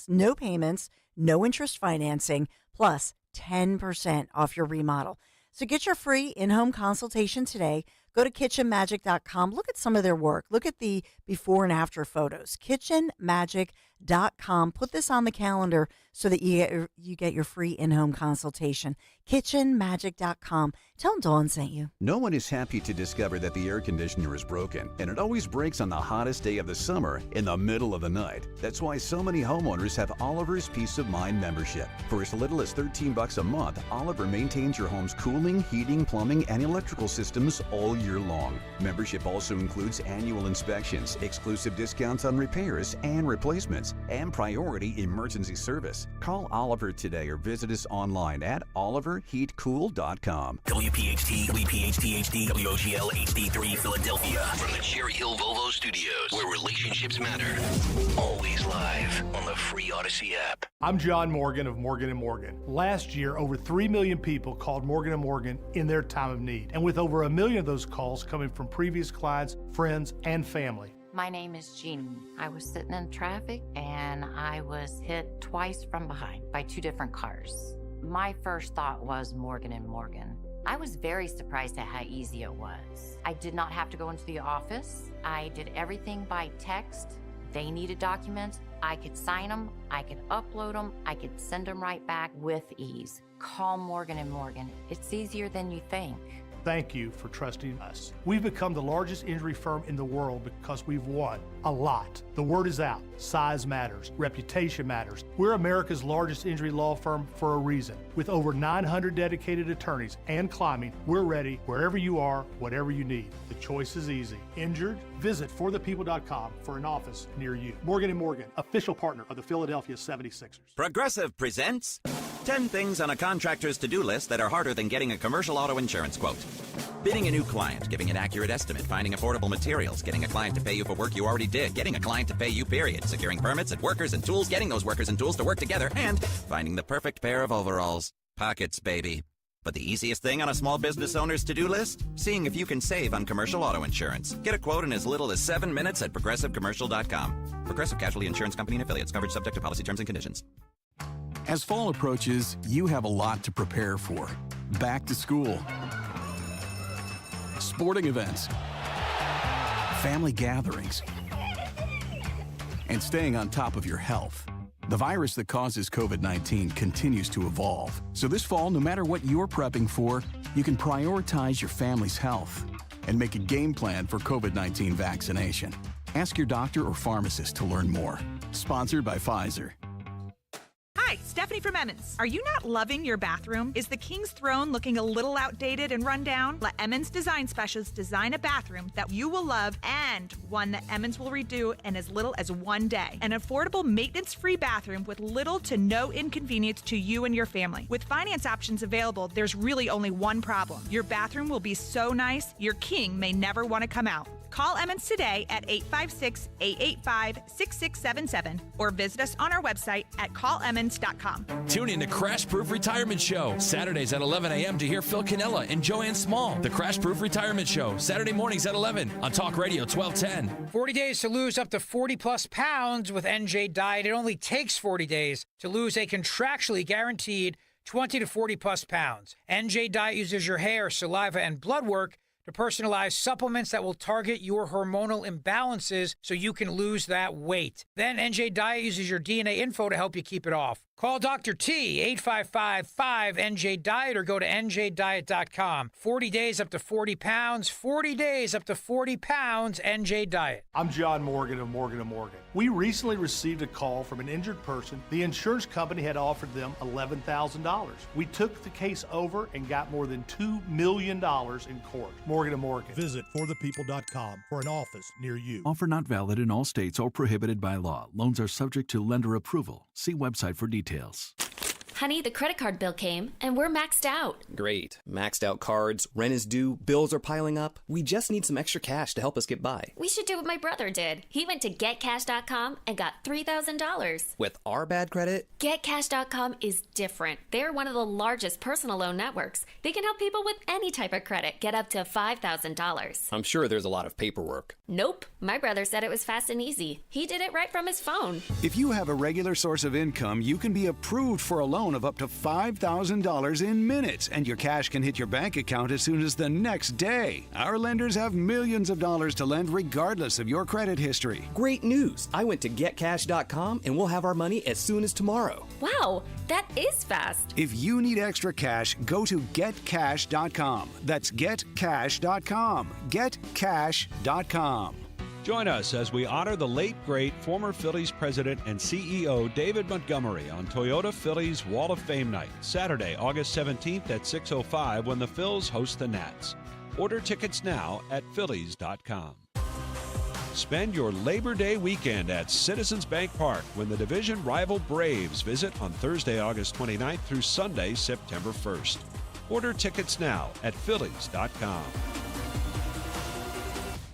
no payments, no interest financing, plus 10% off your remodel. So get your free in-home consultation today. Go to kitchenmagic.com. Look at some of their work. Look at the before and after photos. kitchenmagic.com. Put this on the calendar so that you get your free in-home consultation. kitchenmagic.com. Tell them Dawn sent you. No one is happy to discover that the air conditioner is broken, and it always breaks on the hottest day of the summer in the middle of the night. That's why so many homeowners have Oliver's Peace of Mind membership. For as little as $13 a month, Oliver maintains your home's cooling, heating, plumbing, and electrical systems all year long. Membership also includes annual inspections, exclusive discounts on repairs and replacements, and priority emergency service. Call Oliver today or visit us online at oliverheatcool.com. WPHT, WPHT HD, WOGL HD3 Philadelphia. From the Cherry Hill Volvo Studios, where relationships matter. Always live on the free Odyssey app. I'm John Morgan of Morgan & Morgan. Last year, over 3 million people called Morgan & Morgan in their time of need. And with over 1 million of those calls coming from previous clients, friends, and family. My name is Jeannie. I was sitting in traffic and I was hit twice from behind by 2 different cars. My first thought was Morgan & Morgan. I was very surprised at how easy it was. I did not have to go into the office. I did everything by text. They needed documents. I could sign them. I could upload them. I could send them right back with ease. Call Morgan & Morgan. It's easier than you think. Thank you for trusting us. We've become the largest injury firm in the world because we've won a lot. The word is out. Size matters. Reputation matters. We're America's largest injury law firm for a reason. With over 900 dedicated attorneys and climbing, we're ready wherever you are, whatever you need. The choice is easy. Injured? Visit forthepeople.com for an office near you. Morgan & Morgan, official partner of the Philadelphia 76ers. Progressive presents 10 things on a contractor's to-do list that are harder than getting a commercial auto insurance quote. Bidding a new client, giving an accurate estimate, finding affordable materials, getting a client to pay you for work you already did, getting a client to pay you, period, securing permits and workers and tools, getting those workers and tools to work together, and finding the perfect pair of overalls. Pockets, baby. But the easiest thing on a small business owner's to-do list? Seeing if you can save on commercial auto insurance. Get a quote in as little as 7 minutes at progressivecommercial.com. Progressive Casualty Insurance Company and Affiliates. Coverage subject to policy terms and conditions. As fall approaches, you have a lot to prepare for. Back to school, sporting events, family gatherings, and staying on top of your health. The virus that causes COVID-19 continues to evolve. So this fall, no matter what you're prepping for, you can prioritize your family's health and make a game plan for COVID-19 vaccination. Ask your doctor or pharmacist to learn more. Sponsored by Pfizer. Hi, Stephanie from Emmons. Are you not loving your bathroom? Is the King's Throne looking a little outdated and run down? Let Emmons Design Specialists design a bathroom that you will love and one that Emmons will redo in as little as 1 day. An affordable, maintenance-free bathroom with little to no inconvenience to you and your family. With finance options available, there's really only one problem. Your bathroom will be so nice, your king may never want to come out. Call Emmons today at 856-885-6677 or visit us on our website at callemmons.com. Tune in to Crash Proof Retirement Show, Saturdays at 11 a.m. to hear Phil Cannella and Joanne Small. The Crash Proof Retirement Show, Saturday mornings at 11 on Talk Radio 1210. 40 days to lose up to 40-plus pounds with NJ Diet. It only takes 40 days to lose a contractually guaranteed 20 to 40-plus pounds. NJ Diet uses your hair, saliva, and blood work to personalize supplements that will target your hormonal imbalances so you can lose that weight. Then NJ Diet uses your DNA info to help you keep it off. Call Dr. T, 855-5NJ-DIET, or go to njdiet.com. 40 days up to 40 pounds, 40 days up to 40 pounds, NJ Diet. I'm John Morgan of Morgan & Morgan. We recently received a call from an injured person. The insurance company had offered them $11,000. We took the case over and got more than $2 million in court. Morgan & Morgan. Visit forthepeople.com for an office near you. Offer not valid in all states or prohibited by law. Loans are subject to lender approval. See website for details. Honey, the credit card bill came, and we're maxed out. Great. Maxed out cards, rent is due, bills are piling up. We just need some extra cash to help us get by. We should do what my brother did. He went to getcash.com and got $3,000. With our bad credit? Getcash.com is different. They're one of the largest personal loan networks. They can help people with any type of credit get up to $5,000. I'm sure there's a lot of paperwork. Nope. My brother said it was fast and easy. He did it right from his phone. If you have a regular source of income, you can be approved for a loan of up to $5,000 in minutes, and your cash can hit your bank account as soon as the next day. Our lenders have millions of dollars to lend regardless of your credit history. Great news! I went to getcash.com and we'll have our money as soon as tomorrow. Wow, that is fast. If you need extra cash, go to getcash.com. That's getcash.com. Getcash.com. Join us as we honor the late, great former Phillies president and CEO David Montgomery on Toyota Phillies Wall of Fame Night, Saturday, August 17th at 6:05 when the Phils host the Nats. Order tickets now at phillies.com. Spend your Labor Day weekend at Citizens Bank Park when the division rival Braves visit on Thursday, August 29th through Sunday, September 1st. Order tickets now at phillies.com.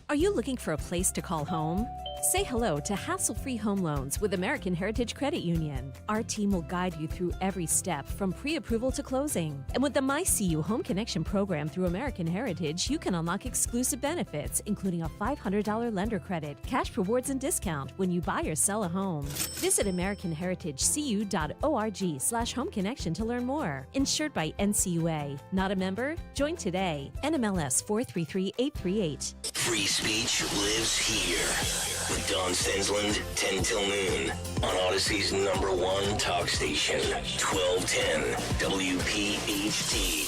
Are you looking for a place to call home? Say hello to hassle-free home loans with American Heritage Credit Union. Our team will guide you through every step from pre-approval to closing. And with the MyCU Home Connection program through American Heritage, you can unlock exclusive benefits, including a $500 lender credit, cash rewards, and discount when you buy or sell a home. Visit AmericanHeritageCU.org/home connection to learn more. Insured by NCUA. Not a member? Join today. NMLS 433838. Free speech lives here. With Don Stensland, 10 till noon. On Odyssey's #1 talk station, 1210 WPHT.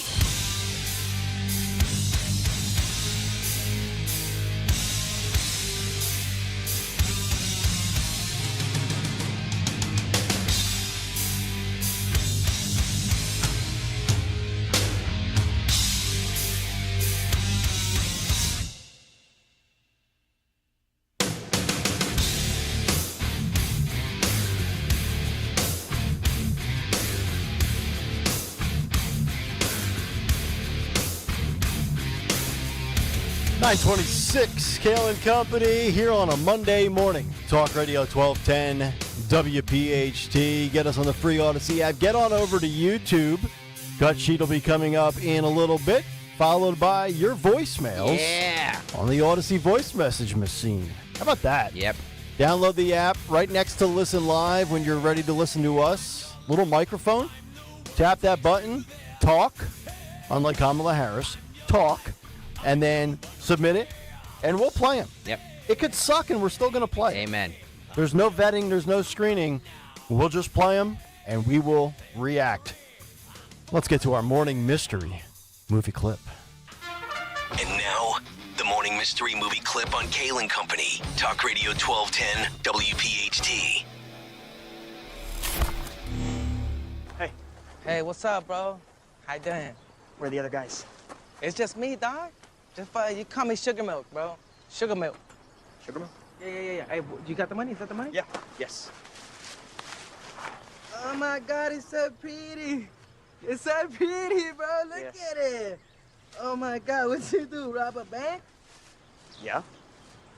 .926, Kayal and Company here on a Monday morning. Talk Radio 1210 WPHT. Get us on the free Odyssey app. Get on over to YouTube. Cut sheet will be coming up in a little bit, followed by your voicemails. Yeah. On the Odyssey voice message machine. How about that? Yep. Download the app right next to Listen Live when you're ready to listen to us. Little microphone. Tap that button. Talk. Unlike Kamala Harris. Talk. And then submit it, and we'll play them. Yep. It could suck, and we're still going to play. Amen. There's no vetting. There's no screening. We'll just play them, and we will react. Let's get to our morning mystery movie clip. And now, the morning mystery movie clip on Kayal and Company. Talk Radio 1210 WPHT. Hey. Hey, what's up, bro? How you doing? Where are the other guys? It's just me, dog. Just you call me Sugar Milk, bro. Sugar Milk. Sugar Milk? Yeah. Hey, you got the money? Is that the money? Yeah. Yes. Oh my God, it's so pretty. It's so pretty, bro. Look at it. Oh my God, what you do? Rob a bank? Yeah.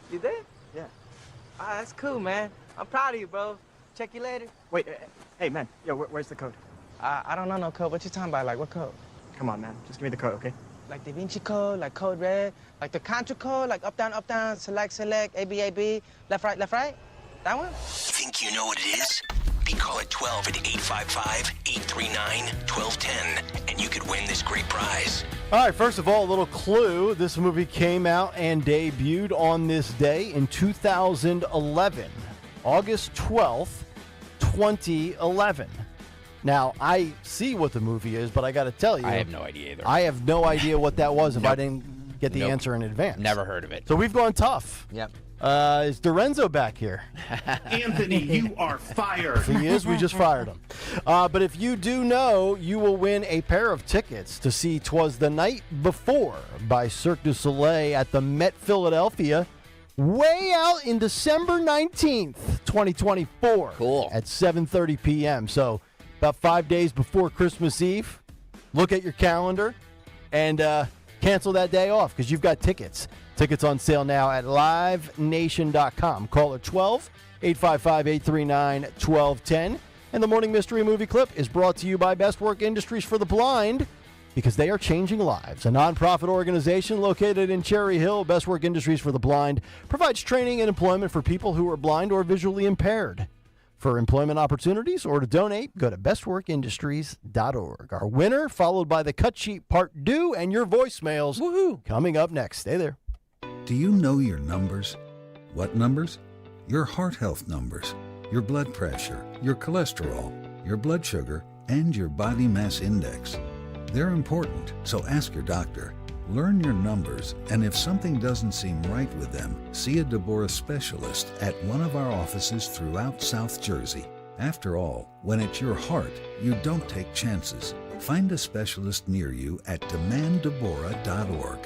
You did? Yeah. Ah, that's cool, man. I'm proud of you, bro. Check you later. Wait, hey, man. Yo, where's the code? I don't know no code. What you talking about? Like, what code? Come on, man. Just give me the code, okay? Like Da Vinci Code, like Code Red, like the Contra Code, like up, down, select, A-B, left, right. That one? Think you know what it is? Be call at 12 at 855-839-1210, and you could win this great prize. All right, first of all, a little clue. This movie came out and debuted on this day in 2011, August 12th, 2011. Now, I see what the movie is, but I got to tell you. I have no idea either. I have no idea what that was if I Nope. didn't get the Nope. answer in advance. Never heard of it. So we've gone tough. Yep. Is Dorenzo back here? Anthony, you are fired. If he is, we just fired him. But if you do know, you will win a pair of tickets to see 'Twas the Night Before by Cirque du Soleil at the Met Philadelphia, way out in December 19th, 2024. Cool. At 7:30 p.m. So about 5 days before Christmas Eve. Look at your calendar and cancel that day off because you've got tickets. Tickets on sale now at livenation.com. Caller 12-855-839-1210. And the Morning Mystery Movie Clip is brought to you by Best Work Industries for the Blind, because they are changing lives. A nonprofit organization located in Cherry Hill, Best Work Industries for the Blind provides training and employment for people who are blind or visually impaired. For employment opportunities or to donate, go to bestworkindustries.org. Our winner, followed by the cut sheet part due and your voicemails. Woohoo! Coming up next. Stay there. Do you know your numbers? What numbers? Your heart health numbers, your blood pressure, your cholesterol, your blood sugar, and your body mass index. They're important, so ask your doctor. Learn your numbers, and if something doesn't seem right with them, see a Deborah specialist at one of our offices throughout South Jersey. After all, when it's your heart, you don't take chances. Find a specialist near you at demanddeborah.org.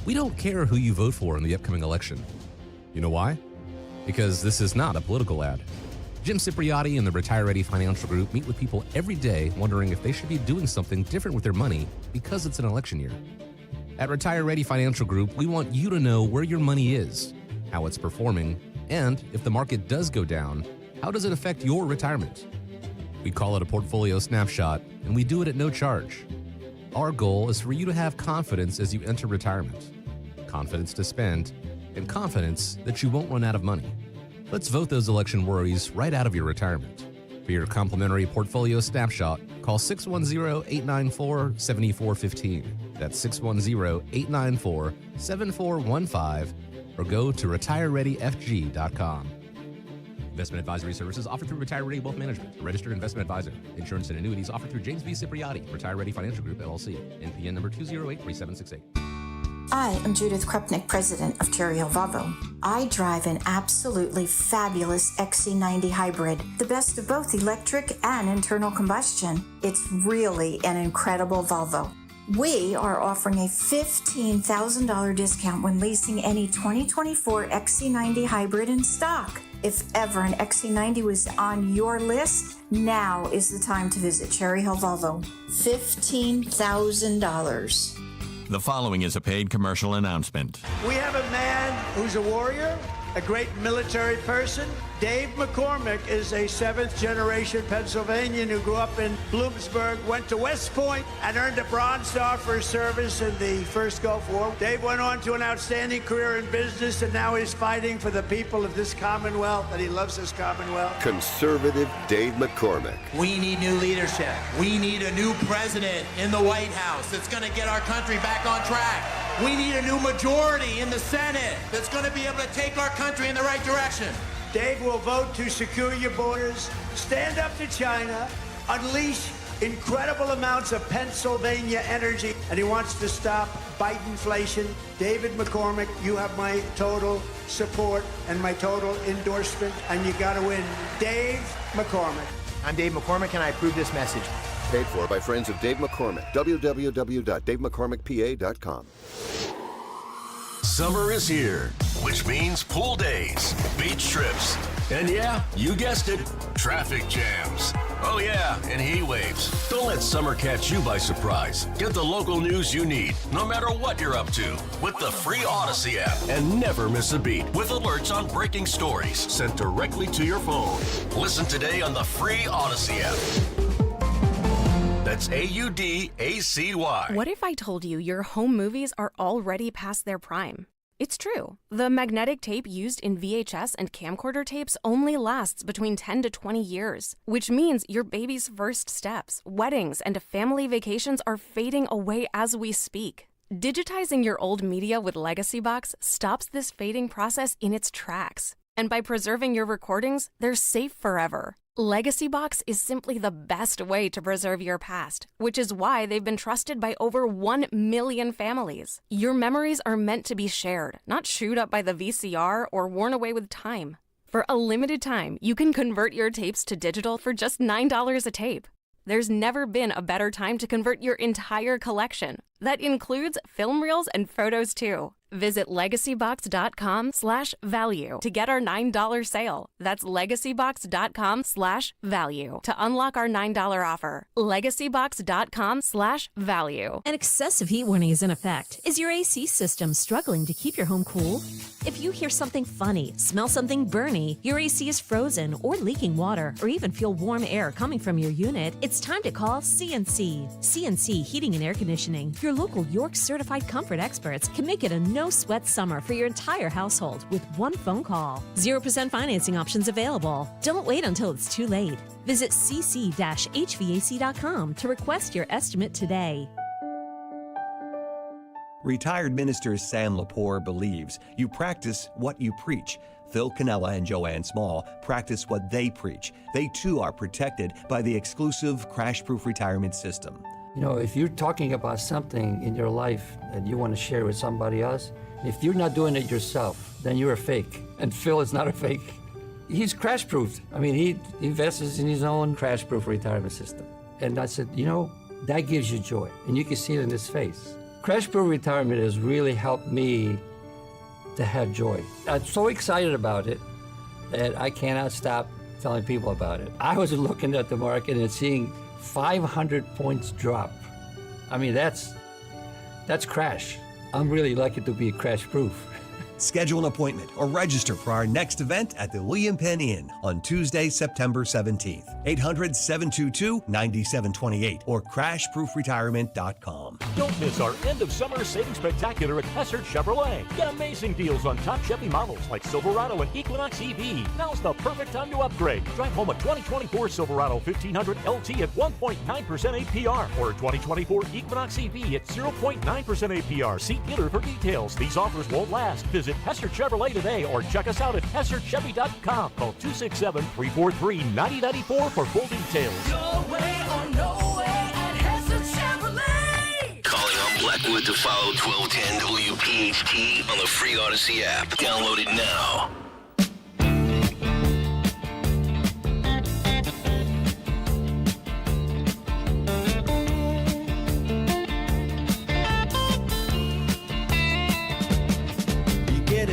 We don't care who you vote for in the upcoming election. You know why? Because this is not a political ad. Jim Cipriotti and the Retire Ready Financial Group meet with people every day wondering if they should be doing something different with their money because it's an election year. At Retire Ready Financial Group, we want you to know where your money is, how it's performing, and if the market does go down, how does it affect your retirement? We call it a portfolio snapshot, and we do it at no charge. Our goal is for you to have confidence as you enter retirement, confidence to spend, and confidence that you won't run out of money. Let's vote those election worries right out of your retirement. For your complimentary portfolio snapshot, call 610-894-7415. That's 610-894-7415, or go to retirereadyfg.com. Investment advisory services offered through Retire Ready Wealth Management, a registered investment advisor. Insurance and annuities offered through James B. Cipriotti, Retire Ready Financial Group, LLC. NPN number 2083768. I am Judith Krupnik, president of Cherry Hill Volvo. I drive an absolutely fabulous XC90 hybrid, the best of both electric and internal combustion. It's really an incredible Volvo. We are offering a $15,000 discount when leasing any 2024 XC90 hybrid in stock. If ever an XC90 was on your list, now is the time to visit Cherry Hill Volvo. $15,000. The following is a paid commercial announcement. We have a man who's a warrior, a great military person. Dave McCormick is a seventh-generation Pennsylvanian who grew up in Bloomsburg, went to West Point, and earned a Bronze Star for his service in the First Gulf War. Dave went on to an outstanding career in business, and now he's fighting for the people of this Commonwealth, and he loves this Commonwealth. Conservative Dave McCormick. We need new leadership. We need a new president in the White House that's going to get our country back on track. We need a new majority in the Senate that's going to be able to take our country in the right direction. Dave will vote to secure your borders, stand up to China, unleash incredible amounts of Pennsylvania energy, and he wants to stop Bidenflation. David McCormick, you have my total support and my total endorsement, and you got to win. Dave McCormick. I'm Dave McCormick, and I approve this message. Paid for by friends of Dave McCormick. www.davemccormickpa.com. Summer is here, which means pool days, beach trips, and yeah, you guessed it, traffic jams. Oh yeah, and heat waves. Don't let summer catch you by surprise. Get the local news you need, no matter what you're up to, with the free Odyssey app. And never miss a beat with alerts on breaking stories sent directly to your phone. Listen today on the free Odyssey app. That's AUDACY. What if I told you your home movies are already past their prime? It's true. The magnetic tape used in VHS and camcorder tapes only lasts between 10 to 20 years, which means your baby's first steps, weddings, and family vacations are fading away as we speak. Digitizing your old media with Legacy Box stops this fading process in its tracks. And by preserving your recordings, they're safe forever. Legacy Box is simply the best way to preserve your past, which is why they've been trusted by over 1 million families. Your memories are meant to be shared, not chewed up by the VCR or worn away with time. For a limited time, you can convert your tapes to digital for just $9 a tape. There's never been a better time to convert your entire collection. That includes film reels and photos too. Visit legacybox.com/value to get our $9 sale. That's legacybox.com/value to unlock our $9 offer. Legacybox.com/value. An excessive heat warning is in effect. Is your AC system struggling to keep your home cool? If you hear something funny, smell something burny, your AC is frozen or leaking water, or even feel warm air coming from your unit, it's time to call CNC. CNC Heating and Air Conditioning. Your local York certified comfort experts can make it a no-sweat summer for your entire household with one phone call. 0% financing options available. Don't wait until it's too late. Visit cc-hvac.com to request your estimate today. Retired Minister Sam Lepore believes you practice what you preach. Phil Cannella and Joanne Small practice what they preach. They too are protected by the exclusive crash-proof retirement system. You know, if you're talking about something in your life that you want to share with somebody else, if you're not doing it yourself, then you're a fake. And Phil is not a fake. He's crash-proofed. I mean, he invests in his own crash-proof retirement system. And I said, you know, that gives you joy. And you can see it in his face. Crash-proof retirement has really helped me to have joy. I'm so excited about it that I cannot stop telling people about it. I was looking at the market and seeing 500 points drop. I mean, that's crash. I'm really lucky to be crash-proof. Schedule an appointment or register for our next event at the William Penn Inn on Tuesday, September 17th. 800-722-9728 or crashproofretirement.com. Don't miss our end of summer savings spectacular at Hessert Chevrolet. Get amazing deals on top Chevy models like Silverado and Equinox EV. Now's the perfect time to upgrade. Drive home a 2024 Silverado 1500 LT at 1.9% APR or a 2024 Equinox EV at 0.9% APR. See dealer for details. These offers won't last. Visit Hessert Chevrolet today or check us out at HessertChevy.com. Call 267-343-9094 for full details. Your way or no way at Hessert Chevrolet. Calling on Blackwood to follow 1210 WPHT on the free Odyssey app. Download it now.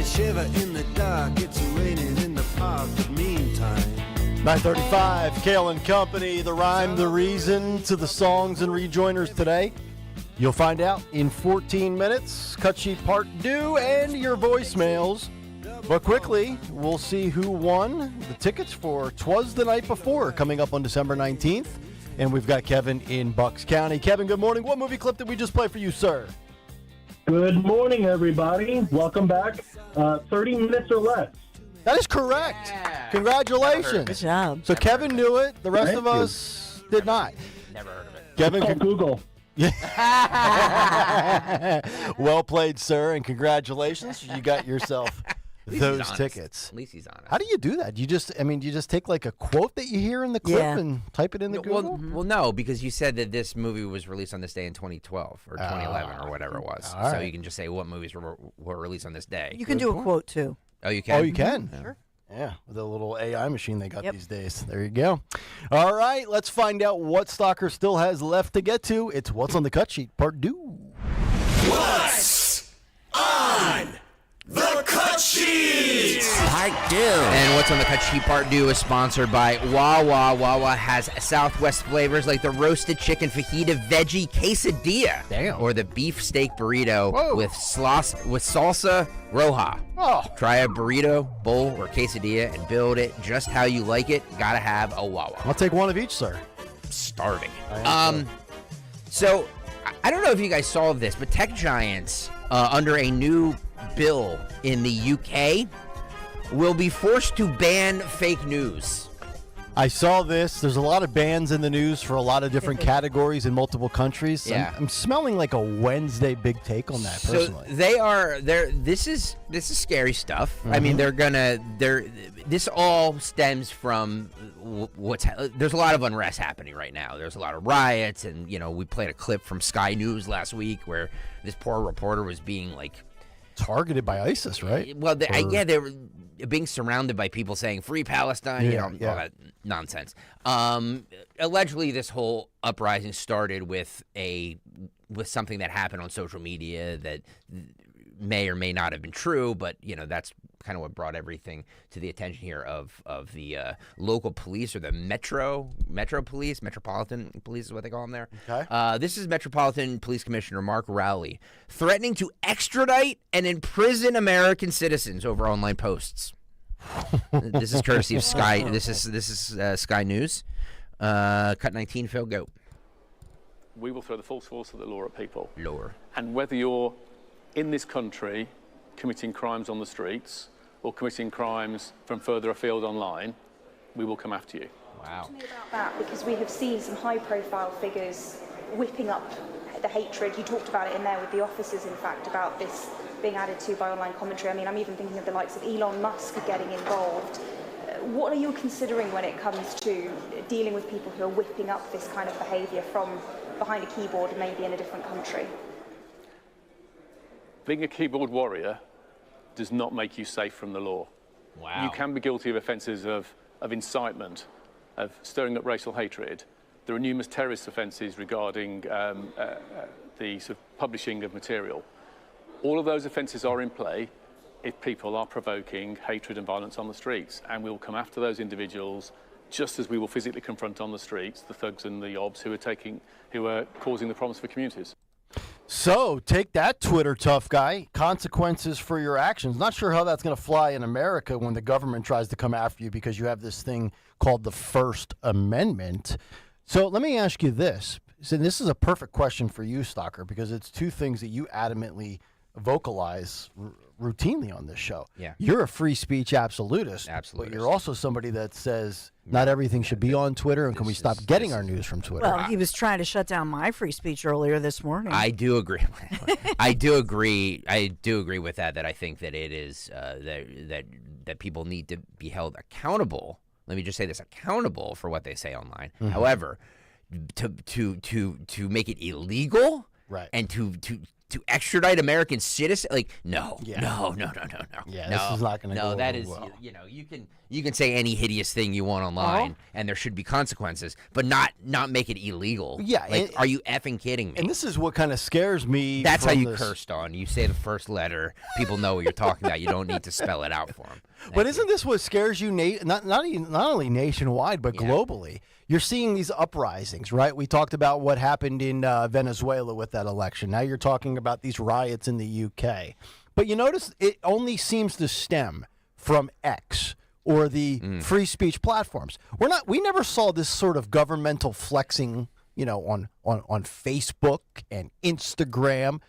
Shiver in the dark, it's raining in the park, but meantime. 9:35, Kayal and Company, the rhyme, the reason to the songs and rejoiners today. You'll find out in 14 minutes. Cut sheet part due and your voicemails. But quickly, we'll see who won the tickets for 'Twas the Night Before coming up on December 19th. And we've got Kevin in Bucks County. Kevin, good morning. What movie clip did we just play for you, sir? Good morning, everybody. Welcome back. 30 minutes or less. That is correct. Yeah. Congratulations. Good job. So Kevin knew it. The rest of us did not. Never heard of it. Kevin, Google. Yeah. Well played, sir, and congratulations. You got yourself those tickets. At least he's honest. How do you do that? You just take like a quote that you hear in the clip and type it in the Google? Well, no, because you said that this movie was released on this day in 2012 or 2011 or whatever it was. So right. you can just say what movies were released on this day. You can do a quote, too. Oh, you can? Oh, you can? Yeah. Sure. Yeah, with a little AI machine they got these days. There you go. All right, let's find out what Stalker still has left to get to. It's What's on the Cut Sheet, part 2. What's on the Cut Sheet? Part 2. And What's on the Cut Sheet Part 2 is sponsored by Wawa. Wawa has Southwest flavors like the roasted chicken fajita veggie quesadilla. Damn. Or the beef steak burrito with salsa roja. Oh. Try a burrito, bowl, or quesadilla and build it just how you like it. Gotta have a Wawa. I'll take one of each, sir. I'm starving. So, I don't know if you guys saw this, but tech giants, under a new bill in the UK, will be forced to ban fake news. I saw this. There's a lot of bans in the news for a lot of different categories in multiple countries. Yeah. I'm smelling like a Wednesday big take on that, personally. So this is scary stuff. I mean, this all stems from there's a lot of unrest happening right now. There's a lot of riots, and we played a clip from Sky News last week where this poor reporter was being targeted by ISIS, right? Well, they were being surrounded by people saying "Free Palestine," all that nonsense. Allegedly, this whole uprising started with something that happened on social media that may or may not have been true, but that's kind of what brought everything to the attention here of the local police, or the metropolitan police is what they call them there. Okay. This is Metropolitan Police Commissioner Mark Rowley threatening to extradite and imprison American citizens over online posts. This is courtesy of Sky. This is Sky News. Cut 19, Phil, go. We will throw the full force of the law at people. Lower. And whether you're in this country committing crimes on the streets or committing crimes from further afield online, we will come after you. Wow. Talk to me about that, because we have seen some high-profile figures whipping up the hatred. You talked about it in there with the officers, in fact, about this being added to by online commentary. I mean, I'm even thinking of the likes of Elon Musk getting involved. What are you considering when it comes to dealing with people who are whipping up this kind of behaviour from behind a keyboard, maybe in a different country? Being a keyboard warrior does not make you safe from the law. Wow. You can be guilty of offences of incitement, of stirring up racial hatred. There are numerous terrorist offences regarding the sort of publishing of material. All of those offences are in play if people are provoking hatred and violence on the streets, and we will come after those individuals just as we will physically confront on the streets the thugs and the obs who are causing the problems for communities. So, take that, Twitter tough guy. Consequences for your actions. Not sure how that's going to fly in America when the government tries to come after you because you have this thing called the First Amendment. So, let me ask you this. So, this is a perfect question for you, Stalker, because it's two things that you adamantly vocalize routinely on this show. Yeah. You're a free speech absolutist. But you're also somebody that says not everything should be on Twitter, and can we stop getting our news from Twitter? Well, he was trying to shut down my free speech earlier this morning. I do agree. I do agree with that. That I think that it is that people need to be held accountable. Let me just say this: accountable for what they say online. Mm-hmm. However, to make it illegal, right, and to extradite American citizens, no. Yeah, no. Yeah, this is not going to go over that is, well. You can say any hideous thing you want online, and there should be consequences, but not make it illegal. Yeah, are you effing kidding me? And this is what kind of scares me. That's how from you this. cursed on. You say the first letter, people know what you're talking about. You don't need to spell it out for them. But isn't this what scares you, not only nationwide, but globally? You're seeing these uprisings, right? We talked about what happened in Venezuela with that election. Now you're talking about these riots in the UK. But you notice it only seems to stem from X or the free speech platforms. We never saw this sort of governmental flexing, on Facebook and Instagram.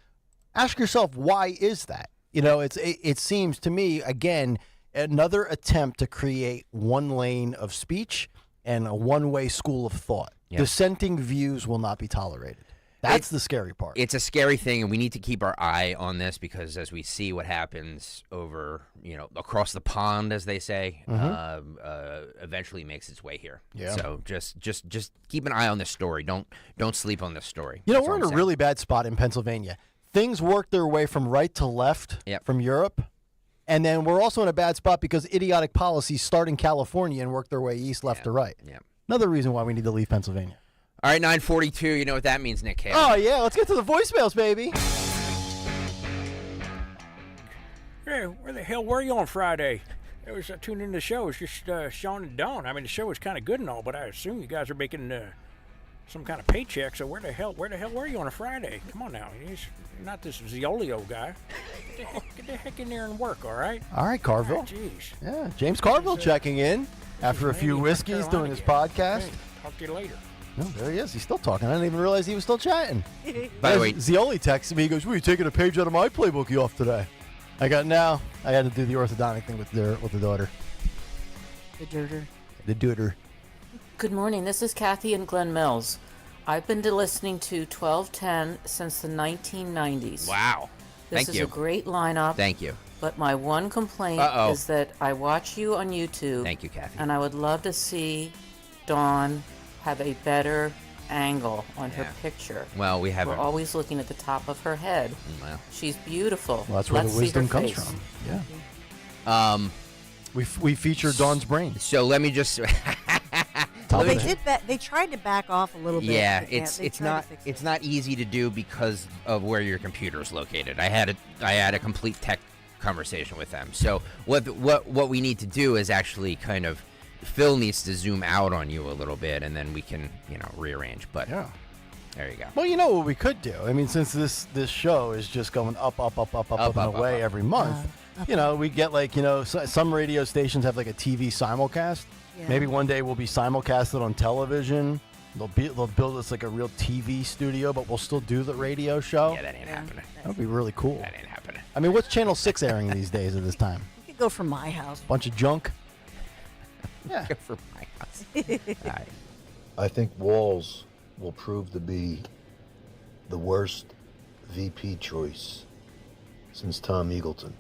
Ask yourself, why is that? It seems to me, again, another attempt to create one lane of speech and a one-way school of thought. Yeah. Dissenting views will not be tolerated. That's the scary part. It's a scary thing, and we need to keep our eye on this, because as we see what happens over, across the pond, as they say, eventually makes its way here. Yeah. So just keep an eye on this story. Don't sleep on this story. We're in a really bad spot in Pennsylvania. Things work their way from right to left from Europe. And then we're also in a bad spot because idiotic policies start in California and work their way east, left to right. Yeah. Another reason why we need to leave Pennsylvania. All right, 9:42. You know what that means, Nick Kayal. Oh, yeah. Let's get to the voicemails, baby. Hey, where the hell were you on Friday? I was tuning in to the show. It's just Sean and Dawn. I mean, the show was kind of good and all, but I assume you guys are making some kind of paycheck. So where the hell were you on a Friday? Come on now. You're not this Ziolio guy. Get the heck in there and work, all right? All right, Carville. Jeez. Yeah, James Carville checking in after a few whiskeys doing his podcast. Hey, talk to you later. No, there he is. He's still talking. I didn't even realize he was still chatting. By the way, Zioli texted me. He goes, "Well, you taking a page out of my playbook you off today?" I got now. I had to do the orthodontic thing with the daughter. The dirter. The daughter. Good morning. This is Kathy in Glen Mills. I've been listening to 1210 since the 1990s. Wow. This is a great lineup. Thank you. But my one complaint is that I watch you on YouTube. Thank you, Kathy. And I would love to see Dawn have a better angle on her picture. Well, we haven't. We're always looking at the top of her head. Well. She's beautiful. Well, that's where Let's the wisdom see her comes face. from. Yeah. We featured Dawn's brain. So let me just. Well, they tried to back off a little bit. Yeah, but it's not easy to do because of where your computer is located. I had a complete tech conversation with them. So what we need to do is actually kind of Phil needs to zoom out on you a little bit, and then we can rearrange. But yeah, there you go. Well, you know what we could do. I mean, since this show is just going up and away every month, we get some radio stations have like a TV simulcast. Yeah. Maybe one day we'll be simulcasted on television. They'll build us like a real TV studio, but we'll still do the radio show. Yeah, that ain't happening. That would be really cool. That ain't happening. I mean, what's Channel 6 airing these days at this time? You could go from my house. Bunch of junk. Yeah, go for my house. All right. I think Walz will prove to be the worst VP choice since Tom Eagleton.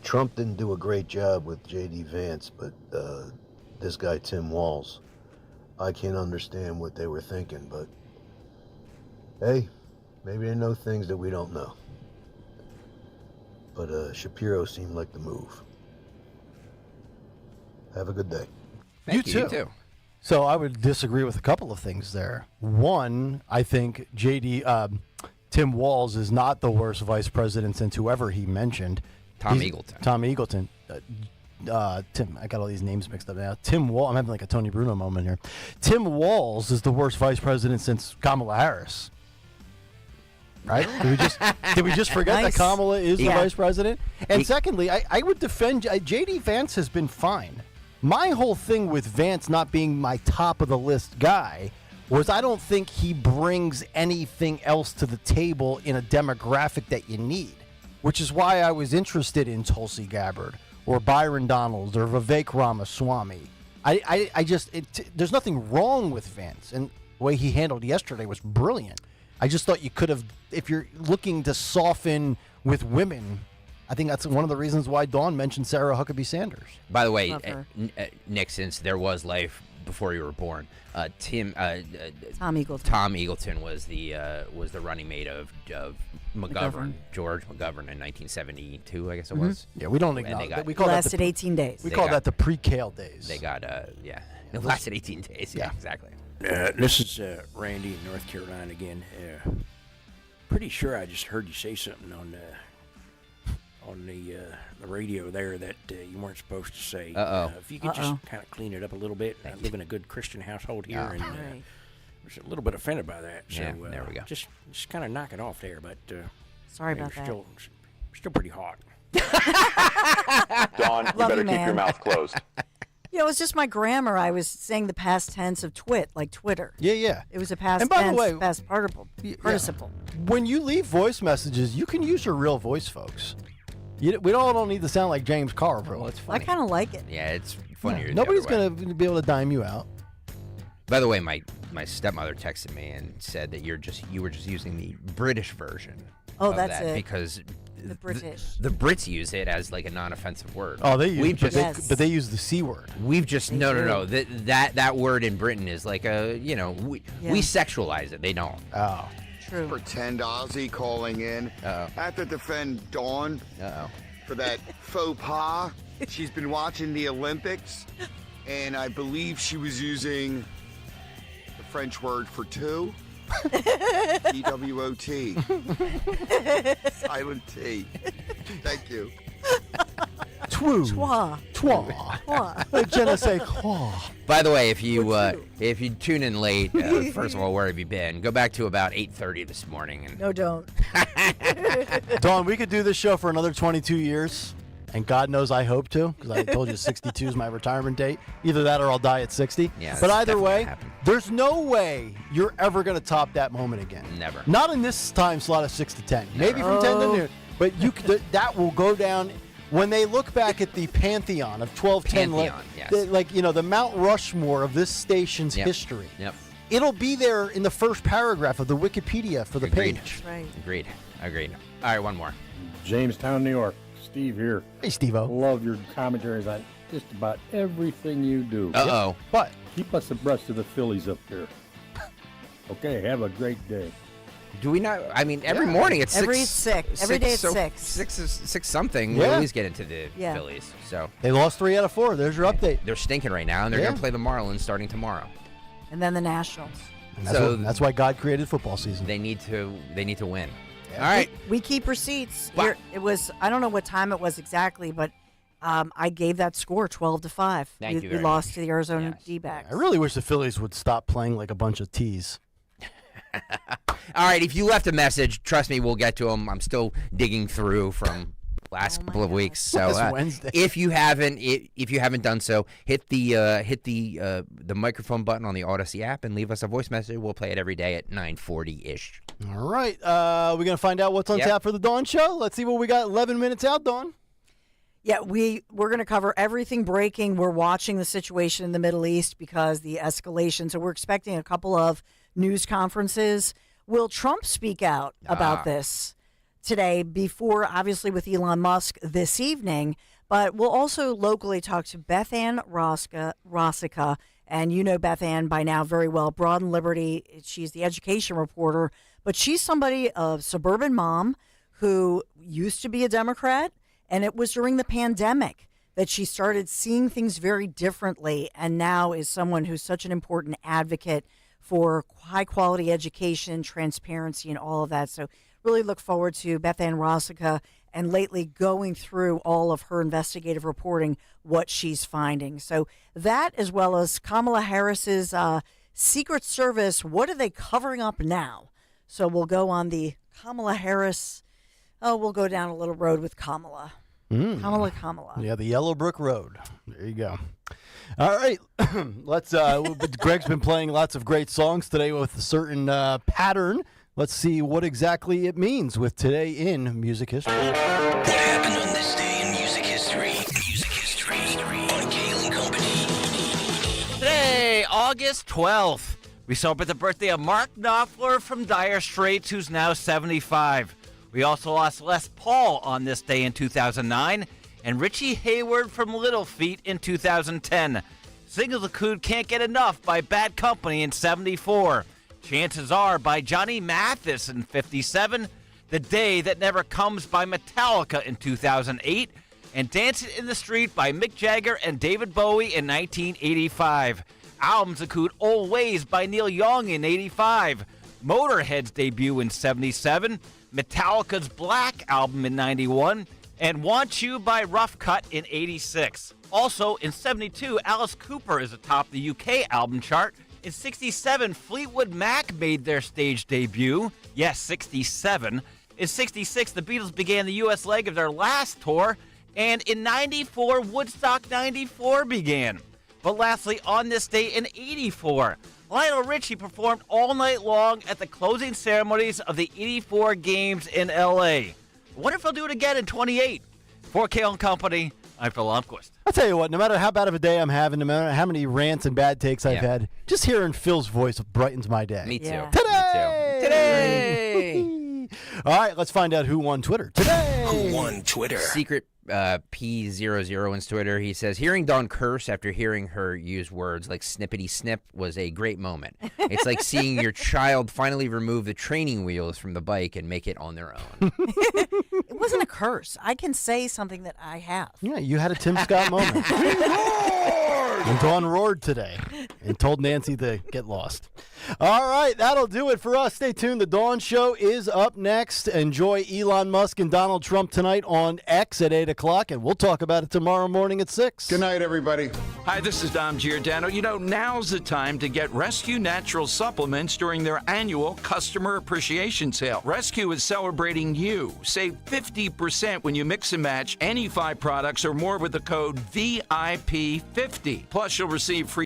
Trump didn't do a great job with J.D. Vance, but this guy, Tim Walz, I can't understand what they were thinking, but hey, maybe they know things that we don't know. But Shapiro seemed like the move. Have a good day. You too. So I would disagree with a couple of things there. One, I think Tim Walz is not the worst vice president since whoever he mentioned. Tom Eagleton. Tom Eagleton. Tim, I got all these names mixed up now. Tim Walz, I'm having like a Tony Bruno moment here. Tim Walz is the worst vice president since Kamala Harris. Right? Did we just forget that Kamala is the vice president? And secondly, I would defend J.D. Vance has been fine. My whole thing with Vance not being my top of the list guy was I don't think he brings anything else to the table in a demographic that you need, which is why I was interested in Tulsi Gabbard or Byron Donalds or Vivek Ramaswamy. There's nothing wrong with Vance, and the way he handled yesterday was brilliant. I just thought you could have, if you're looking to soften with women, I think that's one of the reasons why Dawn mentioned Sarah Huckabee Sanders. By the way, Nick, since there was life before you were born, Tom Eagleton was the running mate of McGovern, George McGovern in 1972, I guess it was. Yeah, we don't acknowledge that. We call lasted 18 days. We call that the pre-Kale days. They got it lasted 18 days. Yeah, exactly. This is Randy in North Carolina again. Pretty sure I just heard you say something on the radio there that you weren't supposed to say. If you could just kind of clean it up a little bit. I live in a good Christian household here, and I was a little bit offended by that. So there we go. Just kind of knock it off there. But sorry about that. Still pretty hot. Dawn, you better keep your mouth closed. You know, it's just my grammar. I was saying the past tense of twit, like Twitter. Yeah. It was a past and by tense, the way, past participle. When you leave voice messages, you can use your real voice, folks. We all don't need to sound like James Carville. Well, it's funny. I kind of like it. Yeah, it's funnier. Nobody's going to be able to dime you out. By the way, my stepmother texted me and said that you were just using the British version. Oh, of that's that it. Because the British. The Brits use it as like a non-offensive word. Oh, they use it, but they use the C word. We've just no. That word in Britain is like we sexualize it. They don't. Oh. True. Pretend Aussie calling in. Uh-oh. I have to defend Dawn for that faux pas. She's been watching the Olympics, and I believe she was using the French word for two. T-W-O-T. Silent T. Thank you. True. Trois. Je ne sais quoi. By the way, if you tune in late, first of all, where have you been? Go back to about 8:30 this morning. No, don't. Dawn, we could do this show for another 22 years, and God knows I hope to, because I told you 62 is my retirement date. Either that or I'll die at 60. Yeah, but either way, there's no way you're ever going to top that moment again. Never. Not in this time slot of 6 to 10. Maybe from 10 to noon. But that will go down when they look back at the pantheon of 1210, Pantheon, the Mount Rushmore of this station's history. Yep. It'll be there in the first paragraph of the Wikipedia for the Agreed. page. Right. Agreed. All right, one more. Jamestown, New York. Steve here. Hey, Steve-O. Love your commentaries on just about everything you do. Uh-oh. What? Keep us abreast of the Phillies up here. Okay, have a great day. Do we not? I mean, every morning it's 6. Every six. Every day it's 6. 6 something. We Yeah. always get into the Yeah. Phillies. So They lost 3 out of 4. There's your update. they're stinking right now, and they're Yeah. going to play the Marlins starting tomorrow. And then the Nationals. And that's why God created football season. They need to win. All right. We keep receipts. Wow. Here, it was, I don't know what time it was exactly, but I gave that score 12-5. Thank you We very lost much. to the Arizona D-backs. I really wish the Phillies would stop playing like a bunch of tees. All right. If you left a message, trust me, we'll get to them. I'm still digging through from last couple of weeks. So Last Wednesday. if you haven't done so, hit the microphone button on the Odyssey app and leave us a voice message. We'll play it every day at 9:40-ish. All right. We're going to find out what's on tap for the Dawn Show. Let's see what we got 11 minutes out, Dawn. Yeah, we're going to cover everything breaking. We're watching the situation in the Middle East because the escalation. So we're expecting a couple of news conferences. Will Trump speak out about this today before, obviously, with Elon Musk this evening? But we'll also locally talk to Beth Ann Rosica. And you know Beth Ann by now very well. Broad and Liberty, she's the education reporter. But she's somebody, a suburban mom who used to be a Democrat. And it was during the pandemic that she started seeing things very differently, and now is someone who's such an important advocate for high-quality education, transparency, and all of that. So really look forward to Beth Ann Rosica and lately going through all of her investigative reporting, what she's finding. So that, as well as Kamala Harris's Secret Service, what are they covering up now? So we'll go on the Kamala Harris. Oh, we'll go down a little road with Kamala. Kamala. Yeah, the Yellowbrook Road. There you go. All right. Let's. Greg's been playing lots of great songs today with a certain pattern. Let's see what exactly it means with Today in Music History. What happened on this day in music history? Music history on Kayal and Company. Today, August 12th, we celebrate the birthday of Mark Knopfler from Dire Straits, who's now 75. We also lost Les Paul on this day in 2009, and Richie Hayward from Little Feat in 2010. Singles the Cood Can't Get Enough by Bad Company in 74. Chances Are by Johnny Mathis in 57. The Day That Never Comes by Metallica in 2008. And Dancing in the Street by Mick Jagger and David Bowie in 1985. Albums include Old Ways by Neil Young in 85. Motorhead's debut in 77. Metallica's Black album in 91. And Want You by Rough Cut in 86. Also, in 72, Alice Cooper is atop the UK album chart. In 67, Fleetwood Mac made their stage debut. Yes, 67. In 66, the Beatles began the U.S. leg of their last tour. And in 94, Woodstock 94 began. But lastly, on this day in 84, Lionel Richie performed all night long at the closing ceremonies of the 84 games in L.A. I wonder if he'll do it again in 28. For Kayal & Company, I'm Phil Lundquist. I'll tell you what, no matter how bad of a day I'm having, no matter how many rants and bad takes I've had, just hearing Phil's voice brightens my day. Me too. Yeah. Today! Today! All right, let's find out who won Twitter today. Who won Twitter? Secret P00 on Twitter. He says, hearing Dawn curse after hearing her use words like snippety snip was a great moment. It's like seeing your child finally remove the training wheels from the bike and make it on their own. It wasn't a curse. I can say something that I have. Yeah, you had a Tim Scott moment. And Dawn roared today and told Nancy to get lost. All right, that'll do it for us. Stay tuned. The Dawn Show is up next. Enjoy Elon Musk and Donald Trump tonight on X at 8 o'clock, and we'll talk about it tomorrow morning at 6. Good night, everybody. Hi, this is Dom Giordano. You know, now's the time to get Rescue Natural Supplements during their annual Customer Appreciation Sale. Rescue is celebrating you. Save 50% when you mix and match any 5 products or more with the code VIP50. Plus, you'll receive free